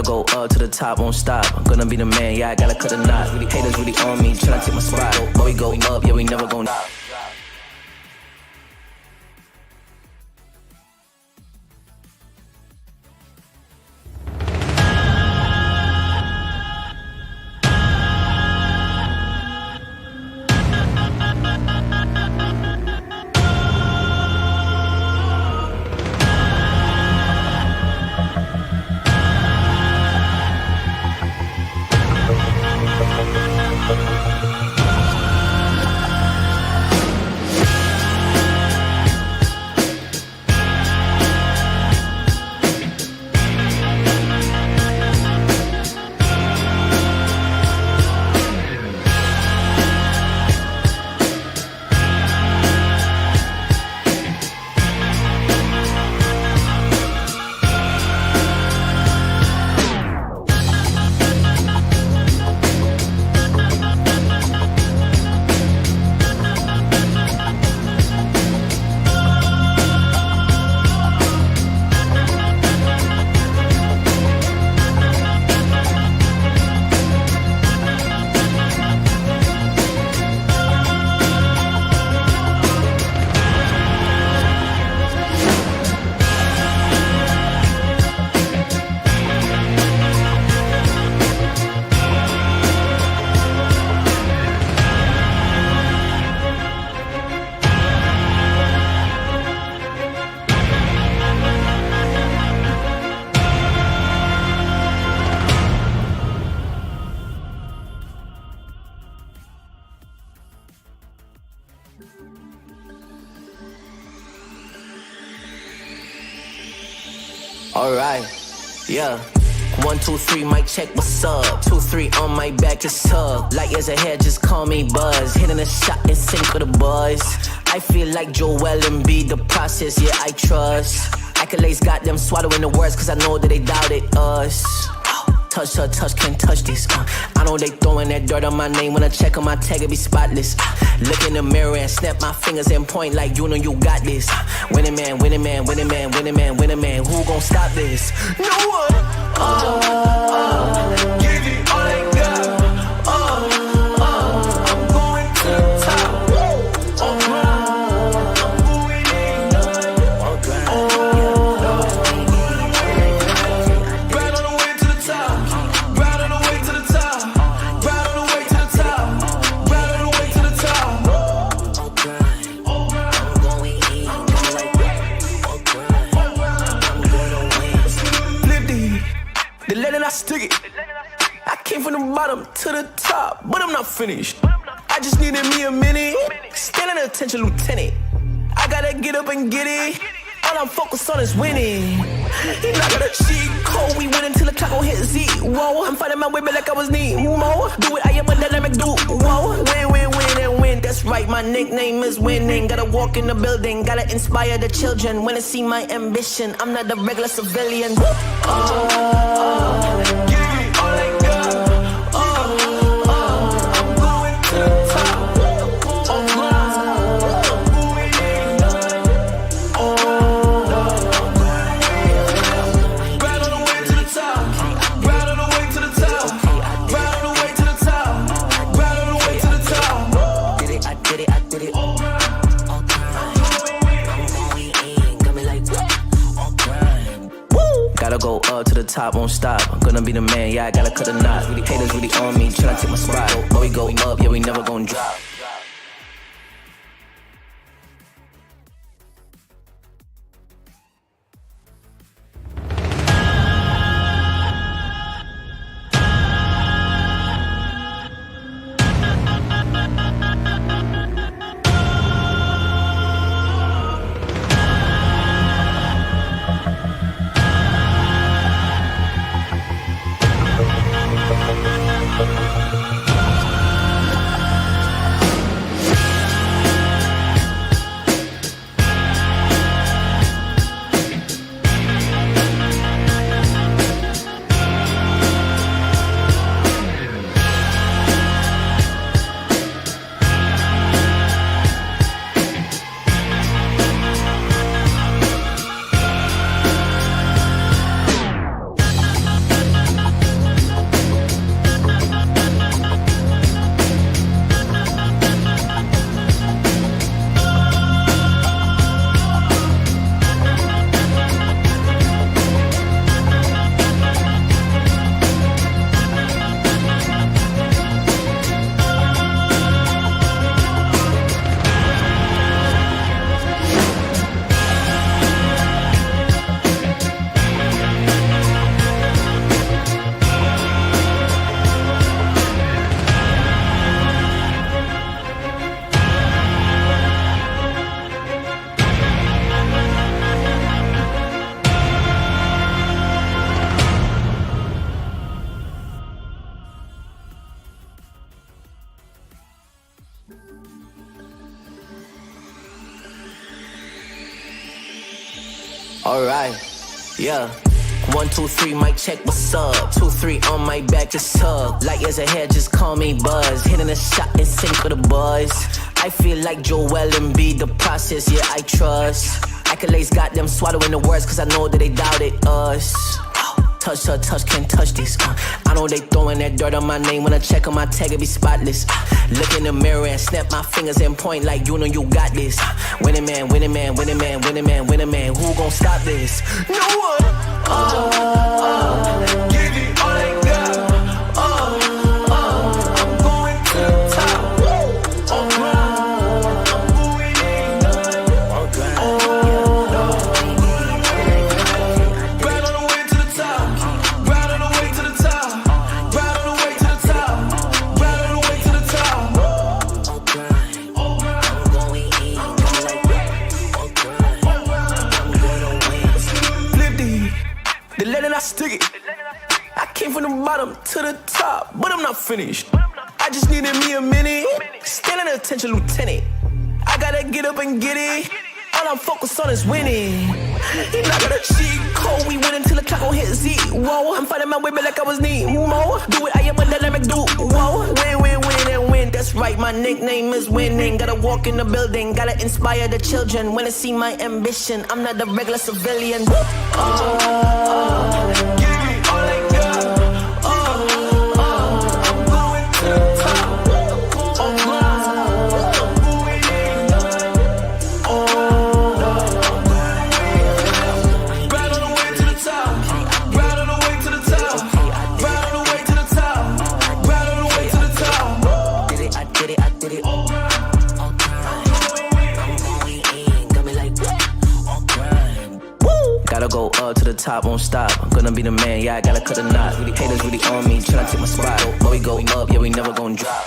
Gotta go up to the top, won't stop. I'm gonna be the man, yeah, I gotta cut a knot. Haters really on me, tryna take my spot. But we go up, yeah, we never gon' stop. Alright, yeah. 1, 2, 3, mic check, what's up? 2, 3 on my back, it's tough. Light years ahead, just call me Buzz. Hitting a shot in sync with the buzz. I feel like Joel and be the process, yeah, I trust. Accolades got them swallowing the words, cause I know that they doubted us. Touch, can't touch this. I know they throwing that dirt on my name. When I check on my tag, it be spotless. Look in the mirror and snap my fingers and point like you know you got this. Winning man, winning man, winning man, winning man, winning man. Who gon' stop this? No one. Give it all I got. I'm going to the top. I'm going in. Right on the way to the top. Right on the way to the top. Right on the way to the top. Right on the way to the top. I'm going in. Flip the lead and I stick it. I came from the bottom to the top, but I'm not finished. I just needed me a minute. Standing attention, lieutenant. I gotta get up and get it. All I'm focused on is winning. He not got a cheat code. We win until the clock gon' hit zero. I'm fighting my way back like I was Nemo. Do it, I am a dynamic duo. Win, and win. That's right, my nickname is winning. Gotta walk in the building, gotta inspire the children. Wanna see my ambition, I'm not a regular civilian. Give it all I got. I'm going to the top. Right on the way to the top. Right on the way to the top. Right on the way to the top. Right on the way to the top. Did it, I did it, I did it. I'm going in, got me like all grind. Gotta go up to the top, won't stop. I'm gonna be the man, yeah, I gotta cut a knot. Haters really on me, tryna take my spot. But we go up, yeah, we never gon' drop. Alright, yeah. 1, 2, 3, mic check, what's up? 2, 3 on my back, just tug. Light years ahead, just call me Buzz. Hitting a shot in sync with the boys. I feel like Joel and B, the process, yeah, I trust. Accolades got them swallowing the words, cause I know that they doubted us. Touch, can't touch this. I know they throwing that dirt on my name. When I check on my tag, it be spotless. Look in the mirror and snap my fingers and point like you know you got this. Winning man, winning man, winning man, winning man, winning man. Who gon' stop this? No one. Give it all they got. I'm going to the top. I'm going in. Right on the way to the top. Right on the way to the top. Right on the way to the top. Right on the way to the top. I'm going in. Flip the letter I stick it. I came from the bottom to the top, but I'm not finished. I just needed me a minute. Still an attention, lieutenant. I gotta get up and get it. All I'm focused on is winning. You're not gonna cheat code. We win until the clock gon' hit zero. I'm finding my way back like I was Nemo. Do it, I am a dynamic duo. Win, and win. That's right, my nickname is winning. Gotta walk in the building, gotta inspire the children. Wanna see my ambition, I'm not a regular civilian. Give it all I got. I'm going to the top. I'm going in. Right on the way to the top. Right on the way to the top. Right on the way to the top. Right on the way to the top. Did it, I did it. I'm going in. Got me like, woo! Gotta go up to the top, won't stop. I'm gonna be the man, yeah, I gotta cut the knot. Haters really on me, tryna take my spot. But we go up, yeah, we never gon' drop.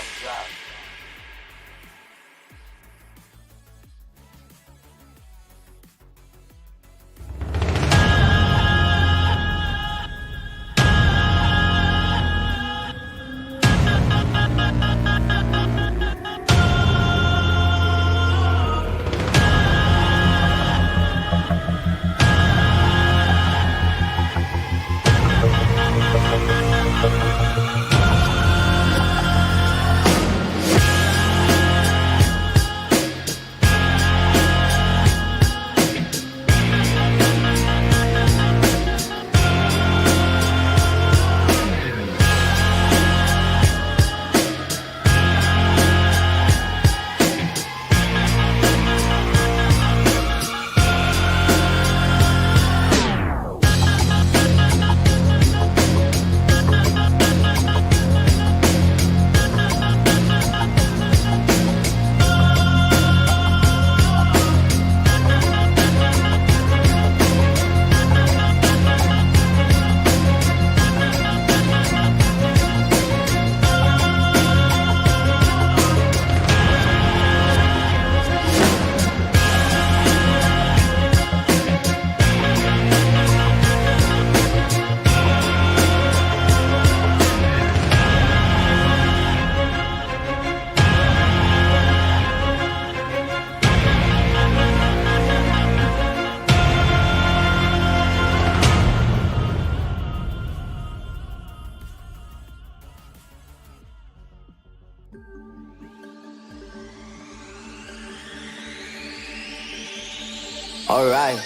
Alright,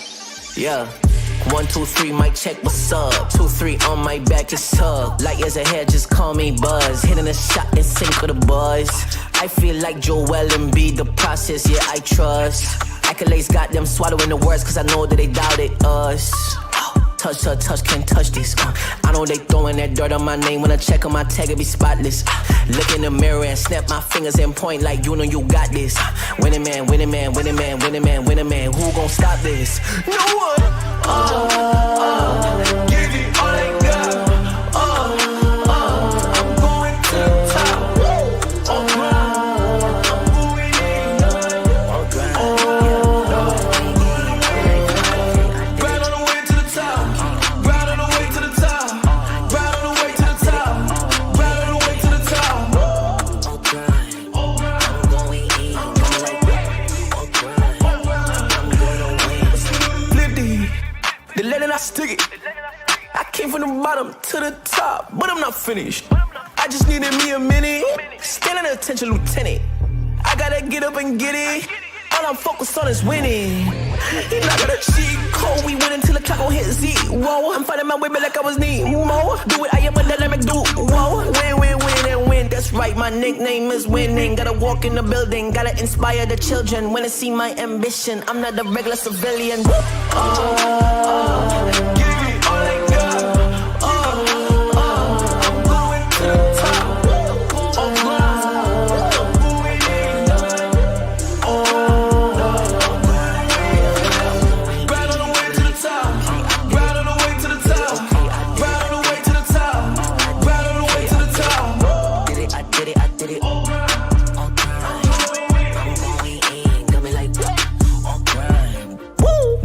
yeah. 1, 2, 3, mic check, what's up? 2, 3 on my back, just tug. Light years ahead, just call me Buzz. Hitting a shot in sync with the boys. I feel like Joel and B, the process, yeah, I trust. Accolades got them swallowing the words, cause I know that they doubted us. Touch, can't touch this. I know they throwing that dirt on my name. When I check on my tag, it be spotless. Look in the mirror and snap my fingers and point like you know you got this. Winning man, winning man, winning man, winning man, winning man. Who gon' stop this? No one. Give it all they got. I'm going to the top. I'm going in. Right on the way to the top. Right on the way to the top. Right on the way to the top. Right on the way to the top. I'm going in. Flip The legend I stick it. I came from the bottom to the top, but I'm not finished. I just needed me a minute. Standing attention, lieutenant. I gotta get up and get it. All I'm focused on is winning. He not got a cheat code. We win until the clock gon' hit zero. I'm fighting my way back like I was Nemo. Do it, I am a dynamic duo. Win, win, win, and win. That's right, my nickname is winning. Gotta walk in the building, gotta inspire the children. Wanna see my ambition. I'm not a regular civilian.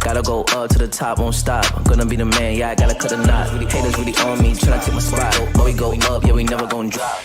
Gotta go up to the top, won't stop. I'm gonna be the man, yeah, I gotta cut a knot. Haters really on me, tryna take my spot. But we go up, yeah, we never gon' drop.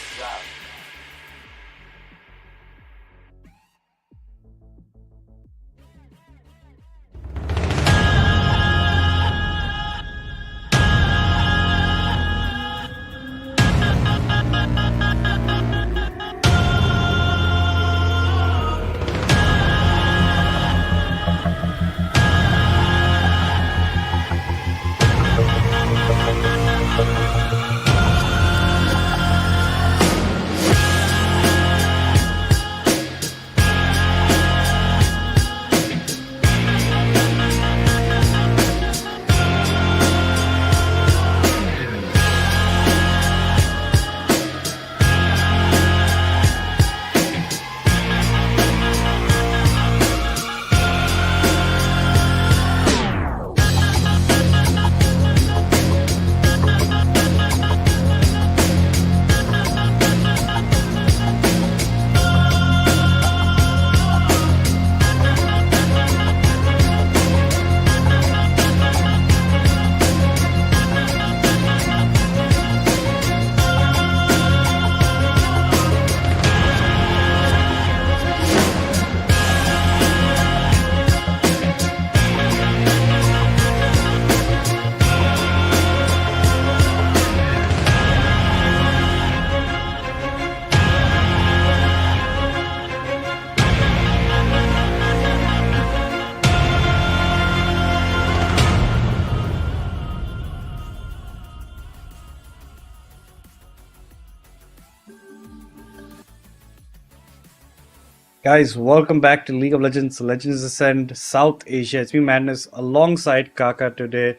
Guys, welcome back to League of Legends, Legends Ascend South Asia. It's me, Madness, alongside Kaka today,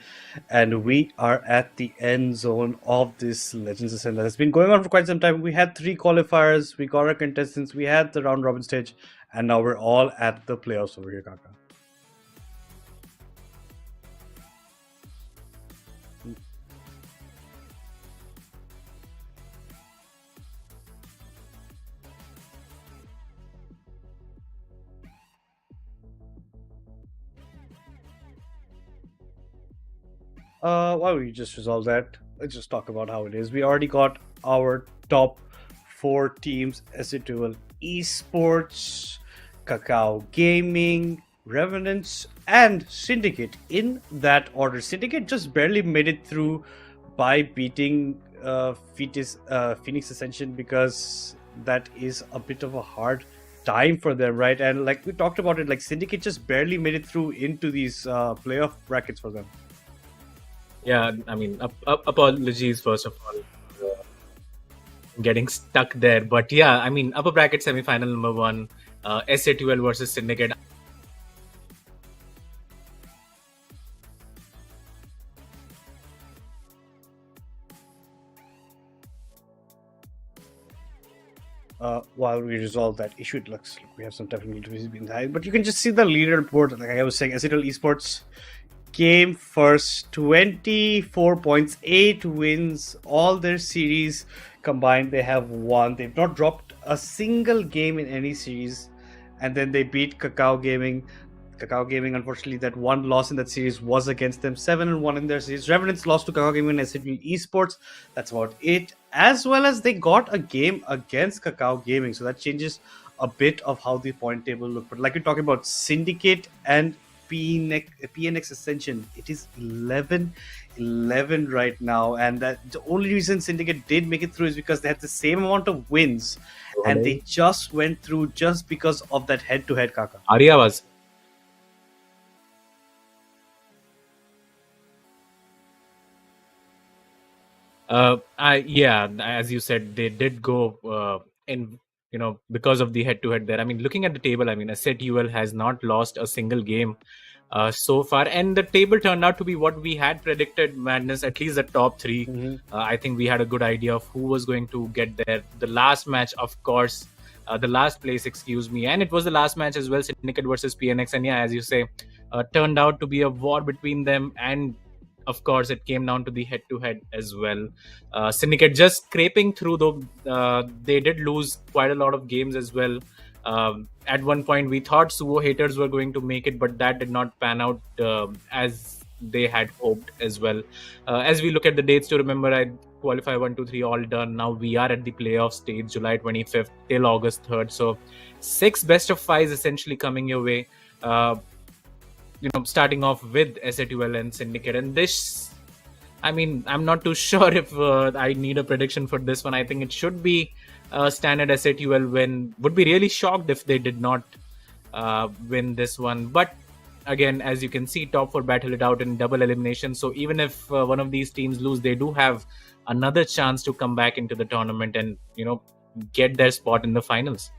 and we are at the end zone of this Legends Ascend that has been going on for quite some time. We had 3 qualifiers, we got our contestants, we had the round robin stage, and now we're all at the playoffs over here, Kaka. Why don't we just resolve that? Let's just talk about how it is. We already got our top 4 teams: S8UL Esports, Kakao Gaming, Revenants, and Syndicate in that order. Syndicate just barely made it through by beating Phoenix Ascension, because that is a bit of a hard time for them, right? And like we talked about it, like Syndicate just barely made it through into these playoff brackets for them. Yeah, I mean, apologies first of all for getting stuck there. But yeah, I mean, upper bracket semi-final number 1, S8UL versus Syndicate. While we resolve that issue, it looks like we have some difficulties behind, but you can just see the leaderboard. Like I was saying, S8UL Esports came first, 24 points, 8 wins, all their series combined they have won. They've not dropped a single game in any series, and then they beat Kakao Gaming. Kakao Gaming, unfortunately, that one loss in that series was against them. 7-1 in their series. Revenants lost to Kakao Gaming and S8UL Esports. That's about it. As well as they got a game against Kakao Gaming, so that changes a bit of how the point table looked. But like you're talking about, Syndicate and PNX Ascension. It is 11 right now, and that the only reason Syndicate did make it through is because they had the same amount of wins, and they just went through just because of that head-to-head, Kaka. Arya was. Yeah, as you said, they did go in, because of the head-to-head there. I mean, looking at the table, I mean, S8UL has not lost a single game so far, and the table turned out to be what we had predicted. Madness, at least the top 3. I think we had a good idea of who was going to get there. The last match, of course, the last place, excuse me, and it was the last match as well, Syndicate versus PNX, and yeah, as you say, turned out to be a war between them, and of course, it came down to the head-to-head as well. Syndicate just scraping through, though they did lose quite a lot of games as well. At one point, we thought Suvo haters were going to make it, but that did not pan out as they had hoped as well. As we look at the dates to remember, I qualify 1, 2, 3 all done. Now we are at the playoff stage, July 25th till August 3rd. So 6 best of 5s essentially coming your way. Starting off with S8UL and Syndicate. And this, I mean, I'm not too sure if I need a prediction for this one. I think it should be standard S8UL win. Would be really shocked if they did not win this one. But again, as you can see, top 4 battle it out in double elimination. So even if one of these teams lose, they do have another chance to come back into the tournament and, get their spot in the finals.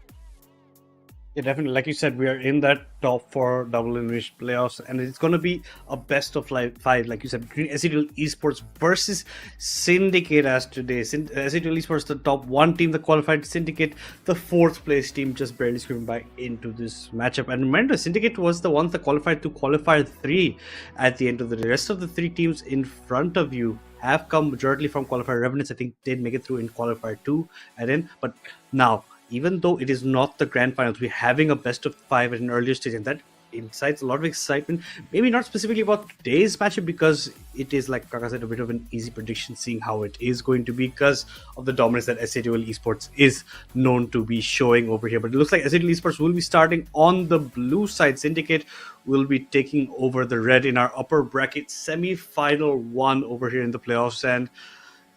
Yeah, definitely. Like you said, we are in that top 4 double elimination playoffs, and it's going to be a best of 5, like you said, between S8UL Esports versus Syndicate as today. S8UL Esports, the top 1 team that qualified. Syndicate, the 4th place team, just barely scraping by into this matchup. And remember, Syndicate was the ones that qualified to qualifier 3 at the end of the day. The rest of the 3 teams in front of you have come majority from qualifier. Revenants, I think, did make it through in qualifier 2 and then, but now, even though it is not the grand finals, we're having a best of 5 at an earlier stage, and that incites a lot of excitement. Maybe not specifically about today's matchup, because it is, like Kaka said, a bit of an easy prediction, seeing how it is going to be because of the dominance that S8UL Esports is known to be showing over here. But it looks like S8UL Esports will be starting on the blue side. Syndicate will be taking over the red in our upper bracket semi-final 1 over here in the playoffs, and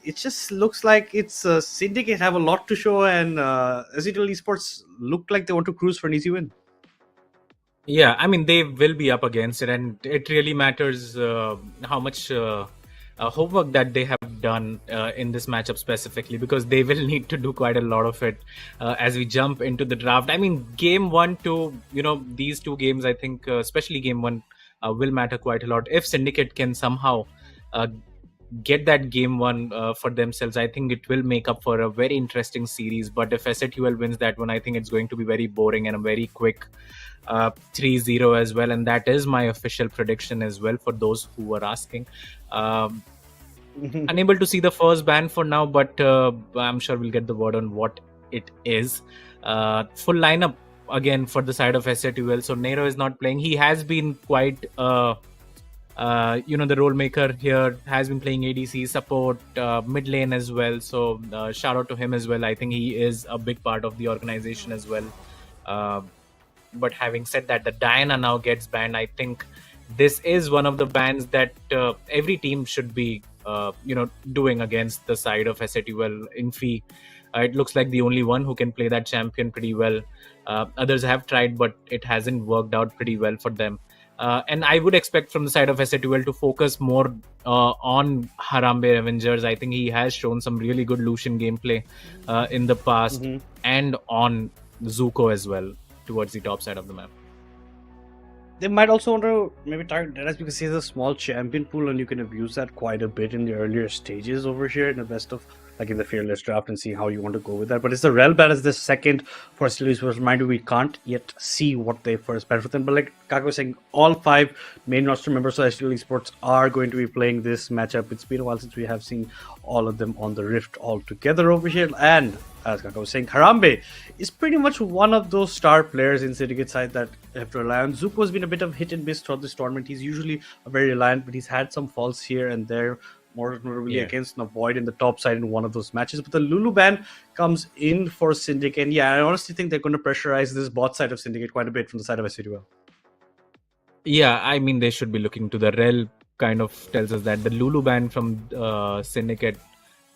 it just looks like it's Syndicate have a lot to show, and S8UL Esports look like they want to cruise for an easy win. Yeah, I mean, they will be up against it, and it really matters how much homework that they have done in this matchup specifically, because they will need to do quite a lot of it as we jump into the draft. I mean, game 1 to, these 2 games, I think, especially game 1, will matter quite a lot. If Syndicate can somehow get that game 1 for themselves, I think it will make up for a very interesting series. But if S8UL wins that one, I think it's going to be very boring and a very quick 3-0 as well, and that is my official prediction as well for those who were asking. Unable to see the first ban for now, but I'm sure we'll get the word on what it is. Full lineup again for the side of S8UL. So Nero is not playing. He has been quite the role maker here, has been playing ADC support, mid lane as well. So shout out to him as well. I think he is a big part of the organization as well. But having said that, the Diana now gets banned. I think this is one of the bans that every team should be doing against the side of S8UL. Infi, it looks like the only one who can play that champion pretty well. Others have tried, but it hasn't worked out pretty well for them. And I would expect from the side of S8UL to focus more on Harambe Avengers. I think he has shown some really good Lucian gameplay in the past, and on Zuko as well towards the top side of the map. They might also want to maybe target Deadass because he has a small champion pool, and you can abuse that quite a bit in the earlier stages over here in the best of, like in the Fearless draft, and see how you want to go with that. But it's the Rel ban as the second for Steelers. Remind you, we can't yet see what they first ban for them. But like Kaka was saying, all 5 main roster members of S8UL Esports are going to be playing this matchup. It's been a while since we have seen all of them on the Rift all together over here. And as Kaka was saying, Harambe is pretty much one of those star players in Syndicate side that have to rely on. Zuko has been a bit of hit and miss throughout this tournament. He's usually a very reliant, but he's had some falls here and there, more notably against Void in the top side in one of those matches. But the Lulu ban comes in for Syndicate. And yeah, I honestly think they're going to pressurize this bot side of Syndicate quite a bit from the side of S8UL. Yeah, I mean, they should be looking to the rel. Kind of tells us that the Lulu ban from Syndicate,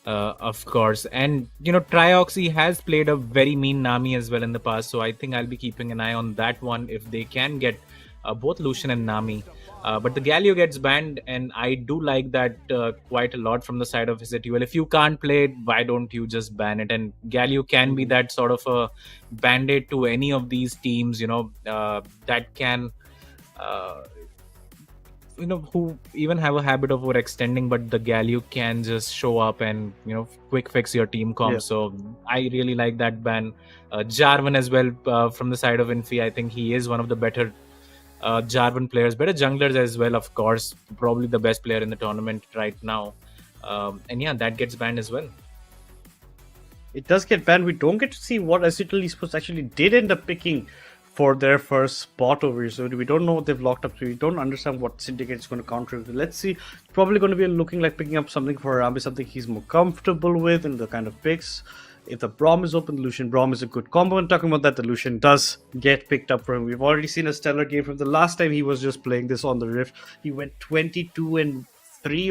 of course, and Trioxy has played a very mean Nami as well in the past, so I think I'll be keeping an eye on that one if they can get both Lucian and Nami. But the Galio gets banned, and I do like that quite a lot from the side of S8UL. If you can't play it, why don't you just ban it? And Galio can be that sort of a band-aid to any of these teams, that can uh, who even have a habit of overextending, but the Galio can just show up and quick fix your team comp. Yeah. So I really like that ban. Jarvan as well, from the side of Infi, I think he is one of the better Jarvan players, better junglers as well, of course, probably the best player in the tournament right now. And yeah, that gets banned as well. It does get banned. We don't get to see what S8UL Esports actually did end up picking for their first spot over here. So we don't know what they've locked up. So we don't understand what Syndicate is going to counter. Let's see. It's probably going to be looking like picking up something for Arambi, something he's more comfortable with in the kind of picks. If the Braum is open, the Lucian Braum is a good combo. And talking about that, the Lucian does get picked up for him. We've already seen a stellar game from the last time he was just playing this on the Rift. He went 22-3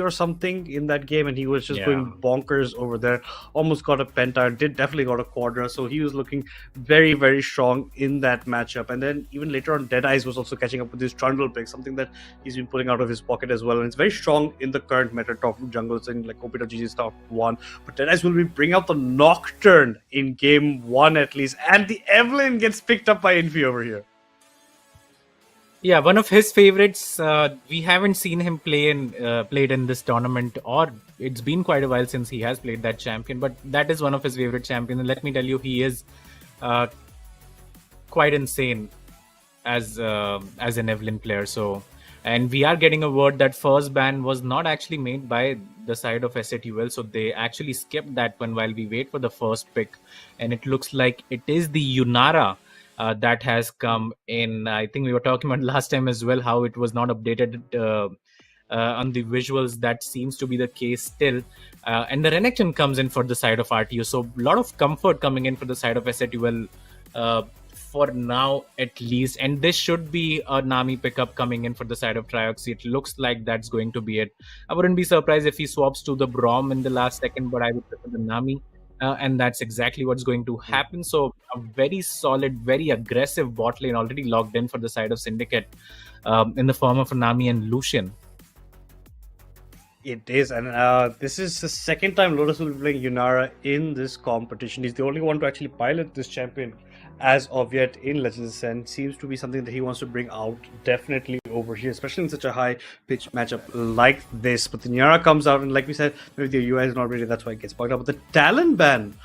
or something in that game, and he was just going bonkers over there. Almost got a penta, definitely got a quadra, so he was looking very, very strong in that matchup. And then even later on, Deadeyes was also catching up with his Trundle pick, something that he's been pulling out of his pocket as well, and it's very strong in the current meta top jungles in like OP.GG's top 1. But Deadeyes will bring out the Nocturne in game 1 at least, and the Evelyn gets picked up by Infi over here. Yeah, one of his favorites. We haven't seen him played in this tournament, or it's been quite a while since he has played that champion. But that is one of his favorite champions, and let me tell you, he is quite insane as an Evelyn player. So, and we are getting a word that first ban was not actually made by the side of S8UL, so they actually skipped that one while we wait for the first pick, and it looks like it is the Yunara. That has come in. I think we were talking about last time as well how it was not updated on the visuals. That seems to be the case still. And the Renekton comes in for the side of RTU. So a lot of comfort coming in for the side of S8UL for now at least. And this should be a Nami pickup coming in for the side of Trioxy. It looks like that's going to be it. I wouldn't be surprised if he swaps to the Braum in the last second, but I would prefer the Nami. And that's exactly what's going to happen. So a very solid, very aggressive bot lane already logged in for the side of Syndicate in the form of Nami and Lucian. It is, and this is the second time Lotus will be playing Yunara in this competition. He's the only one to actually pilot this champion as of yet in Legends Ascent. Seems to be something that he wants to bring out definitely over here, especially in such a high pitch matchup like this. But the Yunara comes out, and like we said, maybe the UI is not ready, that's why it gets bugged up. But the talent ban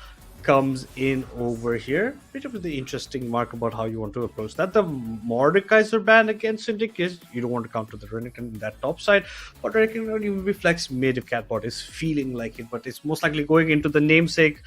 comes in over here. Bit of the interesting mark about how you want to approach that. The Mordekaiser ban against Syndicate is you don't want to counter the Renekton in that top side, but Renekton you will be flex mid if Catbot is feeling like it, but it's most likely going into the namesake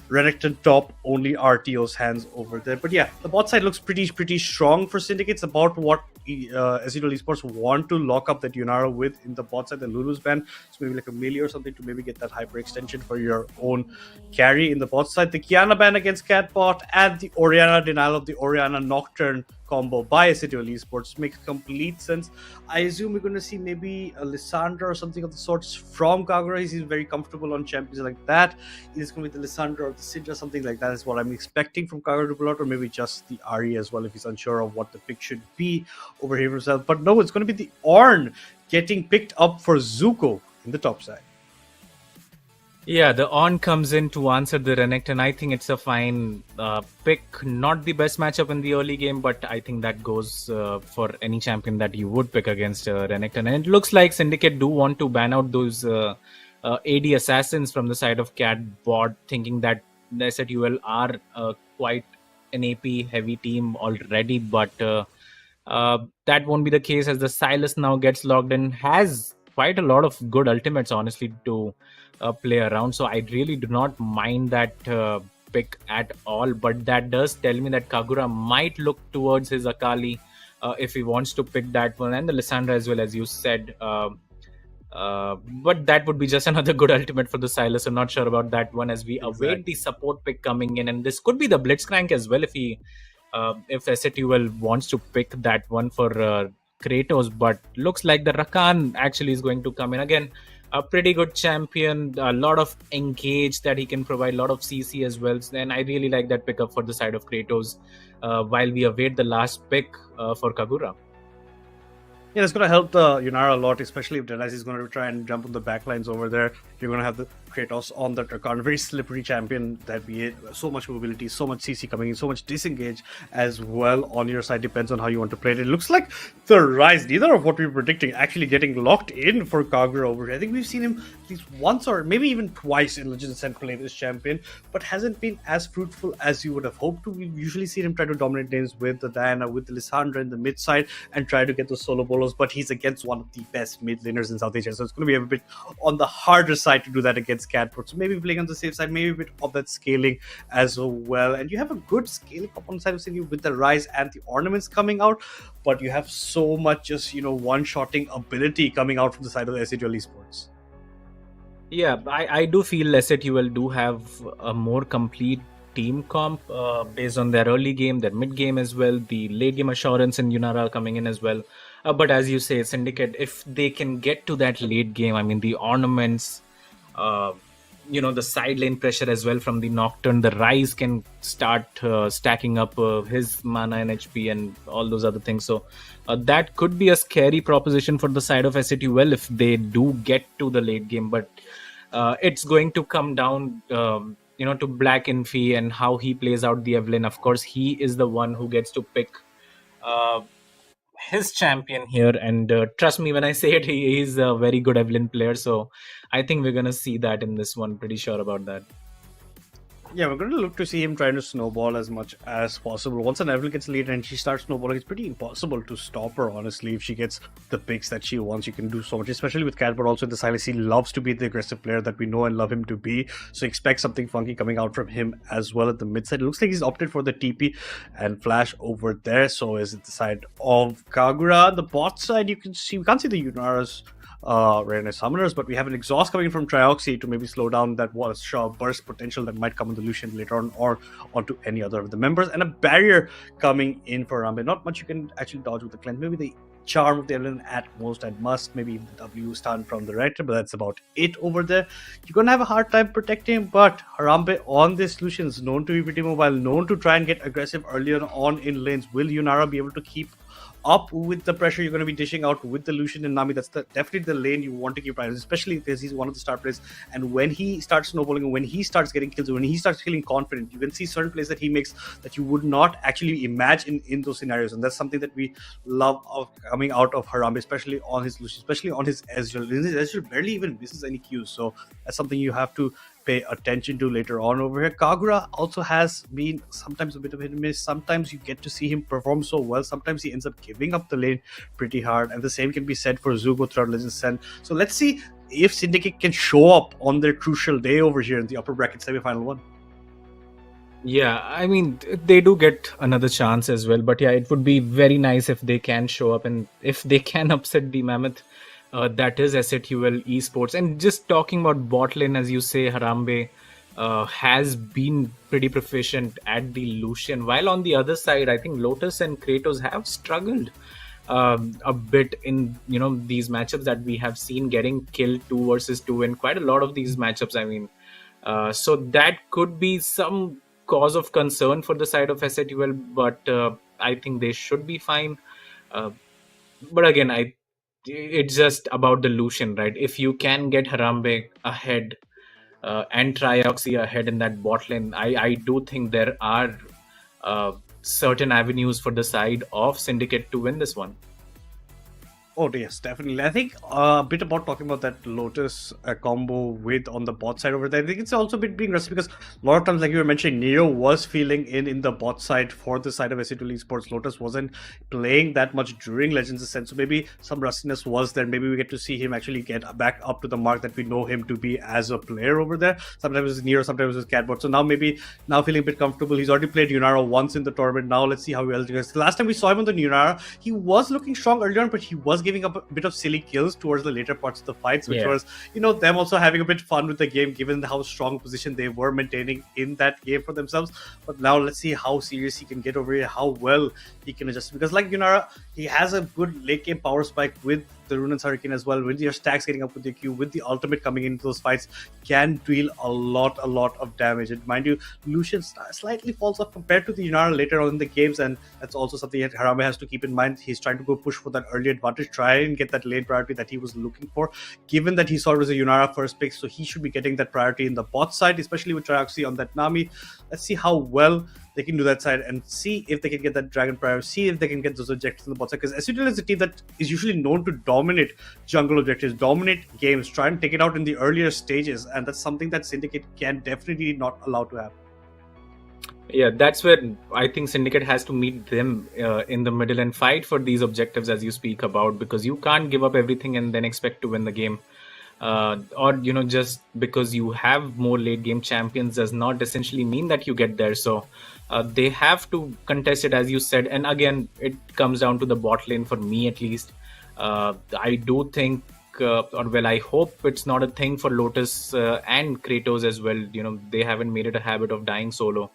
Renekton top, only RTO's hands over there. But yeah, the bot side looks pretty strong for Syndicate. It's about what S8UL Esports want to lock up that Yunara with in the bot side, the Lulu's ban. So maybe like a melee or something to maybe get that hyper extension for your own carry in the bot side. The Kiana ban against Catbot and the Orianna denial of the Orianna Nocturne combo by S8UL Esports makes complete sense. I assume we're going to see maybe a Lissandra or something of the sorts from Kagura. He's very comfortable on champions like that. It's going to be the Lissandra or the Sidra, something like that is what I'm expecting from Kagura to pull out, or maybe just the Ari as well if he's unsure of what the pick should be over here himself. But no, it's going to be the Ornn getting picked up for Zuko in the top side. Yeah, the Ornn comes in to answer the Renekton. I think it's a fine pick. Not the best matchup in the early game, but I think that goes for any champion that you would pick against Renekton. And it looks like Syndicate do want to ban out those AD assassins from the side of Cat bot, thinking that the S8UL are quite an AP heavy team already. But that won't be the case, as the Silas now gets logged in, has quite a lot of good ultimates, honestly, to play around. So I really do not mind that pick at all. But that does tell me that Kagura might look towards his Akali if he wants to pick that one, and the Lissandra as well, as you said. But that would be just another good ultimate for the Silas. I'm not sure about that one, as we await the support pick coming in. And this could be the Blitzcrank as well if he if S8UL wants to pick that one for Kratos, but looks like the Rakan actually is going to come in again. A pretty good champion, a lot of engage that he can provide, a lot of CC as well. And I really like that pickup for the side of Kratos while we await the last pick for Kagura. Yeah, it's going to help the Yunara a lot, especially if Delaz is going to try and jump on the backlines over there. You're going to have the Kratos on the Rakan, very slippery champion that be it. So much mobility, so much CC coming in, so much disengage as well on your side. Depends on how you want to play it. It looks like the Rise, neither of what we were predicting, actually getting locked in for Kagura over here. I think we've seen him at least once or maybe even twice in Legends Ascent play this champion, but hasn't been as fruitful as you would have hoped to. We've usually seen him try to dominate lanes with the Diana, with the Lissandra in the mid side and try to get those solo bolos, but he's against one of the best mid laners in South Asia, so it's going to be a bit on the harder side to do that against Catbird. So maybe playing on the safe side, maybe a bit of that scaling as well. And you have a good scaling up on the side of Syndicate with the Rise and the ornaments coming out, but you have so much just, one-shotting ability coming out from the side of the S8UL Esports. Yeah, I do feel S8UL do have a more complete team comp based on their early game, their mid game as well, the late game assurance and Yunara coming in as well. But as you say, Syndicate, if they can get to that late game, I mean, the ornaments, the side lane pressure as well from the Nocturne, the Rise can start stacking up his mana and HP and all those other things. So that could be a scary proposition for the side of S8UL if they do get to the late game. But it's going to come down, to Black Infi and how he plays out the Evelyn. Of course, he is the one who gets to pick his champion here, and trust me when I say it, he is a very good Evelyn player, so I think we're gonna see that in this one. Pretty sure about that. Yeah, we're going to look to see him trying to snowball as much as possible. Once an Evelyn gets lead and she starts snowballing, it's pretty impossible to stop her, honestly. If she gets the picks that she wants, you can do so much, especially with Cat, but also in the silence. He loves to be the aggressive player that we know and love him to be. So expect something funky coming out from him as well at the mid side. It looks like he's opted for the TP and flash over there. So is it the side of Kagura? The bot side, you can see, we can't see the Yunara's rare nice summoners, but we have an exhaust coming from Trioxy to maybe slow down that burst potential that might come on the Lucian later on or onto any other of the members, and a barrier coming in for Rambe. Not much you can actually dodge with the cleanse. Maybe the charm of the Evelyn at most and must, maybe even the W stun from the Rector, but that's about it over there. You're gonna have a hard time protecting him, but Harambe on this Lucian is known to be pretty mobile, known to try and get aggressive earlier on in lanes. Will Yunara be able to keep up with the pressure you're going to be dishing out with the Lucian and Nami? That's definitely the lane you want to keep right, especially because he's one of the star players. And when he starts snowballing, and when he starts getting kills, when he starts feeling confident, you can see certain plays that he makes that you would not actually imagine in those scenarios. And that's something that we love coming out of Harambe, especially on his Lucian, especially on his S8UL. His S8UL barely even misses any Qs, so that's something you have to pay attention to later on over here. Kagura also has been sometimes a bit of a hit and miss. Sometimes you get to see him perform so well. Sometimes he ends up giving up the lane pretty hard. And the same can be said for Zugo throughout Legends Ascent. So let's see if Syndicate can show up on their crucial day over here in the upper bracket semi-final one. Yeah, I mean, they do get another chance as well. But yeah, it would be very nice if they can show up and if they can upset the Mammoth. That is S8UL Esports. And just talking about bot lane, as you say, Harambe has been pretty proficient at the Lucian. While on the other side, I think Lotus and Kratos have struggled a bit in these matchups that we have seen, getting killed 2 versus 2 in quite a lot of these matchups. I mean, so that could be some cause of concern for the side of S8UL, but I think they should be fine. But again, it's just about the Lucian, right? If you can get Harambe ahead and Trioxy ahead in that bot lane, I do think there are certain avenues for the side of Syndicate to win this one. Oh yes, definitely. I think a bit about talking about that Lotus combo with on the bot side over there. I think it's also a bit being rusty because a lot of times, like you were mentioning, Neo was feeling in the bot side for the side of S8UL Esports. Lotus wasn't playing that much during Legends Ascent, so maybe some rustiness was there. Maybe we get to see him actually get back up to the mark that we know him to be as a player over there. Sometimes it's Neo, sometimes it's Catbot. So now feeling a bit comfortable. He's already played Yunara once in the tournament. Now let's see how well he does. The last time we saw him on the Yunara, he was looking strong earlier on, but he was giving up a bit of silly kills towards the later parts of the fights, which Yeah. was, them also having a bit fun with the game, given how strong position they were maintaining in that game for themselves. But now let's see how serious he can get over here, how well he can adjust. Because like Yunara, he has a good late game power spike with the Runan's Hurricane as well. With your stacks getting up with your Q, with the ultimate coming into those fights, can deal a lot of damage. And mind you, Lucian slightly falls off compared to the Yunara later on in the games, and that's also something that Harambe has to keep in mind. He's trying to go push for that early advantage, try and get that lane priority that he was looking for, given that he saw it was a Yunara first pick, so he should be getting that priority in the bot side, especially with Trioxy on that Nami. Let's see how well they can do that side and see if they can get that Dragon priority, see if they can get those objectives in the bot side, because S8UL is a team that is usually known to dominate jungle objectives, dominate games, try and take it out in the earlier stages, and that's something that Syndicate can definitely not allow to happen. Yeah, that's where I think Syndicate has to meet them in the middle and fight for these objectives as you speak about, because you can't give up everything and then expect to win the game. Or just because you have more late game champions does not essentially mean that you get there. So they have to contest it, as you said. And again, it comes down to the bot lane for me at least. I do think, I hope it's not a thing for Lotus and Kratos as well. They haven't made it a habit of dying solo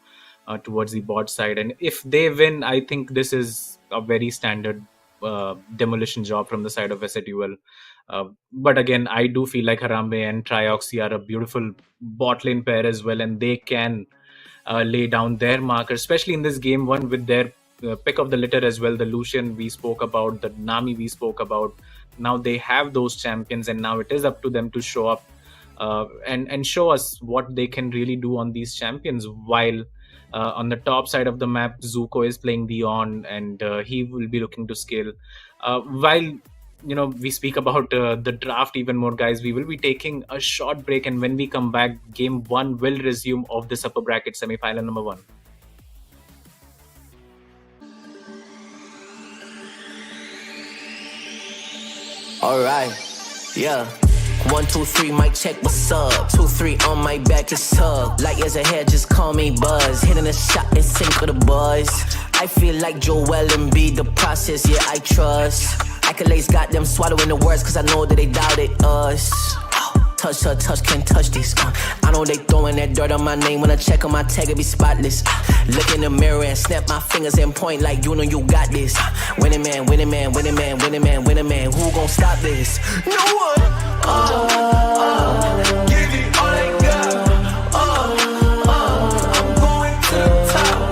towards the bot side. And if they win, I think this is a very standard demolition job from the side of S8UL. But again, I do feel like Harambe and Trioxy are a beautiful bot lane pair as well, and they can lay down their marker, especially in this game one with their pick of the litter as well. The Lucian we spoke about, the Nami we spoke about. Now they have those champions, and now it is up to them to show up and show us what they can really do on these champions. While on the top side of the map, Zuko is playing Dion, and he will be looking to scale. While we speak about the draft even more, guys, we will be taking a short break, and when we come back, game one will resume of this upper bracket semi-final number 1. Alright, yeah. 1, 2, 3, mic check, what's up? 2, 3 on my back, it's up. Light years ahead, just call me Buzz. Hitting a shot and sync with the boys. I feel like Joel and B, the process, yeah, I trust. Accolades got them swallowing the words, cause I know that they doubted us. Touch her, touch, can't touch this. I know they throwing that dirt on my name. When I check on my tag, it be spotless. Look in the mirror and snap my fingers and point like you know you got this. Winning man, winning man, winning man, winning man, winning man. Who gon' stop this? No one. Give it all I got. I'm going to the top.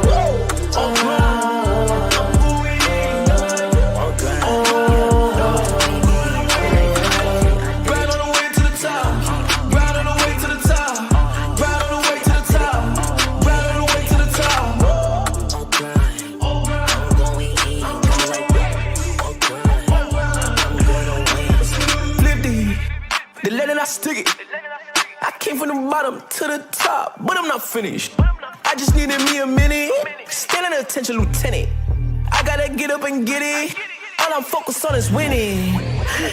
Stick it. I came from the bottom to the top, but I'm not finished. I just needed me a minute. Standing attention, lieutenant. I gotta get up and get it. All I'm focused on is winning.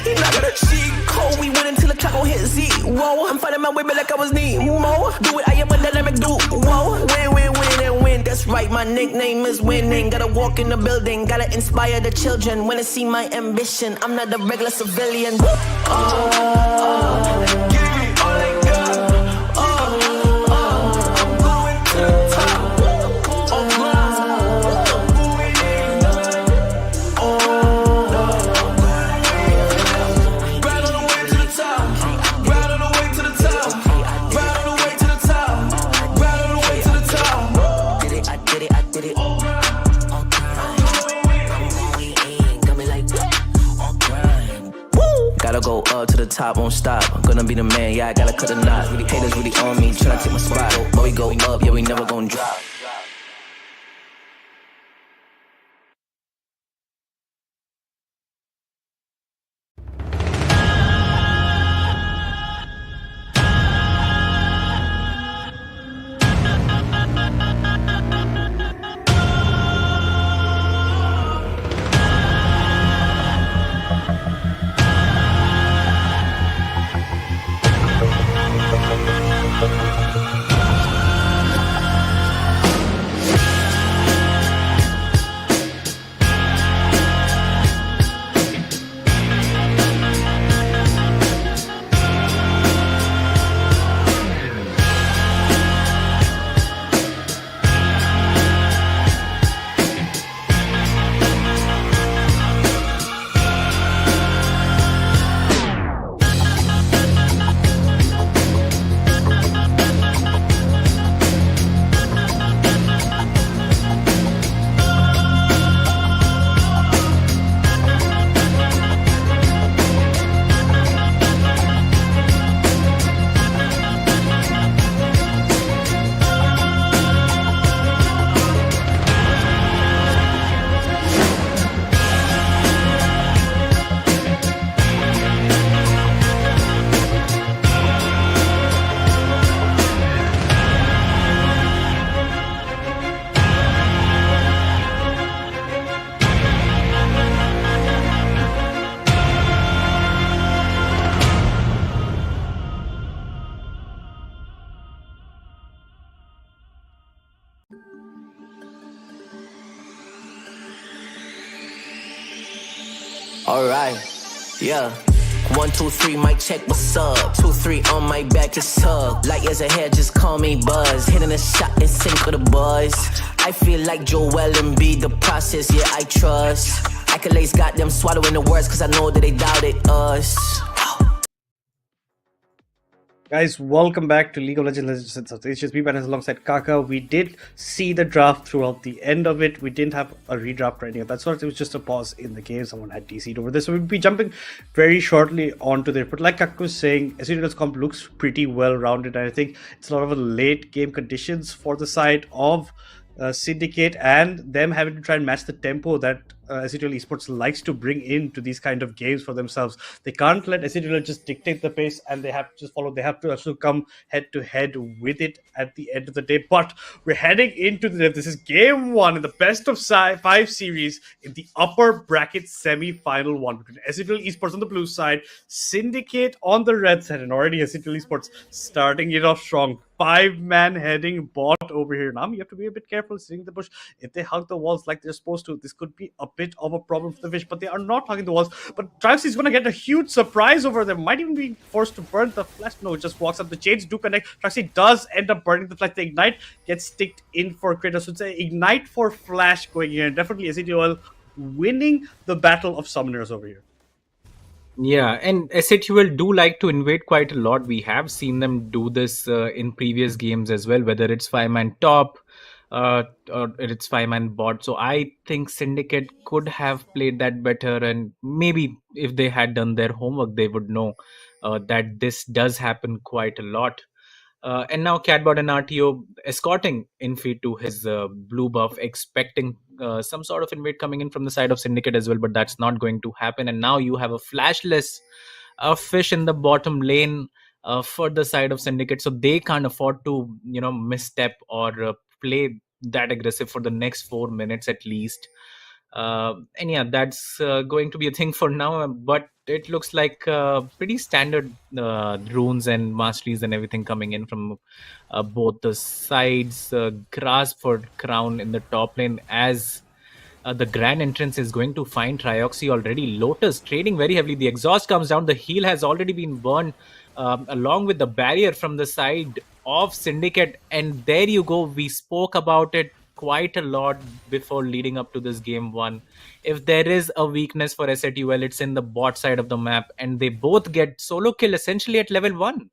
You're not gonna cheat code. We win until the clock gon' hit Z. Whoa, I'm finding my way back like I was Nemo. Do it, I am a dynamic dude. Whoa, win, win, win, and win. That's right, my nickname is winning. Gotta walk in the building, gotta inspire the children. When they see my ambition, I'm not a regular civilian. Go up to the top, won't stop. I'm gonna be the man, yeah, I gotta cut the knot. Really haters really on me, tryna take my spot. But we go up, yeah, we never gon' drop. Alright, yeah. 1, 2, 3, mic check, what's up? 2, 3 on my back is tug. Light years ahead, just call me Buzz. Hitting a shot in sync with the boys. I feel like Joel and B, the process, yeah, I trust. Accolades got them swallowing the words, cause I know that they doubted us. Guys, welcome back to League of Legends Legends. It's just me, Banners, alongside Kaka. We did see the draft throughout the end of it. We didn't have a redraft or anything of that sort. It was just a pause in the game. Someone had DC'd over this. So we'll be jumping very shortly onto this. But like Kaka was saying, S8UL's comp looks pretty well rounded. And I think it's a lot of a late game conditions for the side of Syndicate, and them having to try and match the tempo that S8UL Esports likes to bring into these kind of games for themselves. They can't let S8UL just dictate the pace, and they have to just follow. They have to also come head to head with it at the end of the day. But we're heading into this is game one in the best of five series in the upper bracket semi-final one between S8UL Esports on the blue side, Syndicate on the red side, and already S8UL Esports starting it off strong. 5-man heading bot over here. Now you have to be a bit careful sitting in the bush. If they hug the walls like they're supposed to, this could be a bit of a problem for the fish, but they are not hugging the walls. But Travis is going to get a huge surprise over them. Might even be forced to burn the flash. No, it just walks up. The chains do connect. Traxi does end up burning the flash. The ignite gets sticked in for Kratos. So it's an ignite for flash going here. And definitely S8UL winning the battle of summoners over here. Yeah, and S8UL do like to invade quite a lot. We have seen them do this in previous games as well, whether it's 5-man top or it's 5-man bot. So I think Syndicate could have played that better, and maybe if they had done their homework, they would know that this does happen quite a lot. And now Catbot and RTO escorting Infeed to his blue buff, expecting some sort of invade coming in from the side of Syndicate as well, but that's not going to happen. And now you have a flashless fish in the bottom lane for the side of Syndicate, so they can't afford to, misstep or play that aggressive for the next 4 minutes at least. And yeah, that's going to be a thing for now, but it looks like pretty standard runes and masteries and everything coming in from both the sides. Grasp for crown in the top lane, as the grand entrance is going to find Trioxy already. Lotus trading very heavily. The exhaust comes down. The heal has already been burned along with the barrier from the side of Syndicate. And there you go. We spoke about it quite a lot before leading up to this game one. If there is a weakness for S8UL, it's in the bot side of the map. And they both get solo kill essentially at level 1.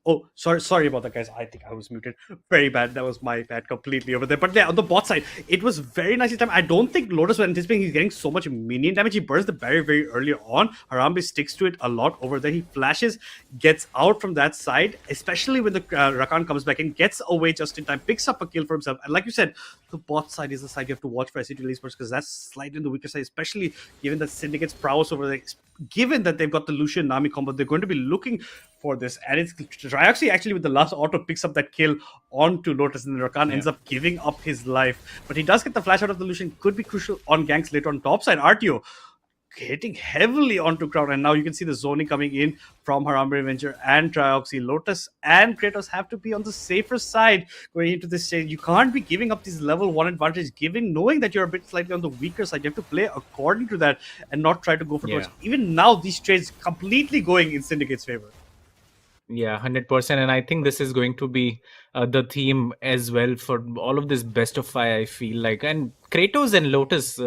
Oh, sorry about that, guys. I think I was muted. Very bad. That was my bad completely over there. But yeah, on the bot side, it was very nicely timed. I don't think Lotus was anticipating he's getting so much minion damage. He burns the barrier very early on. Harambe sticks to it a lot over there. He flashes, gets out from that side, especially when the Rakan comes back and gets away just in time, picks up a kill for himself. And like you said, the bot side is the side you have to watch for S8UL Esports, because that's slightly in the weaker side, especially given that Syndicate's prowess over there. Given that they've got the Lucian Nami combo, they're going to be looking for this. And it's actually with the last auto picks up that kill onto Lotus, and Rakan ends up giving up his life. But he does get the flash out of the Lucian. Could be crucial on ganks later on top side. RTO hitting heavily onto crowd, and now you can see the zoning coming in from Harambe Avenger and Trioxy. Lotus and Kratos have to be on the safer side going into this stage. You can't be giving up this level 1 advantage, knowing that you're a bit slightly on the weaker side. You have to play according to that and not try to go for torch. Even now, these trades completely going in Syndicate's favor. Yeah, 100%. And I think this is going to be the theme as well for all of this best of 5, I feel like. And Kratos and Lotus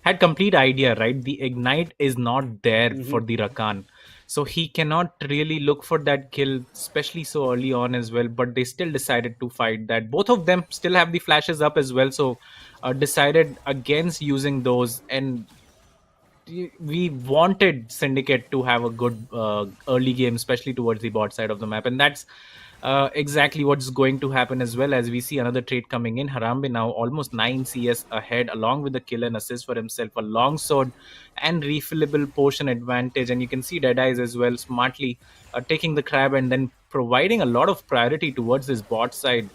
had complete idea, right? The ignite is not there for the Rakan. So he cannot really look for that kill, especially so early on as well. But they still decided to fight that. Both of them still have the flashes up as well. So decided against using those. And we wanted Syndicate to have a good early game, especially towards the bot side of the map. And that's exactly what's going to happen as well, as we see another trade coming in. Harambe now almost 9 CS ahead, along with the kill and assist for himself, a long sword and refillable potion advantage. And you can see Deadeyes as well smartly taking the crab and then providing a lot of priority towards this bot side.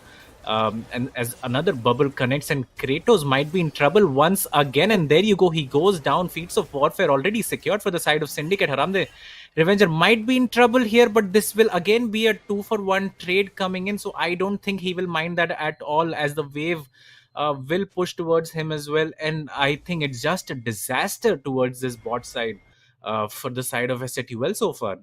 And as another bubble connects, and Kratos might be in trouble once again. And there you go, he goes down. Feats of Warfare already secured for the side of Syndicate. Haramde Revenger might be in trouble here, but this will again be a 2-for-1 trade coming in. So I don't think he will mind that at all, as the wave will push towards him as well. And I think it's just a disaster towards this bot side for the side of S8UL so far.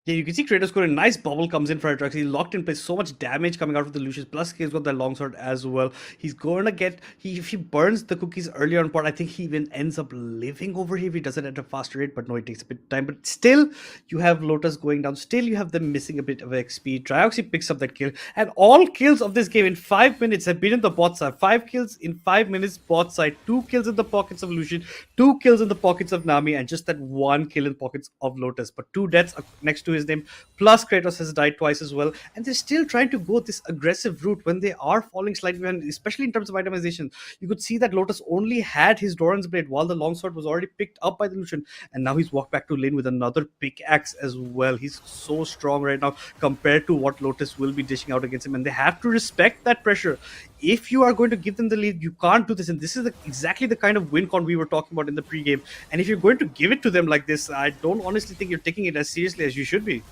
Yeah, you can see Kratos scoring a nice bubble comes in for Atrax. He's locked in place, so much damage coming out of the Lucius. Plus, he's got that longsword as well. He's going to get. If he burns the cookies earlier on part, I think he even ends up living over here if he does it at a faster rate. But no, it takes a bit of time. But still, you have Lotus going down. Still, you have them missing a bit of XP. Trioxy picks up that kill. And all kills of this game in 5 minutes have been in the bot side. 5 kills in 5 minutes, bot side. 2 kills in the pockets of Lucian. 2 kills in the pockets of Nami. And just that 1 kill in pockets of Lotus. But 2 deaths next to his name. Plus, Kratos has died twice as well, and they're still trying to go this aggressive route when they are falling slightly behind, especially in terms of itemization. You could see that Lotus only had his Doran's blade while the longsword was already picked up by the Lucian, and now he's walked back to lane with another pickaxe as well. He's so strong right now compared to what Lotus will be dishing out against him, and they have to respect that pressure. If you are going to give them the lead, you can't do this, and this is exactly the kind of win con we were talking about in the pregame. And if you're going to give it to them like this, I don't honestly think you're taking it as seriously as you should be.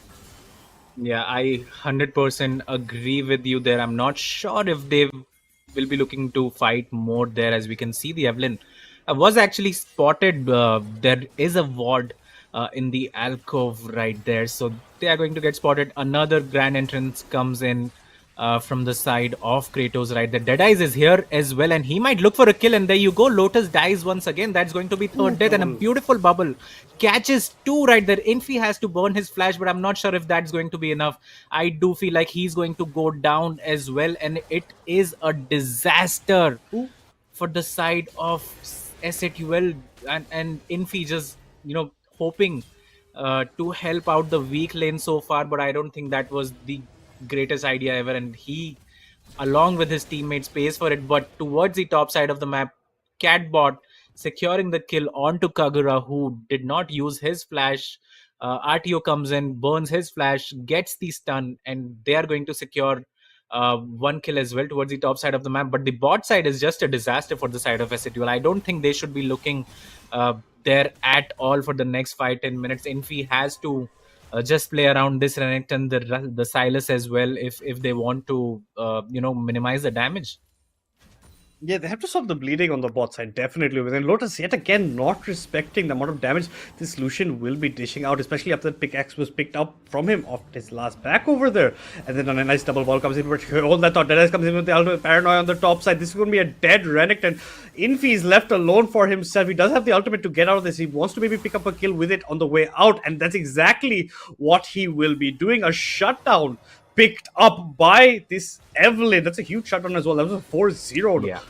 Yeah, I 100% agree with you there. I'm not sure if they will be looking to fight more there. As we can see, the Evelyn was actually spotted. There is a ward in the alcove right there. So they are going to get spotted. Another grand entrance comes in from the side of Kratos right there. Deadeyes is here as well, and he might look for a kill. And there you go. Lotus dies once again. That's going to be third death, and a beautiful bubble catches 2 right there. Infi has to burn his flash, but I'm not sure if that's going to be enough. I do feel like he's going to go down as well, and it is a disaster for the side of S8UL, and Infi just hoping to help out the weak lane so far, but I don't think that was the greatest idea ever, and he along with his teammates pays for it. But towards the top side of the map, Catbot securing the kill onto Kagura, who did not use his flash. RTO comes in, burns his flash, gets the stun, and they are going to secure 1 kill as well towards the top side of the map. But the bot side is just a disaster for the side of S8UL. I don't think they should be looking there at all for the next 5-10 minutes. Infi has to just play around this Renekton, the Silas as well, if they want to minimize the damage. Yeah, they have to stop the bleeding on the bot side, definitely. But then Lotus, yet again, not respecting the amount of damage this Lucian will be dishing out, especially after the pickaxe was picked up from him off his last back over there. And then on a nice double ball comes in, but all that thought, Deadeyes comes in with the ultimate paranoia on the top side. This is going to be a dead Renekton. Infi is left alone for himself. He does have the ultimate to get out of this. He wants to maybe pick up a kill with it on the way out, and that's exactly what he will be doing. A shutdown picked up by this Evelyn. That's a huge shutdown as well. That was a 4-0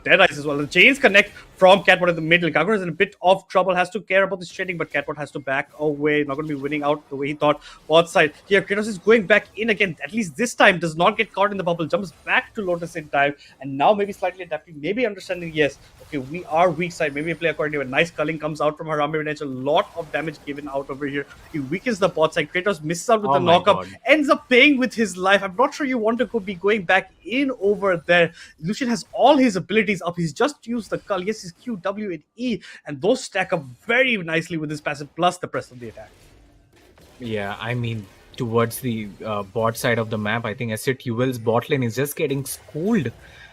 Deadeyes as well. The chains connect from Catbot in the middle. Kagura is in a bit of trouble, has to care about this trading, but Catbot has to back away. Not going to be winning out the way he thought. Bot side here, Kratos is going back in again. At least this time does not get caught in the bubble. Jumps back to Lotus in time, and now maybe slightly adapting, maybe understanding. Yes, okay, we are weak side. Maybe play according to a nice culling comes out from Harambe Revenge. A lot of damage given out over here. He weakens the bot side. Kratos misses out with the knockup, ends up paying with his life. I'm not sure you want to be going back in over there. Lucian has all his abilities up. He's just used the cull. Yes, his Q, W, and E, and those stack up very nicely with his passive plus the press of the attack. Yeah, I mean, towards the bot side of the map, I think S8UL's bot lane is just getting schooled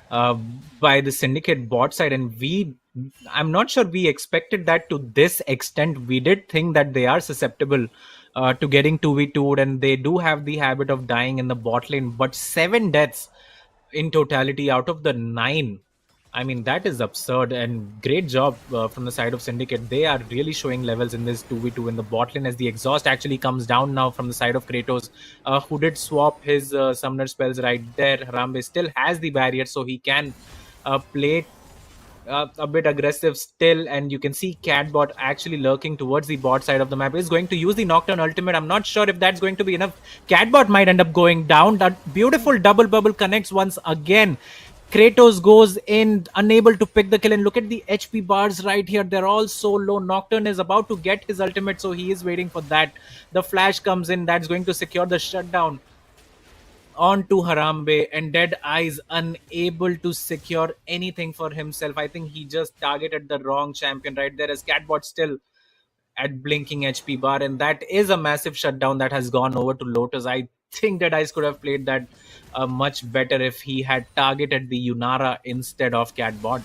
by the Syndicate bot side, and I'm not sure we expected that to this extent. We did think that they are susceptible to getting 2v2'd, and they do have the habit of dying in the bot lane, but 7 deaths in totality out of the 9. I mean, that is absurd, and great job from the side of Syndicate. They are really showing levels in this 2v2 in the bot lane, as the exhaust actually comes down now from the side of Kratos, who did swap his summoner spells right there. Harambe still has the barrier, so he can play a bit aggressive still, and you can see Catbot actually lurking towards the bot side of the map. Is going to use the Nocturne ultimate. I'm not sure if that's going to be enough. Catbot might end up going down. That beautiful double bubble connects once again. Kratos goes in, unable to pick the kill, and look at the HP bars right here. They're all so low. Nocturne is about to get his ultimate, so he is waiting for that. The flash comes in. That's going to secure the shutdown. onto Harambe, and Dead Eyes unable to secure anything for himself. I think he just targeted the wrong champion right there, as Catbot still at blinking HP bar, and that is a massive shutdown that has gone over to Lotus. I think Dead Eyes could have played that much better if he had targeted the Yunara instead of Catbot.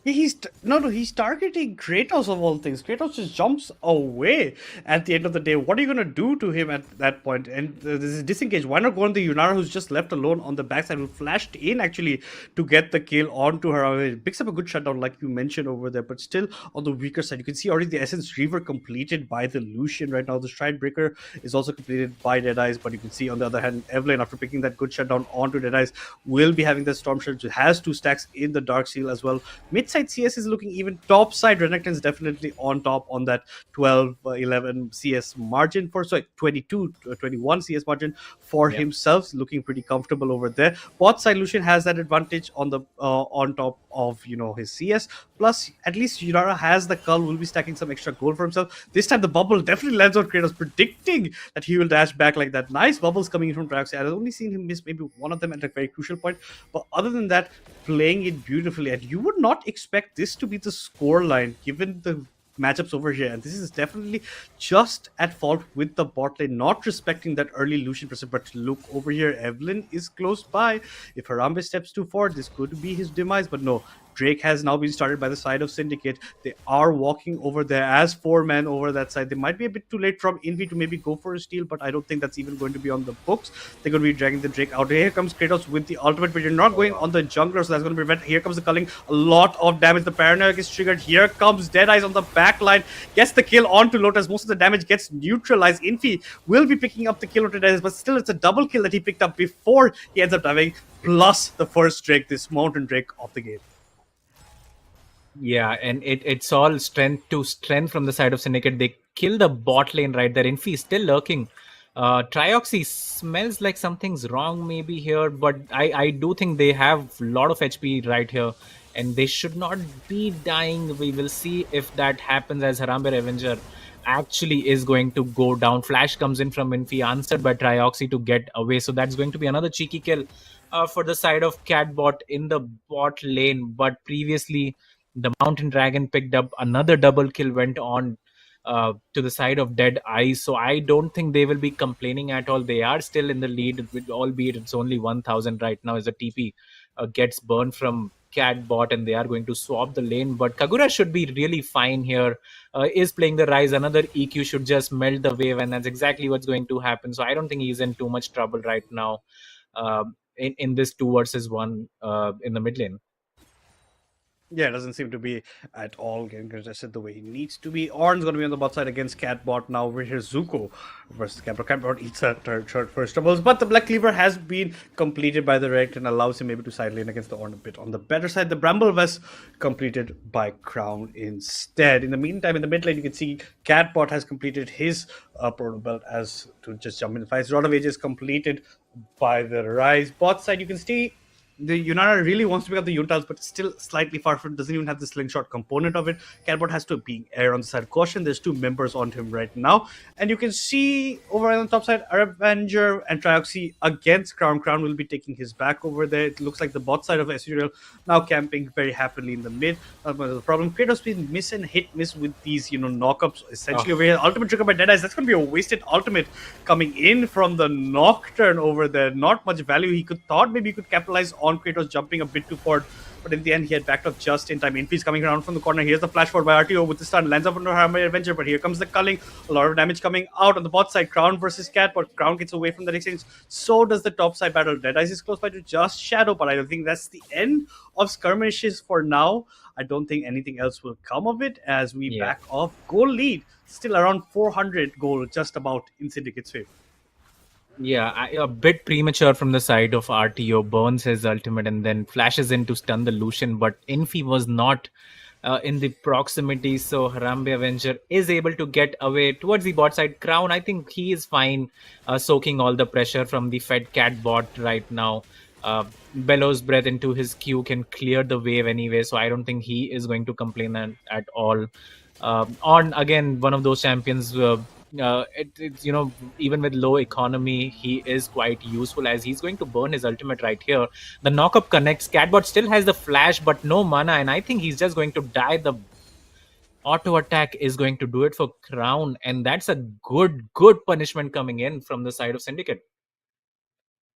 Yeah, he's targeting Kratos of all things. Kratos just jumps away at the end of the day. What are you gonna do to him at that point? And this is disengaged. Why not go on the Yunara, who's just left alone on the backside, who flashed in actually to get the kill onto her. It picks up a good shutdown, like you mentioned over there, but still on the weaker side. You can see already the Essence Reaver completed by the Lucian right now. The Stride Breaker is also completed by Deadeyes, but you can see on the other hand, Evelyn, after picking that good shutdown onto Deadeyes, will be having the Storm Shield. Has 2 stacks in the Dark Seal as well. Mid side CS is looking even. Top side Renekton is definitely on top on that 12 11 CS margin for 22 21 CS margin for himself, looking pretty comfortable over there. Bot side Lucian has that advantage on the on top of his CS, plus at least Yunara has the Cull, will be stacking some extra gold for himself. This time the bubble definitely lands on Kratos, predicting that he will dash back like that. Nice bubbles coming in from Trioxy. I've only seen him miss maybe one of them at a very crucial point, but other than that, playing it beautifully. And you would not expect this to be the score line given the matchups over here, and this is definitely just at fault with the bot lane not respecting that early Lucian pressure. But look over here, Evelyn is close by. If Harambe steps too far, this could be his demise, but no. Drake has now been started by the side of Syndicate. They are walking over there as 4 men over that side. They might be a bit too late from Envy to maybe go for a steal, but I don't think that's even going to be on the books. They're going to be dragging the Drake out. Here comes Kratos with the ultimate, but you're not going on the jungler, so that's going to prevent. Here comes the culling. A lot of damage. The paranoia is triggered. Here comes Deadeyes on the back line. Gets the kill onto Lotus. Most of the damage gets neutralized. Envy will be picking up the kill onto Deadeyes, but still it's a double kill that he picked up before he ends up diving, plus the first Drake, this mountain Drake of the game. Yeah, and it's all strength to strength from the side of Syndicate. They kill the bot lane right there. Infi is still lurking. Trioxy smells like something's wrong maybe here, but I do think they have a lot of HP right here, and they should not be dying. We will see if that happens, as Harambe Avenger actually is going to go down. Flash comes in from Infi, answered by Trioxy to get away. So that's going to be another cheeky kill for the side of Catbot in the bot lane. But previously, the Mountain Dragon picked up another double kill, went on to the side of Dead Eyes. So I don't think they will be complaining at all. They are still in the lead, albeit it's only 1,000 right now as the TP gets burned from Catbot, and they are going to swap the lane. But Kagura should be really fine here. Is playing the Rise. Another EQ should just melt the wave, and that's exactly what's going to happen. So I don't think he's in too much trouble right now in this 2 versus 1 in the mid lane. Yeah, it doesn't seem to be at all getting contested the way he needs to be. Ornn's going to be on the bot side against Catbot now. We're here Zuko versus Catbot. Catbot eats a third first doubles, but the Black Cleaver has been completed by the Rect and allows him maybe to side lane against the Ornn a bit. On the better side, the Bramble Vest completed by Crown instead. In the meantime, in the mid lane, you can see Catbot has completed his Proto Belt as to just jump in the fight. Rod of Ages completed by the Rise. Bot side, you can see the Yunara really wants to pick up the Yuntals, but still slightly far from, doesn't even have the slingshot component of it. Catbot has to be air on the side of caution. There's 2 members on him right now. And you can see over on the top side, Avenger and Trioxy against Crown. Crown will be taking his back over there. It looks like the bot side of S8UL now camping very happily in the mid. The problem, Kratos been miss with these, knockups essentially over here. Ultimate trigger by Deadeyes. That's going to be a wasted ultimate coming in from the Nocturne over there. Not much value. He thought maybe he could capitalize on Kratos jumping a bit too forward, but in the end he had backed up just in time. Infi's coming around from the corner. Here's the flash forward by RTO with the stun, lands up on Harambe Avenger, but here comes the culling. A lot of damage coming out on the bot side. Crown versus Cat, but Crown gets away from that exchange. So does the top side battle. Deadeyes is close by to just Shadow, but I don't think that's the end of skirmishes for now. I don't think anything else will come of it as we back off. Goal lead still around 400 gold, just about in Syndicate's favor. Yeah, a bit premature from the side of RTO. Burns his ultimate and then flashes in to stun the Lucian, but Infi was not in the proximity, so Harambe Avenger is able to get away towards the bot side. Crown, I think he is fine, soaking all the pressure from the fed cat bot right now. Bellows breath into his Q can clear the wave anyway, so I don't think he is going to complain at all. On again, one of those champions It's even with low economy, he is quite useful as he's going to burn his ultimate right here. The knockup connects. Catbot still has the flash, but no mana, and I think he's just going to die. The auto attack is going to do it for Crown, and that's a good punishment coming in from the side of Syndicate.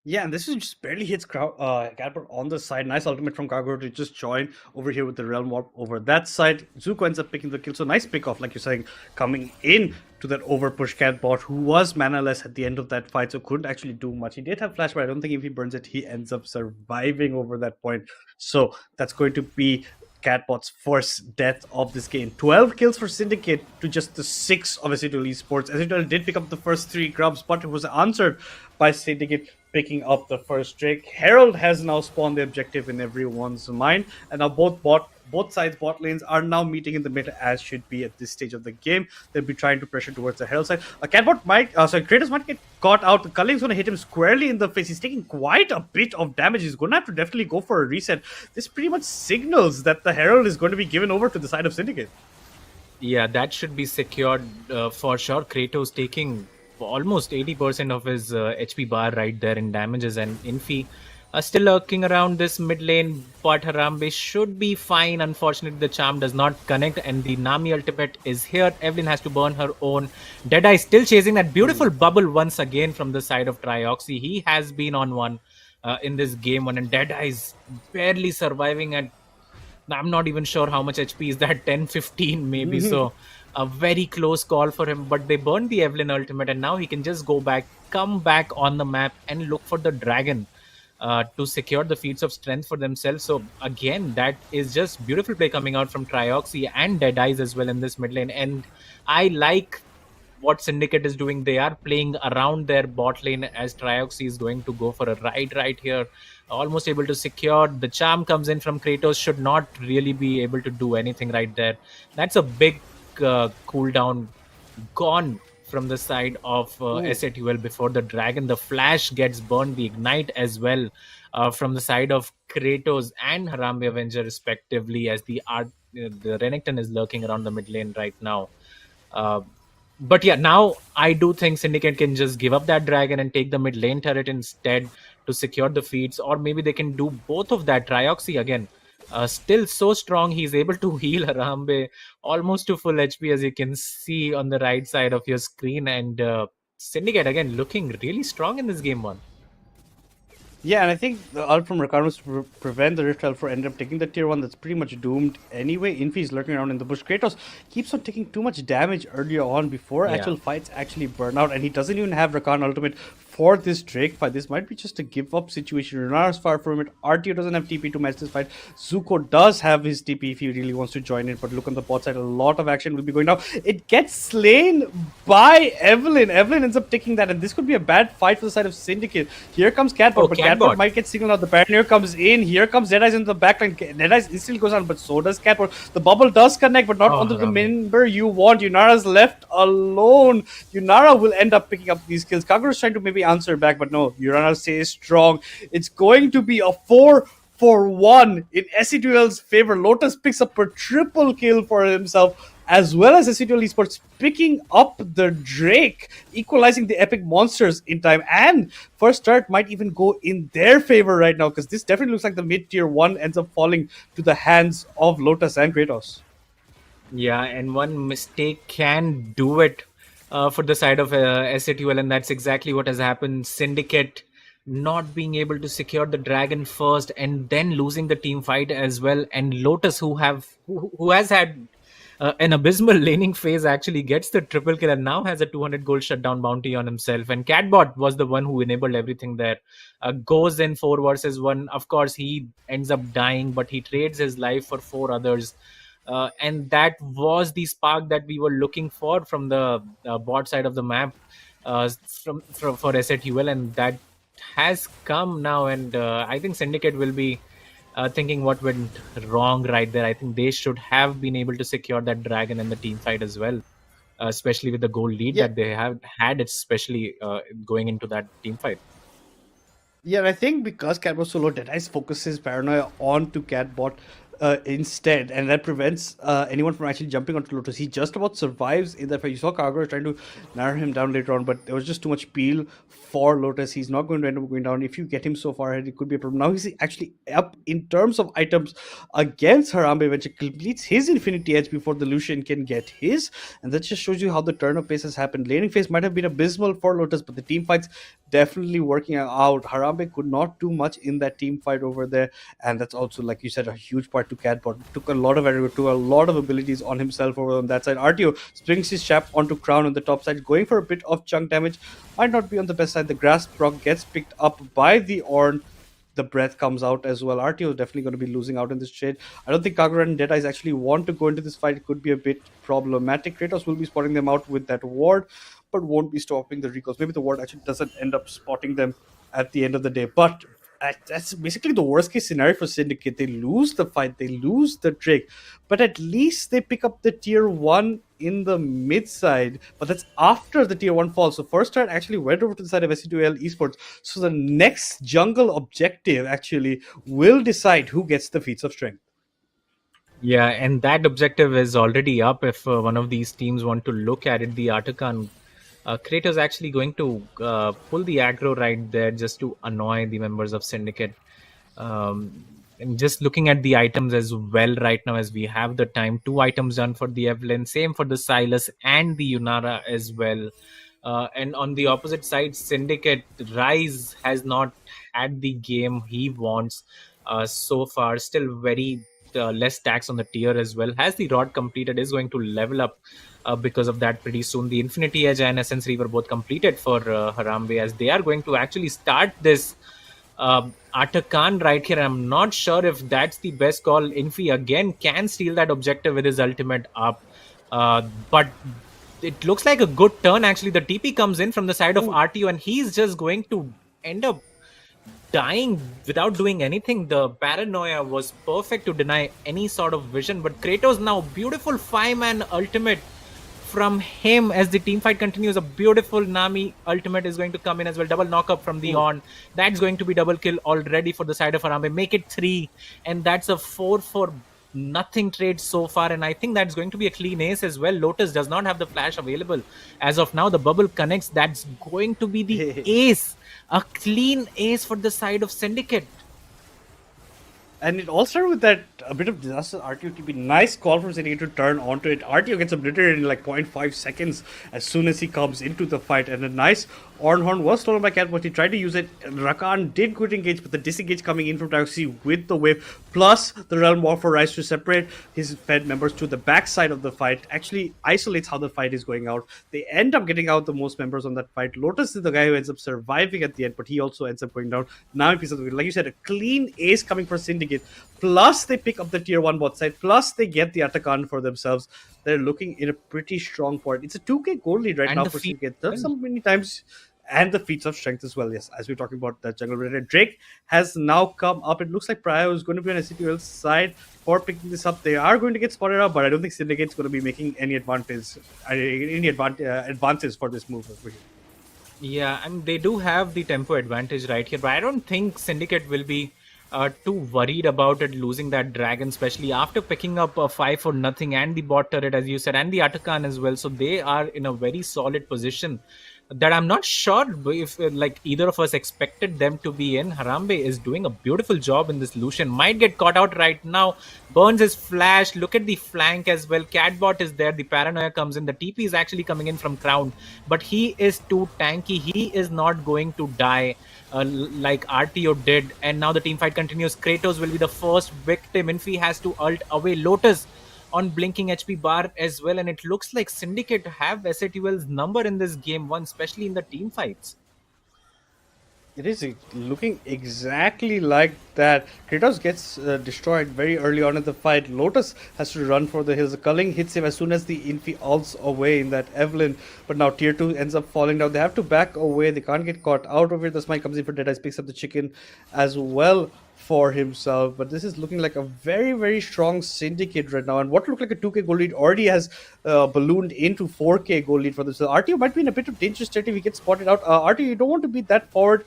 Yeah, and this is just barely hits Catbot on the side. Nice ultimate from Kagura to just join over here with the Realm Warp over that side. Zuko ends up picking the kill. So nice pick off, like you're saying, coming in to that overpush Catbot, who was manaless at the end of that fight, so couldn't actually do much. He did have flash, but I don't think if he burns it, he ends up surviving over that point. So that's going to be Catbot's first death of this game. 12 kills for Syndicate to just the 6 of S8UL Esports. S8UL did pick up the first 3 grubs, but it was answered by Syndicate picking up the first Drake. Herald has now spawned the objective in everyone's mind, and now both sides bot lanes are now meeting in the mid as should be at this stage of the game. They'll be trying to pressure towards the Herald side. Kratos might get caught out. The Culling's going to hit him squarely in the face. He's taking quite a bit of damage. He's going to have to definitely go for a reset. This pretty much signals that the Herald is going to be given over to the side of Syndicate. Yeah, that should be secured for sure. Kratos taking almost 80% of his HP bar right there in damages, and Infi still lurking around this mid lane, but Harambe should be fine. Unfortunately, the charm does not connect, and the Nami ultimate is here. Evelyn has to burn her own. Deadeye still chasing that beautiful bubble once again from the side of Trioxy. He has been on one in this game one, and Deadeye is barely surviving at, I'm not even sure how much HP is that, 10, 15 maybe. So a very close call for him, but they burned the Evelyn ultimate, and now he can just go back, come back on the map and look for the dragon to secure the feats of strength for themselves. So again, that is just beautiful play coming out from Trioxy and Deadeyes as well in this mid lane. And I like what Syndicate is doing. They are playing around their bot lane as Trioxy is going to go for a ride right here. Almost able to secure. The charm comes in from Kratos. Should not really be able to do anything right there. That's a big cooldown gone from the side of S8UL before the dragon. The flash gets burned. The ignite as well from the side of Kratos and Harambe Avenger respectively, as the Renekton is lurking around the mid lane right now. But yeah, now I do think Syndicate can just give up that dragon and take the mid lane turret instead to secure the feeds, or maybe they can do both of that. Trioxy again, still so strong. He's able to heal Harambe almost to full HP, as you can see on the right side of your screen. And Syndicate again looking really strong in this game one. Yeah, and I think the ult from Ricardo was to prevent the Rift Elf ended up taking the tier 1 that's pretty much doomed anyway. Infi is lurking around in the bush. Kratos keeps on taking too much damage earlier on before actual fights actually burn out, and he doesn't even have Rakan ultimate for this Drake fight. This might be just a give up situation. Runar's far from it. RTO doesn't have TP to match this fight. Zuko does have his TP if he really wants to join in, but look on the bot side, a lot of action will be going down. It gets slain by Evelyn. Evelyn ends up taking that, and this could be a bad fight for the side of Syndicate. Here comes Catbot, but Catbot might get signaled out. The Pioneer comes in. Here comes Deadeyes in the backline. Deadeyes instantly goes on, but so does Catbot. The bubble does connect, but not onto the member you want. Yunara's left alone. Yunara will end up picking up these kills. Kagura's trying to maybe answer back, but no, Yunara stays strong. It's going to be a 4-for-1 in S8UL's favor. Lotus picks up a triple kill for himself, as well as S8UL Esports picking up the Drake, equalizing the epic monsters in time. And first start might even go in their favor right now, because this definitely looks like the mid-tier 1 ends up falling to the hands of Lotus and Kratos. Yeah, and one mistake can do it for the side of S8UL, and that's exactly what has happened. Syndicate not being able to secure the dragon first and then losing the team fight as well. And Lotus, who has had an abysmal laning phase, actually gets the triple kill and now has a 200 gold shutdown bounty on himself. And Catbot was the one who enabled everything there. Goes in 4 versus 1. Of course, he ends up dying, but he trades his life for 4 others. And that was the spark that we were looking for from the bot side of the map for S8UL, and that has come now. And I think Syndicate will be thinking what went wrong right there. I think they should have been able to secure that dragon in the team fight as well, especially with the goal lead that they have had, especially going into that team fight. Yeah, and I think because Catbot so low, Deadeyes focuses paranoia onto Catbot. instead, and that prevents anyone from actually jumping onto Lotus. He just about survives in that fight. You saw Kagura trying to narrow him down later on, but there was just too much peel for Lotus. He's not going to end up going down. If you get him so far ahead, it could be a problem. Now he's actually up in terms of items against Harambe, which completes his Infinity Edge before the Lucian can get his, and that just shows you how the turn of pace has happened. Laning phase might have been abysmal for Lotus, but the team fights definitely working out. Harambe could not do much in that team fight over there, and that's also, like you said, a huge part to Catbot. Took a lot of took a lot of abilities on himself over on that side. RTO springs his chap onto Crown on the top side, going for a bit of chunk damage. Might not be on the best side. The Grasp proc gets picked up by the Ornn. The breath comes out as well. RTO is definitely going to be losing out in this trade. I don't think Kagura and Deadeyes actually want to go into this fight. It could be a bit problematic. Kratos will be spotting them out with that ward, but won't be stopping the recalls. Maybe the ward actually doesn't end up spotting them at the end of the day. But that's basically the worst case scenario for Syndicate. They lose the fight, they lose the Drake, but at least they pick up the tier 1 in the mid side. But that's after the tier 1 falls. So first turn actually went over to the side of S8UL Esports. So the next jungle objective actually will decide who gets the feats of strength. Yeah, and that objective is already up. If one of these teams want to look at it, the Artican Kratos actually going to pull the aggro right there just to annoy the members of Syndicate. And just looking at the items as well right now, as we have the time, 2 items done for the Evelyn, same for the Silas and the Yunara as well. And on the opposite side, Syndicate, Rise has not had the game he wants so far. Still very less tax on the tier as well. Has the rod completed, is going to level up because of that pretty soon. The Infinity Edge and Essence Reaver both completed for Harambe, as they are going to actually start this Atakan right here. I'm not sure if that's the best call. Infi again can steal that objective with his ultimate up, but it looks like a good turn actually. The TP comes in from the side of RTO, and he's just going to end up dying without doing anything. The paranoia was perfect to deny any sort of vision, but Kratos now, beautiful 5-man ultimate from him as the team fight continues. A beautiful Nami ultimate is going to come in as well. Double knock up from the Ornn. That's going to be double kill already for the side of Harambe. Make it 3, and that's a 4 for nothing trade so far, and I think that's going to be a clean ace as well. Lotus does not have the flash available as of now. The bubble connects. That's going to be the ace. A clean ace for the side of Syndicate. And it all started with that a bit of disaster. RTO TP, nice call from Syndicate to turn onto it. RTO gets obliterated in like 0.5 seconds as soon as he comes into the fight. And a nice Ornn Horn was stolen by Catbot. He tried to use it. Rakan did good engage, but the disengage coming in from Taoxi with the wave, plus the Realm War for Rise to separate his Fed members to the backside of the fight, actually isolates how the fight is going out. They end up getting out the most members on that fight. Lotus is the guy who ends up surviving at the end, but he also ends up going down. Now, like you said, a clean ace coming for Syndicate. Plus, they pick up the tier 1 bot side. Plus, they get the Atakan for themselves. They're looking in a pretty strong point. It's a 2k gold lead right now for Syndicate. There's so many times. And the feats of strength as well, yes, as we're talking about that jungle related. Drake has now come up. It looks like Pryo is going to be on S8UL's side for picking this up. They are going to get spotted up, but I don't think Syndicate's going to be making any advances for this move over here. Yeah, and they do have the tempo advantage right here, but I don't think Syndicate will be too worried about it losing that dragon, especially after picking up a 5 for nothing and the bot turret, as you said, and the Atakan as well. So they are in a very solid position that I'm not sure if like either of us expected them to be in. Harambe is doing a beautiful job in this. Lucian might get caught out right now. Burns his flash. Look at the flank as well. Catbot is there. The paranoia comes in. The TP is actually coming in from Crown, but he is too tanky. He is not going to die like RTO did. And now the team fight continues. Kratos will be the first victim. Infi has to ult away Lotus on blinking HP bar as well, and it looks like Syndicate have S8UL's number in this game one, especially in the team fights. It is looking exactly like that. Kratos gets destroyed very early on in the fight. Lotus has to run for the hills. The culling hits him as soon as the Infi ults away in that Evelyn. But now tier 2 ends up falling down. They have to back away. They can't get caught out of it. The smite comes in for Deadeyes, picks up the chicken as well for himself. But this is looking like a very, very strong Syndicate right now. And what looked like a 2k gold lead already has ballooned into 4k gold lead for this. So RTO might be in a bit of dangerous territory if he gets spotted out. RTO, you don't want to be that forward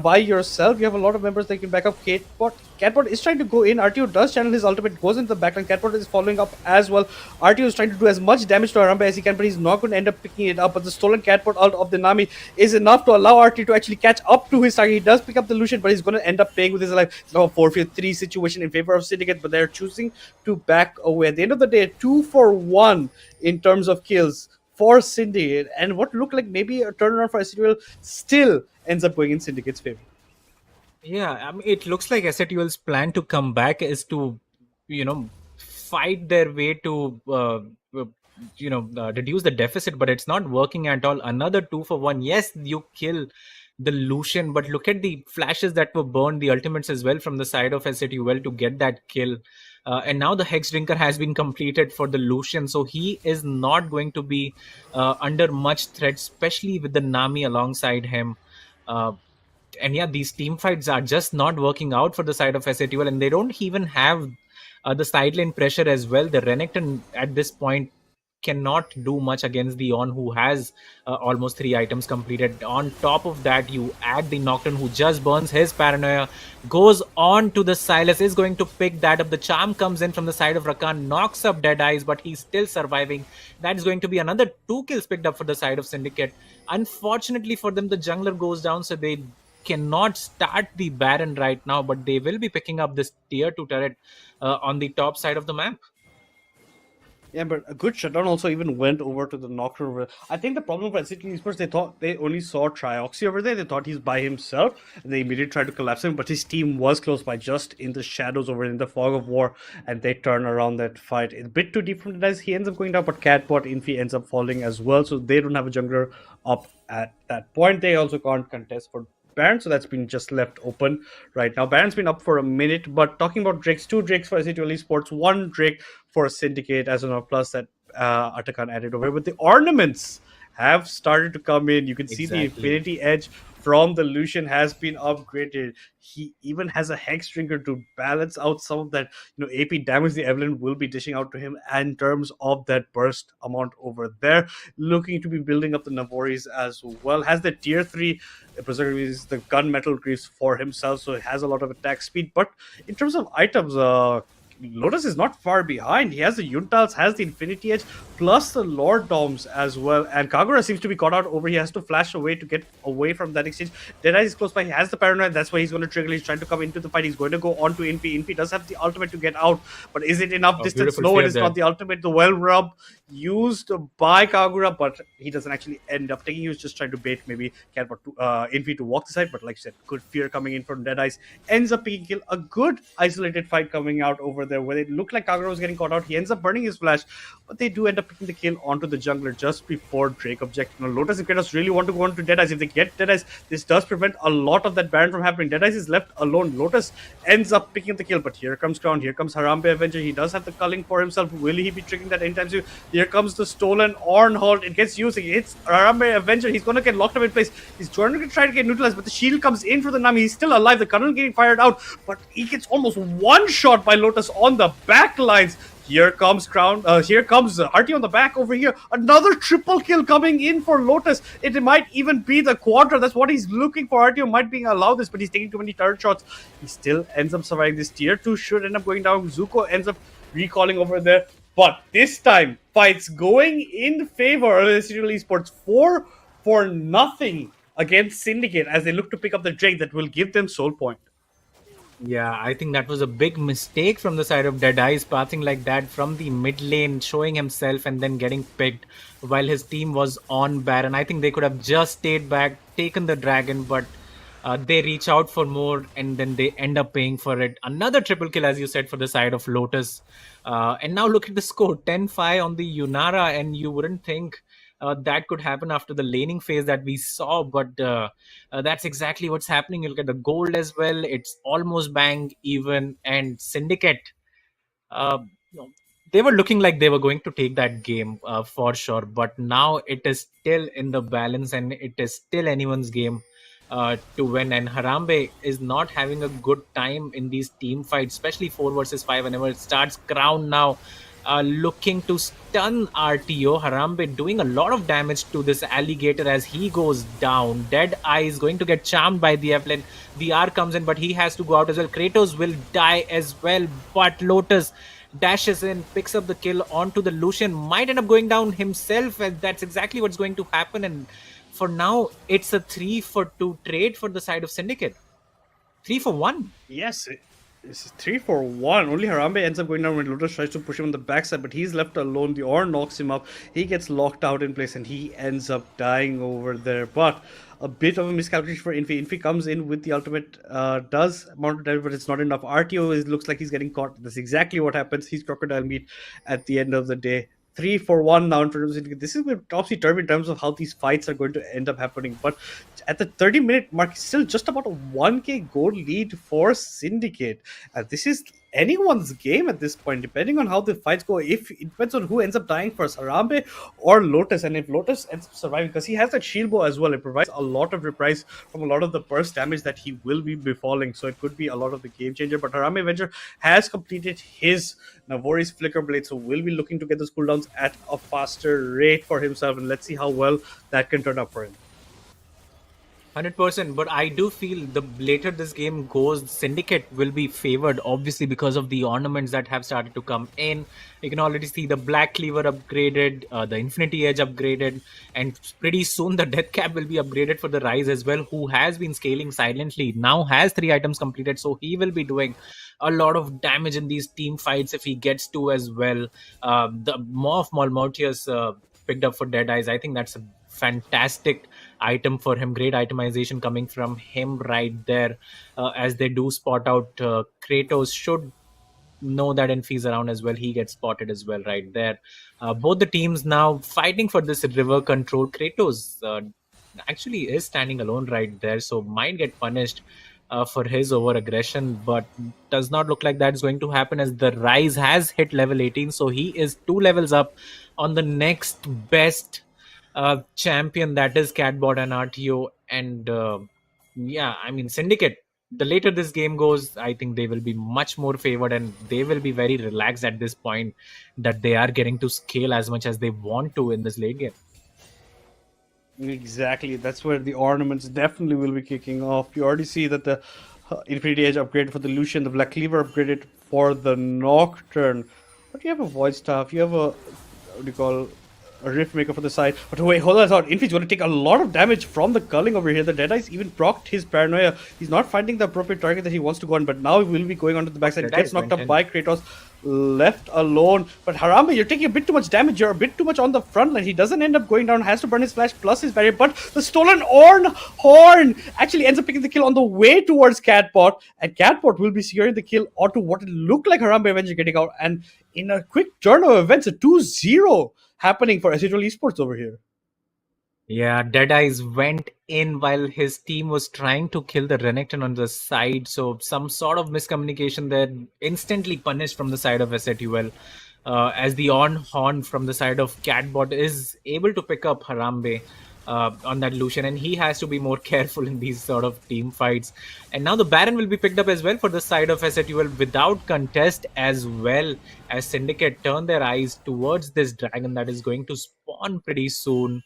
by yourself. You have a lot of members that can back up Catbot. Catbot is trying to go in. RTO does channel his ultimate, goes into the backline. Catbot is following up as well. RTO is trying to do as much damage to Arambe as he can, but he's not going to end up picking it up. But the stolen Catbot ult of the Nami is enough to allow RTO to actually catch up to his target. He does pick up the Lucian, but he's going to end up paying with his life. It's now a 4-3 situation in favor of Syndicate, but they're choosing to back away. At the end of the day, 2-for-1 in terms of kills for Syndicate, and what looked like maybe a turnaround for S8UL still ends up going in Syndicate's favor. Yeah, I mean, it looks like S8UL's plan to come back is to, fight their way to, reduce the deficit, but it's not working at all. Another 2-for-1. Yes, you kill the Lucian, but look at the flashes that were burned, the ultimates as well from the side of S8UL to get that kill. And now the Hex Drinker has been completed for the Lucian, so he is not going to be under much threat, especially with the Nami alongside him. And yeah, these team fights are just not working out for the side of S8UL, and they don't even have the sideline pressure as well. The Renekton at this point cannot do much against the On, who has almost 3 items completed. On top of that, you add the Nocturne, who just burns his paranoia, goes on to the Silas, is going to pick that up. The charm comes in from the side of Rakan, knocks up Dead Eyes, but he's still surviving. That's going to be another 2 kills picked up for the side of Syndicate. Unfortunately for them, the jungler goes down, so they cannot start the Baron right now, but they will be picking up this tier 2 turret on the top side of the map. Yeah, but a good shutdown also even went over to the Nocturne. I think the problem for S8 Esports, they thought they only saw Trioxy over there. They thought he's by himself, and they immediately tried to collapse him. But his team was close by, just in the shadows over in the fog of war, and they turn around that fight. It's a bit too deep from the dice. He ends up going down, but Catbot Infi ends up falling as well. So they don't have a jungler up at that point. They also can't contest for Baron, so that's been just left open right now. Baron's been up for a minute, but talking about Drakes, 2 Drakes for S8UL Esports, 1 Drake for Syndicate as an plus that Atakan added over. But the ornaments have started to come in. You can see the Infinity Edge from the Lucian has been upgraded. He even has a Hex Drinker to balance out some of that AP damage the Evelyn will be dishing out to him in terms of that burst amount over there. Looking to be building up the Navoris as well. Has the tier 3 preserves the gunmetal greaves for himself, so it has a lot of attack speed. But in terms of items, Lotus is not far behind. He has the Yuntals, has the Infinity Edge, plus the Lord Doms as well. And Kagura seems to be caught out over. He has to flash away to get away from that exchange. Deadeye is close by. He has the Paranoia. That's why he's going to trigger. He's trying to come into the fight. He's going to go on to Infi. Infi does have the ultimate to get out. But is it enough distance? No, it is not the ultimate. The well rub used by Kagura, but he doesn't actually end up taking. He was just trying to bait maybe Infi to walk the side. But like I said, good fear coming in from Deadeye. Ends up picking kill. A good isolated fight coming out over there where it looked like Kagura was getting caught out. He ends up burning his flash, but they do end up picking the kill onto the jungler just before Drake object. Lotus and Kratos really want to go on to Deadeye. If they get Deadeye, this does prevent a lot of that Baron from happening. Deadeye is left alone. Lotus ends up picking the kill, but here comes Crown. Here comes Harambe Avenger. He does have the culling for himself. Will he be triggering that anytime soon? Here comes the stolen Ornhold. It gets used. It hits Harambe Avenger. He's going to get locked up in place. He's trying to try to get neutralized, but the shield comes in for the Nami. He's still alive. The cannon getting fired out, but he gets almost one shot by Lotus on the back lines. Here comes Crown. Here comes Artie on the back over here. Another triple kill coming in for Lotus. It might even be the quadra. That's what he's looking for. Artie might be allowed this, but he's taking too many turret shots. He still ends up surviving. This tier 2 should end up going down. Zuko ends up recalling over there. But this time, fights going in favor of S8UL Esports 4-0 against Syndicate as they look to pick up the Drake that will give them soul point. Yeah, I think that was a big mistake from the side of Deadeye, passing like that from the mid lane, showing himself and then getting picked while his team was on Baron. I think they could have just stayed back, taken the dragon, but they reach out for more and then they end up paying for it. Another triple kill, as you said, for the side of Lotus. And now look at the score, 10-5 on the Yunara, and you wouldn't think that could happen after the laning phase that we saw, but that's exactly what's happening. You look at the gold as well, it's almost bang even, and Syndicate, they were looking like they were going to take that game for sure, but now it is still in the balance and it is still anyone's game to win. And Harambe is not having a good time in these team fights, especially 4 versus 5 whenever it starts. Crown now looking to stun RTO. Harambe doing a lot of damage to this alligator as he goes down. Dead Eye is going to get charmed by the Evelyn. VR comes in, but he has to go out as well. Kratos will die as well, but Lotus dashes in, picks up the kill onto the Lucian, might end up going down himself, and that's exactly what's going to happen. And for now, it's a 3-for-2 trade for the side of Syndicate. 3-for-1. Yes, it's 3-for-1. Only Harambe ends up going down when Lotus tries to push him on the backside, but he's left alone. The Orn knocks him up. He gets locked out in place and he ends up dying over there. But a bit of a miscalculation for Infi. Infi comes in with the ultimate, does amount damage, but it's not enough. RTO looks like he's getting caught. That's exactly what happens. He's crocodile meat at the end of the day. 3-for-1 now in front of Syndicate. This is topsy-turvy in terms of how these fights are going to end up happening. But at the 30-minute mark, still just about a 1k goal lead for Syndicate. This is anyone's game at this point, depending on how the fights go. If it depends on who ends up dying first, Harambe or Lotus. And if Lotus ends up surviving, because he has that shield bow as well, it provides a lot of reprise from a lot of the burst damage that he will be befalling. So it could be a lot of the game changer. But Harambe Avenger has completed his Navori's Flicker Blade, so will be looking to get those cooldowns at a faster rate for himself. And let's see how well that can turn out for him. 100%, but I do feel the later this game goes, Syndicate will be favored, obviously, because of the ornaments that have started to come in. You can already see the Black Cleaver upgraded, the Infinity Edge upgraded, and pretty soon the Death Cap will be upgraded for the Rise as well, who has been scaling silently, now has 3 items completed, so he will be doing a lot of damage in these team fights if he gets to as well. The Morph Mortius picked up for Dead Eyes, I think that's a fantastic item for him. Great itemization coming from him right there. As they do spot out, Kratos should know that Infi's around as well. He gets spotted as well right there. Both the teams now fighting for this river control. Kratos actually is standing alone right there, so might get punished for his over aggression, but does not look like that's going to happen as the Rise has hit level 18, so he is 2 levels up on the next best champion, that is Catbot and RTO. And yeah, I mean, Syndicate, the later this game goes, I think they will be much more favored and they will be very relaxed at this point that they are getting to scale as much as they want to in this late game. Exactly, that's where the ornaments definitely will be kicking off. You already see that the Infinity Edge upgraded for the Lucian, the Black Cleaver upgraded for the Nocturne. But you have a Void Staff, you have a, what do you call, a Rift Maker for the side. But wait, hold on, Infi's going to take a lot of damage from the culling over here. The Deadeye's even procced his Paranoia. He's not finding the appropriate target that he wants to go on, but now he will be going onto the backside. Deadeye's gets knocked up by Kratos, left alone. But Harambe, you're taking a bit too much damage. You're a bit too much on the front line. He doesn't end up going down, has to burn his flash plus his barrier. But the stolen horn actually ends up picking the kill on the way towards Catbot. And Catbot will be securing the kill onto what it looked like Harambe Avenger getting out. And in a quick turn of events, a 2-0 happening for S8UL Esports over here. Yeah, Deadeyes went in while his team was trying to kill the Renekton on the side. So some sort of miscommunication there, instantly punished from the side of S8UL. As the horn from the side of Catbot is able to pick up Harambe on that Lucian, and he has to be more careful in these sort of team fights. And now the Baron will be picked up as well for the side of S8UL without contest, as well as Syndicate turn their eyes towards this dragon that is going to spawn pretty soon.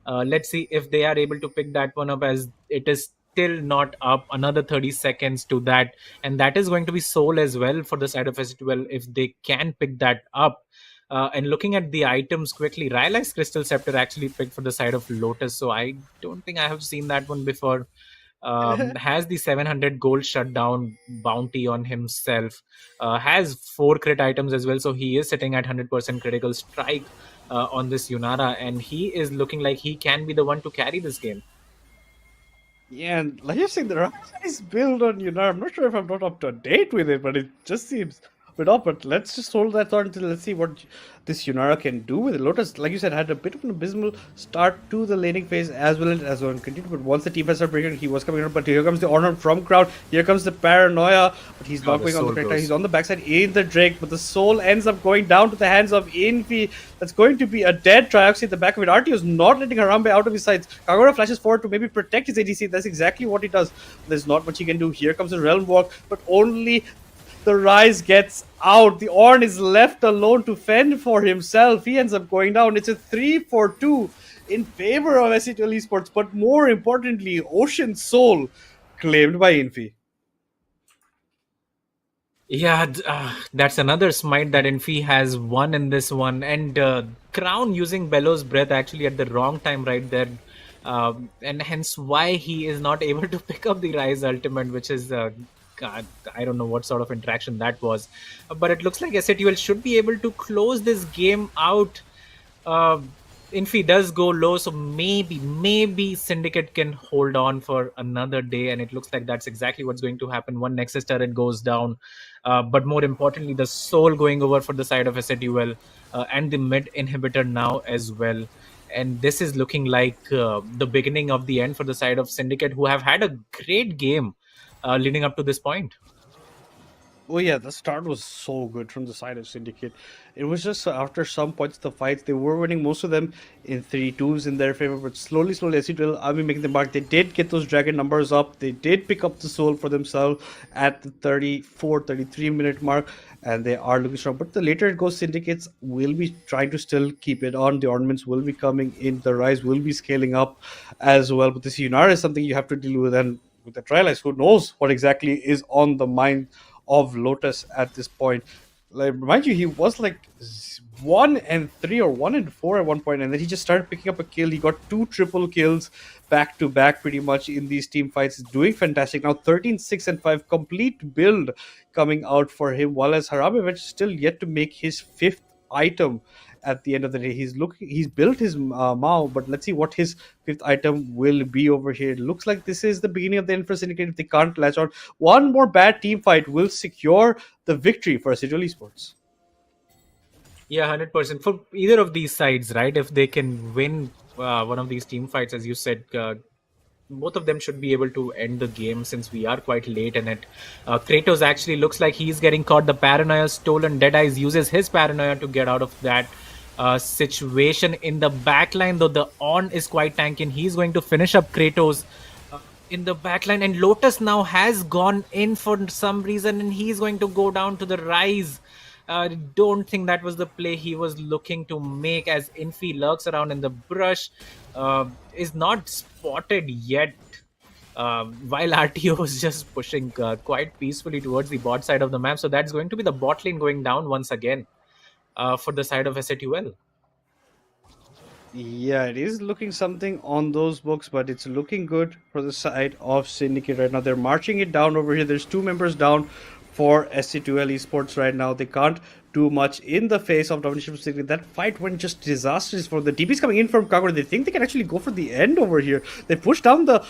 Let's see if they are able to pick that one up, as it is still not up. Another 30 seconds to that, and that is going to be soul as well for the side of S8UL if they can pick that up. And looking at the items quickly, Rylai's Crystal Scepter actually picked for the side of Lotus, so I don't think I have seen that one before. Has the 700 gold shutdown bounty on himself, has 4 crit items as well, so he is sitting at 100% critical strike on this Yunara, and he is looking like he can be the one to carry this game. Yeah, and like you're saying, the Rise build on Yunara, I'm not sure if I'm not up to date with it, but it just seems bit off. But let's just hold that thought until let's see what this Yunara can do with it. Lotus, like you said, had a bit of an abysmal start to the laning phase as well as on continue. But once the team has started breaking, he was coming out. But here comes the honor from crowd. Here comes the Paranoia. But he's not going on the correct side. He's on the backside in the Drake. But the soul ends up going down to the hands of Infi. That's going to be a dead Trioxy at the back of it. RTO is not letting Harambe out of his sights. Kagura flashes forward to maybe protect his ADC. That's exactly what he does. There's not much he can do. Here comes the Realm Walk, but only The Rise gets out. The Orn is left alone to fend for himself. He ends up going down. It's a 3-4-2 in favor of S8UL Esports, but more importantly, Ocean Soul claimed by Infi. Yeah, that's another smite that Infi has won in this one. And Crown using Bellows Breath actually at the wrong time right there. And hence why he is not able to pick up the Rise ultimate, which is, God, I don't know what sort of interaction that was. But it looks like SATUL should be able to close this game out. Uh, Infi does go low, so maybe Syndicate can hold on for another day, and it looks like that's exactly what's going to happen. One Nexus turret goes down, but more importantly, the Soul going over for the side of SATUL, and the mid inhibitor now as well. And this is looking like the beginning of the end for the side of Syndicate, who have had a great game leading up to this point. Oh yeah, the start was so good from the side of Syndicate. It was just after some points of the fights, they were winning most of them in 3-2s in their favor, but slowly, as it will, I mean, making the mark. They did get those dragon numbers up. They did pick up the soul for themselves at the 34, 33-minute mark, and they are looking strong. But the later it goes, Syndicates will be trying to still keep it on. The ornaments will be coming in. The Rise will be scaling up as well. But this Yunar is something you have to deal with, and with the trial eyes, who knows what exactly is on the mind of Lotus at this point. Like, mind you, he was like 1-3 or 1-4 at one point, and then he just started picking up a kill. He got 2 triple kills back to back pretty much in these team fights. He's doing fantastic now. 13-6-5 complete build coming out for him, while as Haramovich still yet to make his 5th item. At the end of the day, he's built his Mao, but let's see what his 5th item will be over here. It looks like this is the beginning of the end for Syndicate. If they can't latch on, one more bad team fight will secure the victory for S8UL Esports. Yeah, 100% for either of these sides, right? If they can win one of these team fights, as you said, both of them should be able to end the game since we are quite late in it. Kratos actually looks like he's getting caught. The paranoia stolen. Deadeyes uses his paranoia to get out of that situation in the backline, though the on is quite tanking. He's going to finish up Kratos in the backline, and Lotus now has gone in for some reason, and he's going to go down to the Rise. I don't think that was the play he was looking to make, as Infi lurks around in the brush, is not spotted yet. While RTO is just pushing quite peacefully towards the bot side of the map. So that's going to be the bot lane going down once again for the side of S8UL. Yeah, it is looking something on those books, but it's looking good for the side of Syndicate right now. They're marching it down over here. There's 2 members down for S8UL Esports right now. They can't do much in the face of domination. That fight went just disastrous for the DPs coming in from Kagura. They think they can actually go for the end over here. They push down the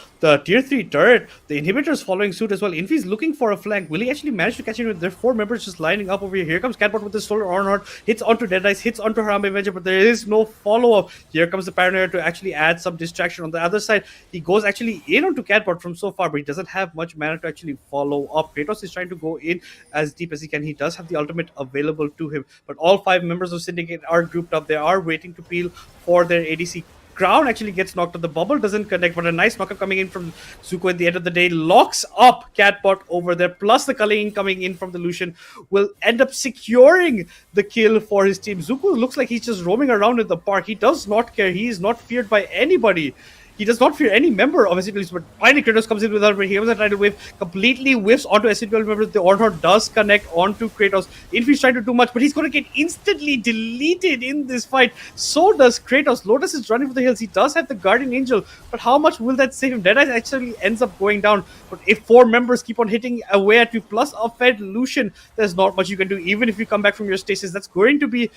tier 3 turret. The inhibitors following suit as well. Infi's looking for a flank. Will he actually manage to catch it? There are 4 members just lining up over here. Here comes Catbot with the Solar Ornard. Hits onto Deadeyes, hits onto Harambe Avenger, but there is no follow-up. Here comes the Paranoia to actually add some distraction. On the other side, he goes actually in onto Catbot from so far, but he doesn't have much mana to actually follow up. Kratos is trying to go in as deep as he can. He does have the ultimate available to him, but all 5 members of Syndicate are grouped up. They are waiting to peel for their ADC. Crown actually gets knocked out. The bubble doesn't connect, but a nice knockup coming in from Zuko at the end of the day locks up Catbot over there. Plus the culling coming in from the Lucian will end up securing the kill for his team. Zuko looks like he's just roaming around in the park. He does not care. He is not feared by anybody. He does not fear any member of S8UL, but finally Kratos comes in with her. He has a tidal wave, completely whiffs onto S8UL members. The Ornhorn does connect onto Kratos. Infi's trying to do much, but he's going to get instantly deleted in this fight. So does Kratos. Lotus is running for the hills. He does have the Guardian Angel, but how much will that save him? Deadeye actually ends up going down, but if 4 members keep on hitting away at you, plus a fed Lucian, there's not much you can do. Even if you come back from your stasis, that's going to be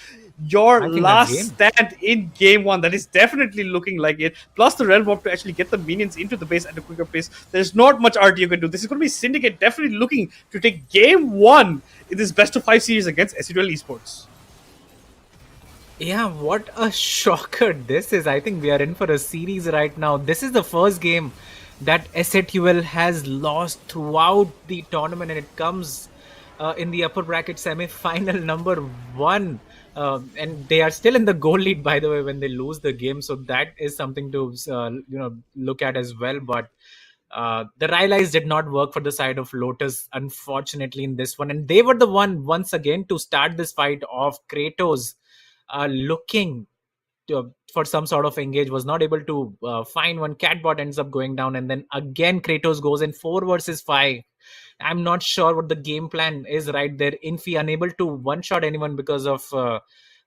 your last stand in game 1. That is definitely looking like it. Plus the Realm Warp to actually get the minions into the base at a quicker pace. There's not much RT you can do. This is going to be Syndicate definitely looking to take game 1 in this best of 5 series against S8UL Esports. Yeah, what a shocker this is. I think we are in for a series right now. This is the first game that S8UL has lost throughout the tournament, and it comes in the upper bracket semi-final number 1. And they are still in the goal lead, by the way, when they lose the game. So that is something to look at as well. But The Rylai's did not work for the side of Lotus, unfortunately, in this one. And they were the one, once again, to start this fight of Kratos looking for some sort of engage, was not able to find one. Catbot ends up going down, and then again Kratos goes in 4 versus 5. I'm not sure what the game plan is right there. Infi unable to one-shot anyone because of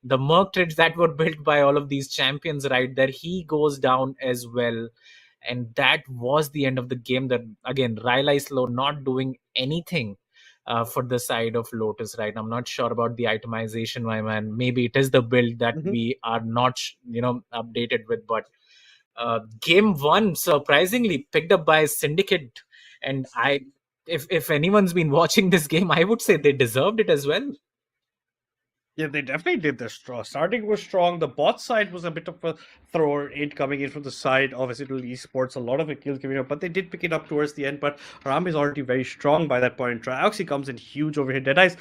the Merc trades that were built by all of these champions right there. He goes down as well. And that was the end of the game. That again, Rylai Slow not doing anything for the side of Lotus, right? I'm not sure about the itemization, my man. Maybe it is the build that we are not, updated with. But game 1, surprisingly picked up by Syndicate, and if anyone's been watching this game, I would say they deserved it as well. Yeah, they definitely did their strong. Starting was strong. The bot side was a bit of a thrower, aid coming in from the side of S8UL Esports. A lot of kills coming up, but they did pick it up towards the end. But Ram is already very strong by that point. Trioxy comes in huge over here. Deadeye's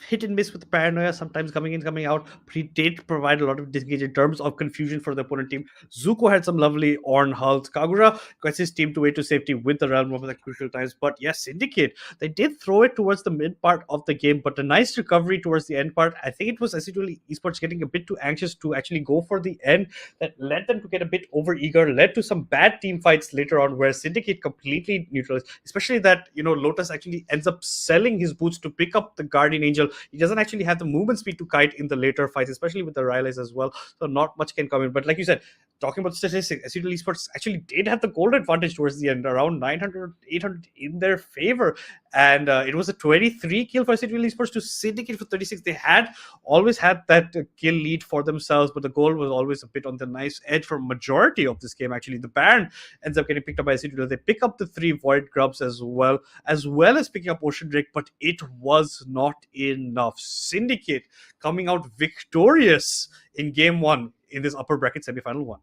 hit and miss with the paranoia, sometimes coming in, coming out. But he did provide a lot of disengage in terms of confusion for the opponent team. Zuko had some lovely Orn hulls. Kagura gets his team to way to safety with the Realm over the crucial times. But yes, Syndicate, they did throw it towards the mid part of the game, but a nice recovery towards the end part. I think it was S8UL Esports getting a bit too anxious to actually go for the end that led them to get a bit over-eager, led to some bad team fights later on where Syndicate completely neutralized, especially that, Lotus actually ends up selling his boots to pick up the Guardian Angel. He doesn't actually have the movement speed to kite in the later fights, especially with the Rylai's as well, so not much can come in. But like you said, talking about statistics, S8UL Esports actually did have the gold advantage towards the end, around 900, 800 in their favor. And it was a 23 kill for S8UL Esports to Syndicate for 36. They had always had that kill lead for themselves, but the goal was always a bit on the nice edge for majority of this game. Actually, the Baron ends up getting picked up by S8UL. They pick up the 3 Void Grubs as well as picking up Ocean Drake, but it was not enough. Syndicate coming out victorious in game 1 in this upper bracket semifinal 1.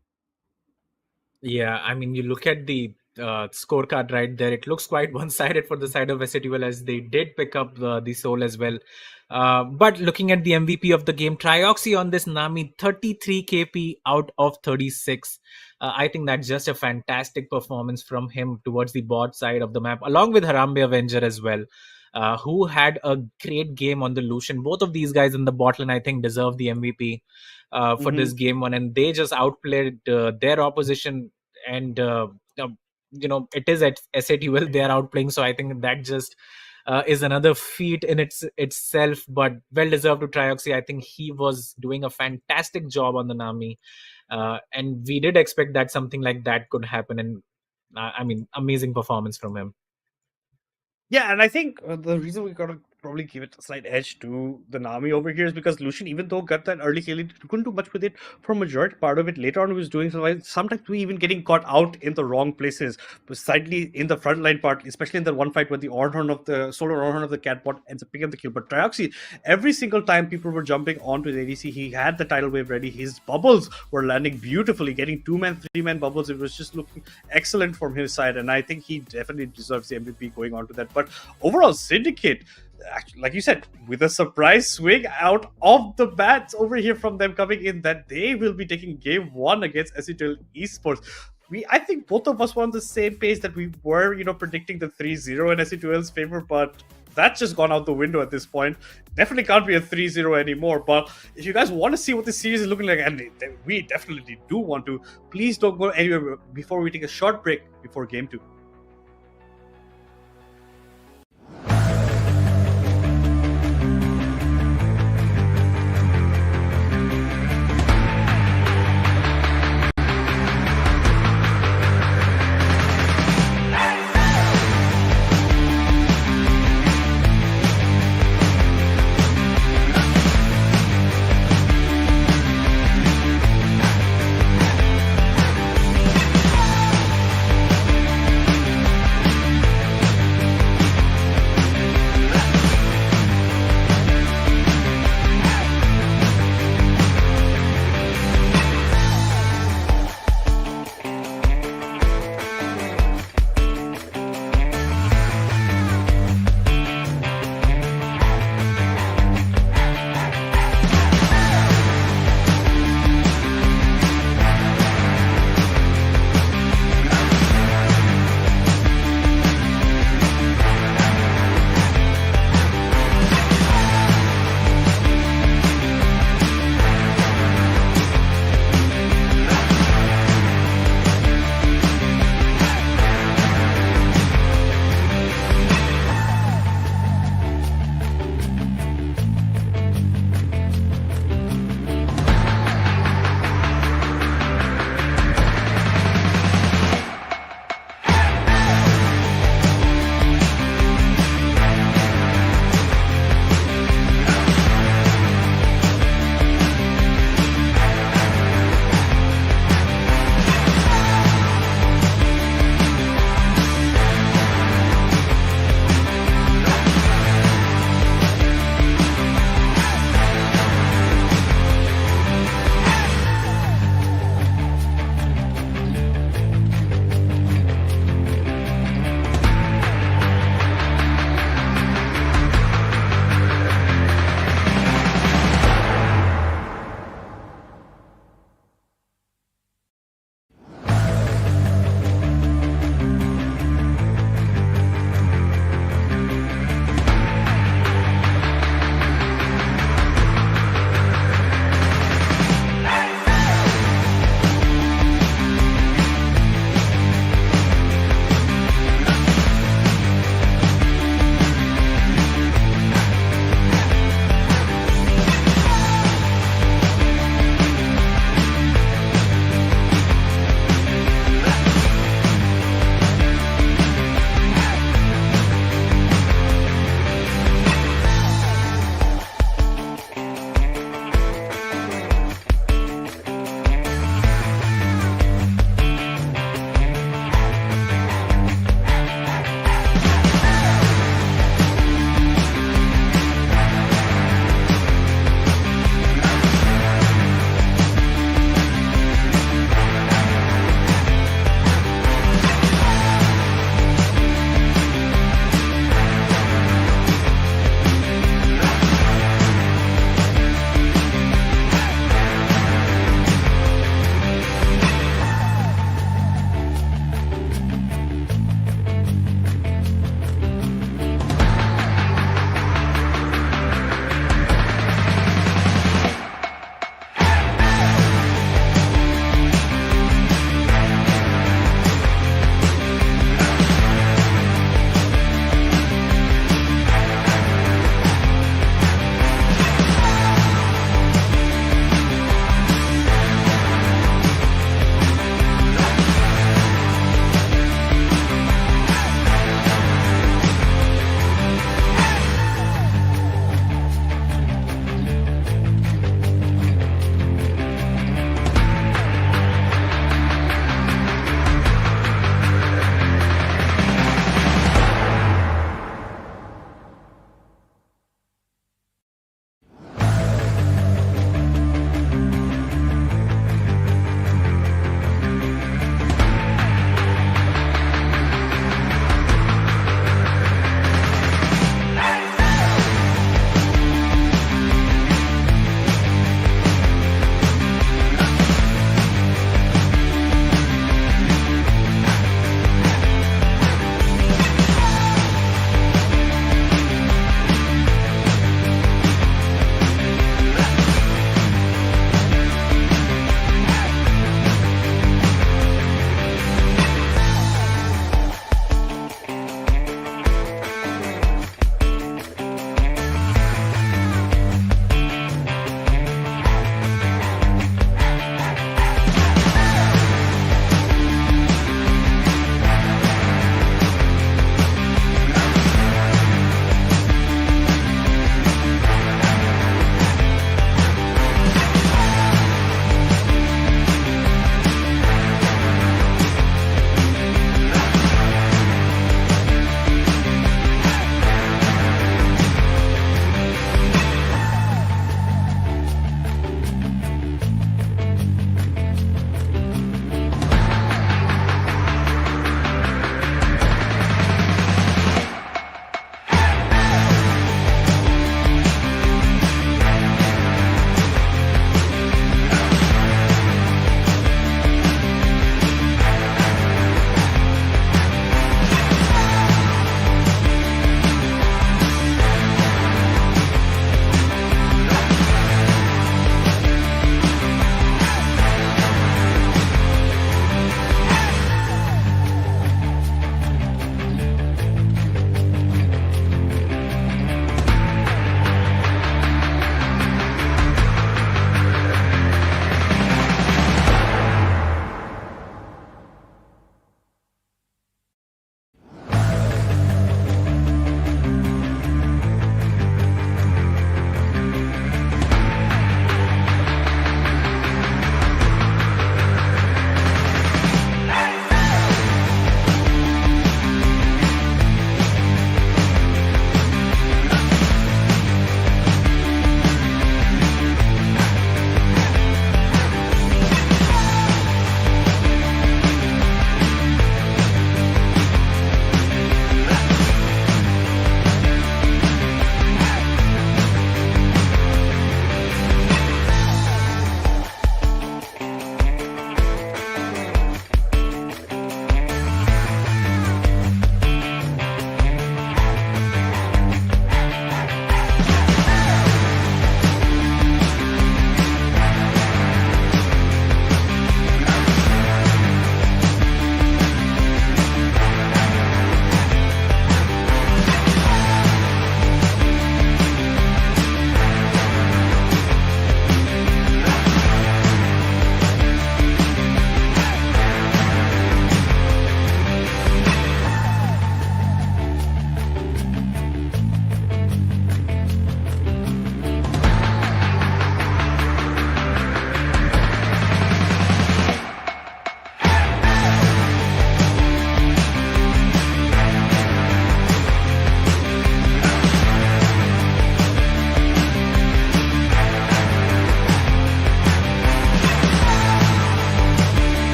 Yeah, I mean, you look at the scorecard right there, it looks quite one-sided for the side of S8UL, as they did pick up the soul as well. But looking at the MVP of the game, Trioxy on this Nami, 33 KP out of 36. I think that's just a fantastic performance from him towards the bot side of the map, along with Harambe Avenger as well, who had a great game on the Lucian. Both of these guys in the bot lane, I think, deserve the MVP for this game 1, and they just outplayed their opposition. And it is at S8UL they are outplaying, so I think that just is another feat in itself, but well deserved to Trioxy. I think he was doing a fantastic job on the Nami, and we did expect that something like that could happen. And I mean, amazing performance from him. Yeah, and I think the reason we gotta probably give it a slight edge to the Nami over here is because Lucian, even though got that early kill, couldn't do much with it for majority part of it. Later on, he was doing sometimes we even getting caught out in the wrong places, precisely in the front line part, especially in the one fight where the Ornhorn of the solar Ornhorn of the Catbot ends up picking up the kill. But Trioxy, every single time people were jumping onto his ADC, he had the tidal wave ready. His bubbles were landing beautifully, getting 2-man, 3-man bubbles. It was just looking excellent from his side, and I think he definitely deserves the MVP going on to that. But overall, Syndicate, actually, like you said, with a surprise swing out of the bats over here from them coming in, that they will be taking game 1 against S8UL Esports. I think both of us were on the same page that we were, predicting the 3-0 in S8UL's favor, but that's just gone out the window at this point. Definitely can't be a 3-0 anymore. But if you guys want to see what this series is looking like, and we definitely do want to, please don't go anywhere before we take a short break before game 2.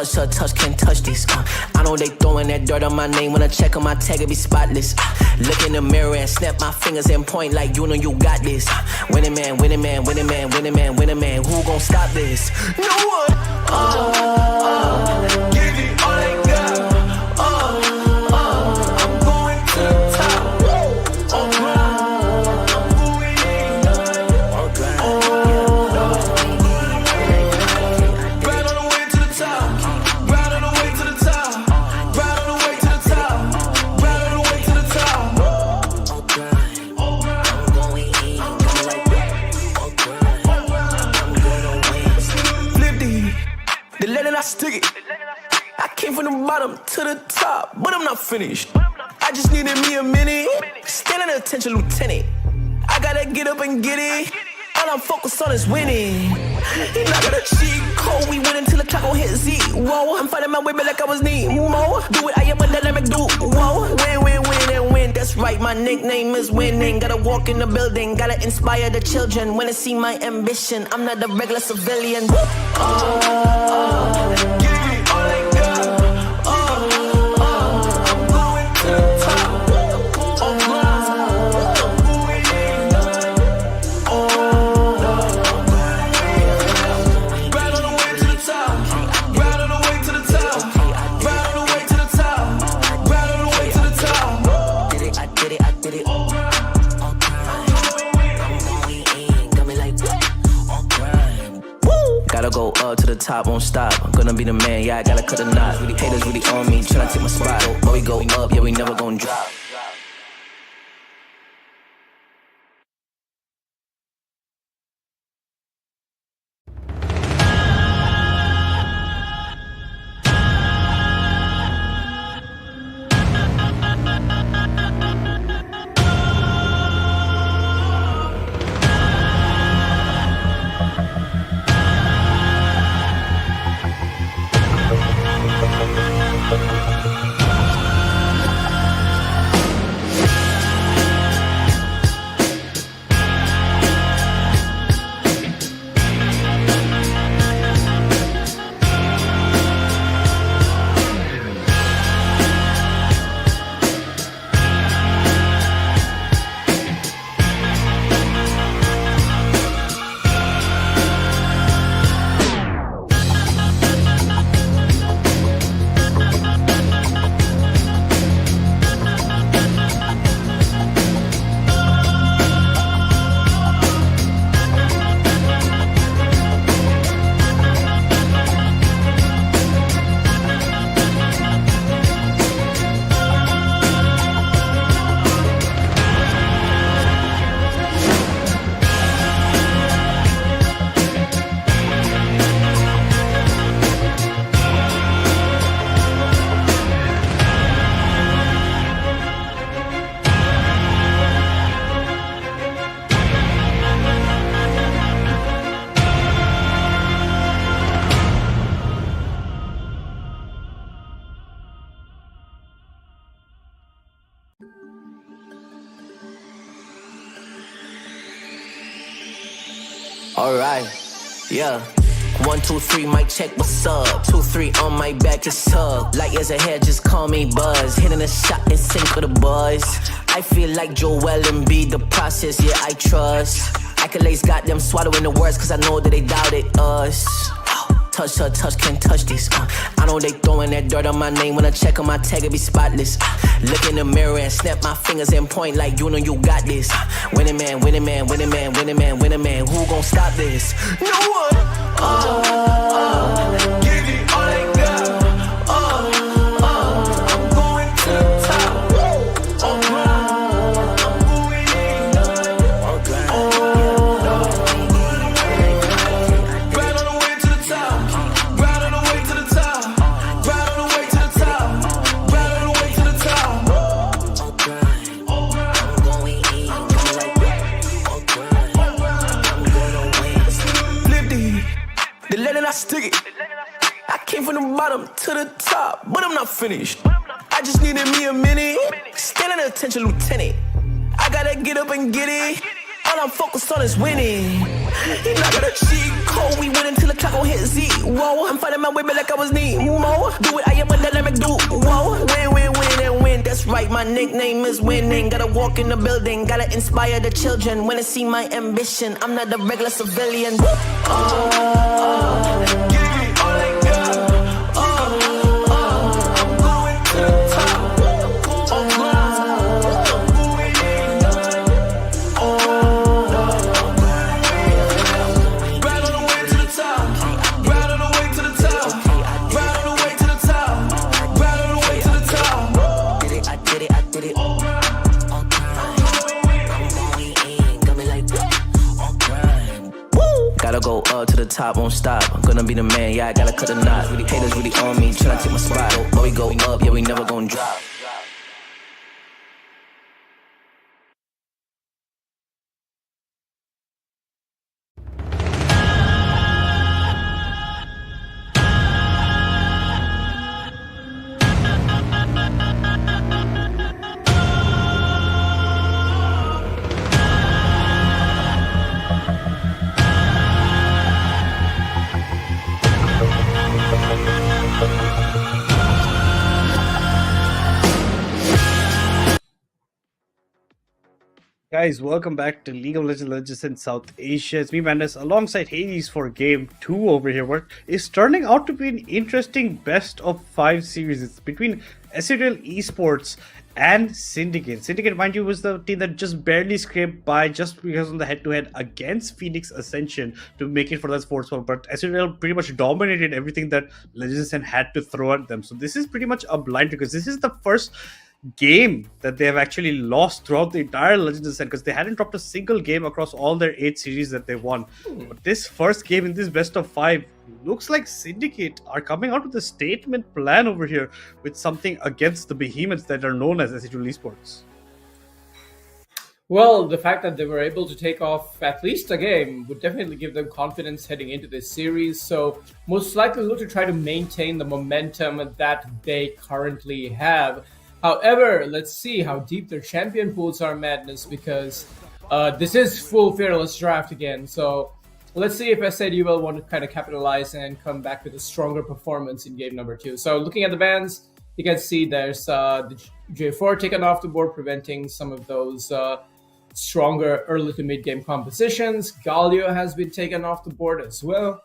touch, can't touch this. I know they throwing that dirt on my name. When I check on my tag, it be spotless. Look in the mirror and snap my fingers and point like you know you got this. Winning man, winning man, winning man, winning man, winning man. Who gon' stop this? No one. Give it all I got. I'm going to the top. On grind. On grind. Right on the way to the top. Right on the way to the top. Right on the way to the top. Right on the way to the top. On grind. I'm going in. I'm like that. On grind. I'm good on wins. Flip the lead and I stick it. I came from the bottom to the top, but I'm not finished. I just needed me a minute. Standing at attention, lieutenant. I gotta get up and get it. All I'm focused on is winning. You're not gonna cheat code. We win until the clock gon' hit Z. Whoa, I'm fighting my way back like I was Nemo. Do it, I am a dynamic dude. Whoa, win, win, win, and win. That's right, my nickname is winning. Gotta walk in the building, gotta inspire the children. When they see my ambition, I'm not a regular civilian. Give me all I got. I'm going to the top. On grind. Right on the way to the top. Right on the way to the top. Right on the way to the top. Right on the way to the top. Did it, I did it, I did it. On grind. I'm going in, got me like on grind. Gotta go up to the top, won't stop. I'm gonna be the man, yeah, I gotta cut a knot. Haters really on me, tryna take my spot. But we go up, yeah, we never gon' drop. Alright, yeah. 1, 2, 3, mic check, what's up? 2, 3 on my back, it's up. Light years ahead, just call me Buzz. Hitting a shot and sync with the boys. I feel like Joel and B, the process, yeah, I trust. Accolades got them swallowing the words, cause I know that they doubted us. Touch, can't touch this. I know they throwing that dirt on my name. When I check on my tag, it be spotless. Look in the mirror and snap my fingers and point like you know you got this. Winning man, winning man, winning man, winning man, winning man. Who gon' stop this? No one. Give it all I got. I'm going to the top. On grind. I'm going in. On grind. Right on the way to the top. Right on the way to the top. Right on the way to the top. Right on the way to the top. On grind. I'm going in. I'm like that. On grind. I'm good on wins. Flip the lead and I stick it. I came from the bottom to the top, but I'm not finished. I just needed me a minute. Standing at attention, lieutenant. I gotta get up and get it. All I'm focused on is winning. He not got a cheat code. We went until the clock gon' hit Z. Whoa, I'm finding my way back like I was Nemo. Do it, I am a dynamic dude. Whoa, win and win. That's right, my nickname is winning. Gotta walk in the building, gotta inspire the children. Wanna see my ambition, I'm not a regular civilian. Gotta go up to the top, won't stop. I'm gonna be the man, yeah, I gotta cut the knot. Haters really on me, tryna take my spot. But we go up, yeah, we never gon' drop. Guys, welcome back to League of Legends in South Asia. It's me, Mandas, alongside Hades for Game 2 over here. What is turning out to be an interesting best of 5 series. It's between S8UL Esports and Syndicate. Syndicate, mind you, was the team that just barely scraped by just because on the head-to-head against Phoenix Ascension to make it for that sports ball. But S8UL pretty much dominated everything that Legends had to throw at them. So this is pretty much a blind because this is the first game that they have actually lost throughout the entire Legends Ascent, because they hadn't dropped a single game across all their 8 series that they won. But this first game in this best of 5 looks like Syndicate are coming out with a statement plan over here with something against the behemoths that are known as S8UL Esports. Well, the fact that they were able to take off at least a game would definitely give them confidence heading into this series. So most likely look to try to maintain the momentum that they currently have. However, let's see how deep their champion pools are, Madness, because this is full fearless draft again. So let's see if S8UL want to kind of capitalize and come back with a stronger performance in game number 2. So looking at the bans, you can see there's the J4 taken off the board, preventing some of those stronger early to mid game compositions. Galio has been taken off the board as well,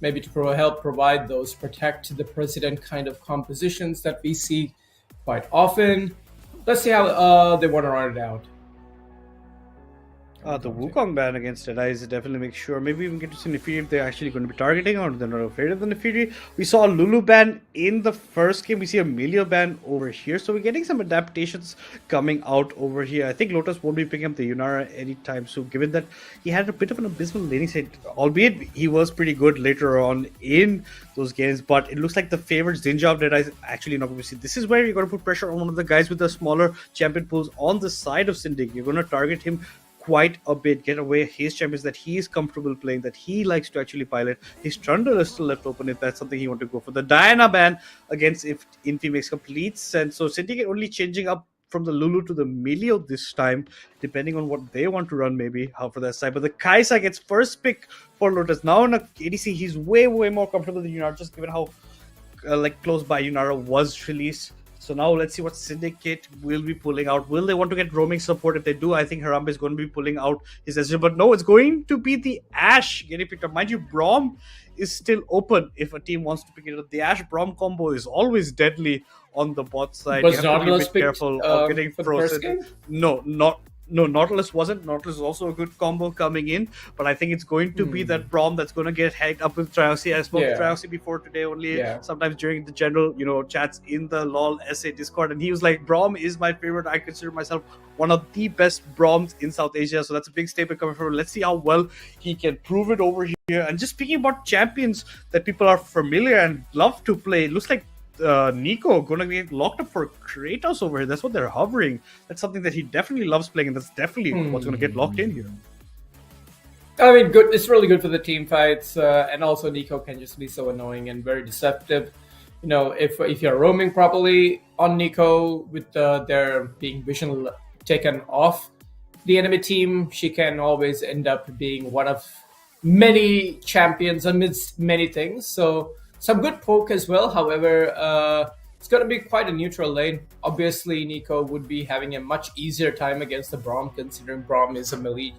maybe to help provide those protect the president kind of compositions that we see quite often. Let's see how they want to run it out. The Wukong ban against Deadeye is definitely make sure. Maybe even get to see Nefiri if they're actually going to be targeting or they're not afraid of the Nefiri. We saw a Lulu ban in the first game. We see a Melio ban over here. So we're getting some adaptations coming out over here. I think Lotus won't be picking up the Yunara anytime soon, given that he had a bit of an abysmal laning side, albeit he was pretty good later on in those games. But it looks like the favored Zinja of Deadeye is actually not going to see. This is where you're going to put pressure on one of the guys with the smaller champion pools on the side of Syndicate. You're going to target him quite a bit, get away his champions that he is comfortable playing, that he likes to actually pilot. His Trundle is still left open if that's something he wants to go for. The Diana ban against if Infi makes complete sense. So Syndicate only changing up from the Lulu to the Melio this time, depending on what they want to run, maybe how for that side. But the Kaisa gets first pick for Lotus. Now in a ADC, he's way more comfortable than Yunara, just given how close by Yunara was released. So now let's see what Syndicate will be pulling out. Will they want to get roaming support? If they do, I think Harambe is going to be pulling out his Ezreal. But no, it's going to be the Ashe getting picked up. Mind you, Braum is still open if a team wants to pick it up. The Ashe Braum combo is always deadly on the bot side. Was you have to be a Nautilus bit careful of getting frozen. No, Nautilus wasn't. Nautilus is also a good combo coming in, but I think it's going to be that Braum that's going to get hacked up with Triossi. I spoke to Triossi before today only, sometimes during the general, chats in the LOL SA Discord, and he was like, Braum is my favorite. I consider myself one of the best Braums in South Asia, so that's a big statement coming from him. Let's see how well he can prove it over here. And just speaking about champions that people are familiar and love to play, it looks like Nico gonna get locked up for Kratos over here. That's what they're hovering. That's something that he definitely loves playing, and that's definitely what's gonna get locked in here. I mean, good. It's really good for the team fights, and also Nico can just be so annoying and very deceptive. If you're roaming properly on Nico with their being vision taken off the enemy team, she can always end up being one of many champions amidst many things. So some good poke as well. However, it's going to be quite a neutral lane. Obviously, Nico would be having a much easier time against the Braum, considering Braum is a melee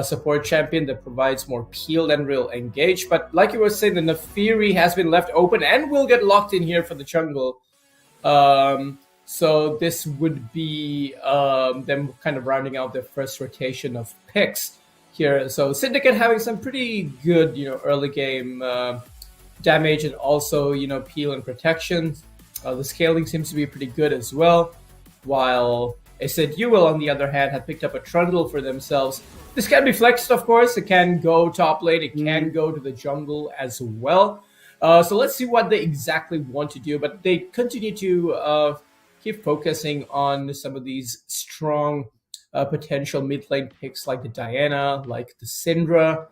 support champion that provides more peel and real engage. But like you were saying, the Nefiri has been left open and will get locked in here for the jungle. So this would be them kind of rounding out their first rotation of picks here. So Syndicate having some pretty good, early game damage and also, peel and protection. The scaling seems to be pretty good as well. While S8UL, on the other hand, had picked up a trundle for themselves. This can be flexed, of course. It can go top lane. It can go to the jungle as well. So let's see what they exactly want to do. But they continue to keep focusing on some of these strong potential mid lane picks like the Diana, like the Syndra.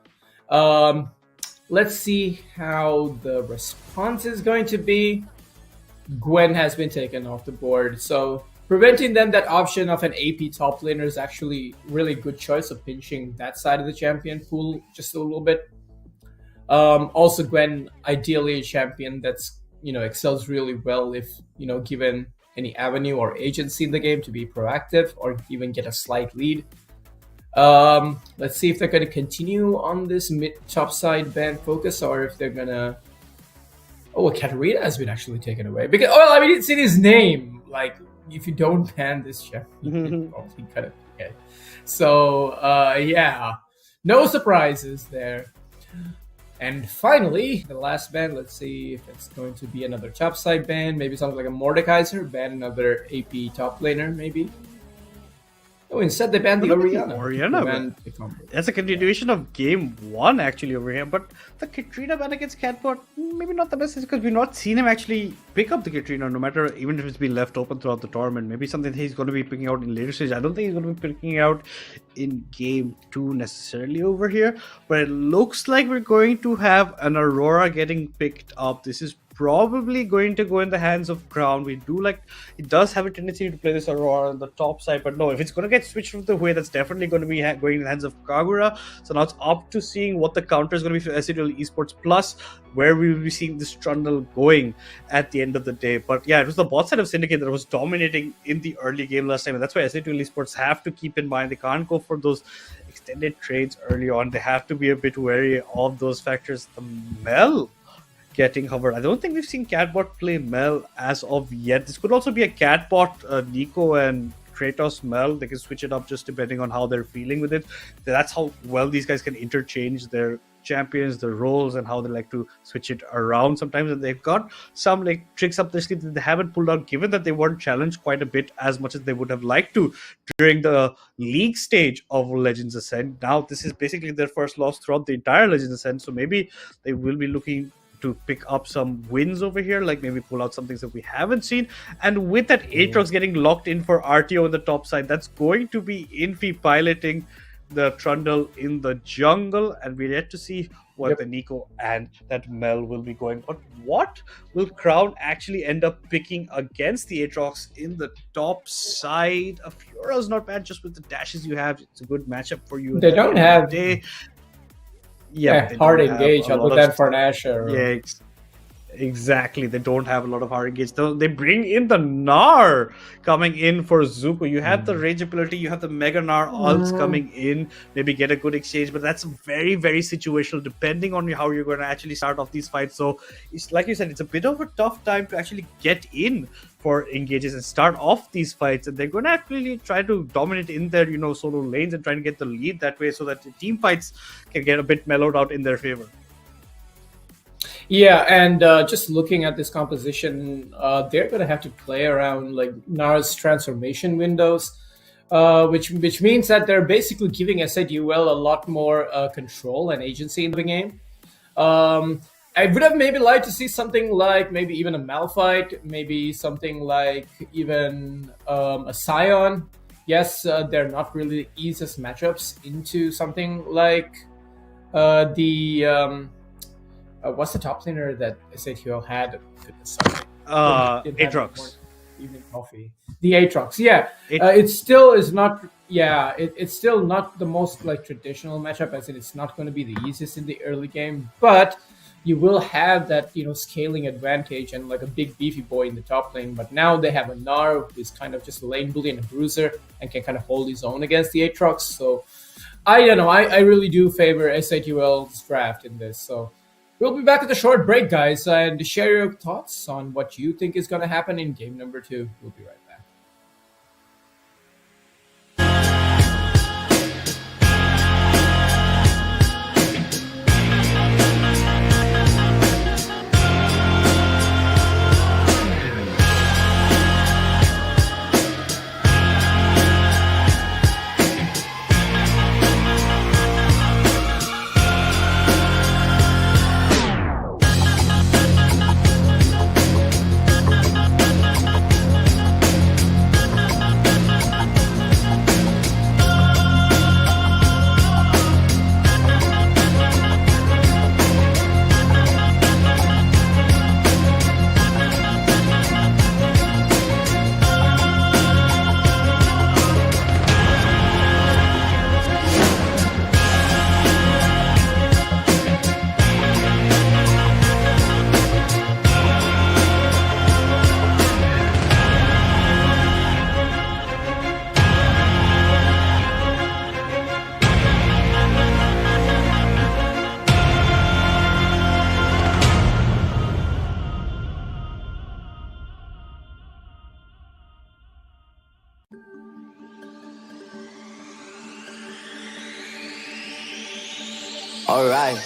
Let's see how the response is going to be. Gwen has been taken off the board. So preventing them that option of an AP top laner is actually really good choice of pinching that side of the champion pool just a little bit. Also, Gwen, ideally a champion that's, excels really well if, given any avenue or agency in the game to be proactive or even get a slight lead. Let's see if they're going to continue on this mid-top side ban focus or if they're going to... Oh, Katarina has been actually taken away. Because, it's in his name. Like, if you don't ban this champion, you probably kind of forget. So, yeah. No surprises there. And finally, the last ban, let's see if it's going to be another top side ban. Maybe something like a Mordekaiser, ban another AP top laner, maybe. Oh, instead they banned the Orianna. That's a continuation of game 1 actually over here. But the Katrina ban against Catbot, maybe not the best, because we've not seen him actually pick up the Katrina, no matter, even if it's been left open throughout the tournament. Maybe something he's going to be picking out in later stage. I don't think he's going to be picking out in game 2 necessarily over here. But it looks like we're going to have an Aurora getting picked up. This is probably going to go in the hands of Crown. It does have a tendency to play this Aurora on the top side, but no, if it's going to get switched from the way, that's definitely going to be going in the hands of Kagura. So now it's up to seeing what the counter is going to be for S8UL Esports Plus, where we will be seeing this trundle going at the end of the day. But yeah, it was the bot side of Syndicate that was dominating in the early game last time, and that's why S8UL Esports have to keep in mind they can't go for those extended trades early on. They have to be a bit wary of those factors. The Mel getting hovered. I don't think we've seen Catbot play Mel as of yet. This could also be a Catbot Nico and Kratos Mel. They can switch it up just depending on how they're feeling with it. That's how well these guys can interchange their champions, their roles, and how they like to switch it around sometimes. And they've got some tricks up their sleeve that they haven't pulled out, given that they weren't challenged quite a bit as much as they would have liked to during the league stage of Legends Ascent. Now this is basically their first loss throughout the entire Legends Ascent, so maybe they will be looking to pick up some wins over here, like maybe pull out some things that we haven't seen. And with that Aatrox getting locked in for RTO on the top side, that's going to be Infi piloting the Trundle in the jungle, and we're yet to see what the Nico and that Mel will be going. But what will Crown actually end up picking against the Aatrox in the top side? A Fiora's not bad, just with the dashes you have. It's a good matchup for you. They don't have... Yeah, hard engage other than for Nashor. Yeah, exactly. They don't have a lot of hard engage. They bring in the Gnar coming in for Zuko. You have the range ability, you have the Mega Gnar ults coming in, maybe get a good exchange, but that's very, very situational depending on how you're going to actually start off these fights. So it's like you said, it's a bit of a tough time to actually get in for engages and start off these fights, and they're going to actually try to dominate in their solo lanes and try to get the lead that way so that the team fights can get a bit mellowed out in their favor. Yeah, and just looking at this composition, they're going to have to play around like Gnar's transformation windows, which means that they're basically giving S8UL a lot more control and agency in the game. I would have maybe liked to see something like maybe even a Malphite, maybe something like even a SYN. Yes, they're not really the easiest matchups into something like what's the top laner that S8UL had? Aatrox. Evening coffee. The Aatrox, yeah. It still is not yeah, it's still not the most like traditional matchup, as in it's not going to be the easiest in the early game, but you will have that scaling advantage and like a big beefy boy in the top lane. But now they have a Gnar who's kind of just a lane bully and a bruiser and can kind of hold his own against the Aatrox. So I don't know. I really do favor S8UL's draft in this. So we'll be back at the short break, guys, and share your thoughts on what you think is going to happen in game number 2. We'll be right back. Alright,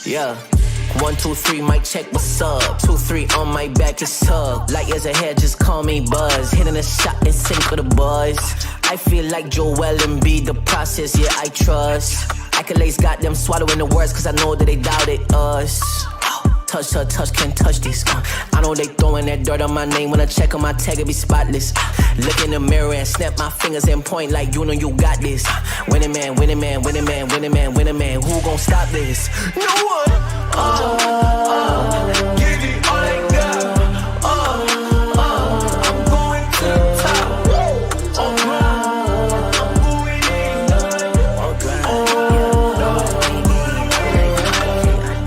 yeah. 1, 2, 3, mic check, what's up? 2, 3 on my back, it's tug. Light years ahead, just call me Buzz. Hitting a shot and sink with the boys. I feel like Joel and B, the process, yeah, I trust. Accolades got them swallowing the words, cause I know that they doubted us. Touch her, touch, can't touch this. I know they throwing that dirt on my name. When I check on my tag, it be spotless. Look in the mirror and snap my fingers and point like you know you got this. Winning man, winning man, winning man, winning man, winning man. Who gon' stop this? No one. Give it all I got. I'm going to the top. I'm going in.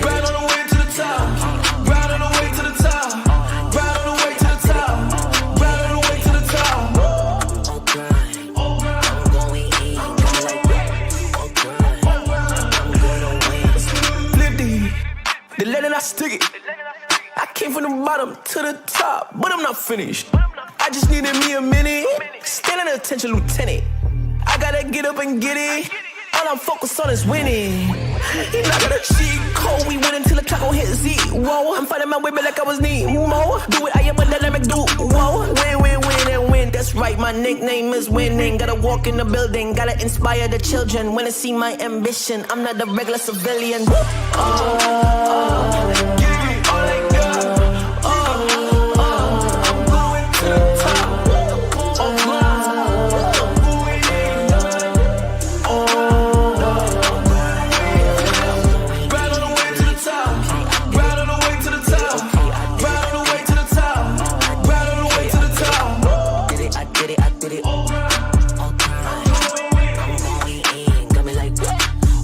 Right on the way to the top. Right on the way to the top. Right on the way to the top. Right on the way to the top. I'm going in. Live deep. The letter I stick it. I came from the bottom to the top, but I'm not finished. I just needed me a minute. Standing attention, lieutenant. I gotta get up and get it. All I'm focused on is winning. You not gotta cheat code. We win until the clock gon' hit Z. Whoa, I'm fighting my way back like I was Nemo. Do it, I am a dynamic dude. Whoa, win, win, win, and win. That's right, my nickname is winning. Gotta walk in the building, gotta inspire the children. When they see my ambition, I'm not a regular civilian. Give it all I got. I'm going to the top. Right on the way to the top. Right on the way to the top. Right on the way to the top. Right on the way to the top. Did it, I did it, I did it. All time. I'm going in. Got me like,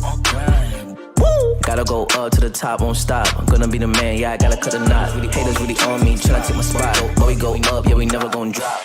all grind. Woo! Gotta go up to the top, won't stop. I'm gonna be the man, yeah, I gotta cut a knot. Really haters really on me, tryna take my spot. But we go up, yeah, we never gon' drop.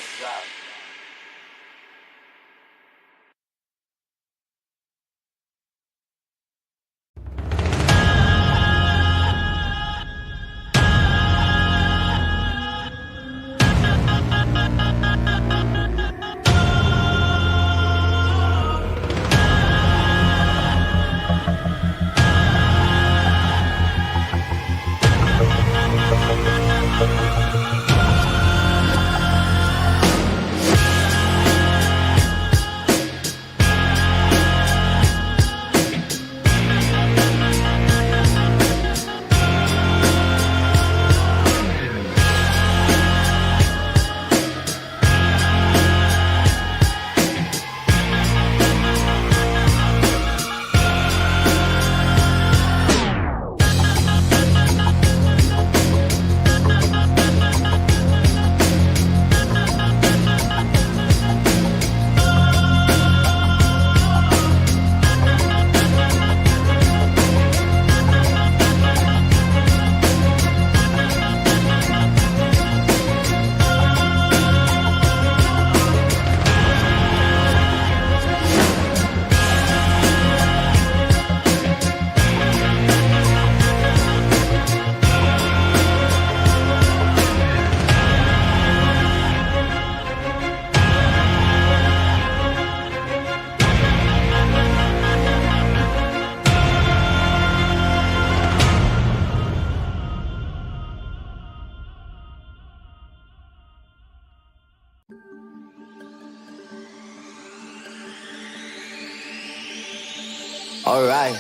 Alright,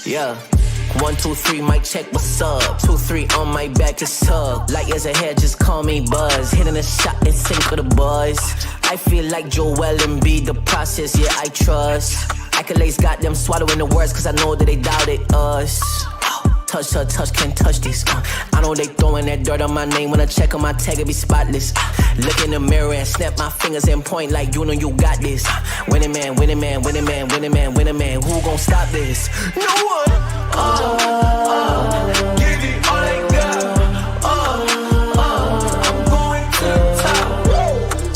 yeah. 1, 2, 3, mic check, what's up? 2, 3 on my back is tug. Light years ahead, just call me Buzz. Hitting a shot and sink with the boys. I feel like Joel and B, the process, yeah, I trust. Accolades got them swallowing the words, cause I know that they doubted us. Touch her, touch, can't touch these. I know they throwing that dirt on my name. When I check on my tag, it be spotless. Look in the mirror and snap my fingers and point like you know you got this. Winning man, winning man, winning man, winning man, winning man. Who gon' stop this? No one. Give it all I got. I'm going to the top.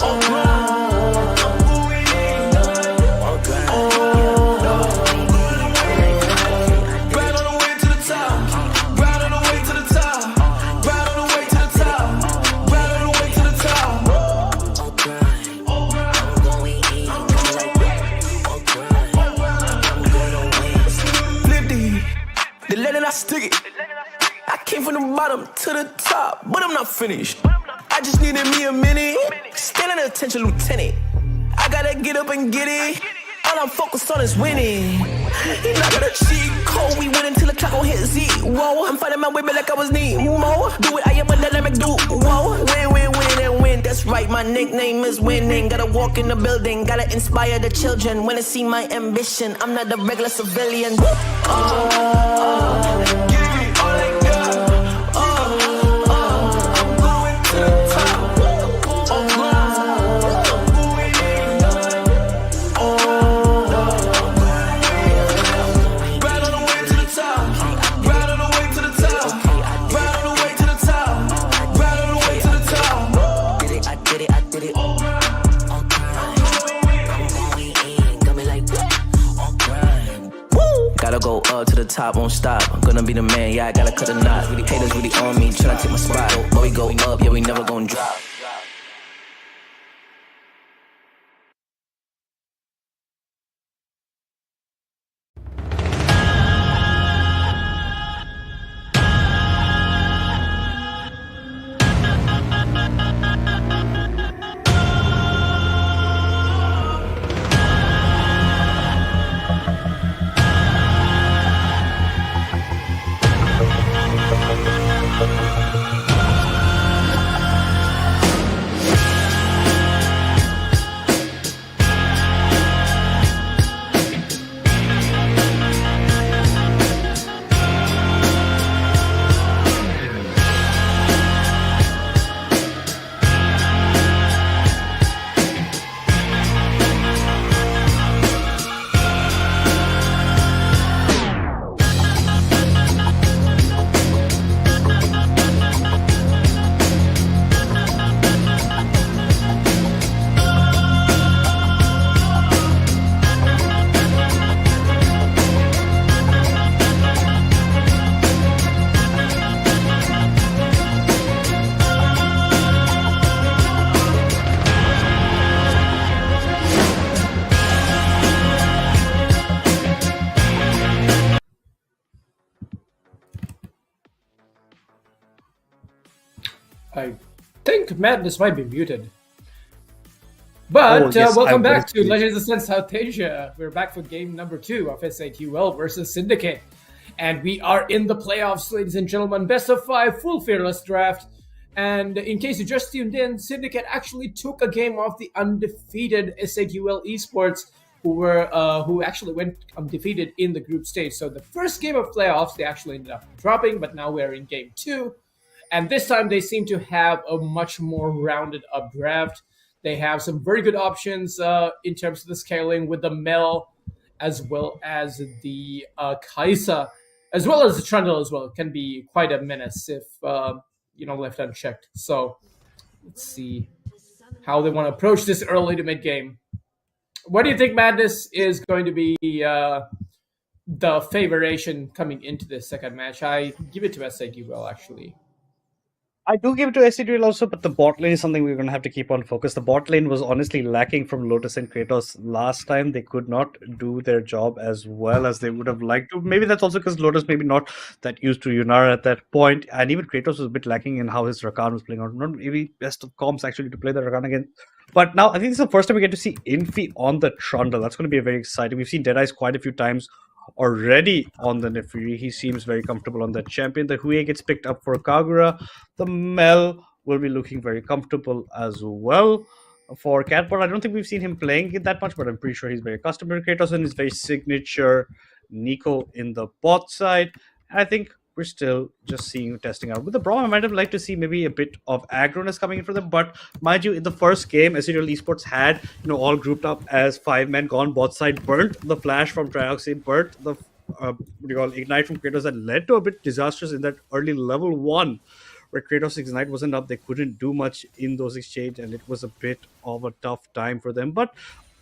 I'm going in. Right on the way to the top. Right on the way to the top. Right on the way to the top. Right on the way to the top. I'm going in. Flip the letter I stick it. I came from the bottom to the top, but I'm not finished. I just needed me a minute. Standing attention, lieutenant. I gotta get up and get it. All I'm focused on is winning. And I got a cheat code. We win until the clock gon' hit Z. Whoa, I'm fighting my way back like I was Nemo. Do it, I am a dynamic dude. Whoa, win, and win. That's right, my nickname is winning. Gotta walk in the building, gotta inspire the children. When they see my ambition, I'm not a regular civilian. Gotta go up to the top, won't stop. I'm gonna be the man, yeah, I gotta cut a knot. Really haters really on me, tryna take my spot. But we go up, yeah, we never gon' drop. I think Madness might be muted. But Oh, yes, welcome I'm back very to Legends of Sun South Asia. We're back for game number 2 of S8UL versus Syndicate. And we are in the playoffs, ladies and gentlemen. Best of 5, full fearless draft. And in case you just tuned in, Syndicate actually took a game off the undefeated S8UL Esports, who actually went undefeated in the group stage. So the first game of playoffs, they actually ended up dropping, but now we're in game 2. And this time they seem to have a much more rounded up draft. They have some very good options in terms of the scaling with the Mel, as well as the Kaisa, as well as the Trundle as well. It can be quite a menace if left unchecked. So let's see how they want to approach this early to mid game. What do you think, Madness, is going to be the favoration coming into this second match? I give it to S8UL actually. I do give it to S8UL also, but the bot lane is something we're going to have to keep on focus. The bot lane was honestly lacking from Lotus and Kratos last time. They could not do their job as well as they would have liked to. Maybe that's also because Lotus maybe not that used to Yunara at that point, and even Kratos was a bit lacking in how his Rakan was playing out. Not maybe best of comps actually to play the Rakan again. But now I think this is the first time we get to see Infi on the Trundle. That's going to be very exciting. We've seen Deadeyes quite a few times already on the Nefiri. He seems very comfortable on that champion. The Huey gets picked up for Kagura. The Mel will be looking very comfortable as well. For Catbot, I don't think we've seen him playing it that much, but I'm pretty sure he's very accustomed to Kratos and his very signature Nico in the bot side. And I think we're still just seeing testing out. With the Braum, I might have liked to see maybe a bit of aggroness coming in for them. But mind you, in the first game, S8UL Esports had all grouped up as 5 men gone bot side, burnt the flash from Trioxy, burnt the what do you call ignite from Kratos, that led to a bit disastrous in that early level 1 where Kratos' Ignite wasn't up. They couldn't do much in those exchange, and it was a bit of a tough time for them. But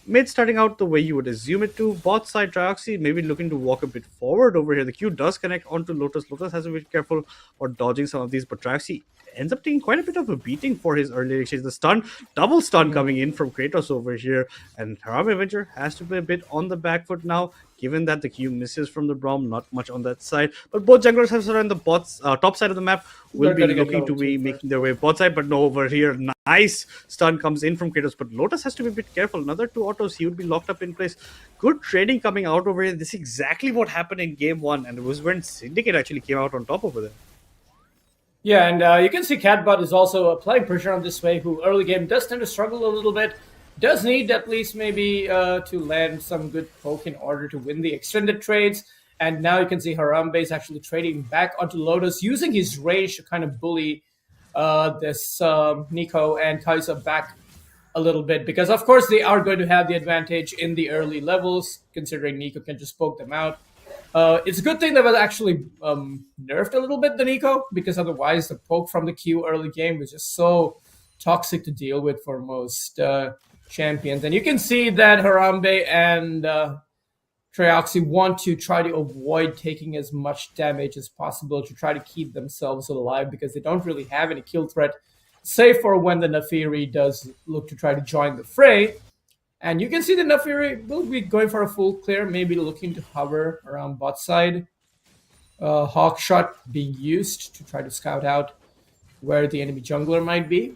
mid starting out the way you would assume it to. Bot side Trioxy maybe looking to walk a bit forward over here. The Q does connect onto Lotus. Lotus has to be careful for dodging some of these, but Trioxy ends up taking quite a bit of a beating for his early exchange. The stun, double stun coming in from Kratos over here, and Haram Avenger has to be a bit on the back foot now, given that the Q misses from the Braum, not much on that side. But both junglers have on the bots, top side of the map will be looking to be making their way bot side, but no, over here, nice stun comes in from Kratos, but Lotus has to be a bit careful. Another 2 autos, he would be locked up in place. Good trading coming out over here. This is exactly what happened in game 1, and it was when Syndicate actually came out on top over there. Yeah, and you can see Catbot is also applying pressure on this way, who early game does tend to struggle a little bit. Does need at least maybe to land some good poke in order to win the extended trades. And now you can see Harambe is actually trading back onto Lotus, using his range to kind of bully this Nico and Kai'Sa back a little bit. Because, of course, they are going to have the advantage in the early levels, considering Nico can just poke them out. It's a good thing that was actually nerfed a little bit, the Nico, because otherwise the poke from the Q early game was just so toxic to deal with for most champions. And you can see that Harambe and Trioxy want to try to avoid taking as much damage as possible to try to keep themselves alive, because they don't really have any kill threat, save for when the Nefiri does look to try to join the fray. And you can see the Nefiri will be going for a full clear, maybe looking to hover around bot side. Hawkshot being used to try to scout out where the enemy jungler might be.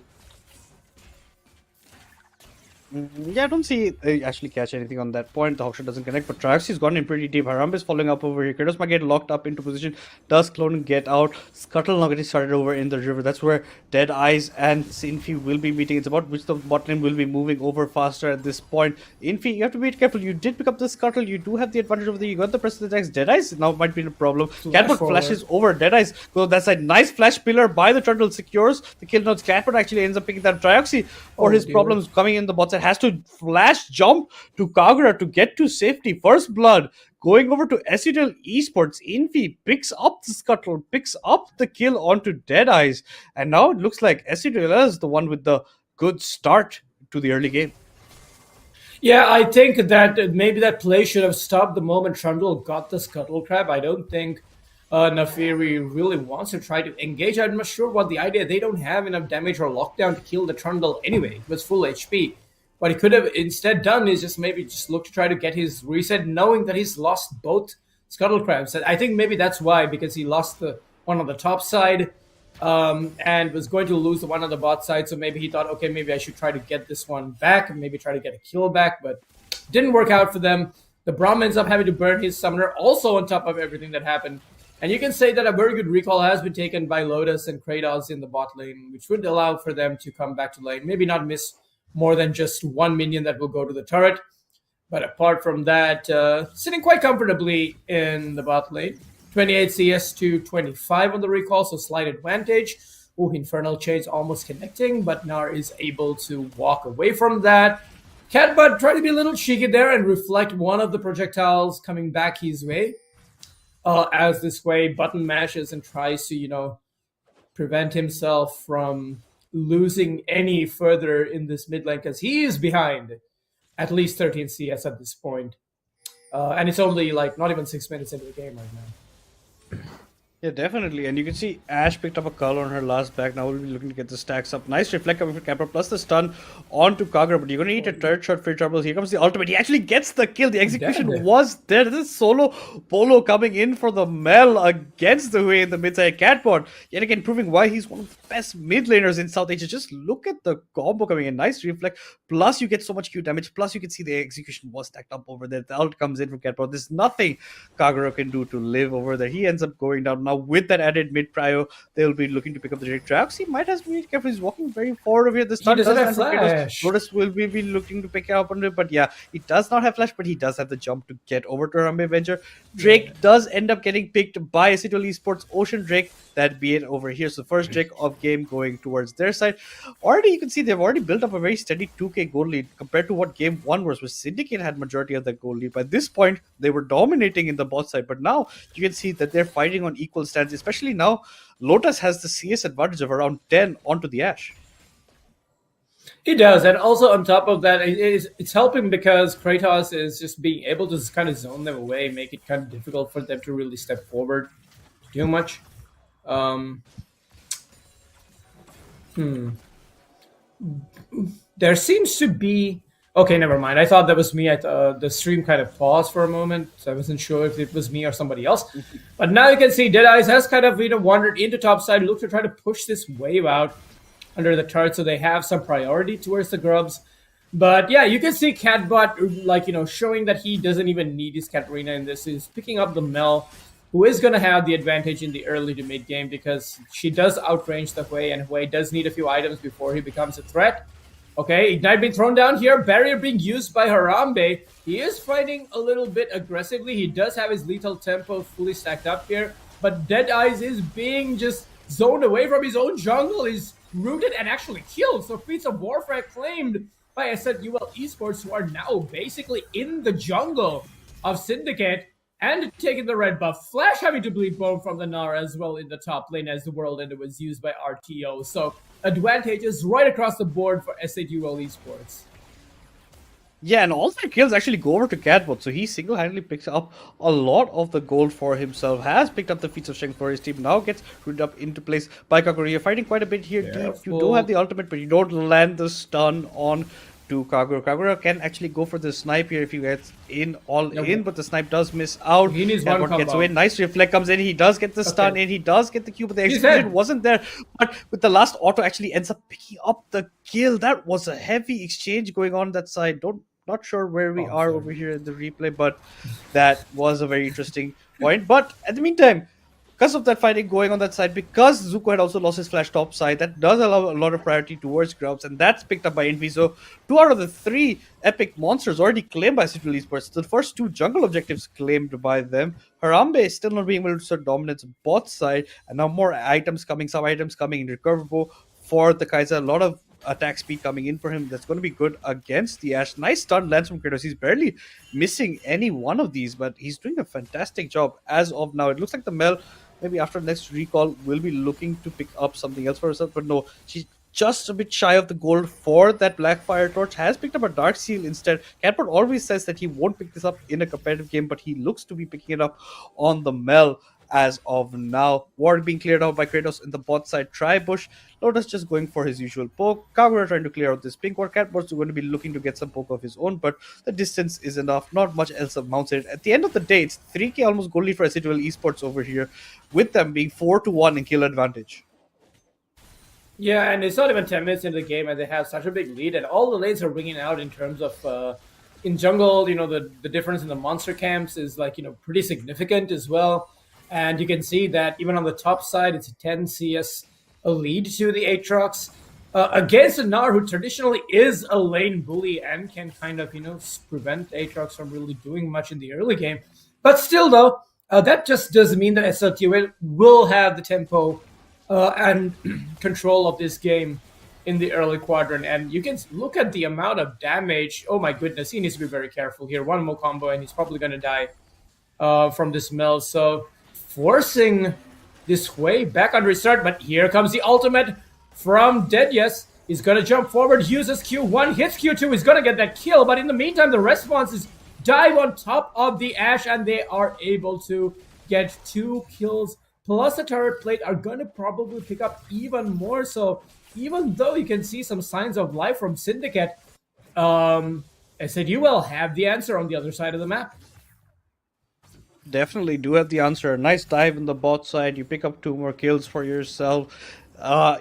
Yeah, I don't see they actually catch anything on that point. The Hawkshot doesn't connect, but Trioxy's gone in pretty deep. Harambe is following up over here. Kratos might get locked up into position. Does Clone get out? Scuttle now getting started over in the river. That's where Dead Eyes and Infi will be meeting. It's about which the bot lane will be moving over faster at this point. Infi, you have to be careful. You did pick up the Scuttle. You do have the advantage over there. You got the press of the attacks. Dead Eyes now might be the problem. Catbot flashes over Dead Eyes. So that's a nice flash pillar by the turtle. Secures the kill notes. Catbot actually ends up picking that Trioxy for his problems coming in the bot side. Has to flash jump to Kagura to get to safety. First blood going over to S8UL Esports. Infi picks up the Scuttle, picks up the kill onto Dead Eyes, and now it looks like S8UL is the one with the good start to the early game. Yeah, I think that maybe that play should have stopped the moment Trundle got the Scuttle Crab. I don't think Nefiri really wants to try to engage. I'm not sure what the idea. They don't have enough damage or lockdown to kill the Trundle anyway. It was full HP. What he could have instead done is just look to try to get his reset, knowing that he's lost both Scuttle Crabs. I think maybe that's why, because he lost the one on the top side and was going to lose the one on the bot side. So maybe he thought, okay, maybe I should try to get this one back and maybe try to get a kill back, but didn't work out for them. The Braum ends up having to burn his summoner also on top of everything that happened. And you can say that a very good recall has been taken by Lotus and Kratos in the bot lane, which would allow for them to come back to lane, maybe not miss more than just one minion that will go to the turret. But apart from that, sitting quite comfortably in the bot lane. 28 CS to 25 on the recall, so slight advantage. Ooh, Infernal Chains almost connecting, but Nar is able to walk away from that. Catbot tried to be a little cheeky there and reflect one of the projectiles coming back his way. As this way, button mashes and tries to, prevent himself from losing any further in this mid lane, because he is behind at least 13 CS at this point. And it's only not even 6 minutes into the game right now. Yeah, definitely. And you can see Ash picked up a cull on her last back. Now we'll be looking to get the stacks up. Nice reflect coming from Capra, plus the stun onto Kagura. But you're going to need a third shot for troubles. Here comes the ultimate. He actually gets the kill. The execution was there. This is solo Polo coming in for the Mel against the Hui in the mid-side catbot. Yet again, proving why he's one of the best mid laners in South Asia. Just look at the combo coming in. Nice reflect. Plus, you get so much Q damage. Plus, you can see the execution was stacked up over there. The ult comes in from catbot. There's nothing Kagura can do to live over there. He ends up going down. Now, with that added mid prio, they'll be looking to pick up the Drake Traps. He might have to be careful. He's walking very forward over here. This He time doesn't have land from Kratos. flash. Lotus will be looking to pick up on it, but yeah, he does not have flash, but he does have the jump to get over to Harambe Avenger. Drake does end up getting picked by S8UL Esports Ocean Drake. That be it over here. So first Drake of game going towards their side. Already you can see they've already built up a very steady 2k gold lead compared to what game 1 was, where Syndicate had majority of that gold lead. By this point, they were dominating in the bot side, but now you can see that they're fighting on equal stands, especially now Lotus has the CS advantage of around 10 onto the Ashe. He does, and also on top of that, it's helping because Kratos is just being able to just kind of zone them away, make it kind of difficult for them to really step forward to do much. There seems to be... Okay, never mind. I thought that was me. The stream kind of paused for a moment, so I wasn't sure if it was me or somebody else. But now you can see Deadeyes has kind of wandered into top side, look to try to push this wave out under the turret, so they have some priority towards the grubs. But yeah, you can see Catbot showing that he doesn't even need his Katarina in this. He's picking up the Mel, who is going to have the advantage in the early to mid game because she does outrange the Hui, and Hui does need a few items before he becomes a threat. Okay, Ignite being thrown down here, barrier being used by Harambe. He is fighting a little bit aggressively. He does have his lethal tempo fully stacked up here, but Deadeyes is being just zoned away from his own jungle. He's rooted and actually killed. So feats of warfare claimed by S8UL Esports, who are now basically in the jungle of Syndicate and taking the red buff. Flash having to bleed bone from the Nara as well in the top lane as the World Ender was used by RTO. So advantages right across the board for S8UL Esports. Yeah, and all their kills actually go over to Catbot, so he single-handedly picks up a lot of the gold for himself, has picked up the feats of strength for his team, now gets rooted up into place by Kagura. You're fighting quite a bit here, deep. You do have the ultimate, but you don't land the stun on to Kagura. Kagura can actually go for the snipe here if he gets in in, but the snipe does miss out. He needs one gets away. Nice reflect comes in. He does get the stun in. He does get the Q, but the execution wasn't there. But with the last auto actually ends up picking up the kill. That was a heavy exchange going on that side. Not sure where we are over here in the replay, but that was a very interesting point. But at the meantime, because of that fighting going on that side, because Zuko had also lost his flash top side, that does allow a lot of priority towards Grubs, and that's picked up by Envy. So 2 out of the 3 epic monsters already claimed by S8UL Esports. The first 2 jungle objectives claimed by them. Harambe is still not being able to assert dominance bot side, and now more items coming, some items coming in recoverable for the Kaiser. A lot of attack speed coming in for him. That's going to be good against the Ashe. Nice stun lands from Kratos. He's barely missing any one of these, but he's doing a fantastic job as of now. It looks like the Mel, maybe after next recall, will be looking to pick up something else for herself, but no, she's just a bit shy of the gold for that Blackfire Torch. Has picked up a Dark Seal instead. Catbot always says that he won't pick this up in a competitive game, but he looks to be picking it up on the Mel as of now. Ward being cleared out by Kratos in the bot side tri-bush. Lotus just going for his usual poke. Kagura trying to clear out this pink ward. Catbot's going to be looking to get some poke of his own, but the distance is enough. Not much else amounts it. At the end of the day, it's 3k almost goal lead for S8UL Esports over here, with them being 4-1 in kill advantage. Yeah, and it's not even 10 minutes into the game, and they have such a big lead, and all the lanes are ringing out in terms of in jungle. The difference in the monster camps is pretty significant as well. And you can see that even on the top side, it's a 10 CS a lead to the Aatrox against a Gnar who traditionally is a lane bully and can kind of prevent Aatrox from really doing much in the early game. But still, though, that just doesn't mean that S8UL will have the tempo and control of this game in the early quadrant. And you can look at the amount of damage. Oh my goodness, he needs to be very careful here. One more combo and he's probably going to die from this Mel. So forcing this way back on restart, but here comes the ultimate from Dedyes. He's going to jump forward, uses Q1, hits Q2, he's going to get that kill, but in the meantime, the response is dive on top of the Ashe, and they are able to get 2 kills plus a turret plate are going to probably pick up even more. So even though you can see some signs of life from Syndicate, S8UL have the answer on the other side of the map. Definitely do have the answer. Nice dive in the bot side. You pick up 2 more kills for yourself.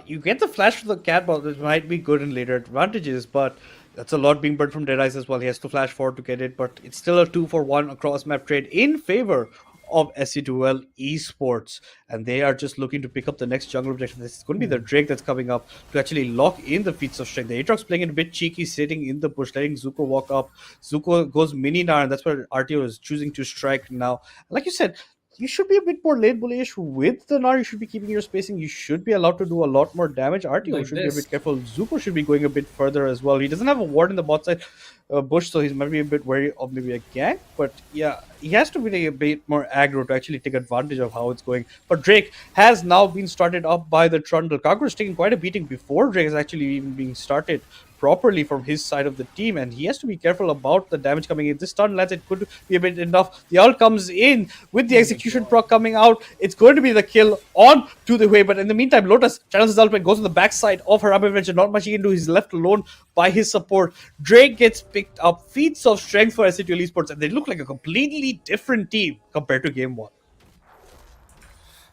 You get the flash for the cat bot, which might be good in later advantages, but that's a lot being burned from Deadeyes as well. He has to flash forward to get it, but it's still a 2-for-1 across map trade in favor of S8UL Esports, and they are just looking to pick up the next jungle objective. This is going to be the Drake that's coming up to actually lock in the feats of strength. The Aatrox playing it a bit cheeky, sitting in the bush, letting Zuko walk up. Zuko goes mini Nar, and that's where RTO is choosing to strike now. Like you said, you should be a bit more late bullish with the Nar. You should be keeping your spacing. You should be allowed to do a lot more damage. RTO Like should be a this. bit careful. Zuko should be going a bit further as well. He doesn't have a ward in the bot side bush, so he's maybe a bit wary of maybe a gank. But yeah, he has to be a bit more aggro to actually take advantage of how it's going. But Drake has now been started up by the Trundle. Kagura is taking quite a beating before Drake is actually even being started properly from his side of the team, and he has to be careful about the damage coming in. This stun lands, it could be a bit enough. The ult comes in with the execution proc coming out. It's going to be the kill on to the way, but in the meantime, Lotus channels his ultimate, goes on the backside of her Adventure. Not much he can do. He's left alone by his support. Drake gets picked up. Feats of strength for S8UL Esports, and they look like a completely different team compared to game 1.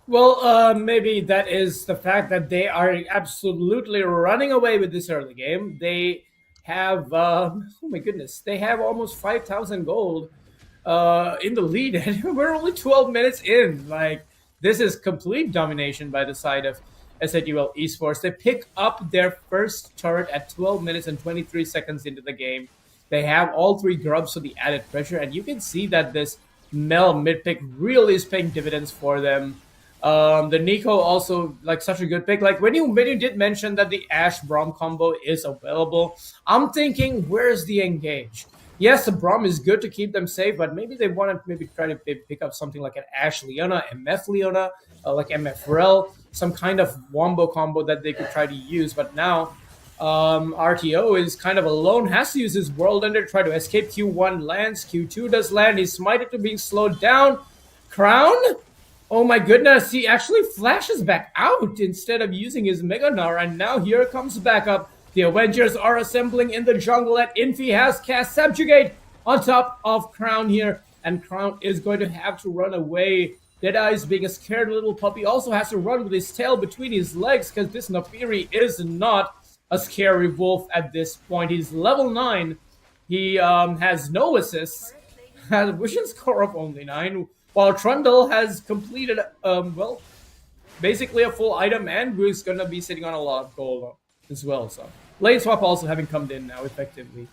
Well, maybe that is the fact that they are absolutely running away with this early game. They have, oh my goodness, they have almost 5,000 gold in the lead, and we're only 12 minutes in. Like, this is complete domination by the side of S8UL Esports. They pick up their first turret at 12 minutes and 23 seconds into the game. They have all 3 grubs for the added pressure, and you can see that this Mel mid pick really is paying dividends for them. The Nico also like such a good pick. Like when you did mention that the Ashe Braum combo is available, I'm thinking where's the engage? Yes, the Braum is good to keep them safe, but maybe they want to maybe try to pick up something like an Ashe Leona, MF Leona, like MF Rel, some kind of wombo combo that they could try to use. But now RTO is kind of alone, has to use his World Ender to try to escape. Q1 lands, Q2 does land, he's smited to being slowed down. Crown? Oh my goodness, he actually flashes back out instead of using his Mega Gnar, and now here comes backup. The Avengers are assembling in the jungle, and Infi has cast Subjugate on top of Crown here, and Crown is going to have to run away. Deadeyes, being a scared little puppy, also has to run with his tail between his legs because this Nafiri is not a scary wolf at this point. He's level 9. He has no assists, has a vision score of only 9, while Trundle has completed, well, basically a full item and is going to be sitting on a lot of gold as well. So lane swap also having come in now effectively.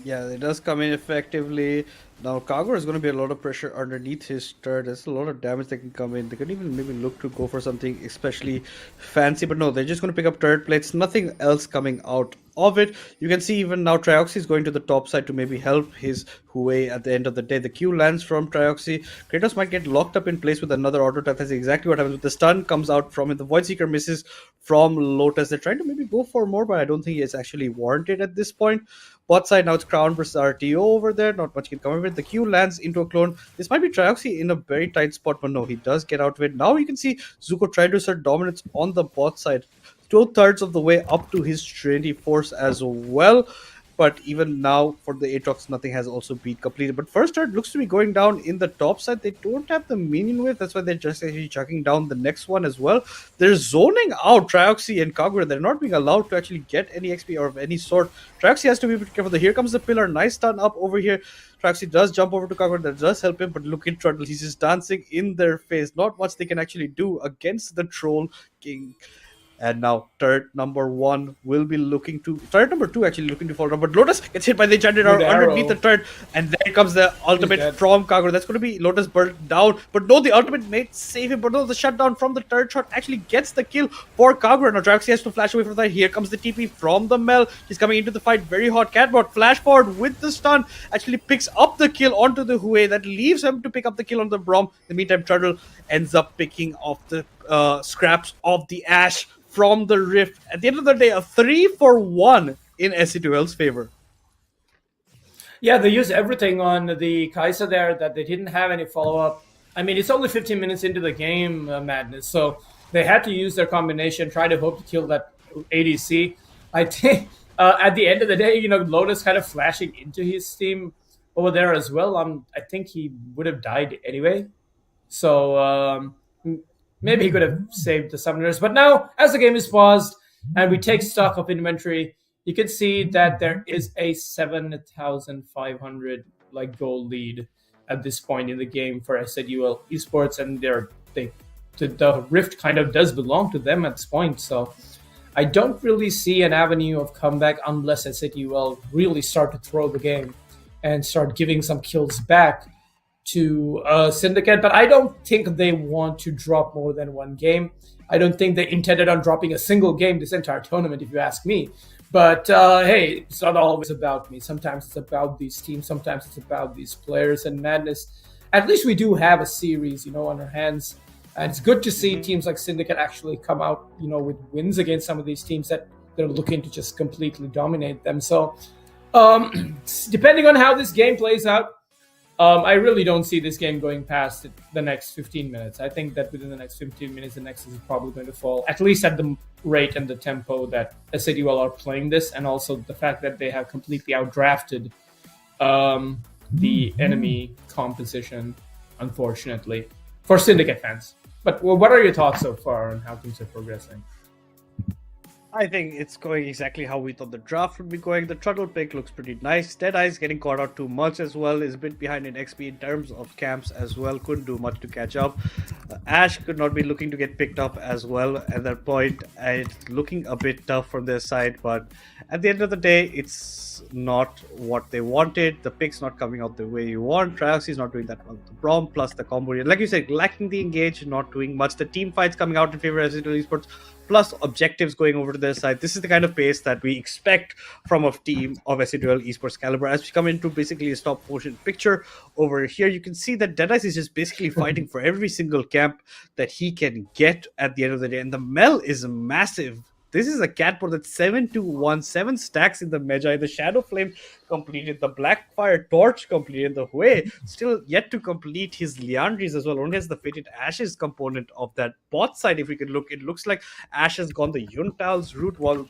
Yeah, it does come in effectively. Now, Kagura is going to be a lot of pressure underneath his turret. There's a lot of damage that can come in. They can even maybe look to go for something especially fancy, but no, they're just going to pick up turret plates. Nothing else coming out of it. You can see even now Trioxy is going to the top side to maybe help his Hue at the end of the day. The Q lands from Trioxy. Kratos might get locked up in place with another auto attack. That's exactly what happens. The stun comes out from it. The Void Seeker misses from Lotus. They're trying to maybe go for more, but I don't think it's actually warranted at this point. Bot side now it's Crown versus RTO over there. Not much can come of it. The Q lands into a clone. This might be Trioxy in a very tight spot, but no, he does get out of it. Now you can see Zuko trying to assert dominance on the bot side. 2/3 of the way up to his Trinity Force as well. But even now, for the Aatrox, nothing has also been completed. But first turret looks to be going down in the top side. They don't have the minion wave. That's why they're just actually chucking down the next one as well. They're zoning out Trioxy and Kagura. They're not being allowed to actually get any XP or of any sort. Trioxy has to be careful. Here comes the pillar. Nice stun up over here. Trioxy does jump over to Kagura. That does help him. But look at Trundle. He's just dancing in their face. Not much they can actually do against the Troll King. And now turret number 1 will be looking to turret number 2 actually looking to fall down, but Lotus gets hit by the enchanted arrow underneath the turret, and there comes the ultimate from Kagura. That's going to be Lotus burnt down, but no, the ultimate may save him, but no, the shutdown from the turret shot actually gets the kill for Kagura. Now Trioxy has to flash away from that. Here comes the TP from the Mel. He's coming into the fight very hot. Catbot flash forward with the stun, actually picks up the kill onto the Hue. That leaves him to pick up the kill on the Braum. In the meantime, Turtle ends up picking off the scraps of the Ashe from the Rift. At the end of the day, a 3-for-1 in S8UL's favor. Yeah, they use everything on the Kai'Sa there that they didn't have any follow-up I mean, it's only 15 minutes into the game, Madness, so they had to use their combination, try to hope to kill that ADC. I think at the end of the day, Lotus kind of flashing into his team over there as well. I think he would have died anyway. So maybe he could have saved the summoners. But now, as the game is paused and we take stock of inventory, you can see that there is a 7,500 goal lead at this point in the game for S8UL Esports, and the rift kind of does belong to them at this point. So I don't really see an avenue of comeback unless S8UL really start to throw the game and start giving some kills back to Syndicate. But I don't think they want to drop more than one game. I don't think they intended on dropping a single game this entire tournament, if you ask me. But hey, it's not always about me. Sometimes it's about these teams. Sometimes it's about these players. And Madness, at least we do have a series, on our hands. And it's good to see teams like Syndicate actually come out, with wins against some of these teams that they're looking to just completely dominate them. So depending on how this game plays out, I really don't see this game going past the next 15 minutes. I think that within the next 15 minutes, the Nexus is probably going to fall, at least at the rate and the tempo that S8UL are playing this, and also the fact that they have completely outdrafted the enemy composition, unfortunately, for Syndicate fans. But what are your thoughts so far on how things are progressing? I think it's going exactly how we thought the draft would be going. The Trundle pick looks pretty nice. Deadeye's getting caught out too much as well. Is a bit behind in XP in terms of camps as well. Couldn't do much to catch up. Ash could not be looking to get picked up as well at that point. It's looking a bit tough from their side, but at the end of the day, it's not what they wanted. The pick's not coming out the way you want. Trioxy's not doing that well with the Braum, plus the combo. Like you said, lacking the engage, not doing much. The team fights coming out in favor of S8UL Esports, plus objectives going over to their side. This is the kind of pace that we expect from a team of S8UL Esports caliber. As we come into basically a stop motion picture over here, you can see that Deadice is just basically fighting for every single camp that he can get at the end of the day. And the Mel is massive. This is a catboard that's 7-2-1, 7 stacks in the Magi. The Shadow Flame completed, the Blackfire Torch completed, the Hue still yet to complete his Liandry's as well. Only has the Fated Ashes component of that bot side. If we could look, it looks like Ash has gone the Yuntal's route, while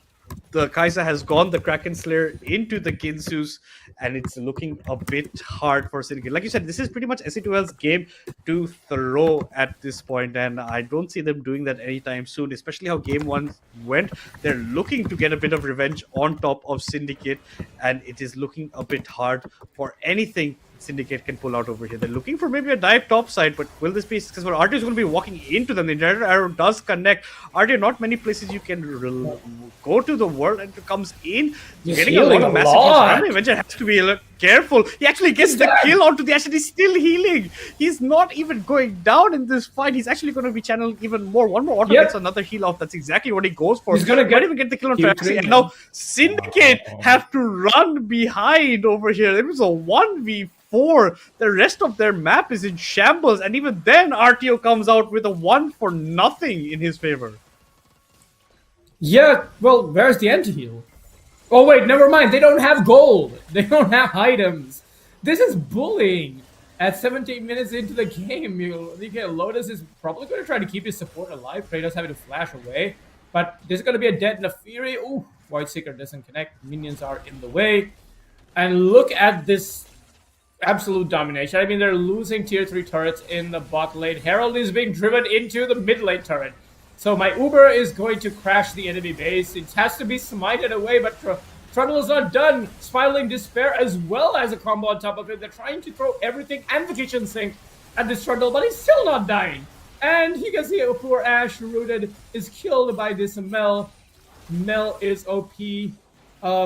the Kai'Sa has gone the Kraken Slayer into the Kinsus, and it's looking a bit hard for Syndicate. Like you said, this is pretty much S8UL's game to throw at this point, and I don't see them doing that anytime soon, especially how game one went. They're looking to get a bit of revenge on top of Syndicate, and it is looking a bit hard for anything Syndicate can pull out over here. They're looking for maybe a dive top side, but will this be successful? RT is going to be walking into them. The Inner Arrow does connect. RT, not many places you can go to the world, and it comes in. He's getting a lot of massive lot. Avenger has to be a little careful. He actually gets the kill onto the Ash, and he's still healing. He's not even going down in this fight. He's actually going to be channeling even more. One more auto gets another heal off. That's exactly what he goes for. He's going to even get the kill on Traxy. And now Syndicate have to run behind over here. It was a 1v4. The rest of their map is in shambles, and even then RTO comes out with a 1-for-0 in his favor. Yeah, well, where's the anti-heal? Oh wait, never mind, they don't have gold. They don't have items. This is bullying. At 17 minutes into the game, Lotus is probably going to try to keep his support alive. Kratos having to flash away, but there's going to be a dead Nafiri. Ooh, Void Seeker doesn't connect. Minions are in the way. And look at this absolute domination. I mean, they're losing tier 3 turrets in the bot lane. Herald is being driven into the mid lane turret. So my Uber is going to crash the enemy base. It has to be smited away, but Trundle is not done. Spiraling Despair as well as a combo on top of it. They're trying to throw everything and the kitchen sink at this Trundle, but he's still not dying. And you can see poor Ash Rooted is killed by this Mel. Mel is OP.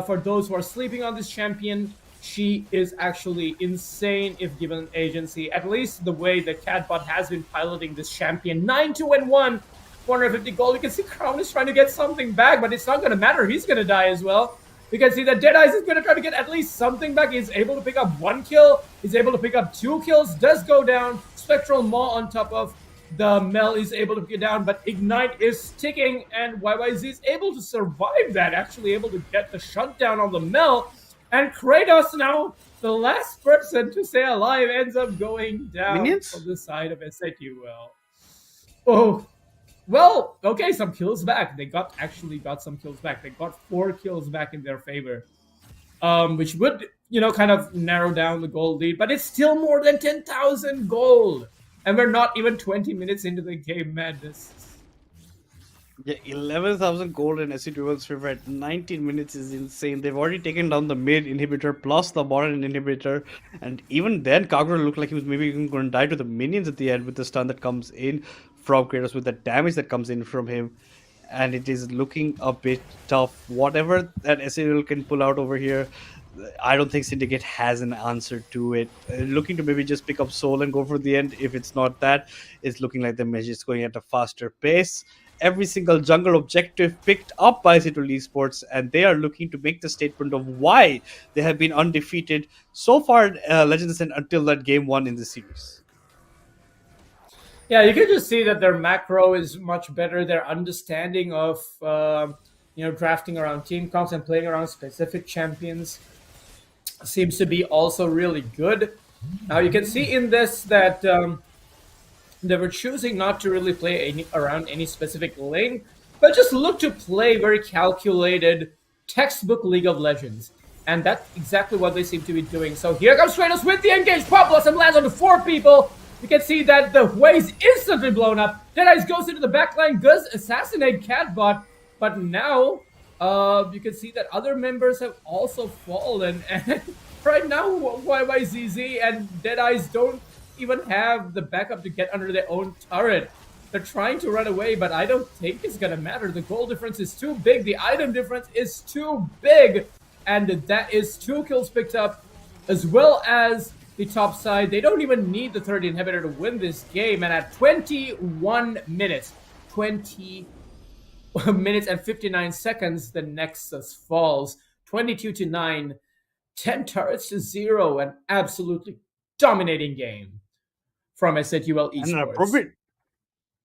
For those who are sleeping on this champion, she is actually insane if given agency. At least the way the Catbot has been piloting this champion. 9-2-1, 450 gold. You can see Crown is trying to get something back, but it's not going to matter. He's going to die as well. You can see that Deadeyes is going to try to get at least something back. He's able to pick up 1 kill. He's able to pick up 2 kills. Does go down. Spectral Maw on top of the Mel is able to get down, but Ignite is ticking, and YYZ is able to survive that. Actually able to get the shutdown on the Mel. And Kratos now the last person to stay alive ends up going down Minions? from the side of S8UL. Oh, well, okay, some kills back. They actually got some kills back. They got 4 kills back in their favor, which would, kind of narrow down the gold lead. But it's still more than 10,000 gold, and we're not even 20 minutes into the game, madness. Yeah, 11,000 gold in SC12's favor at 19 minutes is insane. They've already taken down the mid inhibitor plus the bottom inhibitor. And even then, Kagura looked like he was maybe even going to die to the minions at the end with the stun that comes in from Kratos, with the damage that comes in from him. And it is looking a bit tough. Whatever that SAL can pull out over here, I don't think Syndicate has an answer to it. Looking to maybe just pick up Soul and go for the end. If it's not that, it's looking like the match is going at a faster pace. Every single jungle objective picked up by S8UL Esports, and they are looking to make the statement of why they have been undefeated so far, Legends Ascent, until that game 1 in the series. Yeah, you can just see that their macro is much better. Their understanding of drafting around team comps and playing around specific champions seems to be also really good. Now you can see in this that they were choosing not to really play around any specific lane, but just look to play very calculated textbook League of Legends. And that's exactly what they seem to be doing. So here comes Kratos with the engaged Pop Blossom, lands on 4 people. You can see that the wave's instantly blown up. Deadice goes into the backline, does assassinate Catbot, but now you can see that other members have also fallen. And right now, YYZZ and Deadice don't even have the backup to get under their own turret. They're trying to run away, but I don't think it's gonna matter. The goal difference is too big. The item difference is too big. And that is 2 kills picked up, as well as the top side. They don't even need the third inhibitor to win this game. And at 21 minutes, 20 minutes and 59 seconds, the Nexus falls. 22-9, 10 turrets to 0, an absolutely dominating game from S8UL Esports.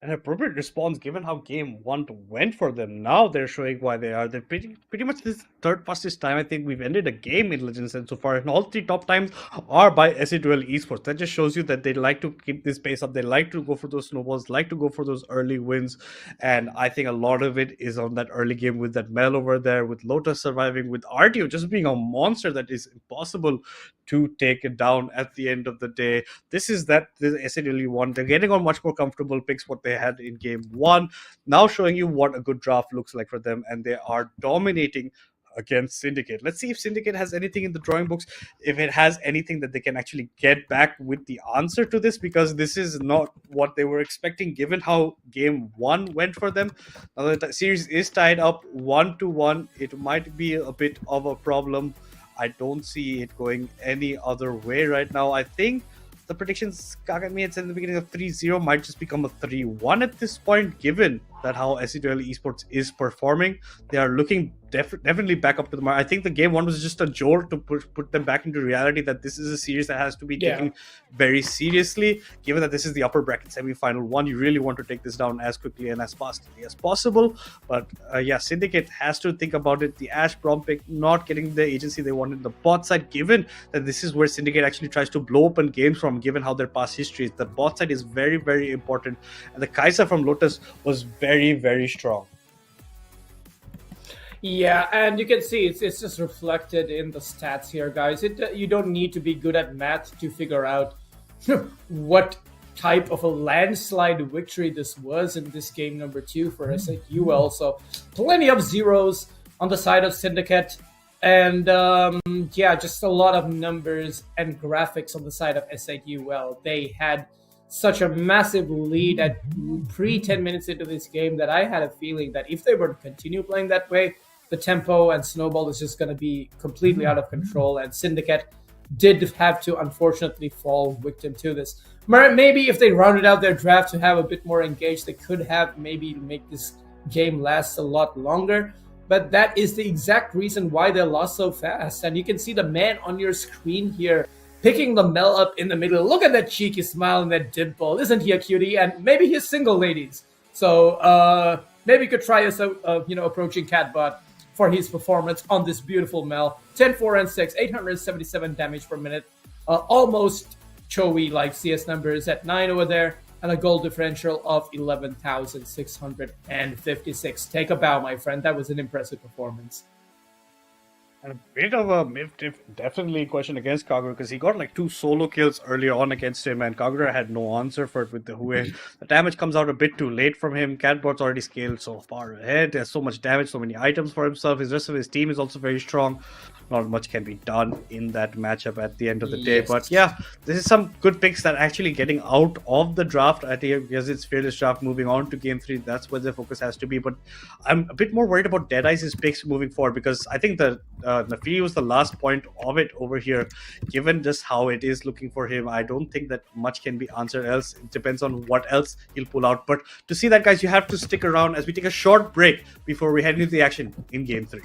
An appropriate response given how game 1 went for them. Now they're showing why they are. They're pretty much this third fastest time I think we've ended a game in Legends and so far, and all 3 top times are by S8UL Esports. That just shows you that they like to keep this pace up. They like to go for those snowballs, like to go for those early wins, and I think a lot of it is on that early game with that Mel over there, with Lotus surviving, with RTO just being a monster that is impossible to take it down at the end of the day. This is the S8UL one. They're getting on much more comfortable picks what they had in game 1, now showing you what a good draft looks like for them, and they are dominating against Syndicate. Let's see if Syndicate has anything in the drawing books, if it has anything that they can actually get back with the answer to this, because this is not what they were expecting given how game 1 went for them. Now the series is tied up 1-1. It might be a bit of a problem. I don't see it going any other way right now. I think the predictions Kagami had said in the beginning of 3-0 might just become a 3-1 at this point, given that how S8UL Esports is performing. They are looking definitely back up to the mark. I think the game 1 was just a jolt to put them back into reality that this is a series that has to be taken very seriously. Given that this is the upper bracket semi-final 1, you really want to take this down as quickly and as fastly as possible. But Syndicate has to think about it. The Ashe Brom pick not getting the agency they wanted in the bot side, given that this is where Syndicate actually tries to blow open games from, given how their past history is. The bot side is very, very important. And the Kai'Sa from Lotus was very, very strong. Yeah, and you can see it's just reflected in the stats here, guys. You don't need to be good at math to figure out what type of a landslide victory this was in this game number 2 for S8UL. So plenty of zeros on the side of Syndicate, and just a lot of numbers and graphics on the side of S8UL. They had such a massive lead at 10 minutes into this game that I had a feeling that if they were to continue playing that way, the tempo and snowball is just going to be completely out of control, and Syndicate did have to unfortunately fall victim to this. Maybe if they rounded out their draft to have a bit more engaged, they could have maybe make this game last a lot longer, but that is the exact reason why they lost so fast. And you can see the man on your screen here picking the Mel up in the middle. Look at that cheeky smile and that dimple. Isn't he a cutie? And maybe he's single, ladies. So maybe you could try approaching Catbot for his performance on this beautiful Mel. 10-4-6, 877 damage per minute. Almost Choey like CS numbers at 9 over there, and a goal differential of 11,656. Take a bow, my friend. That was an impressive performance. And a bit of a definitely question against Kagura, because he got like 2 solo kills earlier on against him, and Kagura had no answer for it with the Hue. The damage comes out a bit too late from him. Catbot's already scaled so far ahead. There's so much damage, so many items for himself. His rest of his team is also very strong. Not much can be done in that matchup at the end of the day. But yeah, this is some good picks that actually getting out of the draft. I think because it's Fearless Draft moving on to Game 3, that's where the focus has to be. But I'm a bit more worried about Deadeye's picks moving forward, because I think the Nafiri was the last point of it over here. Given just how it is looking for him, I don't think that much can be answered else. It depends on what else he'll pull out. But to see that, guys, you have to stick around as we take a short break before we head into the action in Game 3.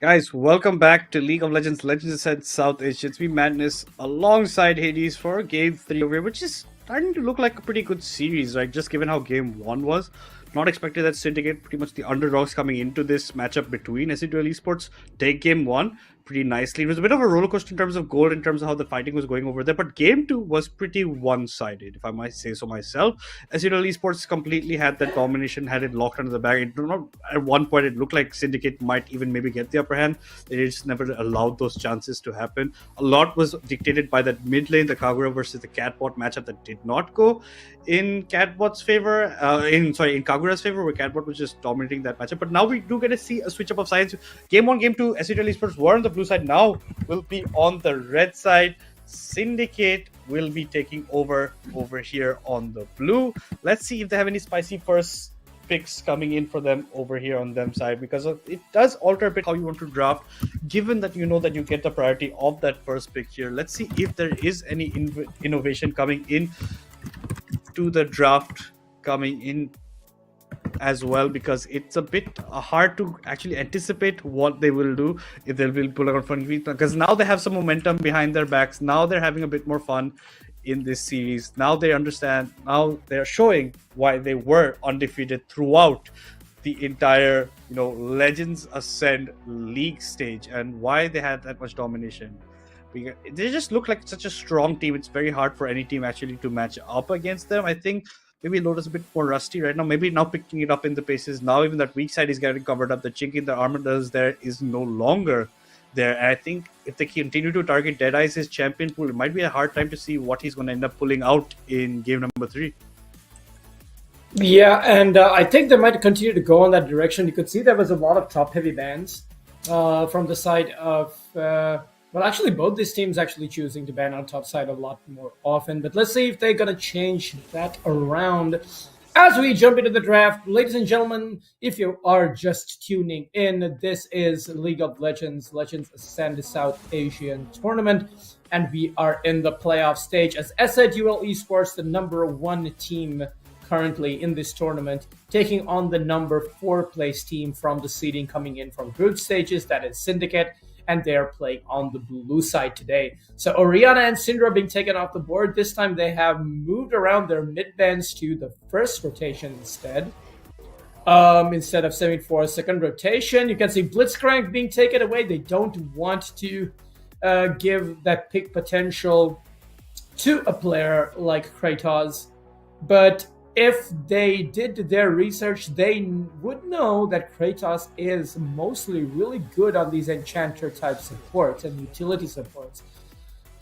Guys, welcome back to League of Legends, Legends Ascent South Asia. It's me, Madness, alongside Hades for Game 3 over here, which is starting to look like a pretty good series, right? Just given how Game 1 was. Not expected that Syndicate, pretty much the underdogs coming into this matchup between S8UL Esports, take Game 1 pretty nicely. It was a bit of a roller coaster in terms of goal, in terms of how the fighting was going over there, but Game 2 was pretty one-sided, if I might say so myself. S8UL Esports completely had that domination, had it locked under the bag. It, not, at one point, it looked like Syndicate might even maybe get the upper hand. They just never allowed those chances to happen. A lot was dictated by that mid lane, the Kagura versus the Catbot matchup that did not go in Catbot's favor, in Kagura's favor, where Catbot was just dominating that matchup. But now we do get to see a switch up of sides. Game 1, Game 2, S8UL Esports were on the blue side. Now will be on the red side. Syndicate will be taking over here on the blue. Let's see if they have any spicy first picks coming in for them over here on them side, because it does alter a bit how you want to draft, given that you know that you get the priority of that first pick here. Let's see if there is any innovation coming in to the draft coming in as well, because it's a bit hard to actually anticipate what they will do, if they will pull out front, because now they have some momentum behind their backs. Now they're having a bit more fun in this series. Now they understand. Now they're showing why they were undefeated throughout the entire, Legends Ascend League stage, and why they had that much domination. They just look like such a strong team. It's very hard for any team actually to match up against them. I think maybe Lotus a bit more rusty right now. Maybe now picking it up in the paces. Now even that weak side is getting covered up. The chink in the armor does there is no longer there. And I think if they continue to target Deadeye's his champion pool, it might be a hard time to see what he's going to end up pulling out in game number 3. Yeah, and I think they might continue to go in that direction. You could see there was a lot of top-heavy bans from the side of... well, actually, both these teams actually choosing to ban on top side a lot more often. But let's see if they're going to change that around as we jump into the draft. Ladies and gentlemen, if you are just tuning in, this is League of Legends, Legends Ascend South Asian Tournament. And we are in the playoff stage as S8UL Esports, the number 1 team currently in this tournament, taking on the number 4 place team from the seeding coming in from group stages, that is Syndicate. And they're playing on the blue side today. So Orianna and Syndra being taken off the board. This time they have moved around their mid bans to the first rotation instead of saving for a second rotation. You can see Blitzcrank being taken away. They don't want to give that pick potential to a player like Kratos. But if they did their research, they would know that Kratos is mostly really good on these enchanter type supports and utility supports.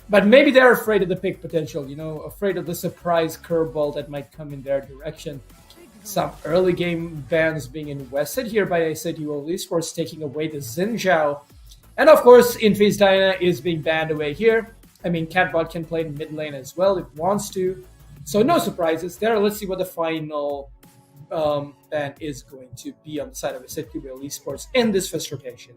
But maybe they're afraid of the pick potential, afraid of the surprise curveball that might come in their direction. Some early game bans being invested here by S8UL Esports, taking away the Xin Zhao. And of course, Infizz Diana is being banned away here. I mean, Catbot can play in mid lane as well if wants to. So no surprises there. Let's see what the final ban is going to be on the side of S8UL Esports in this first rotation.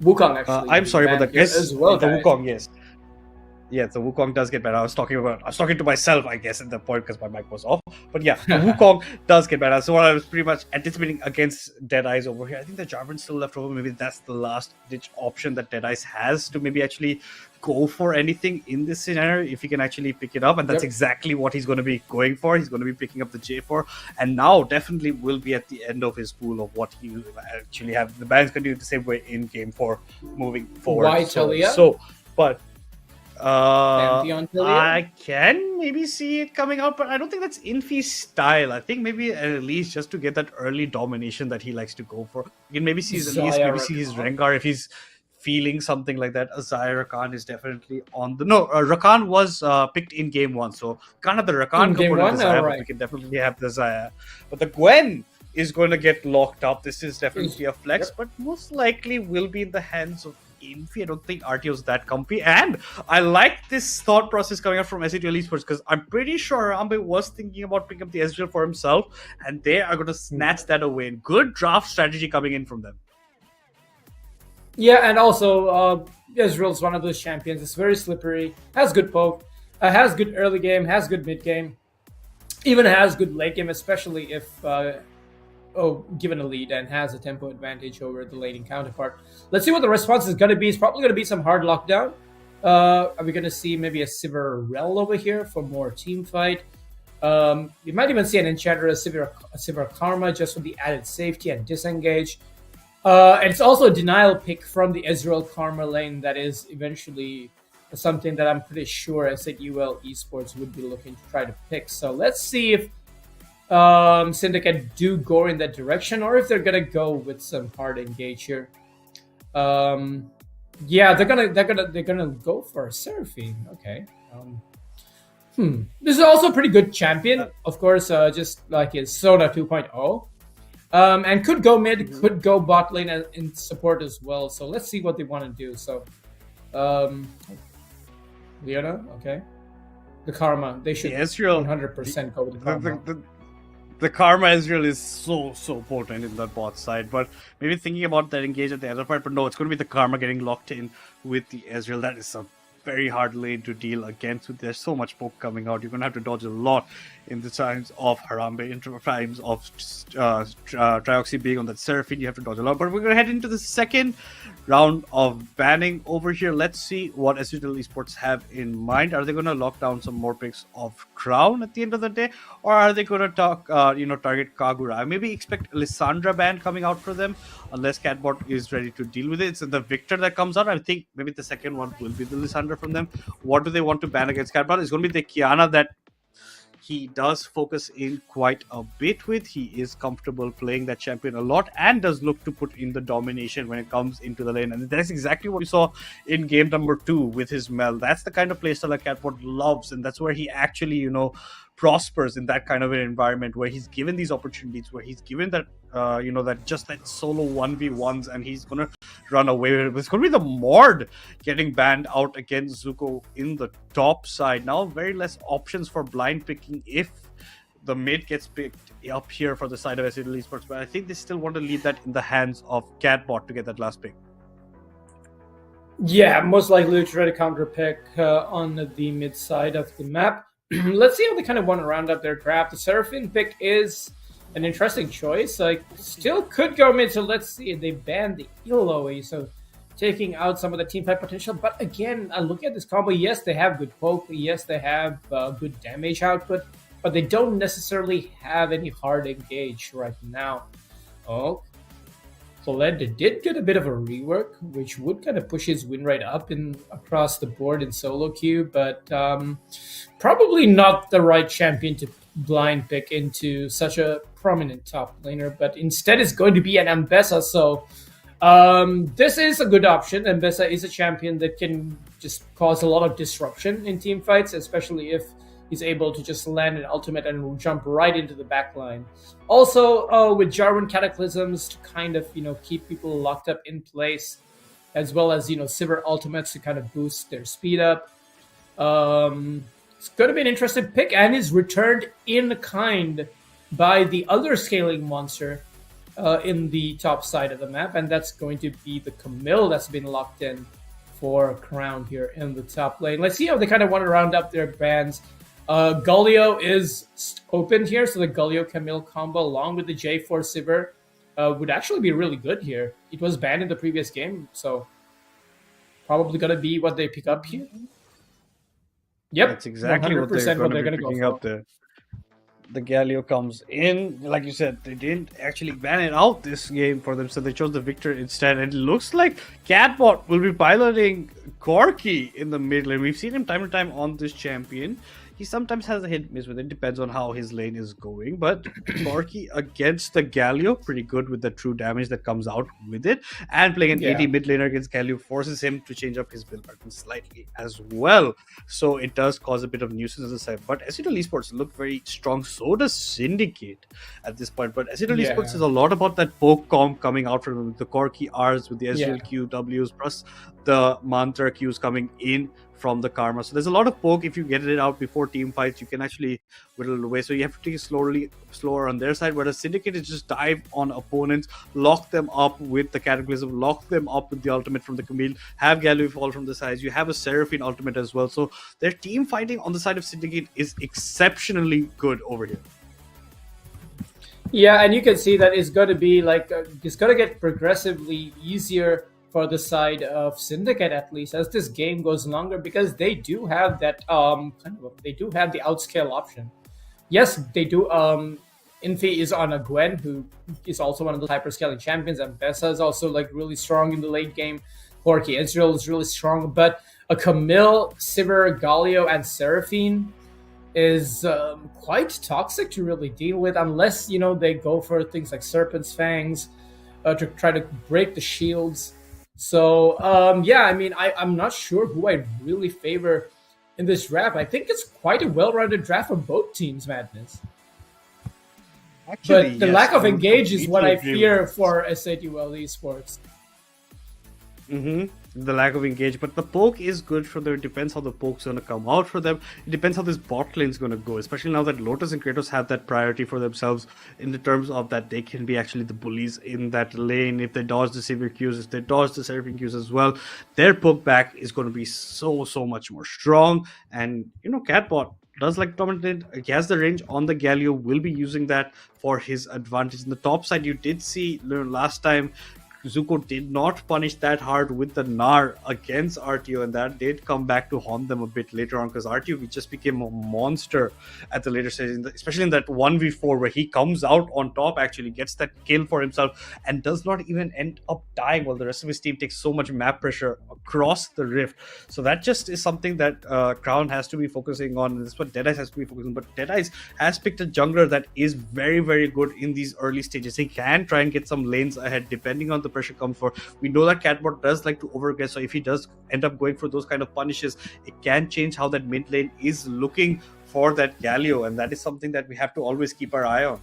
Wukong actually. I'm sorry about that. Yes, as well, the guys. Wukong, yes. Yeah, the Wukong does get banned. I was talking to myself, I guess, at the point because my mic was off. But yeah, the Wukong does get banned. So what I was pretty much anticipating against Deadeye's over here. I think the Jarvan's still left over. Maybe that's the last ditch option that Deadeye's has to maybe actually go for anything in this scenario if he can actually pick it up. And that's exactly what he's going to be going for. He's going to be picking up the J4. And now definitely will be at the end of his pool of what he will actually have. The bans continue the same way in game 4 moving forward. Why Talia? But Pantheon I can maybe see it coming out, but I don't think that's Infi's style. I think maybe at least just to get that early domination that he likes to go for. You can maybe see his Rengar if he's feeling something like that. Azaya Rakan is definitely on the... No, Rakan was picked in game 1, so can't have the Rakan component of Azaya, but we can definitely have the Azaya. But the Gwen is going to get locked up. This is definitely a flex, but most likely will be in the hands of Infi. I don't think RTO is that comfy, and I like this thought process coming out from S8UL Esports because I'm pretty sure Ambe was thinking about picking up the Ezreal for himself, and they are going to snatch that away. Good draft strategy coming in from them. Yeah, and also Ezreal's one of those champions. It's very slippery, has good poke, has good early game, has good mid game, even has good late game, especially if given a lead and has a tempo advantage over the laning counterpart. Let's see what the response is going to be. It's probably going to be some hard lockdown. Are we going to see maybe a Sivir over here for more team fight? You might even see an Enchanter, a Sivir Karma, just for the added safety and disengage. And it's also a denial pick from the Ezreal Karma lane that is eventually something that I'm pretty sure S8UL Esports would be looking to try to pick. So let's see if Syndicate do go in that direction, or if they're gonna go with some hard engage here. Yeah, they're gonna go for a Seraphine. Okay. This is also a pretty good champion, of course, just like his Sona 2.0. And could go mid, could go bot lane in support as well. So let's see what they want to do. So, Leona, okay. The Karma, they should 100% go with the Karma. The Karma Ezreal is so potent in that bot side, but maybe thinking about that engage at the other part, but no, it's going to be the Karma getting locked in with the Ezreal. That is a very hard lane to deal against. There's so much poke coming out. You're going to have to dodge a lot in the times of Harambe, in times of Trioxy being on that Seraphine. You have to dodge a lot. But we're going to head into the second round of banning over here. Let's see what S8UL Esports have in mind. Are they going to lock down some more picks of Crown at the end of the day? Or are they going to target Kagura? I maybe expect Lissandra ban coming out for them, unless Catbot is ready to deal with it. It's the Victor that comes out. I think maybe the second one will be the Lissandra from them. What do they want to ban against Catbot? It's going to be the Kiana that he does focus in quite a bit with. He is comfortable playing that champion a lot and does look to put in the domination when it comes into the lane. And that's exactly what we saw in game number 2 with his Mel. That's the kind of playstyle that Catbot loves, and that's where he actually, prospers in that kind of an environment where he's given these opportunities, where he's given that, that solo 1v1s, and he's going to run away with it. It's going to be the Mord getting banned out against Zuko in the top side. Now, very less options for blind picking if the mid gets picked up here for the side of S8UL Esports, but I think they still want to leave that in the hands of Catbot to get that last pick. Yeah, most likely to try to counter pick on the mid side of the map. Let's see how they kind of want to round up their draft. The Seraphine pick is an interesting choice. Still could go mid, so let's see. They banned the Iloe, so taking out some of the team fight potential. But again, I look at this combo. Yes, they have good poke. Yes, they have good damage output, but they don't necessarily have any hard engage right now. Oh, Colette did get a bit of a rework, which would kind of push his win rate up across the board in solo queue, but probably not the right champion to blind pick into such a prominent top laner, but instead it's going to be an Ambessa. So this is a good option. Ambessa is a champion that can just cause a lot of disruption in team fights, especially if he's able to just land an ultimate and jump right into the backline. Also, with Jarvan Cataclysms to kind of, keep people locked up in place, as well as, Sivir ultimates to kind of boost their speed up. It's going to be an interesting pick, and is returned in kind by the other scaling monster in the top side of the map, and that's going to be the Camille that's been locked in for Crown here in the top lane. Let's see how they kind of want to round up their bans. Galio is open here, so the Galio Camille combo along with the J4 Sivir would actually be really good here. It was banned in the previous game, so probably going to be what they pick up here. Yep, that's exactly what they're going to be picking up there. The Galio comes in. Like you said, they didn't actually ban it out this game for them, so they chose the Victor instead. And it looks like Catbot will be piloting Corki in the mid lane. We've seen him time to time on this champion. He sometimes has a hit miss with it, depends on how his lane is going. But Corki against the Galio, pretty good with the true damage that comes out with it. And playing an AD mid laner against Galio forces him to change up his build pattern slightly as well. So it does cause a bit of nuisance on the side. But S8UL Esports look very strong. So does Syndicate at this point. But S8UL Esports is a lot about that poke comp coming out from the Corki R's with the Ezreal QWs plus the Mantra Qs coming in from the karma. So there's a lot of poke. If you get it out before team fights, you can actually whittle it away. So you have to take it slower on their side, whereas Syndicate is just dive on opponents, lock them up with the Cataclysm, lock them up with the ultimate from the Camille, have Galio fall from the sides. You have a Seraphine ultimate as well. So their team fighting on the side of Syndicate is exceptionally good over here. Yeah, and you can see that it's going to be like it's going to get progressively easier for the side of Syndicate, at least as this game goes longer, because they do have that they do have the outscale option. Yes, they do. Infi is on a Gwen, who is also one of the hyperscaling champions, and Bessa is also like really strong in the late game. Corki Ezreal is really strong, but a Camille, Sivir, Galio, and Seraphine is quite toxic to really deal with, unless they go for things like Serpent's Fangs to try to break the shields. So yeah, I mean, I'm not sure who I really favor in this draft. I think it's quite a well-rounded draft for both teams, Madness. Actually, but the lack of engage is what I fear for S8UL Esports. The lack of engage, but the poke is good for them. It depends how the poke's going to come out for them. It depends how this bot lane's going to go, especially now that Lotus and Kratos have that priority for themselves in the terms of that they can be actually the bullies in that lane. If they dodge the Sivir Qs, if they dodge the Seraphine Qs as well, their poke back is going to be so much more strong. And Catbot does like dominant. He has the range on the Galio, will be using that for his advantage. In the top side, you did see last time Zuko did not punish that hard with the Gnar against RTO, and that did come back to haunt them a bit later on, because RTO just became a monster at the later stage, especially in that 1v4 where he comes out on top, actually gets that kill for himself and does not even end up dying, while the rest of his team takes so much map pressure across the rift. So that just is something that Crown has to be focusing on, and that's what Deadeyes has to be focusing on. But Deadeyes has picked a jungler that is very, very good in these early stages. He can try and get some lanes ahead depending on the pressure comes for. We know that Catbot does like to overaggress, so if he does end up going for those kind of punishes, it can change how that mid lane is looking for that Galio, and that is something that we have to always keep our eye on.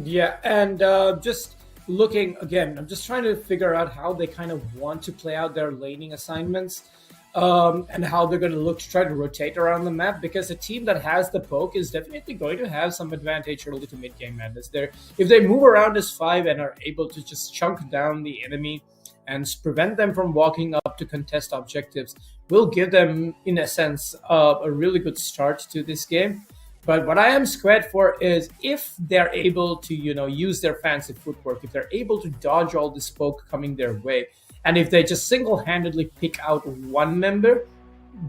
Yeah, and just looking again, I'm just trying to figure out how they kind of want to play out their laning assignments. And how they're going to look to try to rotate around the map, because a team that has the poke is definitely going to have some advantage early to mid game madness. If they move around as 5 and are able to just chunk down the enemy and prevent them from walking up to contest objectives, will give them, in a sense, a really good start to this game. But what I am scared for is if they're able to, use their fancy footwork, if they're able to dodge all this poke coming their way, and if they just single-handedly pick out one member,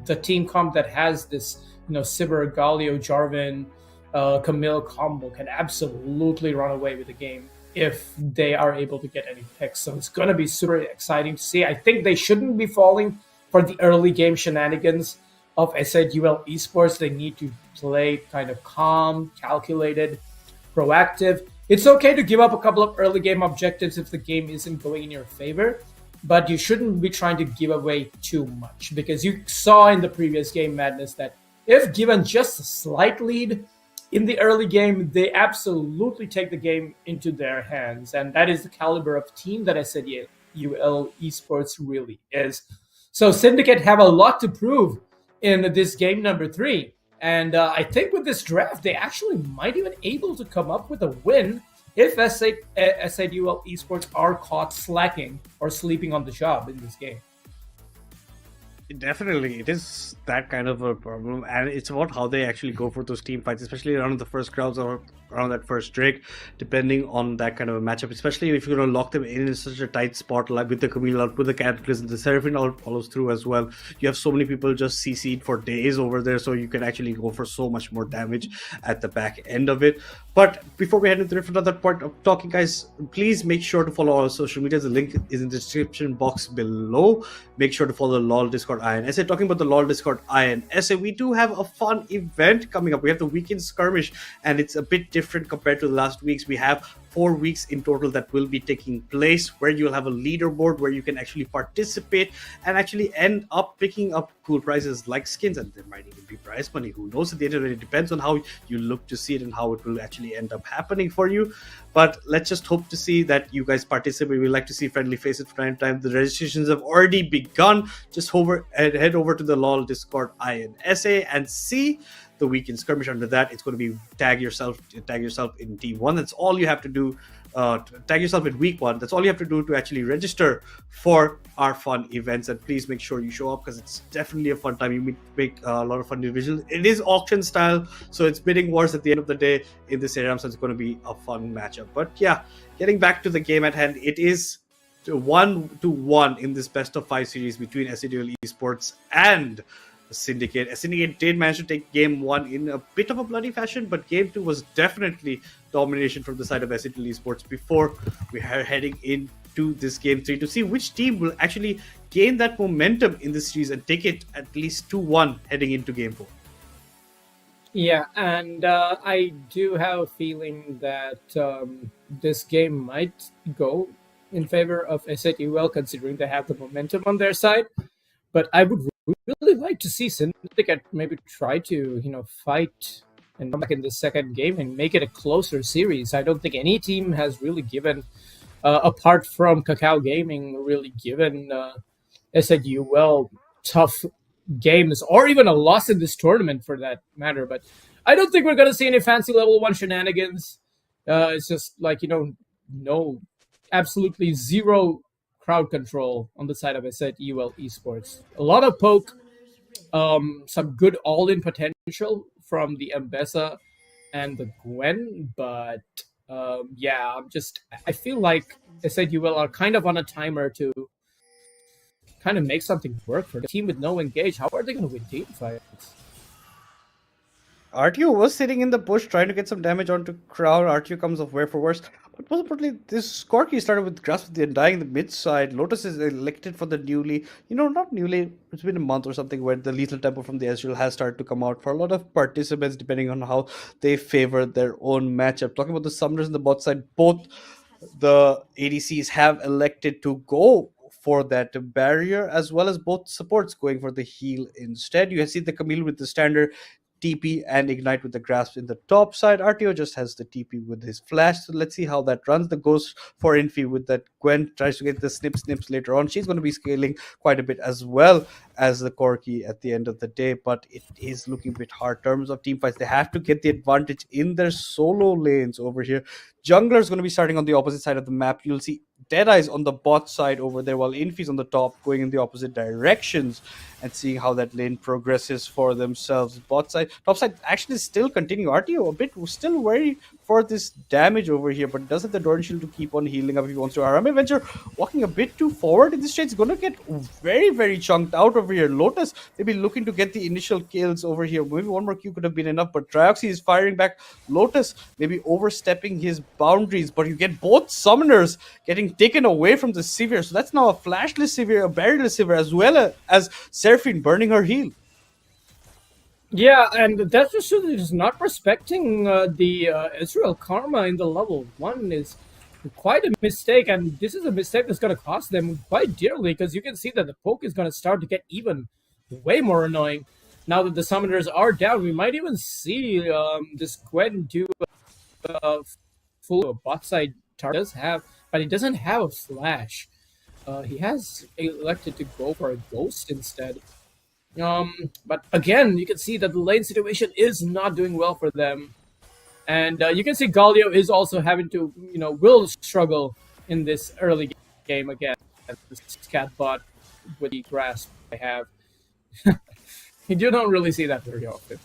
the team comp that has this, Sivir, Galio, Jarvan, Camille combo can absolutely run away with the game if they are able to get any picks. So it's going to be super exciting to see. I think they shouldn't be falling for the early game shenanigans of S8UL Esports. They need to play kind of calm, calculated, proactive. It's okay to give up a couple of early game objectives if the game isn't going in your favor, but you shouldn't be trying to give away too much, because you saw in the previous game, Madness, that if given just a slight lead in the early game, they absolutely take the game into their hands. And that is the caliber of team that S8UL Esports really is. So Syndicate have a lot to prove in this game number 3. And I think with this draft, they actually might even able to come up with a win if S8UL Esports are caught slacking or sleeping on the job in this game. Definitely, it is that kind of a problem, and it's about how they actually go for those team fights, especially around the first crowds or around that first Drake, depending on that kind of a matchup. Especially if you're going to lock them in such a tight spot, like with the Camille out, with the Cataclysm, the Seraphine follows through as well. You have so many people just CC'd for days over there, so you can actually go for so much more damage at the back end of it. But before we head into another part of talking, guys, please make sure to follow our social media. The link is in the description box below. Make sure to follow the LOL Discord INSA. Talking about the LOL Discord INSA, we do have a fun event coming up. We have the weekend skirmish, and it's a bit different different compared to the last weeks. We have 4 weeks in total that will be taking place, where you'll have a leaderboard where you can actually participate and actually end up picking up cool prizes like skins, and there might even be prize money. Who knows at the end of the day? It depends on how you look to see it and how it will actually end up happening for you. But let's just hope to see that you guys participate. We like to see friendly faces from time to time. The registrations have already begun. Just head over to the LOL Discord INSA and see the weekend skirmish. Under that, it's going to be tag yourself in team 1. That's all you have to do. Tag yourself in week 1. That's all you have to do to actually register for our fun events. And please make sure you show up, because it's definitely a fun time. You make a lot of fun individuals. It is auction style, so it's bidding wars at the end of the day in this area, so it's going to be a fun matchup. But yeah, getting back to the game at hand, it is 1-1 in this best of 5 series between S8UL Esports and Syndicate. Syndicate did manage to take game 1 in a bit of a bloody fashion, but game 2 was definitely domination from the side of S8UL Esports before we are heading into this game 3 to see which team will actually gain that momentum in this series and take it at least 2-1 heading into game 4. Yeah, and I do have a feeling that this game might go in favor of S8UL, considering they have the momentum on their side. But I would really like to see Syndicate maybe try to, fight and come back in the second game and make it a closer series. I don't think any team has really given, apart from Cacao Gaming, really given S8UL tough games, or even a loss in this tournament for that matter. But I don't think we're going to see any fancy level 1 shenanigans. It's just like, no, absolutely zero crowd control on the side of S8UL Esports. A lot of poke, some good all-in potential from the Ambessa and the Gwen, but I feel like S8UL are kind of on a timer to kind of make something work for the team with no engage. How are they going to win team fights? RTO was sitting in the bush trying to get some damage onto Crown. RTO comes off way for worse. But most importantly, this Corki started with Grasp of the Undying in the mid side. Lotus is elected for the newly, not newly, it's been a month or something where the lethal tempo from the SYL has started to come out for a lot of participants, depending on how they favor their own matchup. Talking about the summoners in the bot side, both the ADCs have elected to go for that barrier, as well as both supports going for the heal instead. You see the Camille with the standard TP and Ignite with the Grasp in the top side. RTO just has the TP with his flash, so let's see how that runs. The Ghost for Infi with that Gwen tries to get the snips later on. She's going to be scaling quite a bit as well as the Corki at the end of the day, but it is looking a bit hard in terms of team fights. They have to get the advantage in their solo lanes over here. Jungler is going to be starting on the opposite side of the map. You'll see Deadeye's on the bot side over there, while Infi's on the top, going in the opposite directions and seeing how that lane progresses for themselves. Bot side, top side actually still continue. RTO a bit still worried for this damage over here, but does have the Dorn Shield to keep on healing up if he wants to. Arame Venture walking a bit too forward in this trade. He's going to get very, very chunked out over here. Lotus, they'll be looking to get the initial kills over here. Maybe one more Q could have been enough, but Trioxy is firing back. Lotus maybe overstepping his boundaries, but you get both summoners getting taken away from the Sivir. So that's now a flashless Sivir, a barrierless Sivir, as well as Seraphine burning her heal. Yeah, and that's just not respecting the Israel Karma in the level 1 is quite a mistake, and this is a mistake that's going to cost them quite dearly, because you can see that the poke is going to start to get even way more annoying. Now that the summoners are down, we might even see this Gwen do a full bot side target. But he doesn't have a flash. He has elected to go for a ghost instead. But again, you can see that the lane situation is not doing well for them. And you can see Galio is also having to, will struggle in this early game again. This cat bot with the grasp they have. You don't really see that very often.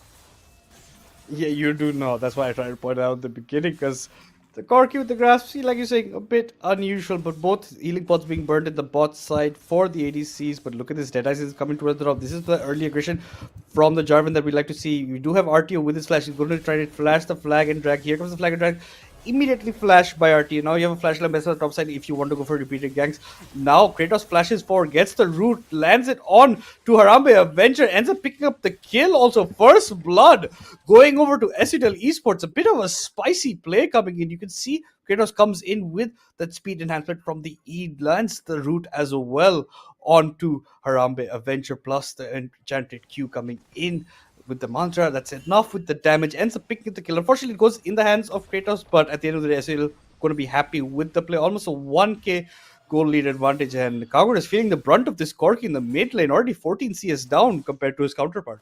Yeah, you do know. That's why I tried to point out at the beginning, because the Corki with the grasp, see, like you're saying, a bit unusual, but both healing pods being burned at the bot side for the ADCs. But look at this, Deadeye is coming towards the top. This is the early aggression from the Jarvan that we like to see. We do have RTO with his flash. He's going to try to flash the flag and drag. Here comes the flag and drag immediately flashed by RT. Now you have a flash lamp on the top side if you want to go for repeated ganks. Now Kratos flashes forward, gets the root, lands it on to Harambe. Avenger ends up picking up the kill. Also, first blood going over to S8UL Esports. A bit of a spicy play coming in. You can see Kratos comes in with that speed enhancement from the E, lands the root as well onto Harambe. Avenger plus the enchanted Q coming in with the mantra. That's enough with the damage. Ends up picking the kill. Unfortunately, it goes in the hands of Kratos, but at the end of the day, S8UL going to be happy with the play. Almost a 1k goal lead advantage, and Kagura is feeling the brunt of this Corki in the mid lane, already 14 CS down compared to his counterpart.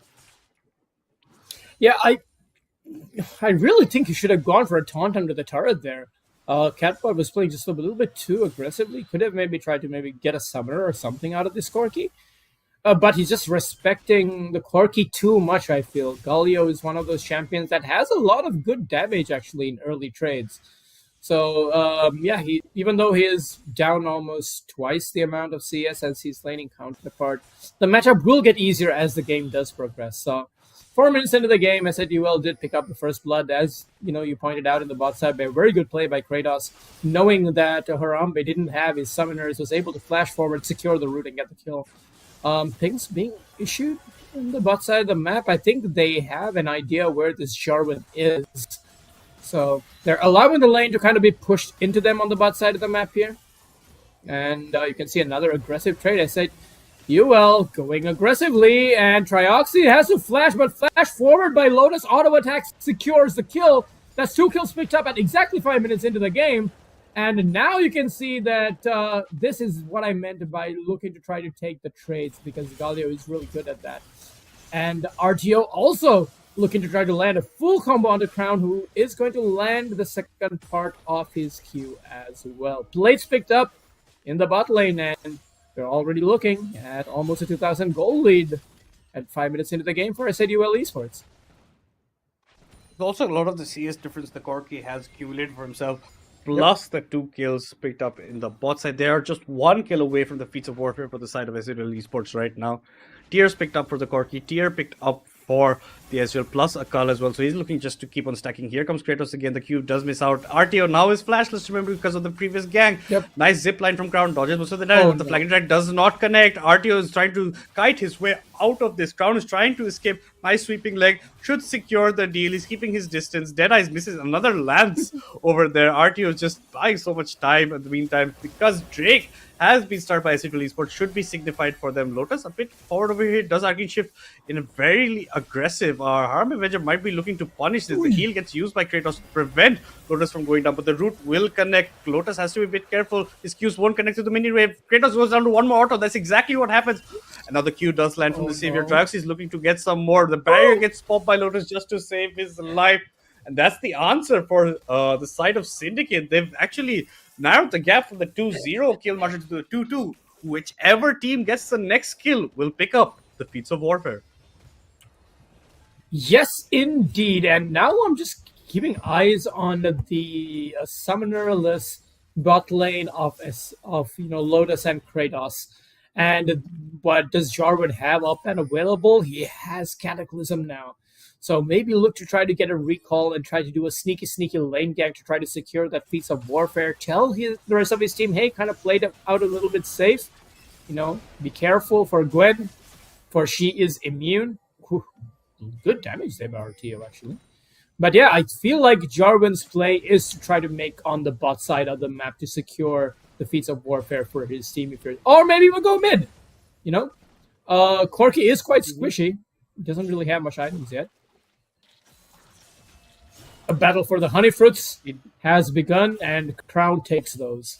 Yeah, I really think he should have gone for a taunt under the turret there. Catbot was playing just a little bit too aggressively. Could have maybe tried to maybe get a summoner or something out of this Corki. But he's just respecting the Corki too much, I feel. Galio is one of those champions that has a lot of good damage, actually, in early trades. So, yeah, even though he is down almost twice the amount of CS as his laning counterpart, the matchup will get easier as the game does progress. So, 4 minutes into the game, S8UL did pick up the first blood, as you pointed out in the bot side by a very good play by Kratos, knowing that Harambe didn't have his summoners, was able to flash forward, secure the root, and get the kill. Things being issued in the bot side of the map, I think they have an idea where this Jarvan is. So they're allowing the lane to kind of be pushed into them on the bot side of the map here. And you can see another aggressive trade. S8UL going aggressively, and Trioxy has to flash, but flash forward by Lotus. Auto attack secures the kill. That's 2 kills picked up at exactly 5 minutes into the game. And now you can see that this is what I meant by looking to try to take the trades, because Galio is really good at that. And RTO also looking to try to land a full combo on the Crown, who is going to land the second part of his Q as well. Plates picked up in the bot lane, and they're already looking at almost a 2,000 goal lead at 5 minutes into the game for S8UL Esports. There's also a lot of the CS difference the Corki has accumulated for himself, plus the 2 kills picked up in the bot side. They are just 1 kill away from the feats of warfare for the side of S8UL Esports right now. Tears picked up for the Corki, Tier picked up for the S8UL plus Akal as well, so he's looking just to keep on stacking. Here comes Kratos again. The Q does miss out. RTO now is flashless, remember, because of the previous gang. Yep. Nice zip line from Crown, dodges most of the damage, but the flagging track does not connect. RTO is trying to kite his way out of this. Crown is trying to escape. Nice sweeping leg, should secure the deal. He's keeping his distance. Deadeyes misses another lance over there. RTO is just buying so much time in the meantime, because Drake has been started by S8UL Esports, should be signified for them. Lotus a bit forward over here, does Arcane Shift in a very aggressive. Harm Avenger might be looking to punish this. The heal gets used by Kratos to prevent Lotus from going down, but the root will connect. Lotus has to be a bit careful. His Qs won't connect to the mini wave. Kratos goes down to 1 more auto. That's exactly what happens. Another Q does land from the Savior. Drax is looking to get some more. The barrier gets popped by Lotus just to save his life. And that's the answer for the side of Syndicate. They've actually narrowed the gap from the 2-0 kill margin to the 2-2. Whichever team gets the next kill will pick up the feats of warfare. Yes, indeed. And now I'm just keeping eyes on the summonerless bot lane of Lotus and Kratos. And what does Jarvan have up and available? He has Cataclysm now. So maybe look to try to get a recall and try to do a sneaky lane gank to try to secure that feats of warfare. Tell the rest of his team, hey, kind of played out a little bit safe. Be careful for Gwen, for she is immune. Whew. Good damage there by RTO, actually. But yeah, I feel like Jarvan's play is to try to make on the bot side of the map to secure the feats of warfare for his team. Or maybe we'll go mid. Corki is quite squishy. Doesn't really have much items yet. A battle for the honey fruits has begun, and Crown takes those.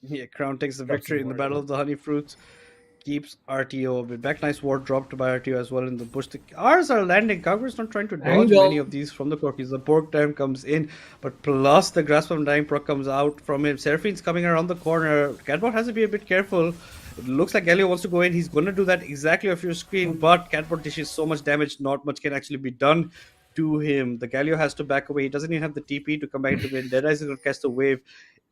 Yeah, Crown takes the victory in the battle of the honey fruits. Keeps RTO a bit back. Nice ward dropped by RTO as well in the bush. The R's are landing. Kagura's not trying to dodge many of these from the Corkis. The pork time comes in, but plus the grasp of dying proc comes out from him. Seraphine's coming around the corner. Catbot has to be a bit careful. It looks like Galio wants to go in. He's going to do that exactly off your screen, but Catbot dishes so much damage, not much can actually be done to him. The Galio has to back away. He doesn't even have the TP to come back to win. Deadeye is going to catch the wave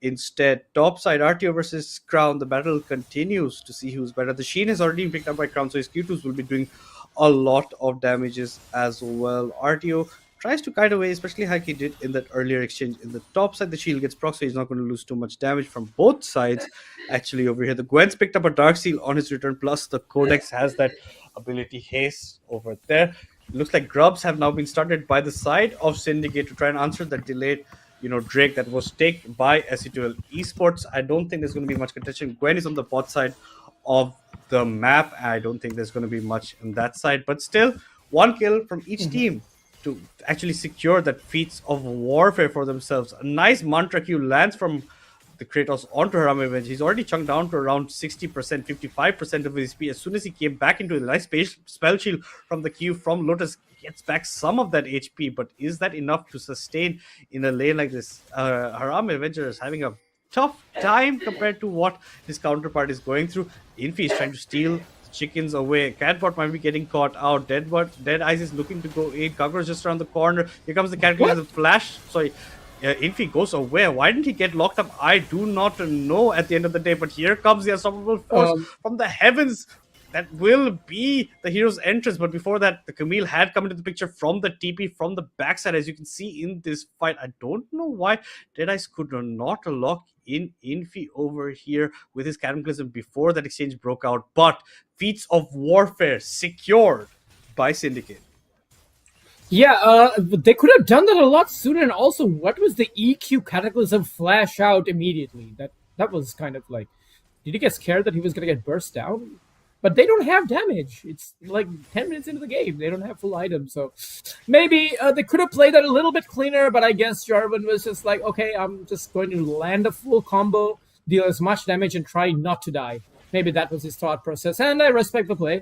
instead. Topside, RTO versus Crown. The battle continues to see who's better. The Sheen has already been picked up by Crown, so his Q2s will be doing a lot of damages as well. RTO tries to kite away, especially like he did in that earlier exchange. In the top side, the shield gets proc, so he's not going to lose too much damage from both sides. Actually, over here, the Gwen's picked up a Dark Seal on his return, plus the Codex has that ability Haste over there. Looks like grubs have now been started by the side of Syndicate to try and answer that delayed Drake that was taken by S8UL Esports. I don't think there's going to be much contention. Gwen is on the bot side of the map. I don't think there's going to be much on that side, but still, one kill from each team to actually secure that feats of warfare for themselves. A nice mantra Q lands from the Kratos onto Harambe Avenger. He's already chunked down to around 60%, 55% of his HP. As soon as he came back into the nice spell shield from the Q from Lotus, gets back some of that HP, but is that enough to sustain in a lane like this? Harambe Avenger is having a tough time compared to what his counterpart is going through. Infi is trying to steal chickens away. Catbot might be getting caught out. Dead Eyes is looking to go in. Kagura is just around the corner. Here comes the Cataclysm Flash. Sorry. Infi goes away. Why didn't he get locked up? I do not know at the end of the day. But here comes the unstoppable force from the heavens. That will be the hero's entrance. But before that, the Camille had come into the picture from the TP from the backside. As you can see in this fight, I don't know why Deadeyes could not lock in Infi over here with his Cataclysm before that exchange broke out. But feats of warfare secured by Syndicate. Yeah, they could have done that a lot sooner. And also, what was the EQ Cataclysm flash out immediately? That was kind of like, did he get scared that he was going to get burst down? But they don't have damage. It's like 10 minutes into the game. They don't have full items. So maybe they could have played that a little bit cleaner. But I guess Jarvan was just like, okay, I'm just going to land a full combo, deal as much damage, and try not to die. Maybe that was his thought process. And I respect the play.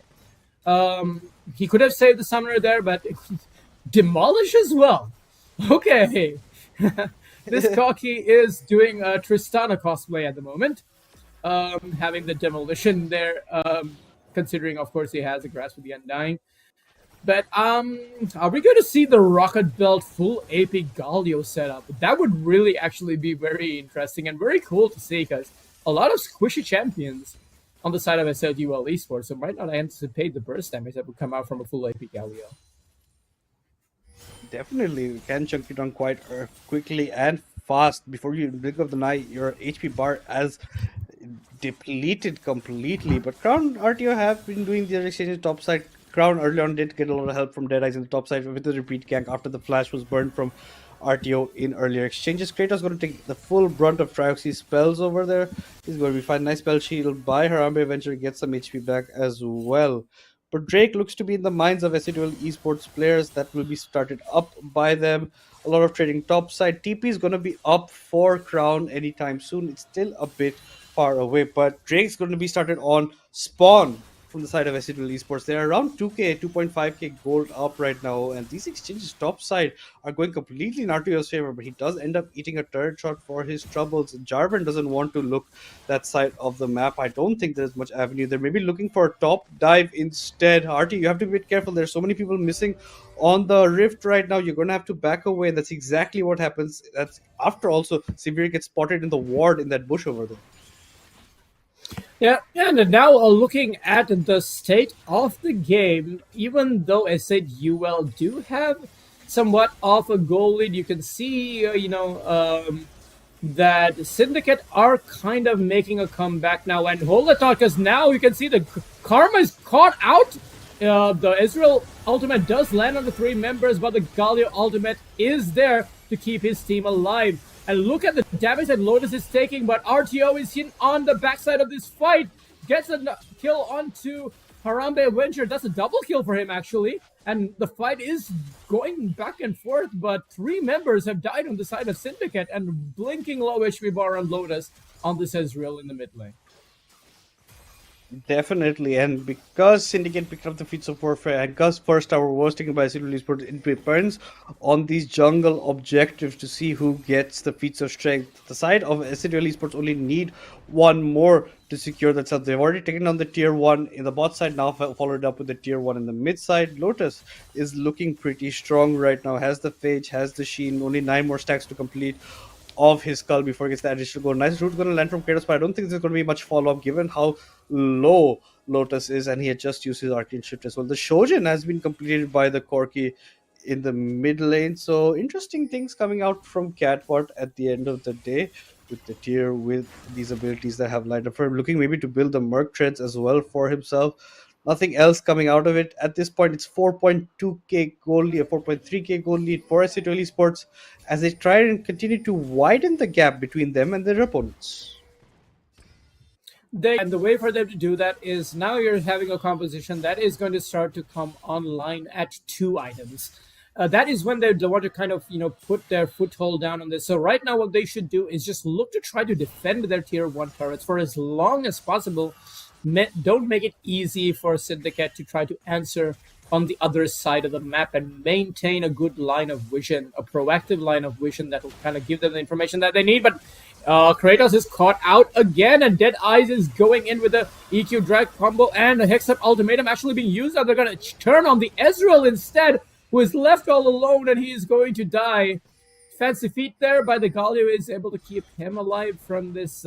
He could have saved the summoner there, but demolish as well. Okay. This Cocky is doing a Tristana cosplay at the moment. Having the demolition there, considering, of course, he has a Grasp of the Undying. But are we going to see the Rocket Belt full AP Galio setup? That would really actually be very interesting and very cool to see, because a lot of squishy champions on the side of S8UL Esports, so might not anticipate the burst damage that would come out from a full AP Galio. Definitely, you can chunk it down quite quickly and fast. Before you blink of the night, your HP bar as depleted completely. But Crown RTO have been doing their exchanges top side. Crown early on did get a lot of help from Deadeyes in the top side with the repeat gank after the flash was burned from RTO in earlier exchanges. Kratos going to take the full brunt of Trioxy's spells over there. He's going to be fine. Nice spell shield by Harambe Avenger, get some HP back as well. But Drake looks to be in the minds of S8UL Esports players. That will be started up by them. A lot of trading top side. TP is going to be up for Crown anytime soon. It's still a bit far away, but Drake's going to be started on Spawn from the side of S8UL Esports. They're around 2k, 2.5k gold up right now, and these exchanges top side are going completely in RTO's favor, but he does end up eating a turret shot for his troubles. Jarvan doesn't want to look that side of the map. I don't think there's much avenue. They're maybe looking for a top dive instead. RT, you have to be a bit careful. There's so many people missing on the rift right now. You're going to have to back away. That's exactly what happens. That's after also Severe gets spotted in the ward in that bush over there. Yeah, and now looking at the state of the game, even though S8UL do have somewhat of a goal lead, you can see, that Syndicate are kind of making a comeback now. And hold the thought, because now you can see the Karma is caught out. The Israel ultimate does land on the 3 members, but the Galio ultimate is there to keep his team alive. And look at the damage that Lotus is taking, but RTO is in on the backside of this fight. Gets a kill onto Harambe Avenger. That's a double kill for him, actually. And the fight is going back and forth, but 3 members have died on the side of Syndicate, and blinking low HP bar on Lotus on this Ezreal in the mid lane. Definitely, and because Syndicate picked up the feats of warfare, and because first tower was taken by S8UL Esports, it depends on these jungle objectives to see who gets the feats of strength. The side of S8UL Esports only need one more to secure that stuff. They've already taken on the tier 1 in the bot side, now followed up with the tier 1 in the mid side. Lotus is looking pretty strong right now, has the Phage, has the Sheen, only 9 more stacks to complete of his skull before he gets the additional goal. Nice root going to land from Kratos, but I don't think there's going to be much follow-up given how low Lotus is, and he had just used his Arcane Shift as well. The Shojin has been completed by the Corki in the mid lane. So interesting things coming out from Catbot at the end of the day with the tier with these abilities that have lined up for him, looking maybe to build the Merc treads as well for himself. Nothing else coming out of it. At this point, it's 4.2k goal lead, a 4.3k goal lead for S8UL Esports as they try and continue to widen the gap between them and their opponents. And the way for them to do that is now you're having a composition that is going to start to come online at 2 items. That is when they want to kind of put their foothold down on this. So right now, what they should do is just look to try to defend their tier 1 turrets for as long as possible. Don't make it easy for Syndicate to try to answer on the other side of the map and maintain a good line of vision, a proactive line of vision that will kind of give them the information that they need. But Kratos is caught out again, and Dead Eyes is going in with the EQ drag combo and a Hex Up ultimatum actually being used. Now they're going to turn on the S8UL instead, who is left all alone, and he is going to die. Fancy feat there by the Galio is able to keep him alive from this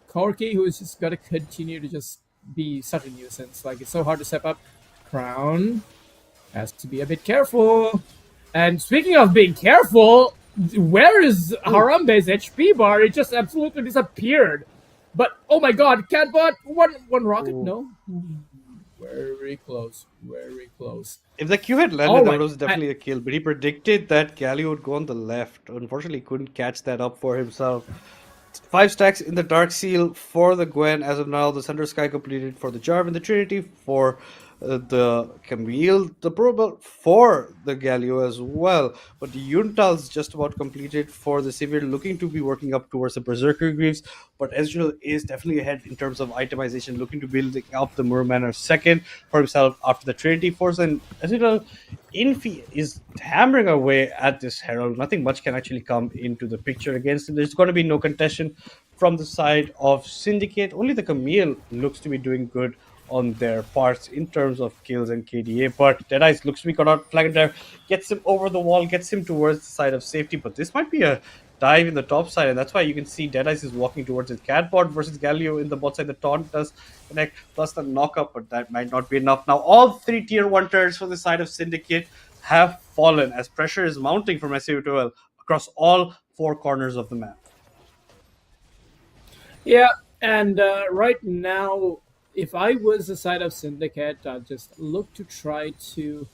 Corki, who is just going to continue to just be such a nuisance. Like, it's so hard to step up. Crown has to be a bit careful. And speaking of being careful, where is Harambe's HP bar? It just absolutely disappeared. But, oh my god, Catbot, one rocket? No? Very close. Very close. If the Q had landed, that was definitely a kill. But he predicted that Galio would go on the left. Unfortunately, couldn't catch that up for himself. 5 stacks in the Dark Seal for the Gwen. As of now, the Thunder Sky completed for the Jarvan, the Trinity, for the Camille, the Probel for the Galio as well. But the Yuntal's just about completed for the Sivir, looking to be working up towards the Berserker Greaves. But S8UL is definitely ahead in terms of itemization, looking to build up the Mermanor second for himself after the Trinity Force. And S8UL Infi is hammering away at this Herald. Nothing much can actually come into the picture against him. There's going to be no contention from the side of Syndicate. Only the Camille looks to be doing good on their parts in terms of kills and KDA, but Deadeyes looks to be caught out. Flag there gets him over the wall, gets him towards the side of safety, but this might be a dive in the top side, and that's why you can see Deadeyes is walking towards his Catbot versus Galio in the bot side. The taunt does connect, plus the knockup, but that might not be enough. Now all 3 tier 1 turrets for the side of Syndicate have fallen as pressure is mounting from S8UL across all 4 corners of the map. Yeah, and right now, if I was the side of Syndicate, I'd just look to try to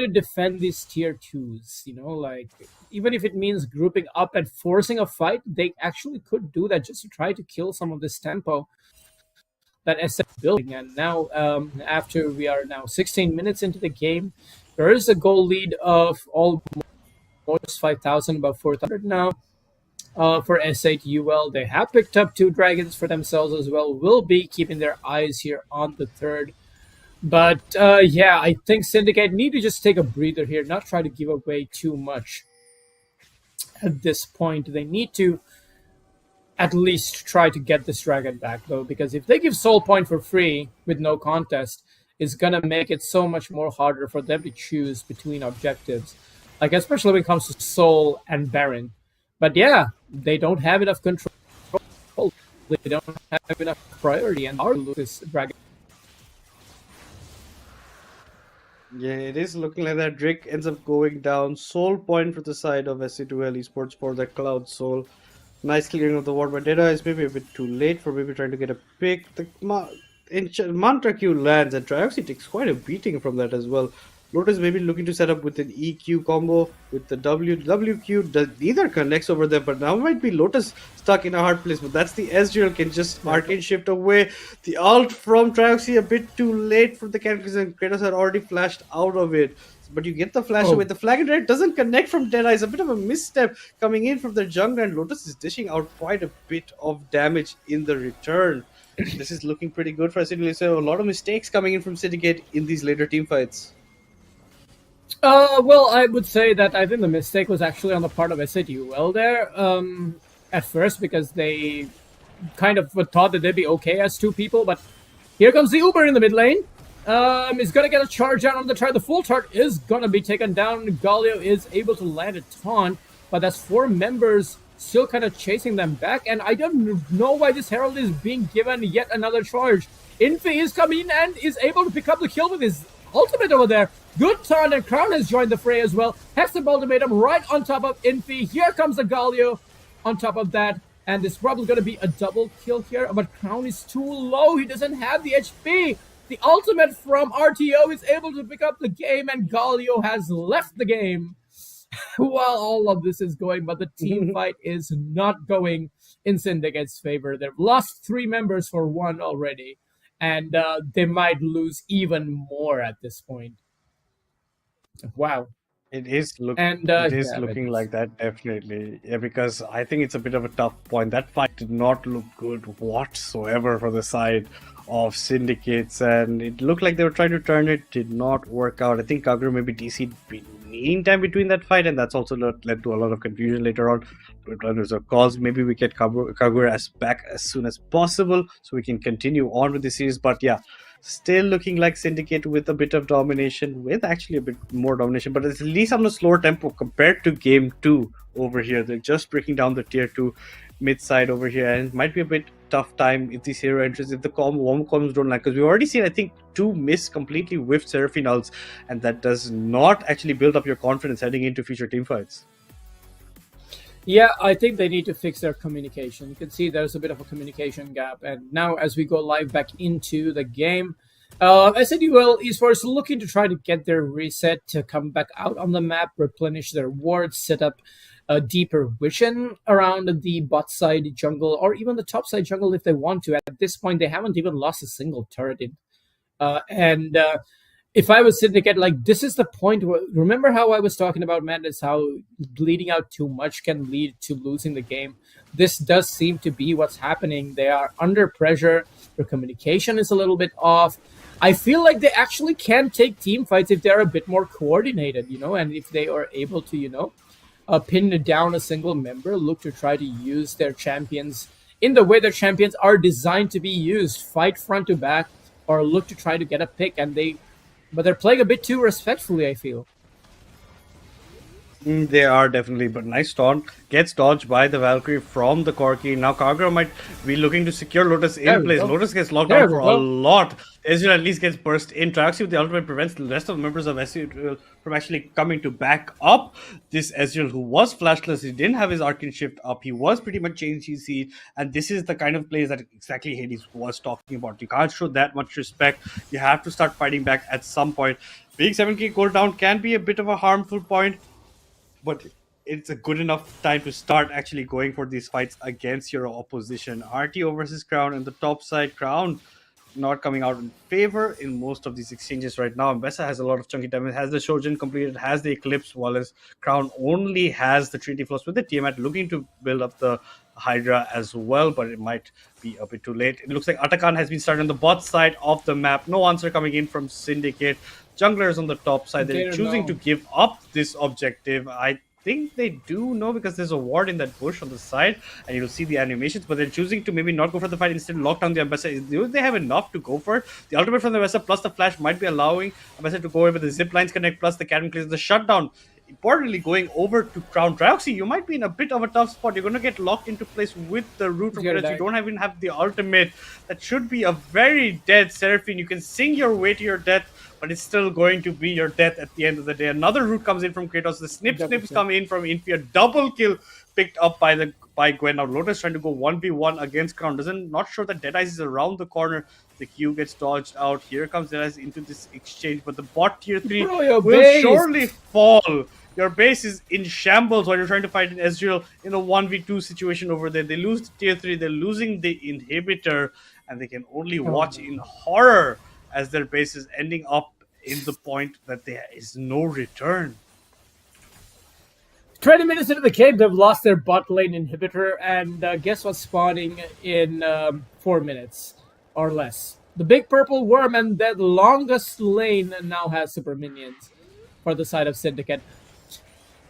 defend these tier 2s, like, even if it means grouping up and forcing a fight, they actually could do that just to try to kill some of this tempo that SF is building. And now, after we are now 16 minutes into the game, there is a goal lead of almost 5,000, about 4,000 now. For S8UL, they have picked up 2 dragons for themselves as well. Will be keeping their eyes here on the 3rd. But yeah, I think Syndicate need to just take a breather here, not try to give away too much at this point. They need to at least try to get this dragon back, though, because if they give Soul Point for free with no contest, it's going to make it so much more harder for them to choose between objectives, like especially when it comes to Soul and Baron. But yeah, they don't have enough control. They don't have enough priority, and are lose this dragon. Yeah, it is looking like that. Drake ends up going down. Soul Point for the side of S8UL Esports for the Cloud Soul. Nice clearing of the ward, but Data is maybe a bit too late for maybe trying to get a pick. The Mantra Q lands, and Trioxy takes quite a beating from that as well. Lotus maybe looking to set up with an EQ combo with the WQ. Neither connects over there, but now might be Lotus stuck in a hard place. But that's the S8UL can just arcane shift away. The ult from Trioxy a bit too late for the characters, and Kratos had already flashed out of it. But you get the flash away. The flag and red doesn't connect from Deadeye. It's a bit of a misstep coming in from the jungler, and Lotus is dishing out quite a bit of damage in the return. This is looking pretty good for S8UL. So a lot of mistakes coming in from Syndicate in these later team fights. Well, I would say that I think the mistake was actually on the part of S8UL there, at first, because they kind of thought that they'd be okay as 2 people, but here comes the Uber in the mid lane. Is gonna get a charge down on the turret. The full turret is gonna be taken down. Galio is able to land a taunt, but that's 4 members still kind of chasing them back, and I don't know why this Herald is being given yet another charge. Infi is coming in and is able to pick up the kill with his ultimate over there. Good taunt, and Crown has joined the fray as well. Hexam Ultimatum right on top of Infi. Here comes the Galio on top of that. And it's probably going to be a double kill here. But Crown is too low. He doesn't have the HP. The ultimate from RTO is able to pick up the game, and Galio has left the game while all of this is going. But the team fight is not going in Syndicate's favor. They've lost 3 members for 1 already. And they might lose even more at this point. Wow. It is Yeah, looking like that, definitely. Yeah, because I think it's a bit of a tough point. That fight did not look good whatsoever for the side of Syndicates, and it looked like they were trying to turn it, did not work out. I think Kagura maybe DC'd meantime between that fight, and that's also led to a lot of confusion later on. But there's a cause, maybe we get Kagura back as soon as possible so we can continue on with the series. But yeah, still looking like Syndicate with a bit of domination, with actually a bit more domination, but at least on a slower tempo compared to game 2 over here. They're just breaking down the tier 2 mid side over here, and it might be a bit tough time if these hero entries, if the warm comms don't like, because we've already seen, I think, 2 miss completely with Seraphine ults, and that does not actually build up your confidence heading into future team fights. Yeah, I think they need to fix their communication. You can see there's a bit of a communication gap. And now as we go live back into the game, S8UL Esports looking to try to get their reset to come back out on the map, replenish their wards, set up a deeper vision around the bot side jungle or even the top side jungle if they want to. At this point, they haven't even lost a single turret in. If I was Syndicate, like, this is the point where, remember how I was talking about Madness, how bleeding out too much can lead to losing the game. This does seem to be what's happening. They are under pressure. Their communication is a little bit off. I feel like they actually can take team fights if they're a bit more coordinated, and if they are able to, pin down a single member, look to try to use their champions in the way their champions are designed to be used, fight front to back, or look to try to get a pick, but they're playing a bit too respectfully, I feel. They are definitely, but nice taunt gets dodged by the Valkyrie from the Corki. Now Kagura might be looking to secure Lotus in place. Lotus gets locked down for a lot. Ezreal at least gets burst in. Traxi with the ultimate prevents the rest of the members of S8UL from actually coming to back up this Ezreal, who was flashless. He didn't have his Arcane Shift up. He was pretty much changed his seed, and this is the kind of plays that exactly Hades was talking about. You can't show that much respect. You have to start fighting back at some point. Being 7k cooldown can be a bit of a harmful point, but it's a good enough time to start actually going for these fights against your opposition. RTO versus Crown, and the top side, Crown not coming out in favor in most of these exchanges right now. Mbessa has a lot of chunky damage, has the Shojin completed, has the Eclipse, while as Crown only has the Treaty Floss with the Tiamat, looking to build up the Hydra as well, but it might be a bit too late. It looks like Atakan has been started on the bot side of the map. No answer coming in from Syndicate. Junglers on the top side, they're choosing to give up this objective. I think they do know, because there's a ward in that bush on the side and you'll see the animations, but they're choosing to maybe not go for the fight, instead lock down the Ambassador. Do they have enough to go for it? The ultimate from the Ambassador plus the flash might be allowing Ambassador to go over the zip lines connect plus the Catman clears the shutdown. Importantly, going over to Crown Drauxy, you might be in a bit of a tough spot. You're going to get locked into place with the root from Grenache. You don't even have the ultimate. That should be a very dead Seraphine. You can sing your way to your death, but it's still going to be your death at the end of the day. Another root comes in from Kratos. The snips come in from Infi. A double kill picked up by Gwen. Now Lotus trying to go 1v1 against Crown. Not sure that Deadeyes is around the corner. The Q gets dodged out. Here comes Deadeyes into this exchange, but the bot tier 3 will surely fall. Your base is in shambles while you're trying to fight an Ezreal in a 1v2 situation over there. They lose the tier 3. They're losing the inhibitor, and they can only watch in horror as their base is ending up in the point that there is no return. 20 minutes into the game, they've lost their bot lane inhibitor, and guess what's spawning in 4 minutes or less? The big purple worm, and that longest lane now has super minions for the side of Syndicate.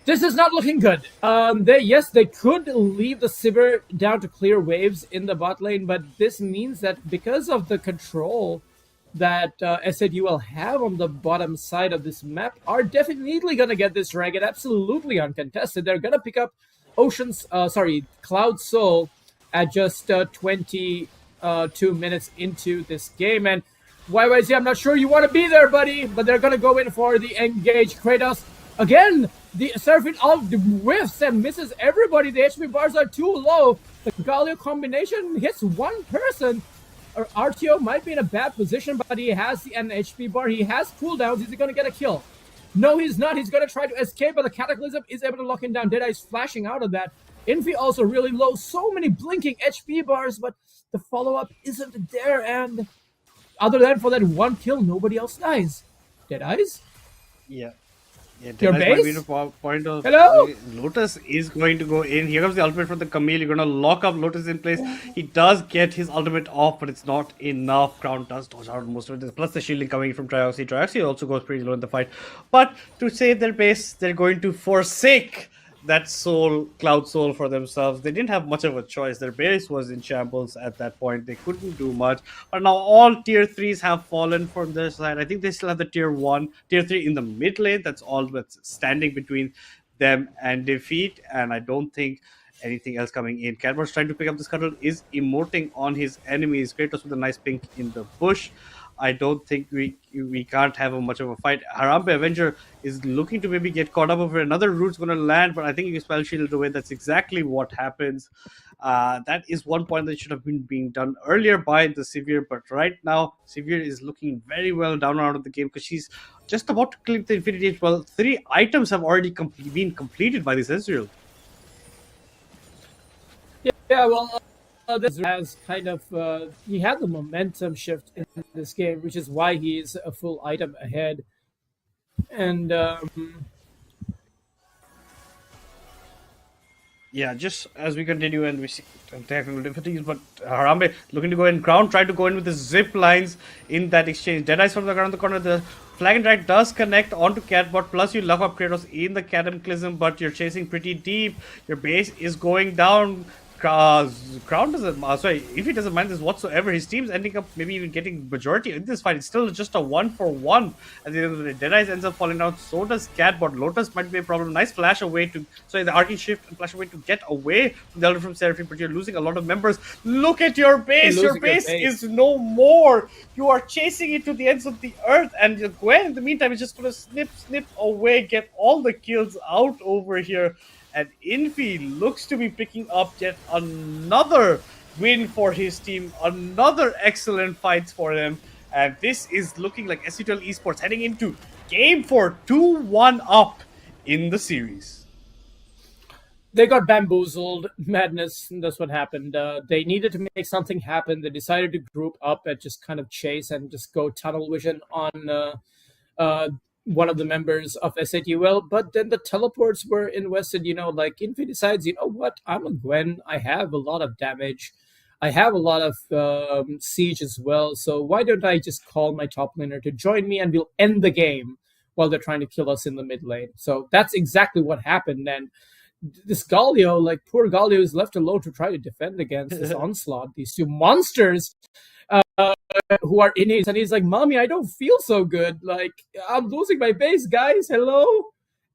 This is not looking good. They could leave the Sivir down to clear waves in the bot lane, but this means that because of the control that S8UL have on the bottom side of this map, are definitely going to get this dragon absolutely uncontested. They're going to pick up Cloud Soul at just 22 minutes into this game, and YYZ, I'm not sure you want to be there, buddy, but they're going to go in for the engage. Kratos, again, the Seraphine all whiffs and misses everybody. The HP bars are too low. The Galio combination hits one person. RTO might be in a bad position, but he has an HP bar. He has cooldowns. Is he going to get a kill? No, he's not. He's going to try to escape, but the Cataclysm is able to lock him down. Deadeye's flashing out of that. Infi also really low. So many blinking HP bars, but the follow-up isn't there. And other than for that one kill, nobody else dies. Deadeyes? Yeah. Yeah, Your Deadeye's might be base? the point of Hello? Lotus is going to go in. Here comes the ultimate from the Camille. You're going to lock up Lotus in place. He does get his ultimate off, but it's not enough. Crown does dodge out most of it. Plus the shielding coming from Trioxy. Trioxy also goes pretty low in the fight. But to save their base, they're going to forsake that soul, Cloud Soul, for themselves. They didn't have much of a choice. Their base was in shambles at that point. They couldn't do much. But now all tier 3s have fallen from their side. I think they still have the tier 1, tier 3 in the mid lane. That's all that's standing between them and defeat. And I don't think anything else coming in. Catbirds trying to pick up the scuttle, is emoting on his enemies. Kratos with a nice pink in the bush. I don't think we can't have a much of a fight. Harambe Avenger is looking to maybe get caught up over another root's going to land, but I think if you spell shielded away, that's exactly what happens. That is one point that should have been being done earlier by the Severe, but right now Severe is looking very well down and out of the game because she's just about to clip the Infinity Edge. Well, 3 items have already been completed by this S8UL. Yeah, well, this has kind of he had the momentum shift in this game, which is why he's a full item ahead. And yeah, just as we continue and we see technical difficulties, but Harambe looking to go in. Crown tried to go in with the zip lines in that exchange. Deadeyes from the ground the corner. The flag and drag does connect onto Catbot, plus you lock up Kratos in the Cataclysm, but you're chasing pretty deep. Your base is going down. Crown doesn't, sorry, if he doesn't mind this whatsoever, his team's ending up maybe even getting majority in this fight. It's still just a 1-for-1 at the end of the day. Deadeyes ends up falling down, so does Catbot. Lotus might be a problem. Nice flash away to, sorry, the arcing shift and flash away to get away from the elder from Seraphine, but you're losing a lot of members. Look at your base. Your base is no more. You are chasing it to the ends of the earth, and Gwen in the meantime is just going to snip away, get all the kills out over here. And Infi looks to be picking up yet another win for his team, another excellent fights for them. And this is looking like S8UL Esports heading into Game 4, 2-1 up in the series. They got bamboozled. Madness. That's what happened. They needed to make something happen. They decided to group up and just kind of chase and just go tunnel vision on one of the members of S8UL, but then the teleports were invested, like Infi decides, you know what, I'm a Gwen, I have a lot of damage, I have a lot of siege as well, so why don't I just call my top laner to join me and we'll end the game while they're trying to kill us in the mid lane. So that's exactly what happened, and this Galio, like poor Galio, is left alone to try to defend against this onslaught, these two monsters who are in his, and he's like, "Mommy, I don't feel so good. Like I'm losing my base, guys. Hello."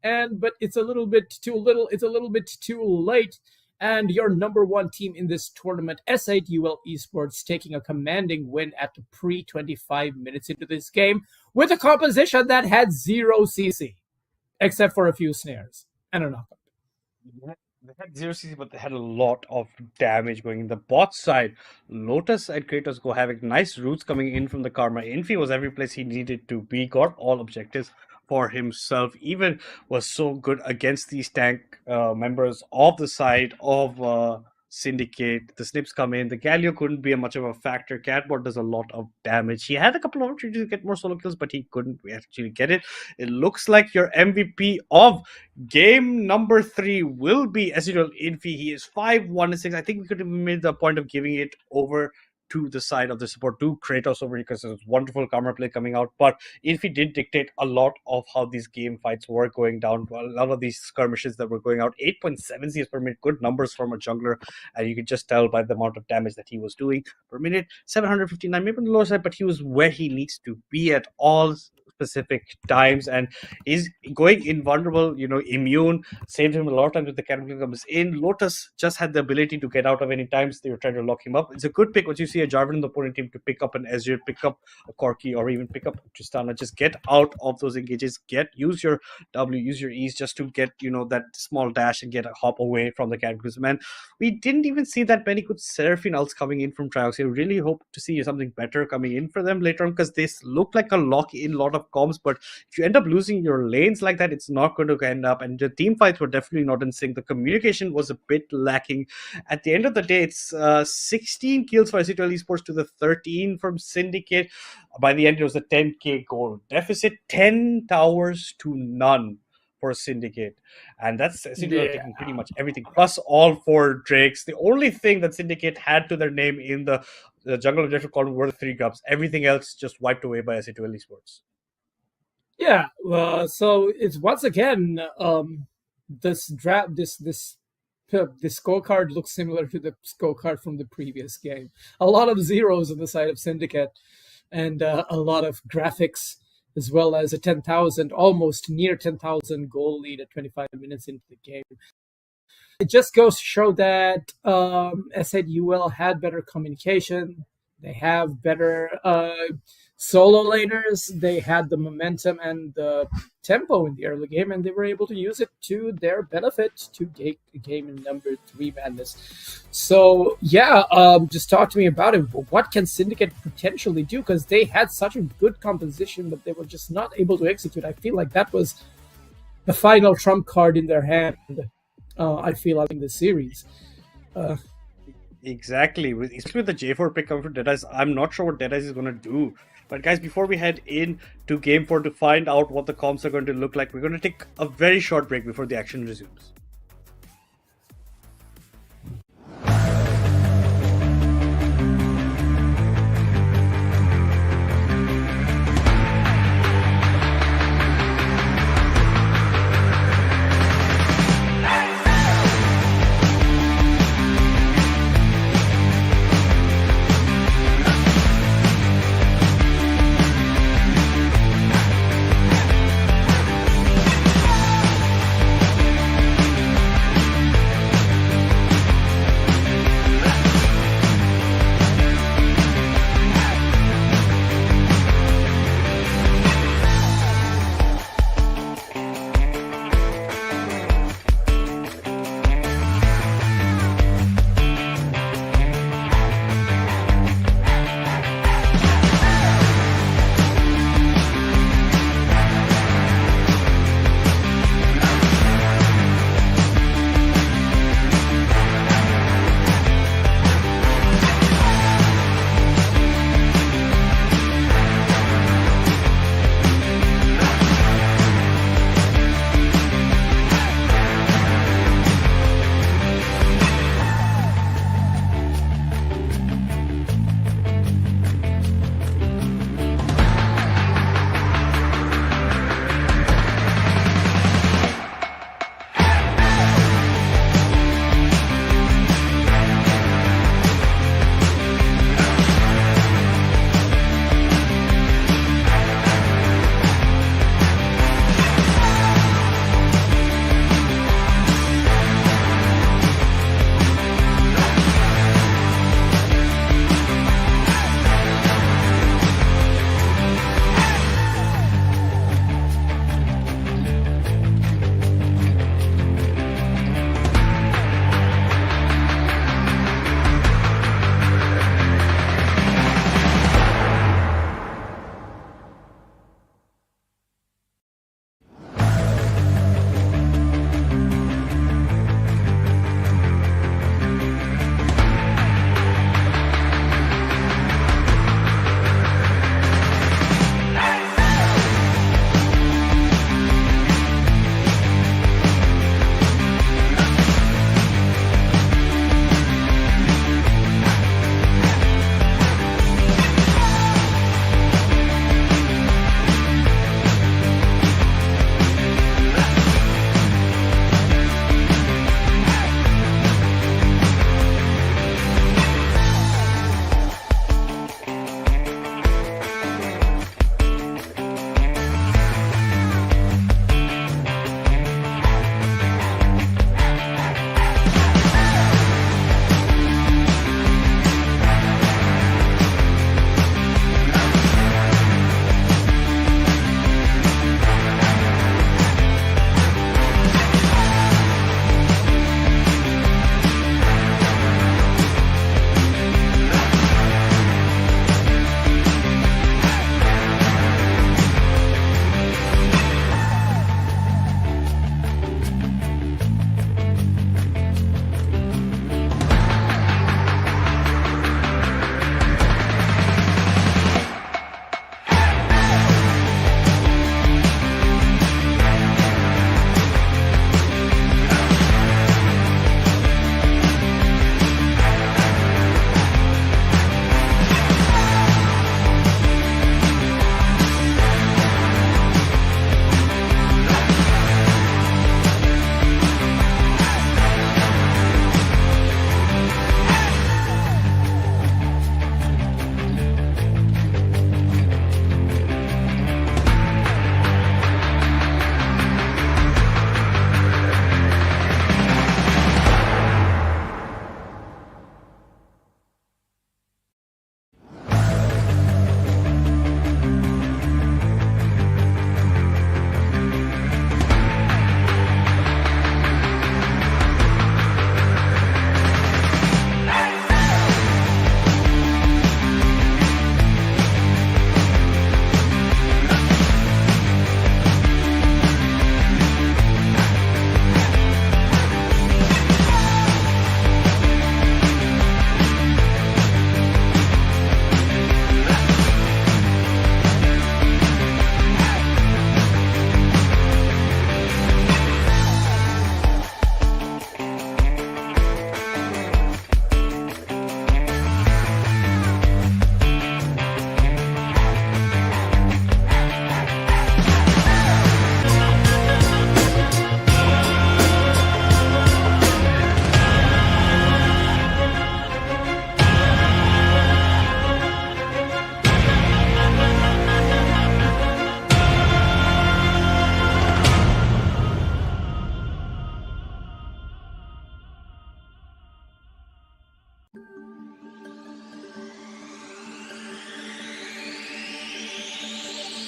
But it's a little bit too little. It's a little bit too late. And your number one team in this tournament, S8UL Esports, taking a commanding win at the 25 minutes into this game with a composition that had 0 CC, except for a few snares and a knockup. They had 0 CC, but they had a lot of damage going in the bot side. Lotus and Kratos go having nice roots coming in from the Karma. Infi was every place he needed to be, got all objectives for himself, even was so good against these tank members of the side of Syndicate. The snips come in. The Galio couldn't be much of a factor. Catbot does a lot of damage. He had a couple of opportunities to get more solo kills, but he couldn't actually get it. It looks like your MVP of game number 3 will be S8UL Infi. He is 5-1-6. I think we could have made the point of giving it over to the side of the support, to Kratos over here, because there's wonderful camera play coming out. But Infi did dictate a lot of how these game fights were going down, a lot of these skirmishes that were going out. 8.7 CS per minute, good numbers from a jungler, and you could just tell by the amount of damage that he was doing per minute. 759, maybe on the lower side, but he was where he needs to be at all specific times, and he's going invulnerable, immune. Saved him a lot of times with the Cataclysm comes in. Lotus just had the ability to get out of any times they were trying to lock him up. It's a good pick once you see a Jarvan in the opponent team to pick up an Ezreal, pick up a Corki, or even pick up Tristana. Just get out of those engages. Use your W, use your E's just to get that small dash and get a hop away from the Cataclysm. And we didn't even see that many good Seraphine ults coming in from Triox. I really hope to see something better coming in for them later on, because this looked like a lock-in lot of comms. But if you end up losing your lanes like that, it's not going to end up. And the team fights were definitely not in sync. The communication was a bit lacking. At the end of the day, it's 16 kills for S8UL Esports to the 13 from Syndicate. By the end, it was a 10k goal deficit, 10 towers to none for Syndicate. And that's S8UL taking pretty much everything, plus all 4 Drakes. The only thing that Syndicate had to their name in the jungle objective column were the 3 Grubs. Everything else just wiped away by S8UL Esports. Yeah, so it's once again this scorecard looks similar to the scorecard from the previous game. A lot of zeros on the side of Syndicate, and a lot of graphics, as well as a 10,000, almost near 10,000 goal lead at 25 minutes into the game. It just goes to show that S8UL had better communication. They have better solo laners. They had the momentum and the tempo in the early game, and they were able to use it to their benefit to get a game in number 3 madness. So yeah, just talk to me about it. What can Syndicate potentially do? Because they had such a good composition, but they were just not able to execute. I feel like that was the final trump card in their hand. I feel like in the series. Exactly. Especially with the J4 pick coming from Deadies, I'm not sure what Deadies is going to do. But guys, before we head into Game 4 to find out what the comps are going to look like, we're going to take a very short break before the action resumes.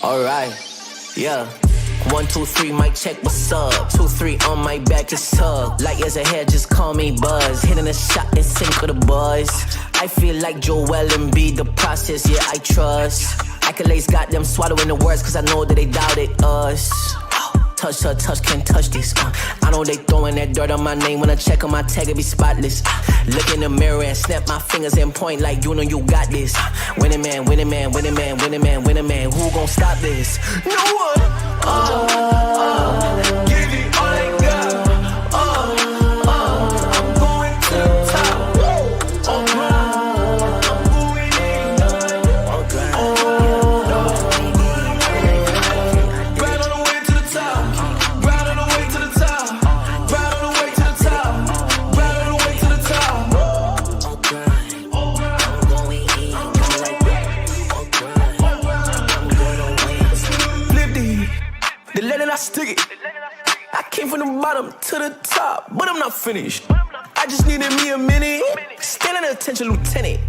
Alright, yeah. 1, 2, 3, mic check, what's up? 2, 3 on my back, just tug. Light years ahead, just call me Buzz. Hitting a shot and sync with the boys. I feel like Joel and be the process, yeah, I trust. Accolades got them swallowing the words, cause I know that they doubted us. Touch her, touch, can't touch this. I know they throwing that dirt on my name. When I check on my tag, it be spotless. Look in the mirror and snap my fingers and point like you know you got this. Winning man, winning man, winning man, winning man, winning man. Who gon' stop this? No one. Give it all I got. I'm going to the top. I'm going in. Right on the way to the top. Right on the way to the top. Right on the way to the top. Right on the way to the top. I'm going in. Flip the letter I stick it. I came from the bottom to the top, but I'm not finished. I just needed me a minute. Standing attention, lieutenant.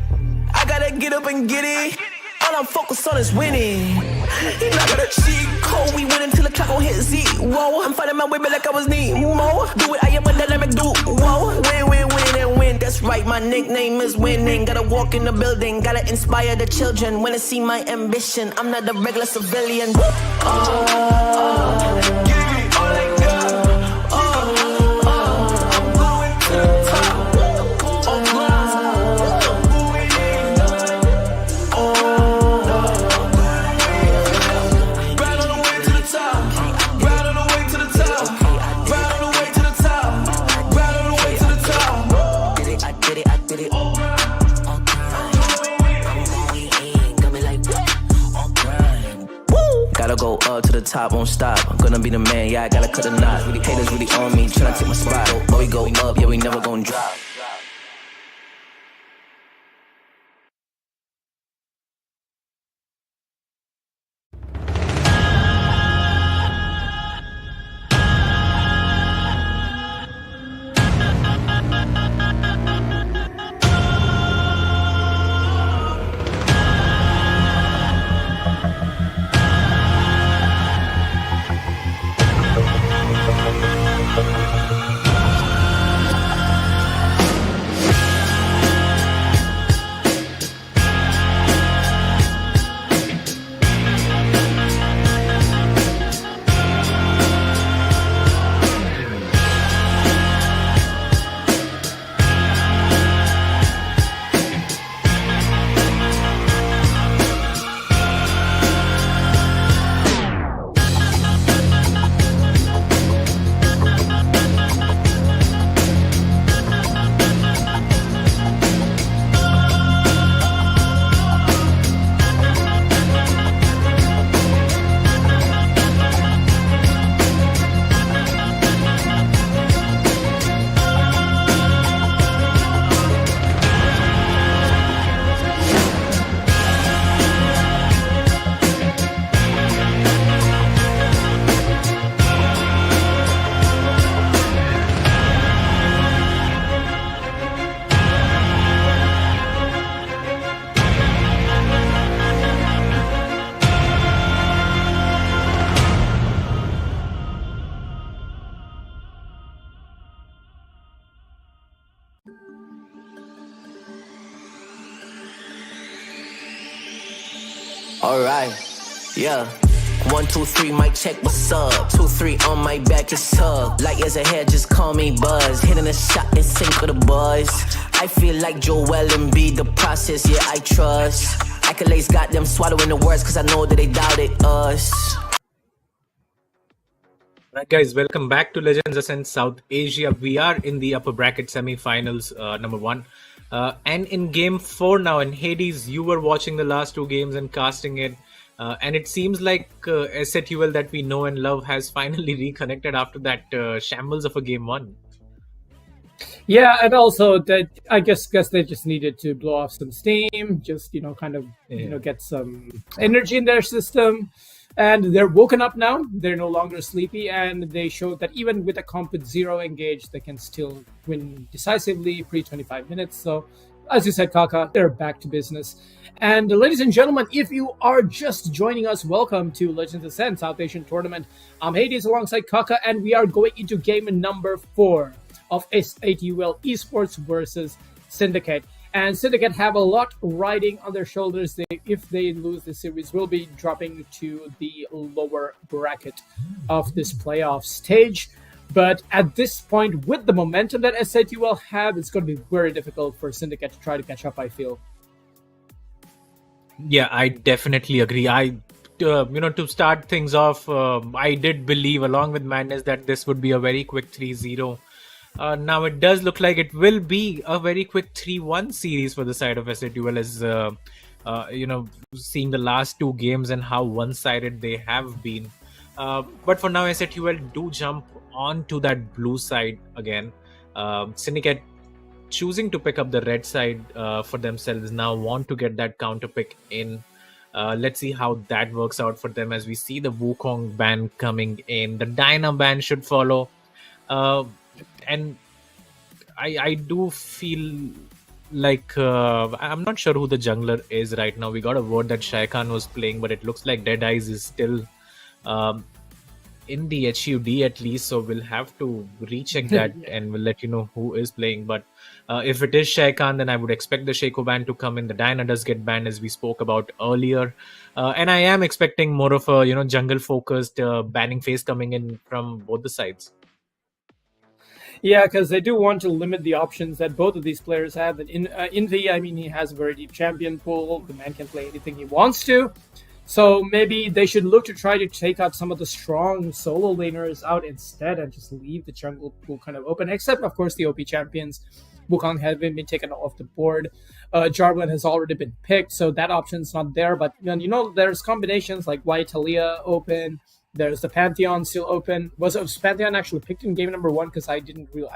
I gotta get up and get it. All I'm focused on is winning. You not got a cheat code. We win until the clock gon' hit zero. I'm fighting my way back like I was Nemo. Do it, I am a dynamic duo. Win, win, win, and win. That's right, my nickname is winning. Gotta walk in the building, gotta inspire the children. Wanna see my ambition. I'm not a regular civilian. Give me all I got. I'm going to the top. I'm going in. Right on the way to the top. Right on the way to the top. Right on the way to the top. Right on the way to the top. Did it, I did it, I did it. I'm going in. Got me like, all grind. Woo! Gotta go up to the top, won't stop. I'm gonna be the man, yeah, I gotta cut a knot. Really haters really on me, tryna take my spot. But we go up, yeah, we never gon' drop. Alright, yeah. 1, 2, 3, mic check, what's up? 2, 3 on my back, just tug. Light years ahead, just call me Buzz. Hitting a shot and sync with the boys. I feel like Joel and be the process, yeah, I trust. Accolades got them swallowing the words, cause I know that they doubted us. Right, guys, welcome back to Legends Ascent South Asia. We are in the upper bracket semi-finals, number 1. And in game 4 now, in Hades, you were watching the last 2 games and casting it. And it seems like S8UL that we know and love has finally reconnected after that shambles of a game 1. Yeah, and also that I guess they just needed to blow off some steam, just get some energy in their system. And they're woken up now. They're no longer sleepy, and they showed that even with a comp with 0 engaged, they can still win decisively pre 25 minutes. So As you said, Kaka, they're back to business. And ladies and gentlemen, if you are just joining us, welcome to Legends Ascent South Asian Tournament. I'm Hades alongside Kaka, and we are going into game number 4 of S8UL Esports versus Syndicate. And Syndicate have a lot riding on their shoulders. If they lose the series, will be dropping to the lower bracket of this playoff stage. But at this point, with the momentum that S8UL have, it's going to be very difficult for Syndicate to try to catch up, I feel. Yeah, I definitely agree. To start things off, I did believe, along with Madness, that this would be a very quick 3-0. Now it does look like it will be a very quick 3-1 series for the side of S8UL, as seeing the last 2 games and how one-sided they have been. But for now, S8UL do jump onto that blue side again. Syndicate choosing to pick up the red side for themselves now, want to get that counter pick in. Let's see how that works out for them, as we see the Wukong ban coming in. The Dyna ban should follow. And I do feel like I'm not sure who the jungler is right now. We got a word that Shai Khan was playing, but it looks like Dead Eyes is still in the HUD at least, so we'll have to recheck that and we'll let you know who is playing. But if it is Shai Khan, then I would expect the Shaco ban to come in. The Dyna does get banned, as we spoke about earlier, and I am expecting more of a jungle focused banning phase coming in from both the sides. Yeah, because they do want to limit the options that both of these players have. And Invi, I mean, he has a very deep champion pool. The man can play anything he wants to. So maybe they should look to try to take out some of the strong solo laners out instead and just leave the jungle pool kind of open. Except, of course, the OP champions. Wukong hasn't been taken off the board. Jarvan has already been picked, so that option's not there. But there's combinations like White Talia open. There's the Pantheon still open. Was Pantheon actually picked in game number 1? Because I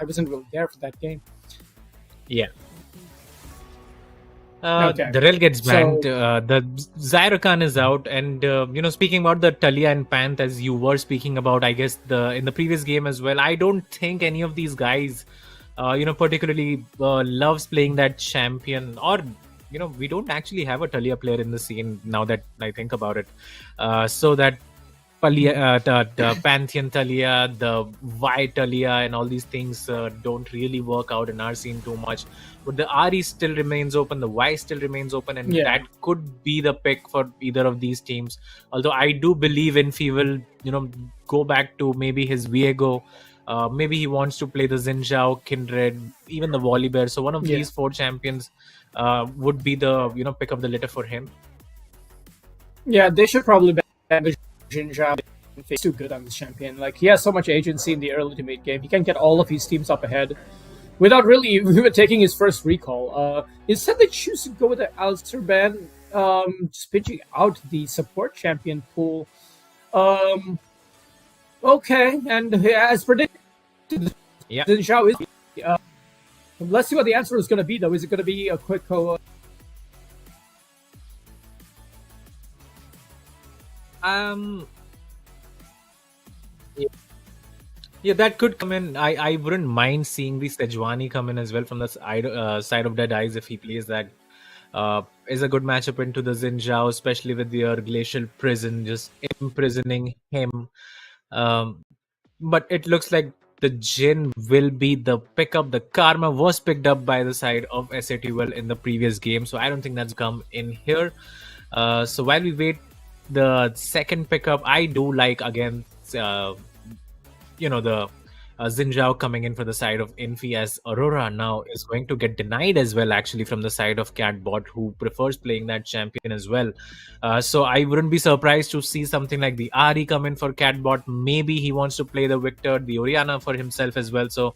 wasn't really there for that game. Yeah. Okay. The Rel gets banned. The Zyrokan is out, and speaking about the Talia and Panth, as you were speaking about, I guess in the previous game as well, I don't think any of these guys, particularly loves playing that champion, or we don't actually have a Talia player in the scene now that I think about it. So that the Pantheon Talia, the Y Talia, and all these things don't really work out in our scene too much. But the RE still remains open, the Y still remains open, and that could be the pick for either of these teams. Although I do believe Infi will, go back to maybe his Viego. Maybe he wants to play the Xin Zhao, Kindred, even the Volibear. So one of these 4 champions would be the pick of the litter for him. Yeah, they should probably ban the Xin Zhao. He's too good on this champion. Like, he has so much agency in the early to mid game. He can get all of his teams up ahead without really taking his first recall. Instead, they choose to go with the Alistair ban, just pitching out the support champion pool. Okay, and as predicted, Xin Zhao is. Let's see what the answer is going to be, though. Is it going to be a quick Yeah, that could come in. I wouldn't mind seeing the Sejuani come in as well from the side of Dead Eyes if he plays that. Is a good matchup into the Xin Zhao, especially with their Glacial Prison just imprisoning him. But it looks like the Jhin will be the pickup. The Karma was picked up by the side of S8UL in the previous game, so I don't think that's come in here. So while we wait the second pickup, I do like, again, the Xin Zhao coming in for the side of Infi, as Aurora now is going to get denied as well, actually, from the side of Catbot, who prefers playing that champion as well. So I wouldn't be surprised to see something like the Ari come in for Catbot. Maybe he wants to play the Victor, the Orianna for himself as well. So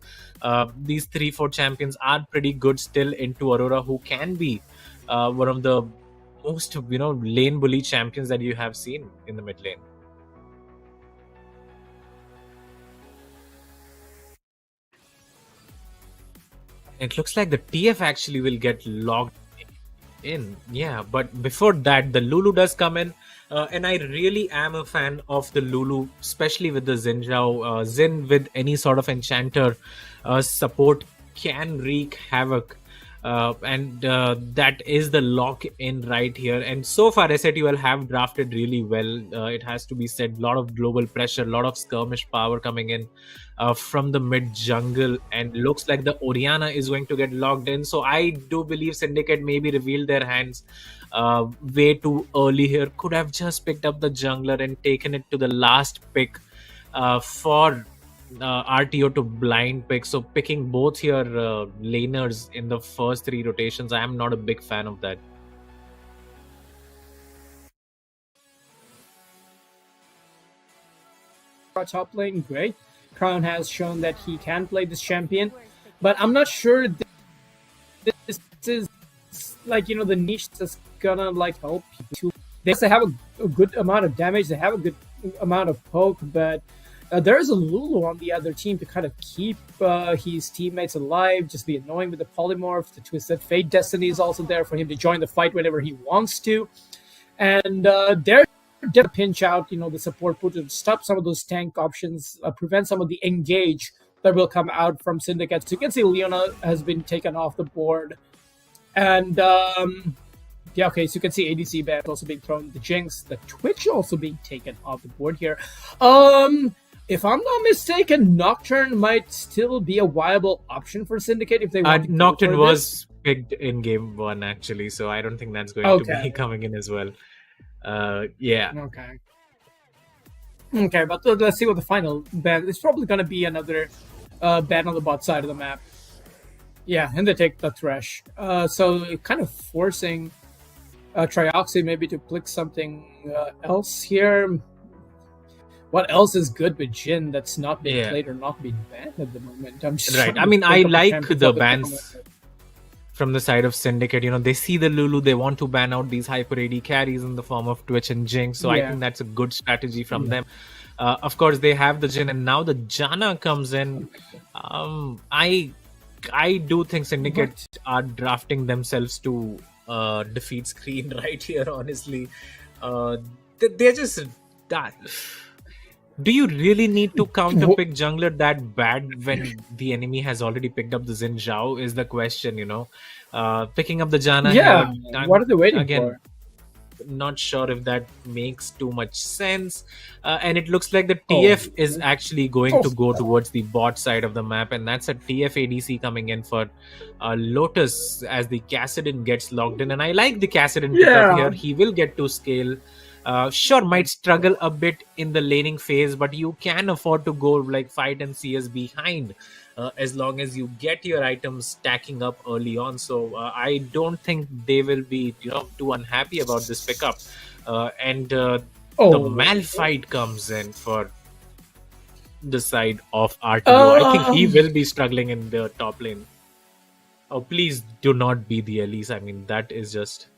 these 3-4 champions are pretty good still into Aurora, who can be one of the most lane bully champions that you have seen in the mid lane. It looks like the TF actually will get logged in. Yeah, but before that, the Lulu does come in. And I really am a fan of the Lulu, especially with the Xin Zhao. Xin with any sort of enchanter support can wreak havoc. and that is the lock in right here. And so far, S8UL have drafted really well. It has to be said, a lot of global pressure, a lot of skirmish power coming in from the mid jungle, and looks like the Oriana is going to get locked in. So I do believe Syndicate maybe revealed their hands way too early here. Could have just picked up the jungler and taken it to the last pick for RTO to blind pick. So picking both your laners in the first 3 rotations, I am not a big fan of that. Top lane, great. Crown has shown that he can play this champion, but I'm not sure this is like, you know, the niche that's gonna like help you. They have a good amount of damage, they have a good amount of poke, but there's a Lulu on the other team to kind of keep his teammates alive, just be annoying with the polymorph. The Twisted Fate Destiny is also there for him to join the fight whenever he wants to. And they're to pinch out, you know, the support put to stop some of those tank options, prevent some of the engage that will come out from Syndicate. So you can see Leona has been taken off the board. And yeah, okay, so you can see ADC ban also being thrown, the Jinx, the Twitch also being taken off the board here. If I'm not mistaken, Nocturne might still be a viable option for Syndicate if they want to. Nocturne was picked in game 1 actually, so I don't think that's going to be coming in as well. Yeah. Okay, but let's see what the final ban. It's probably going to be another ban on the bot side of the map. Yeah, and they take the Thresh. So kind of forcing Trioxy maybe to click something else here. What else is good with Jhin that's not being played or not being banned at the moment? I'm just right. I mean, I like the bans from the side of Syndicate. You know, they see the Lulu, they want to ban out these hyper AD carries in the form of Twitch and Jinx. So I think that's a good strategy from them. Of course, they have the Jhin, and now the Janna comes in. I do think Syndicate are drafting themselves to defeat screen right here, honestly. They're just that. Do you really need to counter pick jungler that bad when the enemy has already picked up the Xin Zhao is the question, you know. Picking up the Janna here, what are they waiting for? Not sure if that makes too much sense. And it looks like the TF is actually going to go towards the bot side of the map, and that's a TF ADC coming in for Lotus as the Kassadin gets logged in. And I like the Kassadin pickup here. He will get to scale. Sure, might struggle a bit in the laning phase, but you can afford to go like fight and CS behind as long as you get your items stacking up early on. So I don't think they will be, you know, too unhappy about this pickup. And the Malphite comes in for the side of RTO. I think he will be struggling in the top lane. Oh, please do not be the Elise. I mean, that is just...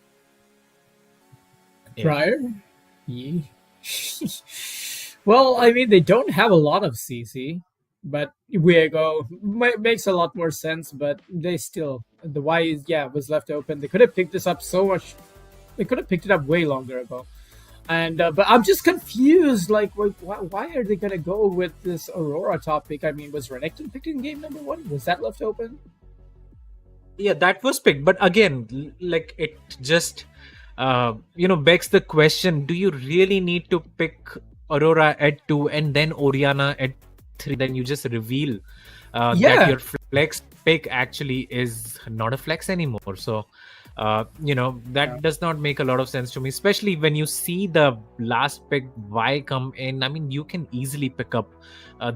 Prior? Yeah. Well, I mean, they don't have a lot of CC, but Viego makes a lot more sense, but they still, the Y was left open. They could have picked this up so much, they could have picked it up way longer ago. And but I'm just confused, like, why are they going to go with this Aurora topic? I mean, was Renekton picked in game number 1? Was that left open? Yeah, that was picked, but again, like, it just... begs the question, do you really need to pick Aurora at 2 and then Oriana at 3? Then you just reveal that your flex pick actually is not a flex anymore. So, that does not make a lot of sense to me, especially when you see the last pick Y come in. I mean, you can easily pick up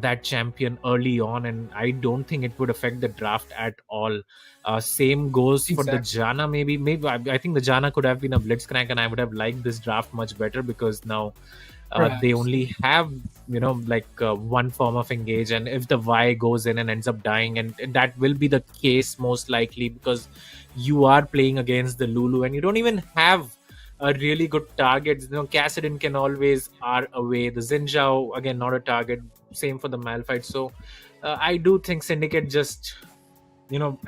that champion early on, and I don't think it would affect the draft at all. Same goes for the Janna. Maybe I think the Janna could have been a blitzcrank, and I would have liked this draft much better because now they only have one form of engage, and if the Y goes in and ends up dying, and that will be the case most likely because you are playing against the Lulu and you don't even have a really good target. Kassadin can always R away. The Xin Zhao, again, not a target. Same for the Malphite. So I do think Syndicate just,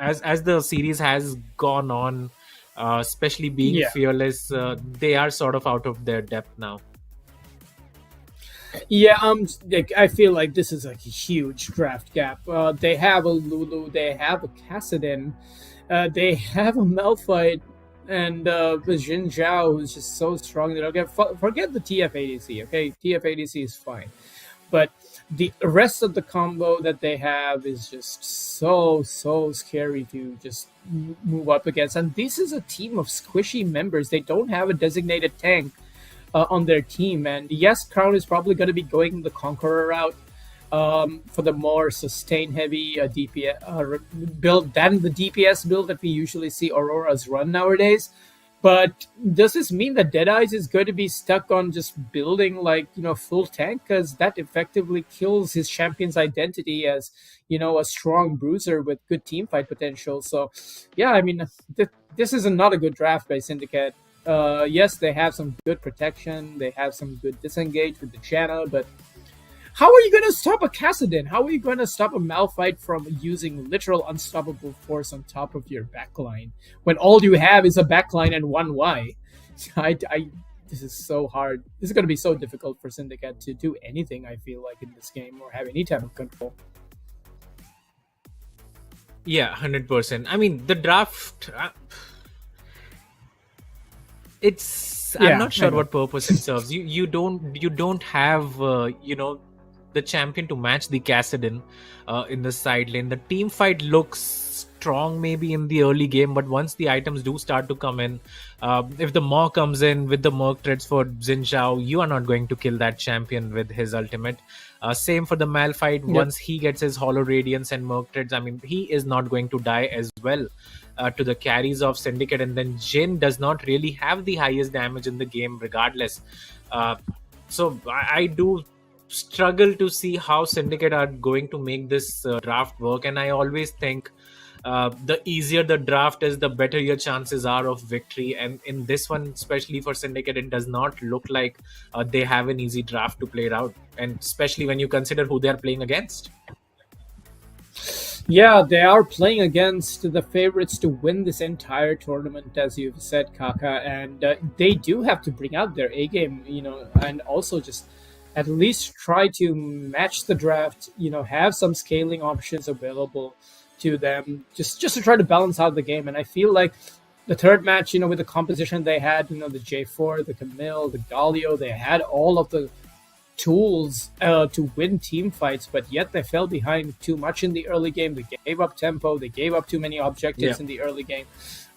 as the series has gone on, especially being fearless, they are sort of out of their depth now. Yeah, I feel like this is a huge draft gap. They have a Lulu, they have a Kassadin, They have a Malphite and Jin Zhao, who's just so strong that forget the TF-ADC. Okay, TF-ADC is fine, but the rest of the combo that they have is just so scary to just move up against. And this is a team of squishy members. They don't have a designated tank on their team. And yes, Crown is probably going to be going the Conqueror route for the more sustain heavy DPS build than the DPS build that we usually see Auroras run nowadays. But does this mean that Deadeyes is going to be stuck on just building like, full tank? Because that effectively kills his champion's identity as, a strong bruiser with good team fight potential. So, yeah, I mean, this is not a good draft by Syndicate. Yes, they have some good protection. They have some good disengage with the Janna, but how are you going to stop a Kassadin? How are you going to stop a Malphite from using literal unstoppable force on top of your backline when all you have is a backline and one Y? This is so hard. This is going to be so difficult for Syndicate to do anything, I feel like, in this game or have any type of control. Yeah, 100%. I mean, the draft... I'm not sure what purpose it serves. You don't have the champion to match the Kassadin in the side lane. The team fight looks strong maybe in the early game, but once the items do start to come in, if the Maw comes in with the Merc threads for Xin Zhao, you are not going to kill that champion with his ultimate. Same for the Malphite. Yep. Once he gets his Hollow Radiance and Merc threads, I mean, he is not going to die as well to the carries of Syndicate. And then Jin does not really have the highest damage in the game regardless. So I do struggle to see how Syndicate are going to make this draft work. And I always think the easier the draft is, the better your chances are of victory. And in this one, especially for Syndicate, it does not look like they have an easy draft to play out. And especially when you consider who they are playing against. Yeah, they are playing against the favorites to win this entire tournament, as you've said, Kaka. And they do have to bring out their A game, and also just at least try to match the draft, have some scaling options available to them, just to try to balance out the game. And I feel like the third match, with the composition they had, the J4, the Camille, the Galio, they had all of the tools to win team fights, but yet they fell behind too much in the early game. They gave up tempo, they gave up too many objectives in the early game.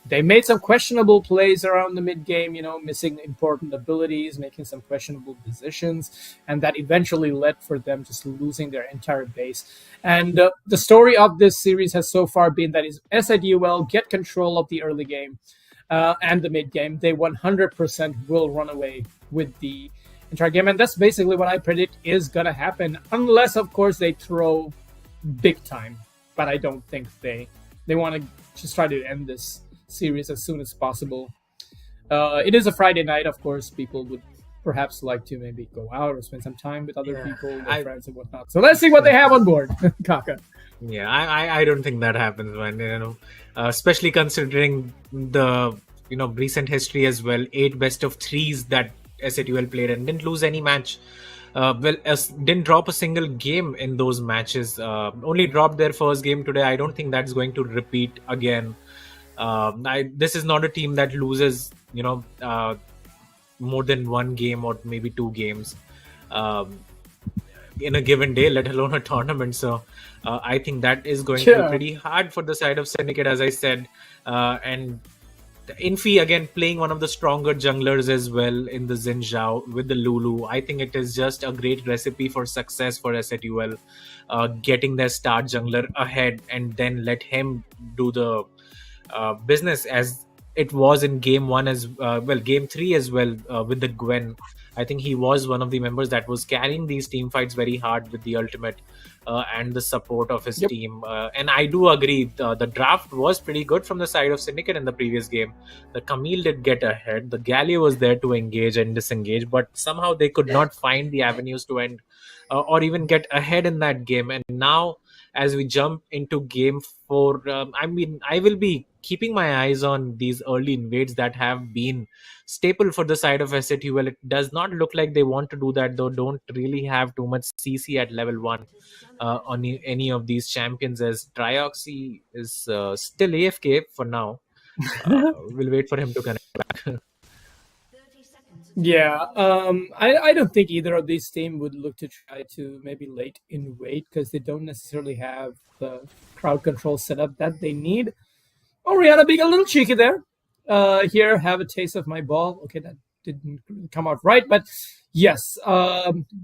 They made some questionable plays around the mid game, missing important abilities, making some questionable decisions, and that eventually led for them just losing their entire base. And the story of this series has so far been that is S8UL get control of the early game and the mid game. They 100% will run away with the entire game, and that's basically what I predict is gonna happen, unless of course they throw big time. But I don't think they want to just try to end this series as soon as possible. It is a Friday night, of course. People would perhaps like to maybe go out or spend some time with other people, their friends and whatnot. So let's see what they have on board, Kaka. Yeah, I don't think that happens, man. Especially considering the recent history as well. 8 best of 3s that S8UL played and didn't lose any match. Didn't drop a single game in those matches. Only dropped their first game today. I don't think that's going to repeat again. This is not a team that loses, more than one game or maybe 2 games in a given day, let alone a tournament. So I think that is going to be pretty hard for the side of Syndicate, as I said. And Infi, again, playing one of the stronger junglers as well in the Xin Zhao with the Lulu. I think it is just a great recipe for success for S8UL, getting their star jungler ahead and then let him do the business as it was in game 1 as game 3 as well with the Gwen. I think he was one of the members that was carrying these team fights very hard with the ultimate and the support of his team. And I do agree, the draft was pretty good from the side of Syndicate in the previous game. The Camille did get ahead. The Galio was there to engage and disengage, but somehow they could not find the avenues to end or even get ahead in that game. And now, as we jump into game 4. I will be keeping my eyes on these early invades that have been staple for the side of S8UL. It does not look like they want to do that, though. Don't really have too much CC at level 1 on any of these champions, as Trioxy is still AFK for now. We'll wait for him to connect back. Yeah, I don't think either of these teams would look to try to maybe late invade because they don't necessarily have the crowd control setup that they need. Orianna being a little cheeky there. Here, have a taste of my ball. Okay, that didn't come out right, but yes,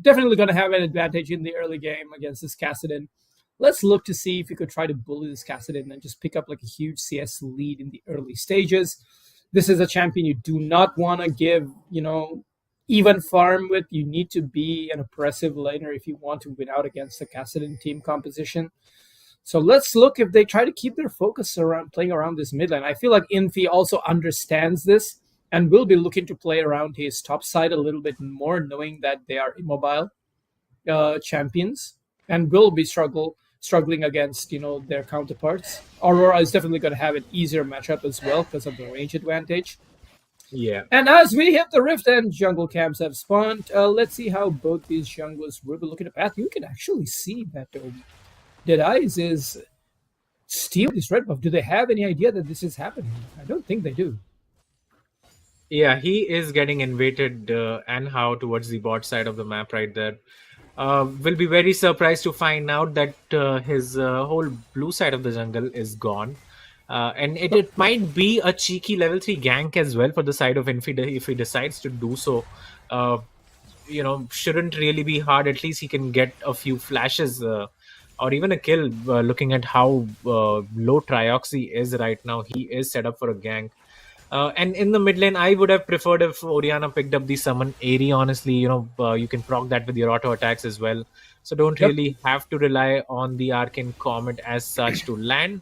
definitely going to have an advantage in the early game against this Kassadin. Let's look to see if you could try to bully this Kassadin and just pick up like a huge CS lead in the early stages. This is a champion you do not want to give, even farm with. You need to be an oppressive laner if you want to win out against the Kassadin team composition. So let's look if they try to keep their focus around playing around this mid lane. I feel like Infi also understands this and will be looking to play around his top side a little bit more, knowing that they are immobile champions and will be struggling against their counterparts. Aurora is definitely going to have an easier matchup as well because of the range advantage. Yeah. And as we hit the rift and jungle camps have spawned, let's see how both these junglers will be looking at path. You can actually see that Dead Eyes is stealing this red buff. Do they have any idea that this is happening? I don't think they do. Yeah, he is getting invaded and how towards the bot side of the map right there. Will be very surprised to find out that his whole blue side of the jungle is gone. And it might be a cheeky level 3 gank as well for the side of Infi if he decides to do so. Shouldn't really be hard. At least he can get a few flashes or even a kill. Looking at how low Trioxy is right now, he is set up for a gank. And in the mid lane, I would have preferred if Orianna picked up the summon Aerie. Honestly, you can proc that with your auto attacks as well. So don't really have to rely on the Arcane Comet as such to land.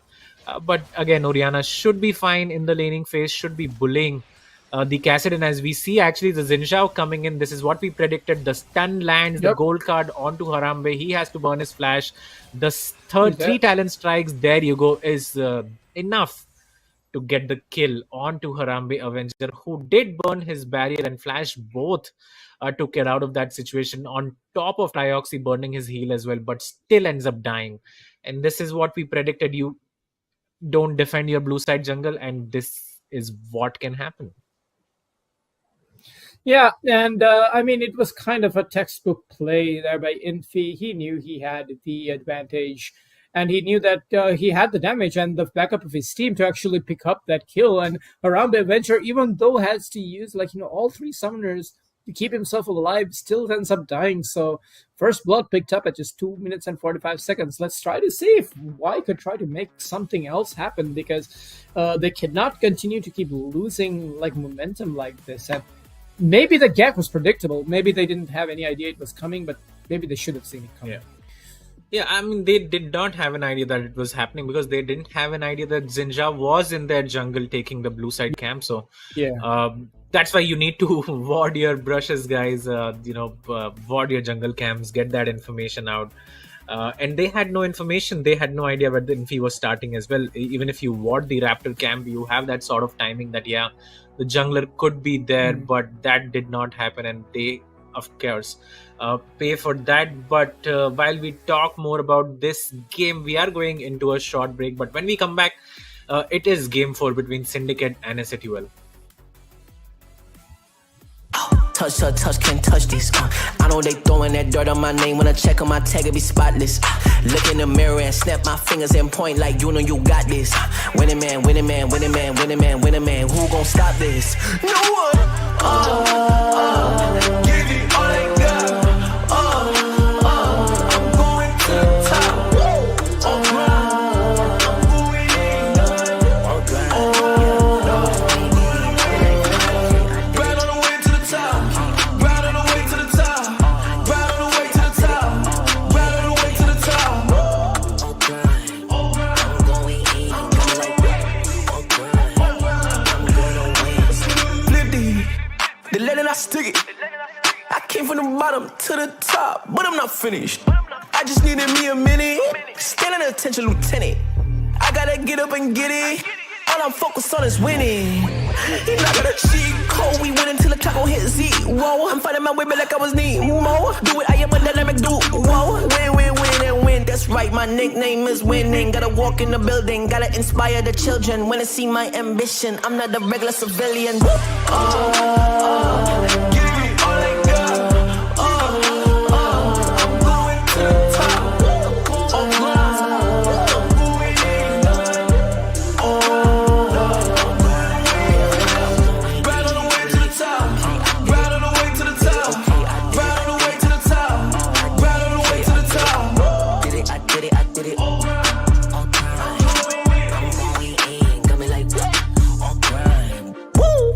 But again, Orianna should be fine in the laning phase, should be bullying the Kassadin. As we see actually the Xin Zhao coming in, this is what we predicted. The stun lands, the gold card onto Harambe. He has to burn his flash. The three talent strikes, there you go, is enough to get the kill onto Harambe Avenger, who did burn his barrier and flash both to get out of that situation, on top of Trioxy burning his heal as well, but still ends up dying. And this is what we predicted. You don't defend your blue side jungle, and this is what can happen. Yeah, and it was kind of a textbook play there by Infi. He knew he had the advantage, and he knew that he had the damage and the backup of his team to actually pick up that kill. And Harambe Avenger, even though has to use all 3 summoners to keep himself alive, still ends up dying. So first blood picked up at just 2 minutes and 45 seconds. Let's try to see if Y could try to make something else happen, because they cannot continue to keep losing momentum like this. And maybe the gap was predictable. Maybe they didn't have any idea it was coming, but maybe they should have seen it coming. Yeah, they did not have an idea that it was happening, because they didn't have an idea that Xin Zhao was in their jungle taking the blue side camp. So that's why you need to ward your brushes, guys. Ward your jungle camps, get that information out. And they had no information. They had no idea where the Infi was starting as well. Even if you ward the Raptor camp, you have that sort of timing that, the jungler could be there, but that did not happen. And they, of course, pay for that. But while we talk more about this game, we are going into a short break. But when we come back, it is game 4 between Syndicate and S8UL. Touch, can't touch this. I know they throwing that dirt on my name. When I check on my tag, it be spotless. Look in the mirror and snap my fingers and point like you know you got this. Winning man, winning man, winning man, winning man, winning man. Who gon' stop this? No one. Give it all I got. I'm going to the top. I'm going in. Right on the way to the top. Right on the way to the top. Right on the way to the top. Right on the way to the top. I'm going in. Flip the let it, I stick it. I came from the bottom to the top, but I'm not finished. I just needed me a minute. Standing attention, lieutenant. I gotta get up and get it. All I'm focused on is winning. He not gonna cheat code. We win until the clock gon' hit zero. I'm fighting my way back like I was Nemo. Do it, I am a dynamic duo. Win, win, win, and win. That's right, my nickname is winning. Gotta walk in the building, gotta inspire the children. Wanna see my ambition. I'm not a regular civilian.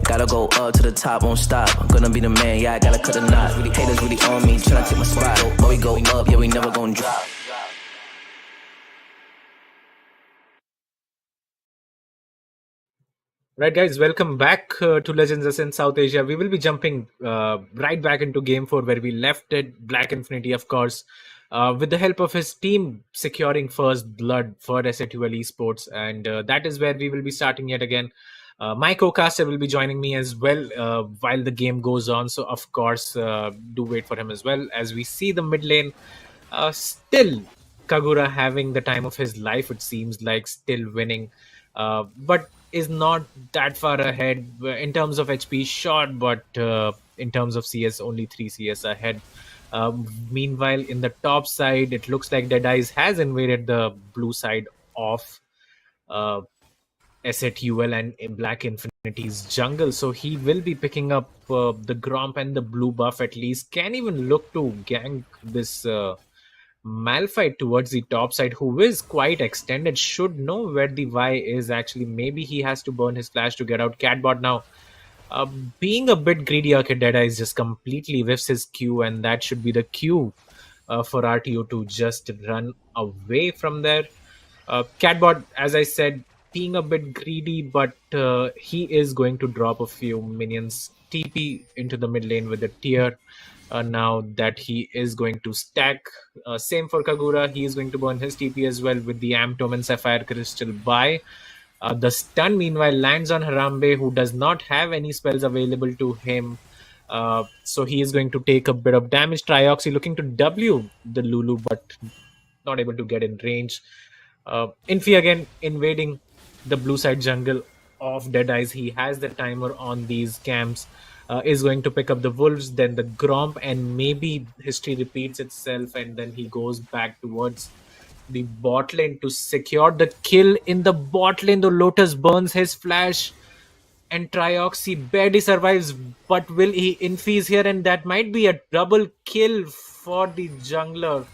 Gotta go up to the top, won't stop. I'm gonna be the man, yeah, I gotta cut a knot. Haters really on me, tryna take my spot. But we go up, yeah, we never gon' drop. Right, guys, welcome back to Legends SYN South Asia. We will be jumping right back into Game 4 where we left it. Black Infinity, of course, with the help of his team securing first blood for S8UL Esports. And that is where we will be starting yet again. My co-caster will be joining me as well while the game goes on. So, of course, do wait for him as well. As we see the mid lane, still Kagura having the time of his life, it seems like, still winning. But is not that far ahead in terms of HP, short, but in terms of CS, only 3 CS ahead. Meanwhile, in the top side, it looks like Deadies has invaded the blue side of S8UL and Black Infinity's jungle. So he will be picking up the Gromp and the blue buff at least. Can even look to gank this Malphite towards the top side, who is quite extended, should know where the Y is actually. Maybe he has to burn his flash to get out. Catbot now being a bit greedy. Okay, Deadies just completely whiffs his Q, and that should be the cue for RTO to just run away from there. Catbot, as I said, being a bit greedy, but he is going to drop a few minions TP into the mid lane with a tier. Now that he is going to stack. Same for Kagura, he is going to burn his TP as well with the Amtom and Sapphire Crystal by. The stun meanwhile lands on Harambe, who does not have any spells available to him. So he is going to take a bit of damage. Trioxy looking to W the Lulu, but not able to get in range. Infi again invading the blue side jungle of Deadies. He has the timer on these camps. Is going to pick up the Wolves, then the Gromp, and maybe history repeats itself, and then he goes back towards the bot lane to secure the kill in the bot lane. The Lotus burns his flash, and Trioxy barely survives, but will he infuse here? And that might be a double kill for the jungler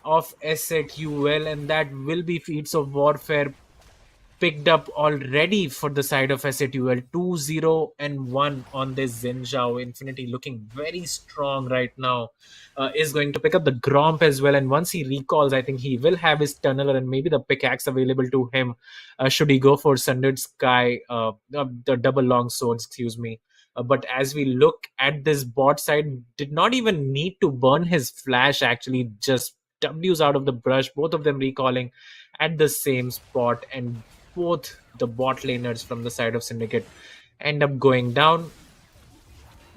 of S8UL, and that will be Feats of Warfare picked up already for the side of S8UL. 2-0-1 on this Xin Zhao. Infinity looking very strong right now. Is going to pick up the Gromp as well, and once he recalls, I think he will have his tunneler and maybe the pickaxe available to him should he go for Sundered Sky, the double long swords, excuse me. But as we look at this bot side, did not even need to burn his flash, actually just W's out of the brush, both of them recalling at the same spot, and both the bot laners from the side of Syndicate end up going down.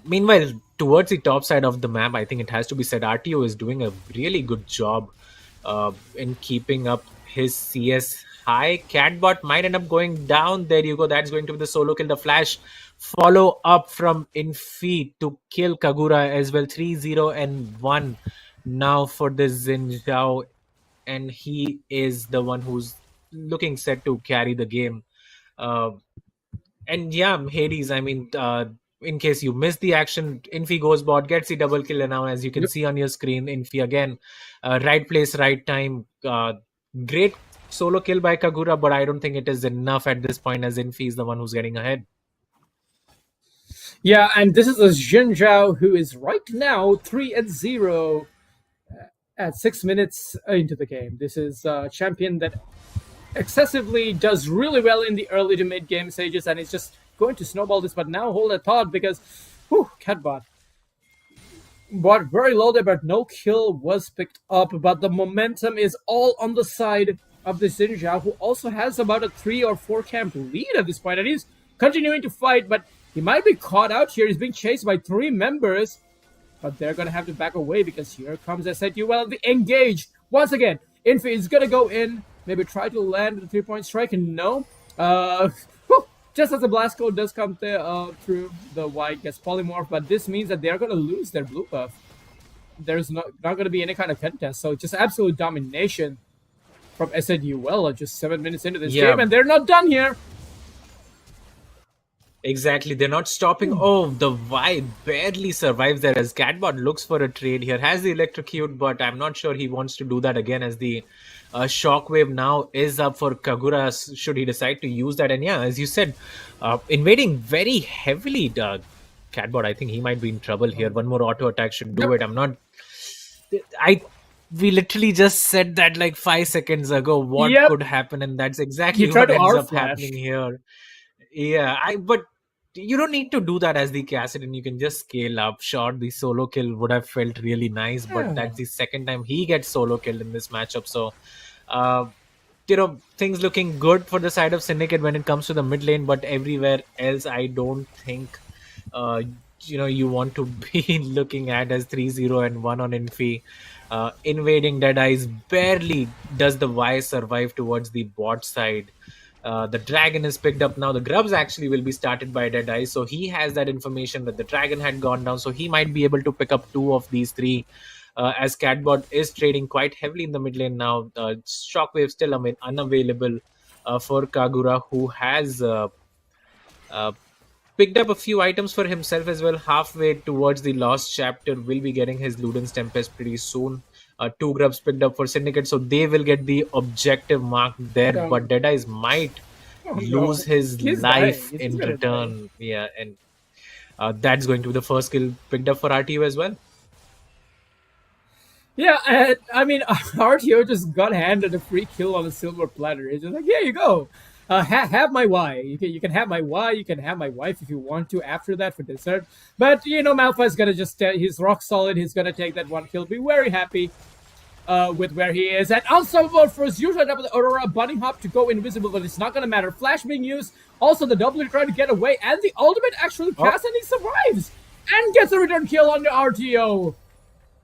Meanwhile, towards the top side of the map, I think it has to be said, RTO is doing a really good job in keeping up his CS high. Catbot might end up going down. There you go. That's going to be the solo kill. The flash follow up from Infi to kill Kagura as well. 3-0-1 now for this Xin Zhao, and he is the one who's looking set to carry the game. And yeah, Hades, I mean, in case you missed the action, Infi goes bot, gets the double kill, and now as you can see on your screen, Infi again, right place, right time. Great solo kill by Kagura, but I don't think it is enough at this point, as Infi is the one who's getting ahead. Yeah, and this is a Xin Zhao who is right now 3-0 at 6 minutes into the game. This is a champion that excessively does really well in the early to mid game stages, and it's just going to snowball this. But now hold a thought, because Catbot But very low there, but no kill was picked up. But the momentum is all on the side of the Xinjiao, who also has about a 3 or 4 camp lead at this point, and he's continuing to fight, but he might be caught out here. He's being chased by 3 members, but they're gonna have to back away because here comes S8UL, the engage. Once again, Infi is gonna go in, maybe try to land the 3-point strike, and no. Just as the blast code does come through, the white gets polymorph, but this means that they're going to lose their blue buff. There's not going to be any kind of contest, so just absolute domination from S8UL just 7 minutes into this game, and they're not done here. Exactly, they're not stopping. Oh, the Y barely survives there as Catbot looks for a trade here. Has the electrocute, but I'm not sure he wants to do that again as the shockwave now is up for Kagura should he decide to use that. And yeah, as you said, invading very heavily, Catbot. I think he might be in trouble here. One more auto attack should do it. We literally just said that like 5 seconds ago. What could happen, and that's exactly what ends up happening here. Yeah, but you don't need to do that as the Cassidy. You can just scale up. Sure, the solo kill would have felt really nice, but that's the second time he gets solo killed in this matchup. So, things looking good for the side of Syndicate when it comes to the mid lane, but everywhere else, I don't think, you want to be looking at as 3-0 and 1 on Infi. Invading Deadeyes barely does the Y survive towards the bot side. The dragon is picked up now. The grubs actually will be started by Deadeye, so he has that information that the dragon had gone down, so he might be able to pick up 2 of these 3 as Catbot is trading quite heavily in the mid lane now. Shockwave still unavailable for Kagura, who has picked up a few items for himself as well. Halfway towards the last chapter, will be getting his Luden's Tempest pretty soon. 2 grubs picked up for Syndicate, so they will get the objective mark there. But Deadeyes might lose his life in return. Yeah, and that's going to be the first kill picked up for RTO as well. Yeah, and I mean, RTO just got handed a free kill on a silver platter. It's just like, here you go. Have my Y. You can have my Y. You can have my wife if you want to after that for dessert. But, Malphite's going to just, he's rock solid. He's going to take that 1 kill. Be very happy with where he is. And unstoppable for his usual double Aurora bunny hop to go invisible, but it's not going to matter. Flash being used. Also, the W trying to get away. And the ultimate actually casts and he survives. And gets a return kill on the RTO.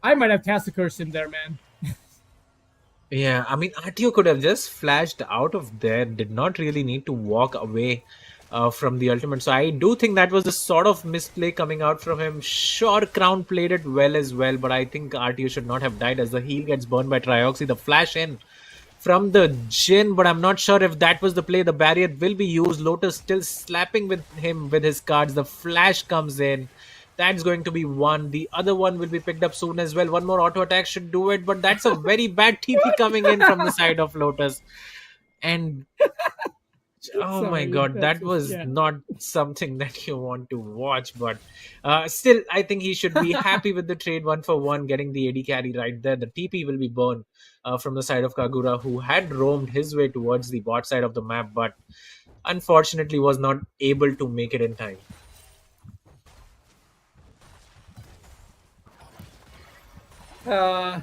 I might have cast a curse in there, man. Yeah, I mean, RTO could have just flashed out of there, did not really need to walk away from the ultimate. So I do think that was the sort of misplay coming out from him. Sure, Crown played it well as well, but I think RTO should not have died as the heal gets burned by Trioxy. The flash in from the Jhin, but I'm not sure if that was the play. The barrier will be used. Lotus still slapping with him with his cards. The flash comes in. That's going to be 1. The other one will be picked up soon as well. 1 more auto attack should do it, but that's a very bad TP coming in from the side of Lotus. And oh my god, that was not something that you want to watch. But still, I think he should be happy with the trade 1 for 1, getting the AD carry right there. The TP will be burned from the side of Kagura, who had roamed his way towards the bot side of the map, but unfortunately was not able to make it in time. That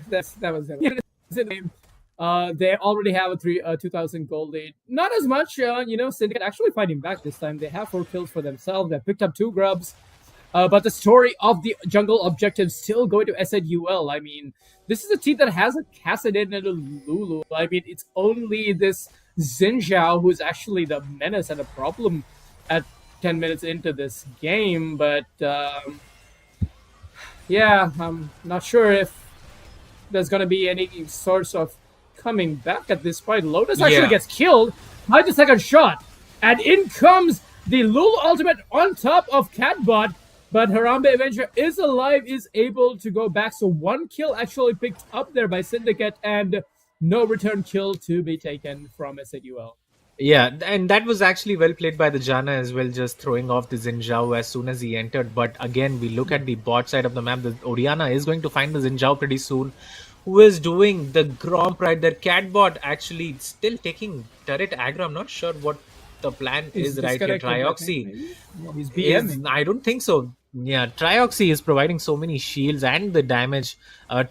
was it. They already have a 2,000 gold lead. Not as much, Syndicate actually fighting back this time. They have 4 kills for themselves. They picked up 2 grubs. But the story of the jungle objective still going to S8UL. I mean, this is a team that has a Kassadin and a Lulu. I mean, it's only this Xinjiao who's actually the menace and a problem at 10 minutes into this game. But, yeah, I'm not sure if there's going to be any source of coming back at this point. Lotus actually gets killed by the second shot. And in comes the Lulu ultimate on top of Catbot. But Harambe Avenger is alive, is able to go back. So 1 kill actually picked up there by Syndicate and no return kill to be taken from S8UL. Yeah, and that was actually well played by the Janna as well, just throwing off the Xinjiao as soon as he entered. But again, we look at the bot side of the map. The Oriana is going to find the Xinjiao pretty soon, who is doing the Gromp right there. Catbot actually still taking turret aggro. I'm not sure what the plan is right here. Trioxy. He's BMing. I don't think so. Yeah, Trioxy is providing so many shields and the damage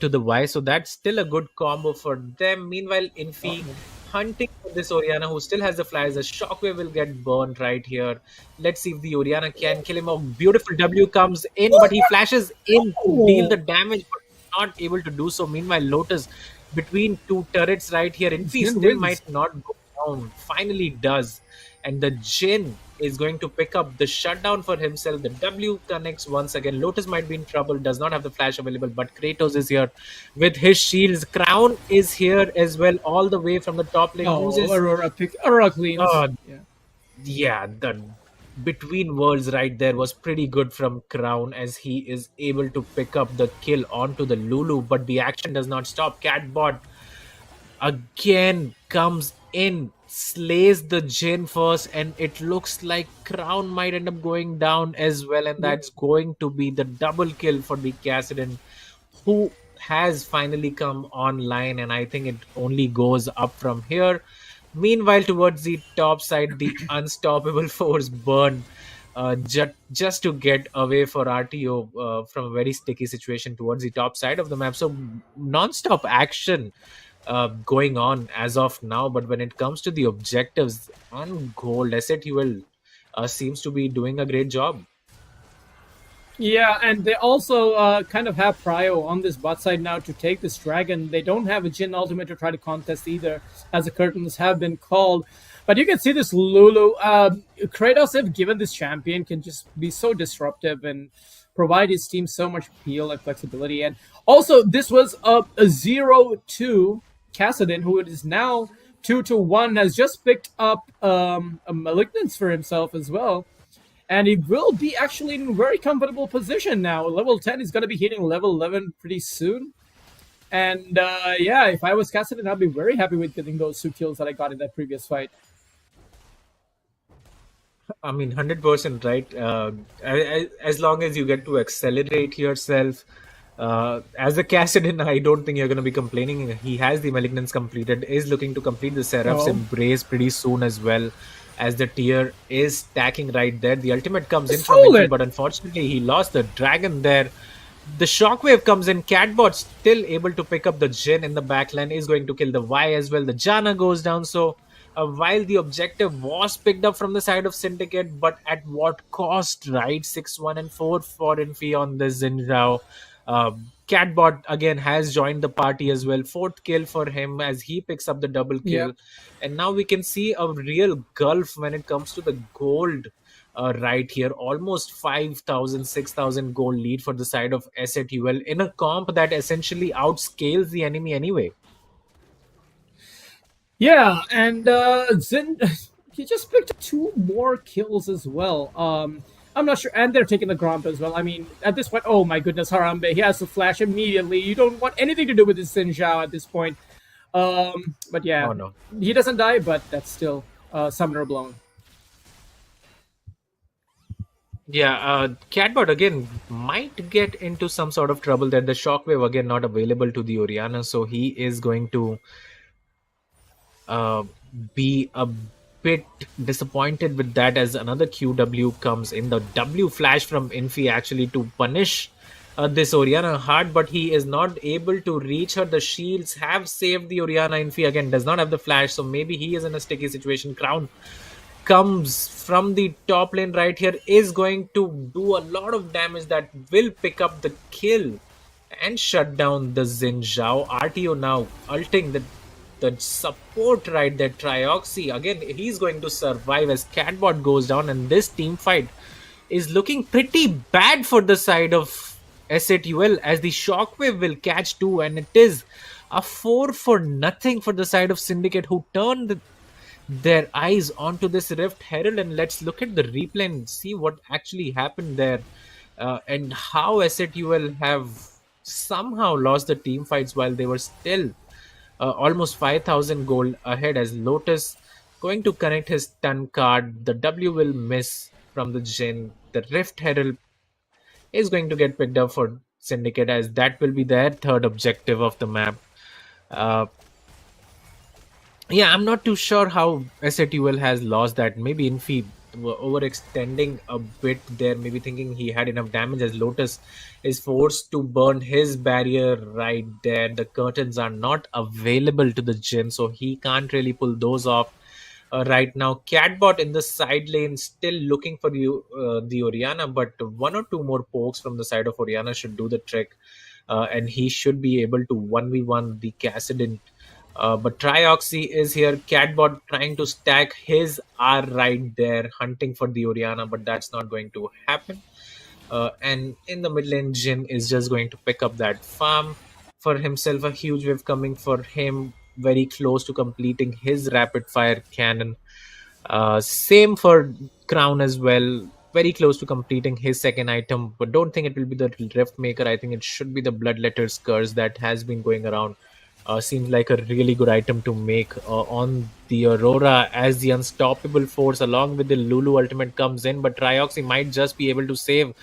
to the Y, so that's still a good combo for them. Meanwhile, Infi hunting for this Oriana who still has the flash. The Shockwave will get burned right here. Let's see if the Oriana can kill him. A beautiful W comes in, but he flashes in to deal the damage, but not able to do so. Meanwhile, Lotus between two turrets right here. Infi Jin still wins. might not go down. Finally does. And the Jin is going to pick up the shutdown for himself. The W connects once again. Lotus might be in trouble, does not have the flash available, but Kratos is here with his shields. Crown is here as well, all the way from the top lane. Oh, Uses Aurora cleans. uh, Yeah. yeah, the between worlds right there was pretty good from Crown as he is able to pick up the kill onto the Lulu, but the action does not stop. Catbot again comes in, slays the Jin first, and it looks like Crown might end up going down as well, and that's going to be the double kill for the Cassidon, who has finally come online, and I think it only goes up from here. Meanwhile, towards the top side, the unstoppable force burn. Just to get away for RTO from a very sticky situation towards the top side of the map. So non-stop action going on as of now. But when it comes to the objectives on gold, S8UL seems to be doing a great job. Yeah, and they also kind of have prio on this bot side now to take this dragon. They don't have a Jin ultimate to try to contest either, as the curtains have been called. But you can see this Lulu. Kratos, if given this champion, can just be so disruptive and provide his team so much appeal and flexibility. And also, this was a 0-2 Cassidon, who is now 2-1, has just picked up a Malignance for himself as well. And he will be actually in a very comfortable position now. Level 10 is going to be hitting level 11 pretty soon. And yeah, if I was Cassidy, I'd be very happy with getting those 2 kills that I got in that previous fight. I mean, 100% right. As long as you get to accelerate yourself, as a Cassidon, I don't think you're going to be complaining. He has the Malignance completed, is looking to complete the Seraph's Embrace pretty soon as well, as the tier is stacking right there. The ultimate comes in from Infi, but unfortunately he lost the dragon there. The Shockwave comes in. Catbot still able to pick up the Jin in the backline, is going to kill the Y as well. The Janna goes down. So while the objective was picked up from the side of Syndicate, but at what cost, right? 6-1 and 4 for Infi on the Xin Zhao. Catbot again has joined the party as well. 4th kill for him as he picks up the double kill. Yeah. And now we can see a real gulf when it comes to the gold right here. Almost 5,000, 6,000 gold lead for the side of S8UL in a comp that essentially outscales the enemy anyway. Yeah, and Zin, he just picked up 2 more kills as well. I'm not sure, and they're taking the Gromp as well. I mean, at this point, oh my goodness, Harambe, he has to flash immediately. You don't want anything to do with this Xin Zhao at this point. But yeah, Oh no. he doesn't die, but that's still Summoner blown. Yeah, Catbot again might get into some sort of trouble there. The Shockwave again not available to the Oriana, so he is going to be a bit disappointed with that as another QW comes in. The W flash from Infi actually to punish this Oriana hard, but he is not able to reach her. The shields have saved the Oriana. Infi again does not have the flash, so maybe he is in a sticky situation. Crown comes from the top lane right here, is going to do a lot of damage that will pick up the kill and shut down the Xin Zhao. RTO now ulting the support right there. Trioxy again, he's going to survive as Catbot goes down, and this team fight is looking pretty bad for the side of S8UL as the Shockwave will catch 2, and it is a 4-0 for the side of Syndicate, who turned their eyes onto this Rift Herald. And let's look at the replay and see what actually happened there, and how S8UL have somehow lost the team fights while they were still almost 5,000 gold ahead, as Lotus going to connect his stun card. The W will miss from the Jin. The Rift Herald is going to get picked up for Syndicate, as that will be their 3rd objective of the map. Yeah, I'm not too sure how S8UL has lost that. Maybe Infi were overextending a bit there, maybe thinking he had enough damage, as Lotus is forced to burn his barrier right there. The curtains are not available to the Jin, so he can't really pull those off. Right now, Catbot in the side lane still looking for the Oriana, but one or two more pokes from the side of Oriana should do the trick, and he should be able to 1v1 the Cassidin. But Trioxy is here. Catbot trying to stack his R right there, hunting for the Oriana, but that's not going to happen. And in the mid lane, Jin is just going to pick up that farm for himself. A huge wave coming for him, very close to completing his rapid fire cannon. Same for Crown as well, very close to completing his second item, but don't think it will be the Rift Maker. I think it should be the Bloodletter's Curse that has been going around. Seems like a really good item to make on the Aurora as the unstoppable force along with the Lulu ultimate comes in, but Trioxy might just be able to save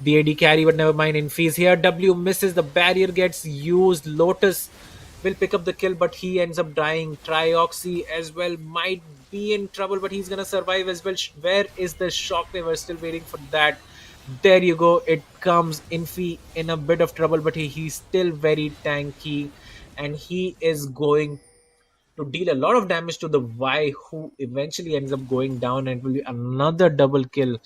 the AD carry, but never mind. Infees here, W misses, the barrier gets used. Lotus will pick up the kill, but he ends up dying. Trioxy as well might be in trouble, but he's gonna survive as well. Where is the shockwave? We're still waiting for that. There you go. It comes. Infy in a bit of trouble, but he's still very tanky, and he is going to deal a lot of damage to the Y, who eventually ends up going down, and it will be another double kill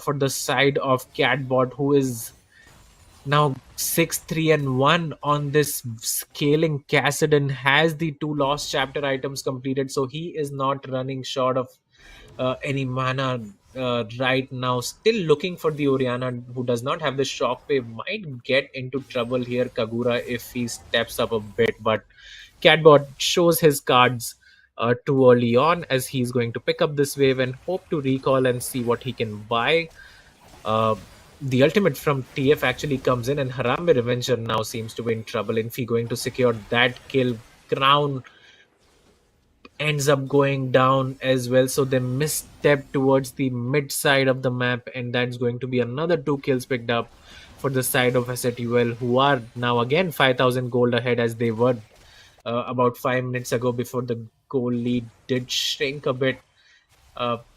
for the side of Catbot, who is now 6-3-1 on this scaling. Cassidin has the 2 lost chapter items completed, so he is not running short of any mana right now. Still looking for the Oriana, who does not have the shockwave. Might get into trouble here, Kagura, if he steps up a bit, but Catbot shows his cards too early on, as he's going to pick up this wave and hope to recall and see what he can buy. The ultimate from TF actually comes in, and Harambe Revenger now seems to be in trouble. Infi going to secure that kill. Crown ends up going down as well, so they misstep towards the mid side of the map, and that's going to be another 2 kills picked up for the side of S8UL, who are now again 5,000 gold ahead, as they were about 5 minutes ago, before the goal lead did shrink a bit.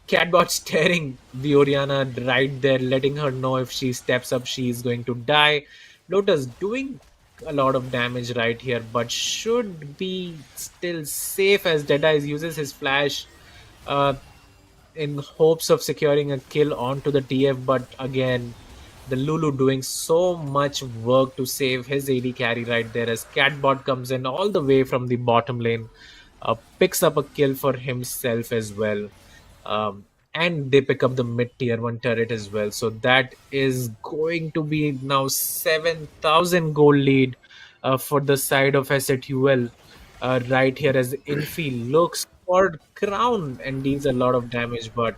Catbot staring the Oriana right there, letting her know if she steps up, she's going to die. Lotus doing a lot of damage right here, but should be still safe, as Deadeye uses his flash in hopes of securing a kill onto the TF. But again, the Lulu doing so much work to save his AD carry right there, as Catbot comes in all the way from the bottom lane, picks up a kill for himself as well. And they pick up the mid tier 1 turret as well. So that is going to be now 7,000 gold lead for the side of S8UL right here, as Infi looks for Crown and deals a lot of damage, but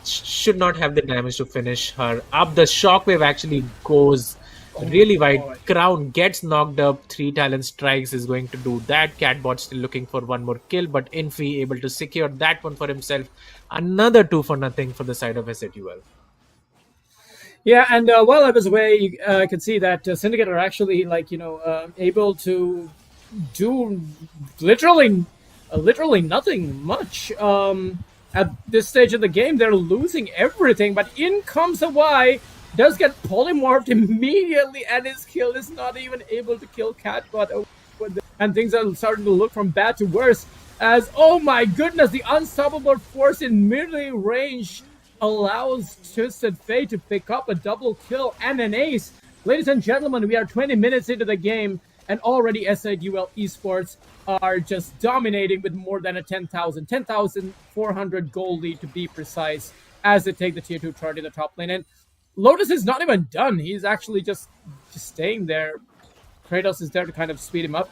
should not have the damage to finish her up. The shockwave actually goes really wide. Crown gets knocked up. 3 talent strikes is going to do that. Catbot still looking for one more kill, but Infi able to secure that one for himself. Another 2 for nothing for the side of S8UL. Yeah, and while I was away, you could see that Syndicate are actually able to do literally nothing much. At this stage of the game, they're losing everything, but in comes a Y, does get polymorphed immediately, and his kill is not even able to kill Catbot. And things are starting to look from bad to worse, as, oh my goodness, the unstoppable force in melee range allows Twisted Fate to pick up a double kill and an ace. Ladies and gentlemen, we are 20 minutes into the game, and already S8UL Esports are just dominating with more than a 10,400 gold lead to be precise, as they take the tier 2 turret in the top lane. And Lotus is not even done. He's actually just staying there. Kratos is there to kind of speed him up.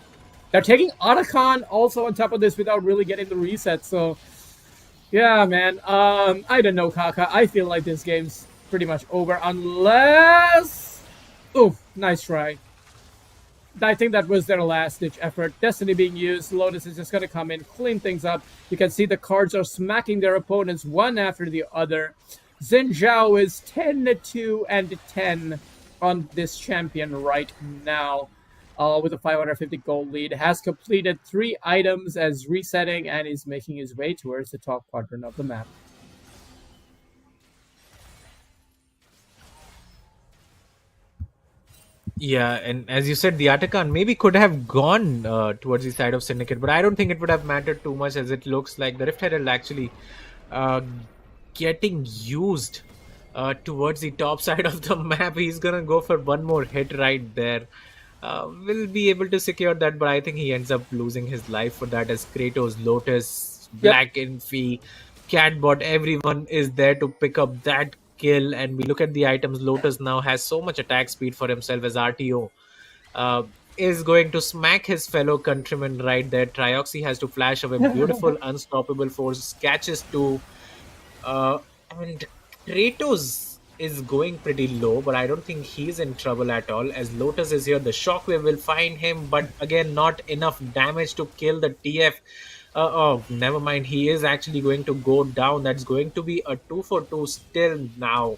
They're taking Otacon also on top of this without really getting the reset. So, yeah, man. I don't know, Kaka. I feel like this game's pretty much over unless... Oof, nice try. I think that was their last-ditch effort. Destiny being used. Lotus is just going to come in, clean things up. You can see the cards are smacking their opponents one after the other. Xin Zhao is 10-2-10 on this champion right now, with a 550 gold lead. Has completed 3 items as resetting, and is making his way towards the top quadrant of the map. Yeah, and as you said, the Atakan maybe could have gone towards the side of Syndicate, but I don't think it would have mattered too much, as it looks like the Rift Herald actually uh, getting used towards the top side of the map. He's gonna go for one more hit right there. Will be able to secure that, but I think he ends up losing his life for that, as Kratos, Lotus, Yep. Black Infi, Catbot, everyone is there to pick up that kill. And we look at the items. Lotus now has so much attack speed for himself, as RTO uh, is going to smack his fellow countryman right there. Trioxy has to flash away. Beautiful, unstoppable force catches two. Uh, and Kratos is going pretty low, but I don't think he's in trouble at all. As Lotus is here, the shockwave will find him, but again, not enough damage to kill the TF. Oh, never mind. He is actually going to go down. That's going to be a 2 for 2 still now.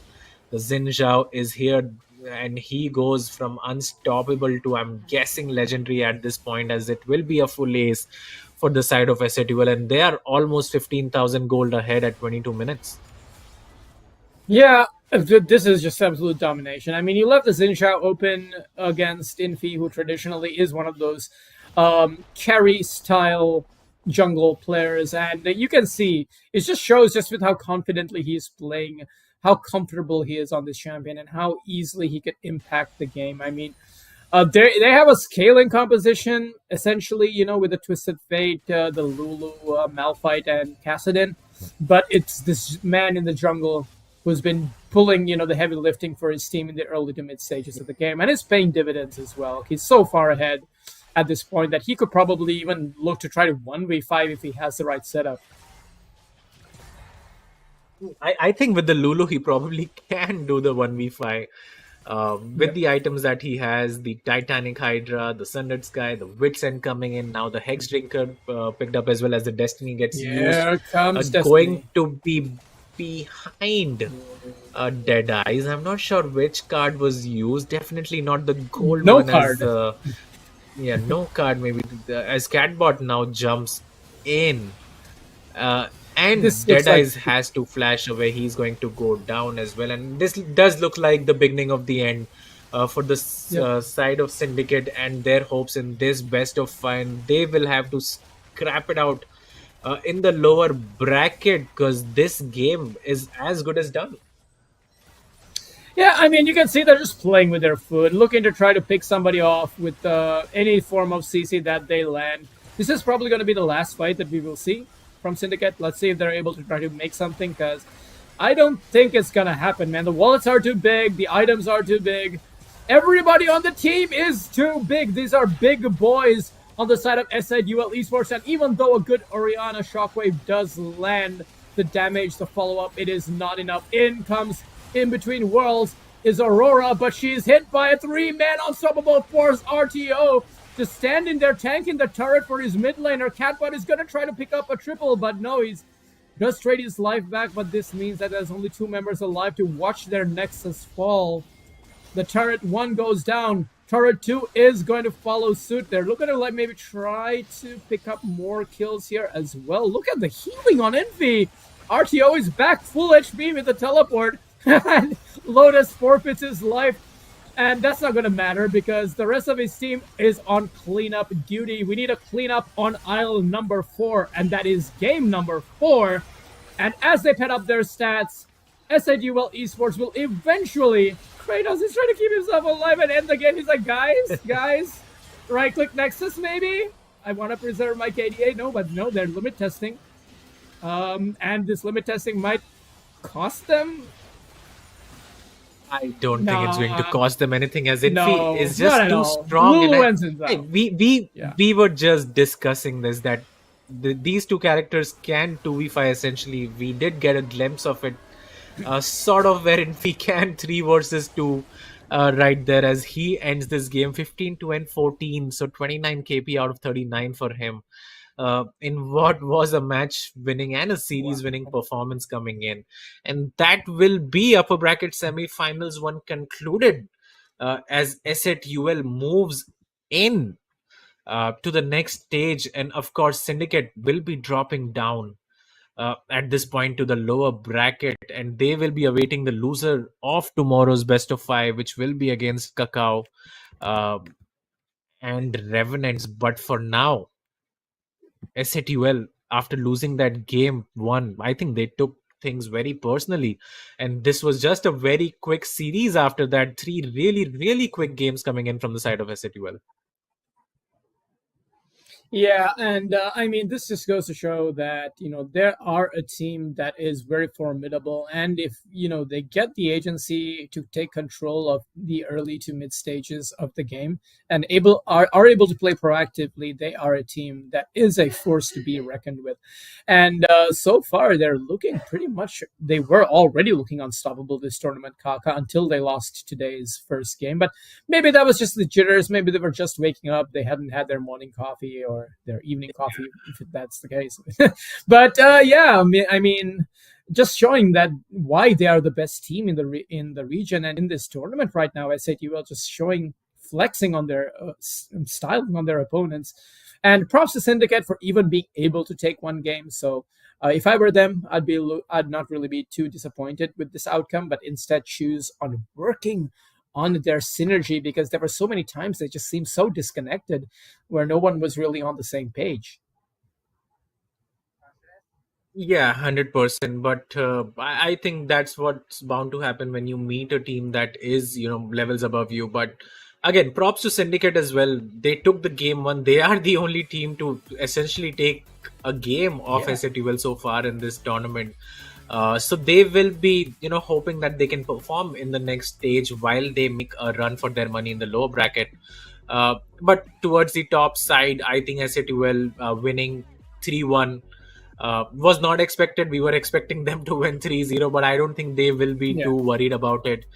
The Xin Zhao is here, and he goes from unstoppable to, I'm guessing, legendary at this point, as it will be a full ace for the side of S8UL, and they are almost 15,000 gold ahead at 22 minutes. Yeah, this is just absolute domination. I mean, you left the Xin open against Infi, who traditionally is one of those carry style jungle players, and you can see it just shows just with how confidently he's playing, how comfortable he is on this champion, and how easily he could impact the game. I mean, they have a scaling composition essentially, with the Twisted Fate, the Lulu, Malphite, and Kassadin, but it's this man in the jungle who's been pulling, the heavy lifting for his team in the early to mid stages of the game, and it's paying dividends as well. He's so far ahead at this point that he could probably even look to try to 1v5 if he has the right setup. I think with the Lulu, he probably can do the 1v5. With the items that he has, the Titanic Hydra, the Sundered Sky, the Wits End coming in, now the Hex Drinker picked up, as well as the Destiny gets Here used. comes Destiny. Going to be behind Dead Eyes. I'm not sure which card was used. Definitely not the gold No one. card. Yeah, no card maybe. As Catbot now jumps in. And This Dead looks like- Eyes has to flash away. He's going to go down as well. And this does look like the beginning of the end for the side of Syndicate and their hopes in this best of five. They will have to scrap it out in the lower bracket, because this game is as good as done. Yeah, I mean, you can see they're just playing with their food, looking to try to pick somebody off with any form of CC that they land. This is probably going to be the last fight that we will see from Syndicate. Let's see if they're able to try to make something, because I don't think it's going to happen, man. The wallets are too big. The items are too big. Everybody on the team is too big. These are big boys on the side of S8UL Esports, and even though a good Orianna Shockwave does land the damage, the follow-up, it is not enough. In comes In Between Worlds is Aurora, but she's hit by a three-man unstoppable force RTO. Just standing there tanking the turret for his mid laner. Catbot is going to try to pick up a triple, but no, he's just trade his life back, but this means that there's only two members alive to watch their Nexus fall. The turret 1 goes down. Turret 2 is going to follow suit. They're looking to maybe try to pick up more kills here as well. Look at the healing on Envy. RTO is back full HP with the teleport. And Lotus forfeits his life. And that's not going to matter because the rest of his team is on cleanup duty. We need a cleanup on aisle number 4, and that is game number 4. And as they pad up their stats, S8UL Esports will eventually... Kratos is trying to keep himself alive and end the game. He's like, guys, right-click Nexus maybe? I want to preserve my KDA. No, but no, they're limit testing. And this limit testing might cost them... I don't think it's going to cost them anything, as Infi is not just at too all. strong. Lulu And ends hey, out. we were just discussing this, that these two characters can 2v5 essentially. We did get a glimpse of it, sort of, wherein we can 3 versus 2 right there, as he ends this game 15-14, so 29 KP out of 39 for him. In what was a match winning and a series winning performance coming in. And that will be upper bracket semi-finals 1 concluded, as S8UL moves in to the next stage. And of course, Syndicate will be dropping down at this point to the lower bracket, and they will be awaiting the loser of tomorrow's best of 5, which will be against Kakao. uh, and Revenants. But for now, S8UL, after losing that game one, I think they took things very personally. And this was just a very quick series after that. Three really, really quick games coming in from the side of S8UL. Yeah, and I mean, this just goes to show that there are a team that is very formidable, and if they get the agency to take control of the early to mid stages of the game and are able to play proactively, they are a team that is a force to be reckoned with. And so far, they're looking pretty much. They were already looking unstoppable this tournament, Kaka, until they lost today's first game. But maybe that was just the jitters. Maybe they were just waking up. They hadn't had their morning coffee or their evening coffee, if that's the case. But yeah, I mean, just showing that why they are the best team in the region and in this tournament right now. S8UL just showing flexing on their styling on their opponents, and props to Syndicate for even being able to take one game. So if I were them, I'd not really be too disappointed with this outcome, but instead choose on working on their synergy, because there were so many times they just seemed so disconnected where no one was really on the same page. Yeah, 100%. But I think that's what's bound to happen when you meet a team that is, levels above you. But again, props to Syndicate as well. They took the game one. They are the only team to essentially take a game off S8UL so far in this tournament. So they will be, hoping that they can perform in the next stage while they make a run for their money in the lower bracket. But towards the top side, I think S8UL winning 3-1 was not expected. We were expecting them to win 3-0, but I don't think they will be too worried about it.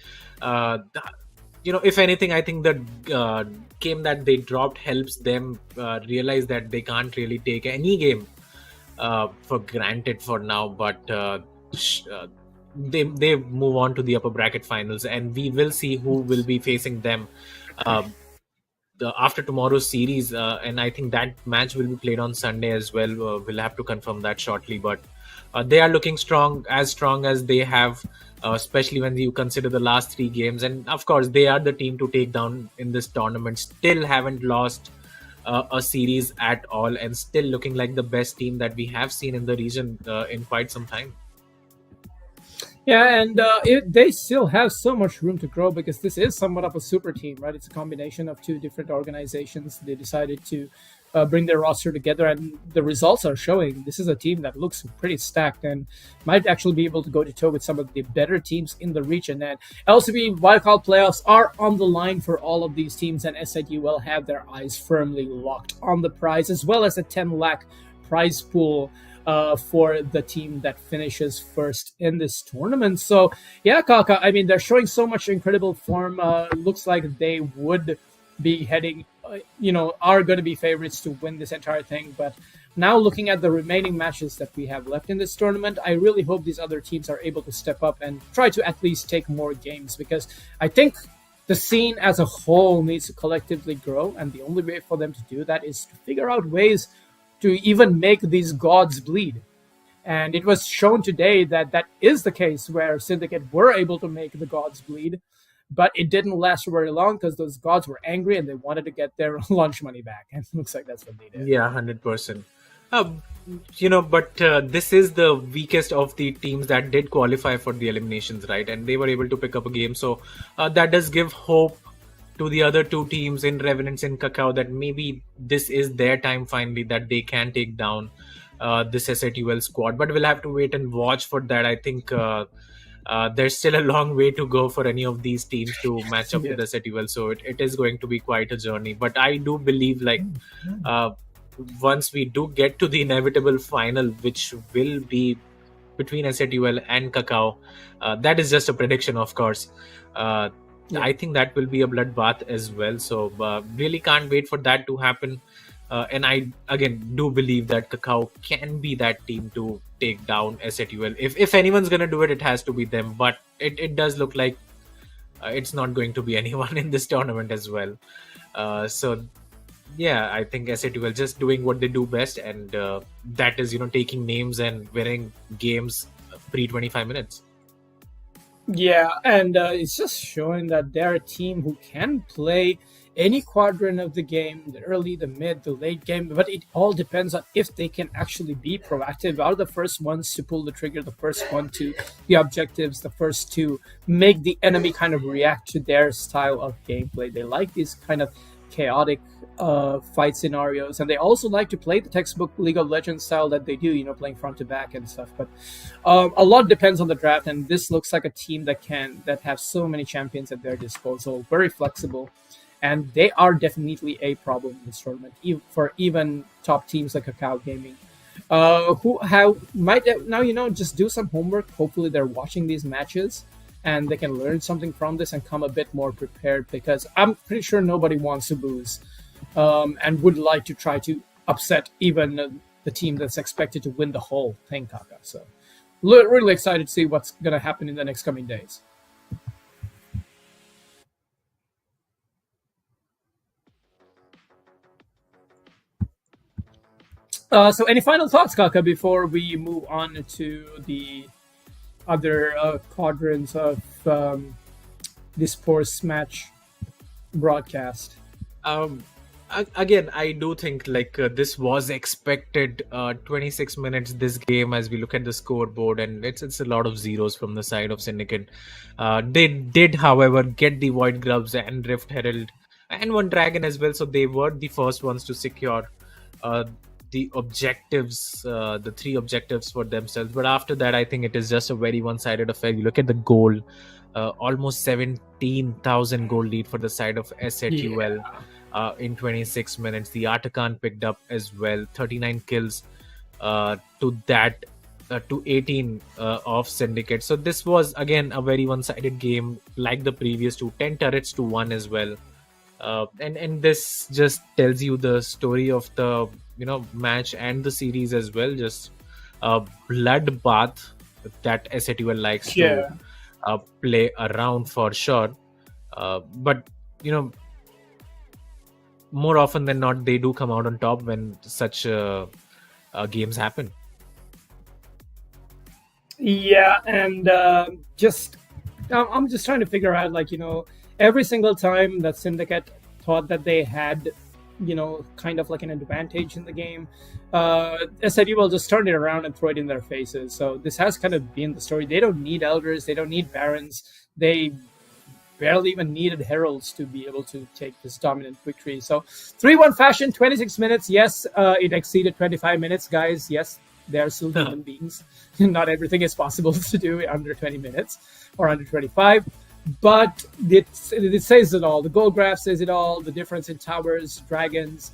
If anything, I think the game that they dropped helps them realize that they can't really take any game for granted for now. But they move on to the upper bracket finals, and we will see who will be facing them after tomorrow's series, and I think that match will be played on Sunday as well. We'll have to confirm that shortly, but they are looking strong as they have, especially when you consider the last three games. And of course, they are the team to take down in this tournament. Still haven't lost a series at all, and still looking like the best team that we have seen in the region in quite some time. Yeah, and they still have so much room to grow, because this is somewhat of a super team, right? It's a combination of two different organizations. They decided to bring their roster together, and the results are showing. This is a team that looks pretty stacked and might actually be able to go to toe with some of the better teams in the region. And LCB wildcard playoffs are on the line for all of these teams, and S8UL have their eyes firmly locked on the prize, as well as a 10 lakh prize pool for the team that finishes first in this tournament. So yeah, Kaka, I mean, they're showing so much incredible form. Looks like they would be heading, are going to be favorites to win this entire thing. But now looking at the remaining matches that we have left in this tournament, I really hope these other teams are able to step up and try to at least take more games, because I think the scene as a whole needs to collectively grow, and the only way for them to do that is to figure out ways to even make these gods bleed. And it was shown today that that is the case, where Syndicate were able to make the gods bleed, but it didn't last very long because those gods were angry and they wanted to get their lunch money back. And it looks like that's what they did. Yeah, 100%. But this is the weakest of the teams that did qualify for the eliminations, right? And they were able to pick up a game. So that does give hope to the other two teams in Revenants and Kakao that maybe this is their time finally, that they can take down this S8UL squad. But we'll have to wait and watch for that. I think there's still a long way to go for any of these teams to match up with S8UL. So it is going to be quite a journey. But I do believe once we do get to the inevitable final, which will be between S8UL and Kakao, that is just a prediction, of course. I think that will be a bloodbath as well. So really can't wait for that to happen. And I, again, do believe that Kakao can be that team to take down S8UL. If anyone's going to do it, it has to be them. But it does look like it's not going to be anyone in this tournament as well. So, yeah, I think S8UL just doing what they do best. And that is, taking names and winning games pre-25 minutes. Yeah, and it's just showing that they're a team who can play any quadrant of the game, the early, the mid, the late game. But it all depends on if they can actually be proactive. Are the first ones to pull the trigger, the first one to the objectives, the first to make the enemy kind of react to their style of gameplay. They like these kind of chaotic fight scenarios, and they also like to play the textbook League of Legends style that they do, playing front to back and stuff. But a lot depends on the draft, and this looks like a team that have so many champions at their disposal, very flexible, and they are definitely a problem in this tournament for even top teams like Kakao Gaming, who might now just do some homework. Hopefully, they're watching these matches and they can learn something from this and come a bit more prepared, because I'm pretty sure nobody wants to lose. And would like to try to upset even the team that's expected to win the whole thing, Kaka. So, really excited to see what's going to happen in the next coming days. So, any final thoughts, Kaka, before we move on to the other quadrants of this sports match broadcast? Again, I do think this was expected. 26 minutes this game, as we look at the scoreboard, and it's a lot of zeros from the side of Syndicate. They did, however, get the Void Gloves and Rift Herald and one Dragon as well, so they were the first ones to secure the objectives, the 3 objectives for themselves. But after that, I think it is just a very one-sided affair. You look at the goal, almost 17,000 goal lead for the side of S8UL. Yeah. In 26 minutes, the Artican picked up as well 39 kills to 18 of Syndicate. So this was again a very one-sided game, like the previous 2, 10 turrets to 1 as well. And this just tells you the story of the match and the series as well. Just a bloodbath that S8UL likes to play around for sure. But more often than not, they do come out on top when such games happen. Yeah, and I'm just trying to figure out, every single time that Syndicate thought that they had, kind of like an advantage in the game, S8UL just turn it around and throw it in their faces. So this has kind of been the story. They don't need Elders, they don't need Barons, they barely even needed Heralds to be able to take this dominant victory. So 3-1 fashion, 26 minutes. Yes, it exceeded 25 minutes, guys. Yes, they are still human beings. Not everything is possible to do under 20 minutes or under 25. But it says it all. The goal graph says it all. The difference in towers, dragons,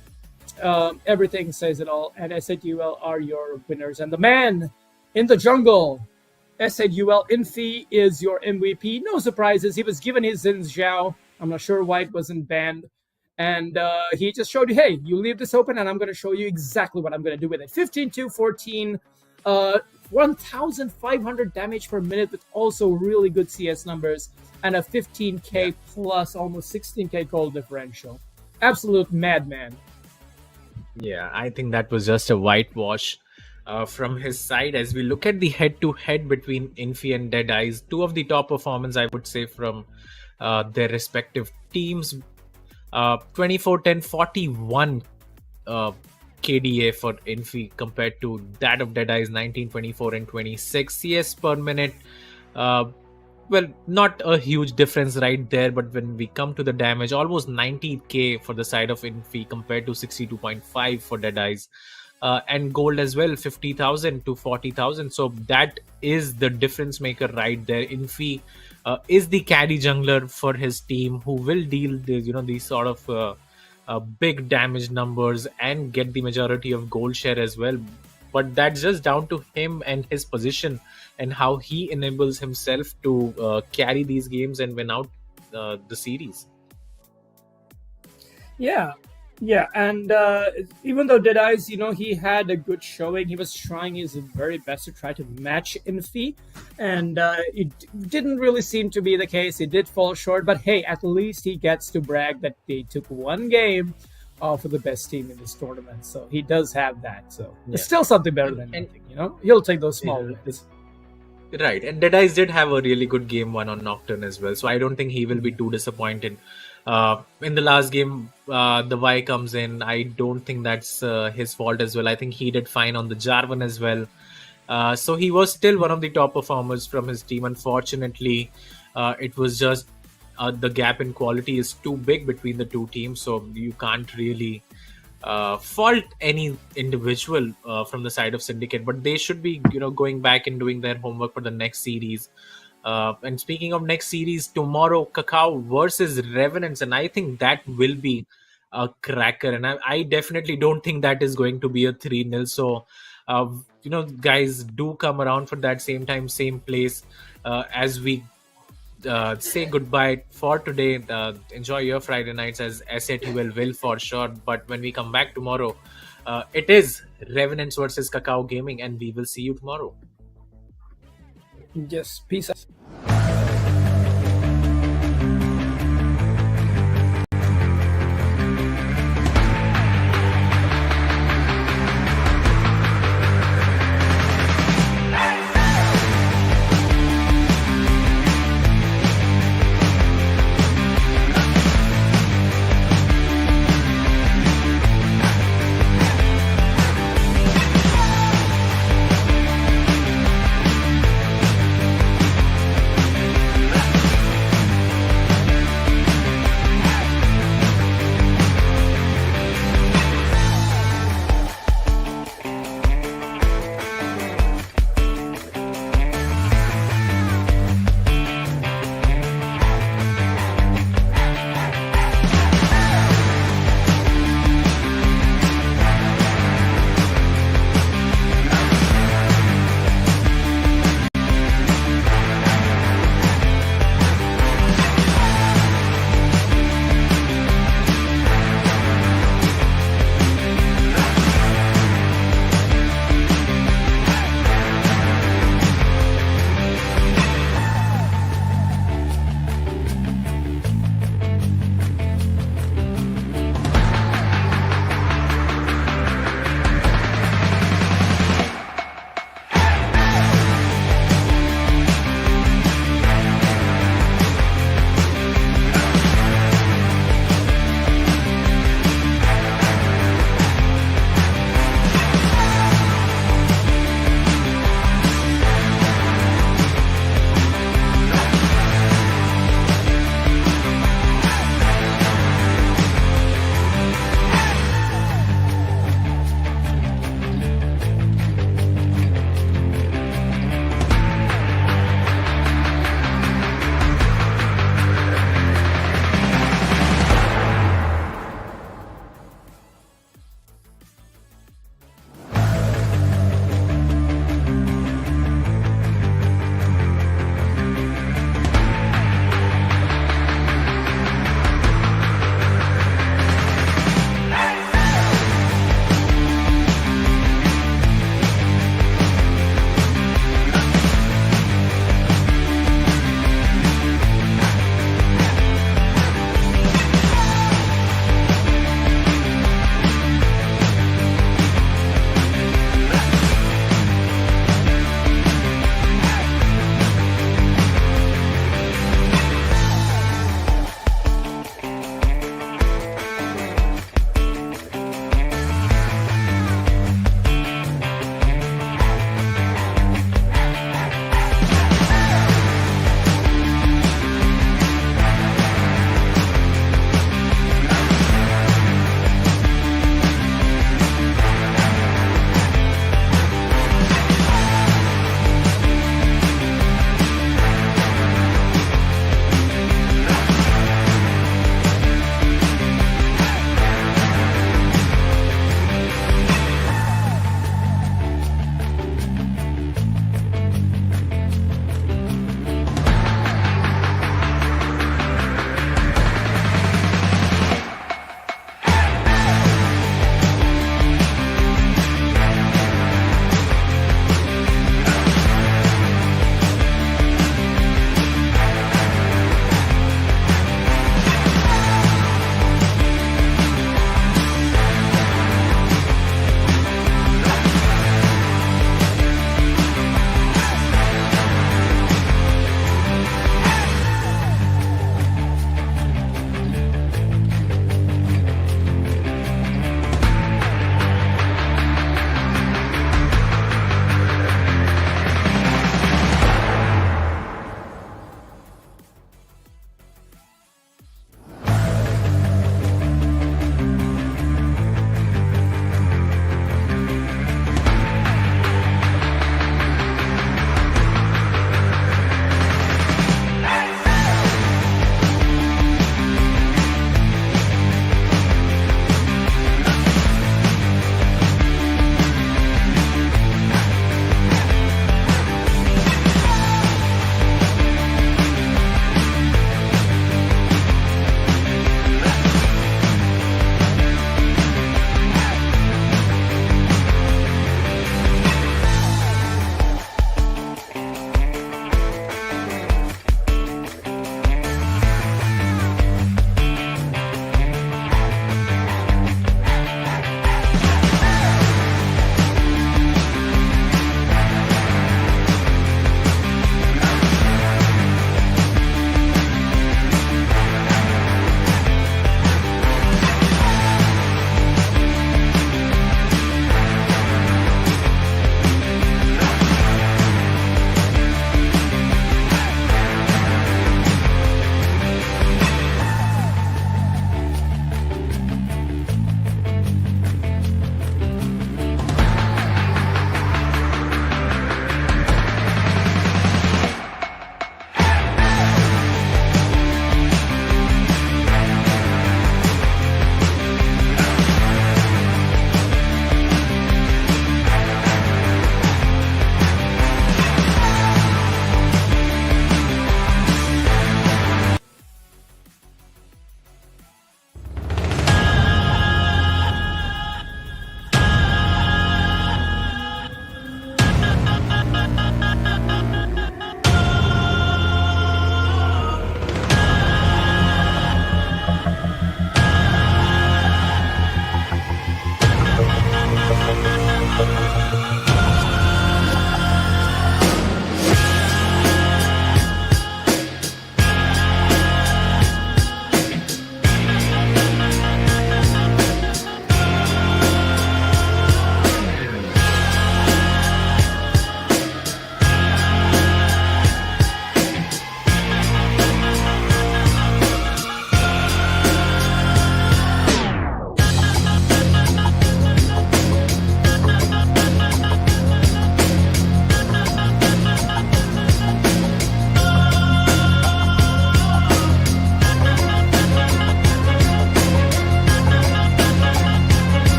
everything says it all. And S8UL are your winners. And the man in the jungle, S8UL Infi, is your MVP. No surprises. He was given his Xin Zhao. I'm not sure why it wasn't banned. And he just showed you, hey, you leave this open and I'm going to show you exactly what I'm going to do with it. 15-2-14, 1,500 damage per minute with also really good CS numbers and a 15k plus almost 16k goal differential. Absolute madman. Yeah, I think that was just a whitewash from his side. As we look at the head-to-head between Infi and Deadeyes, 2 of the top performance, I would say, from their respective teams. 24-10, 41 KDA for Infi compared to that of Deadeyes, 19, 24 and 26 CS per minute. Well, not a huge difference right there, but when we come to the damage, almost 90k for the side of Infi compared to 62.5 for Deadeyes. And gold as well, 50,000 to 40,000. So that is the difference maker right there. Infi is the carry jungler for his team, who will deal these sort of big damage numbers and get the majority of gold share as well. But that's just down to him and his position and how he enables himself to carry these games and win out the series. Yeah, and even though Deadeyes, he had a good showing, he was trying his very best to try to match Infi, and it didn't really seem to be the case. He did fall short, but hey, at least he gets to brag that they took one game for the best team in this tournament, so he does have that. So it's still something better than nothing, he'll take those small wins. Right, and Deadice did have a really good game one on Nocturne as well, so I don't think he will be too disappointed. In the last game, the Y comes in. I don't think that's his fault as well. I think he did fine on the Jarvan as well. So he was still one of the top performers from his team. Unfortunately, it was just the gap in quality is too big between the two teams, so you can't really fault any individual from the side of Syndicate, but they should be, going back and doing their homework for the next series. And speaking of next series, tomorrow Kakao versus Revenants, and I think that will be a cracker. And I definitely don't think that is going to be a 3-0. So, guys, do come around for that same time, same place as we say goodbye for today. Enjoy your Friday nights as S8UL will for sure. But when we come back tomorrow, it is Revenants versus Kakao Gaming, and we will see you tomorrow. Yes, peace out.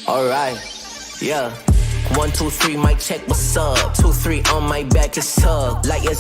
Alright, yeah. 1, 2, 3, mic check, what's up? 2, 3 on my back is tug. Like yes.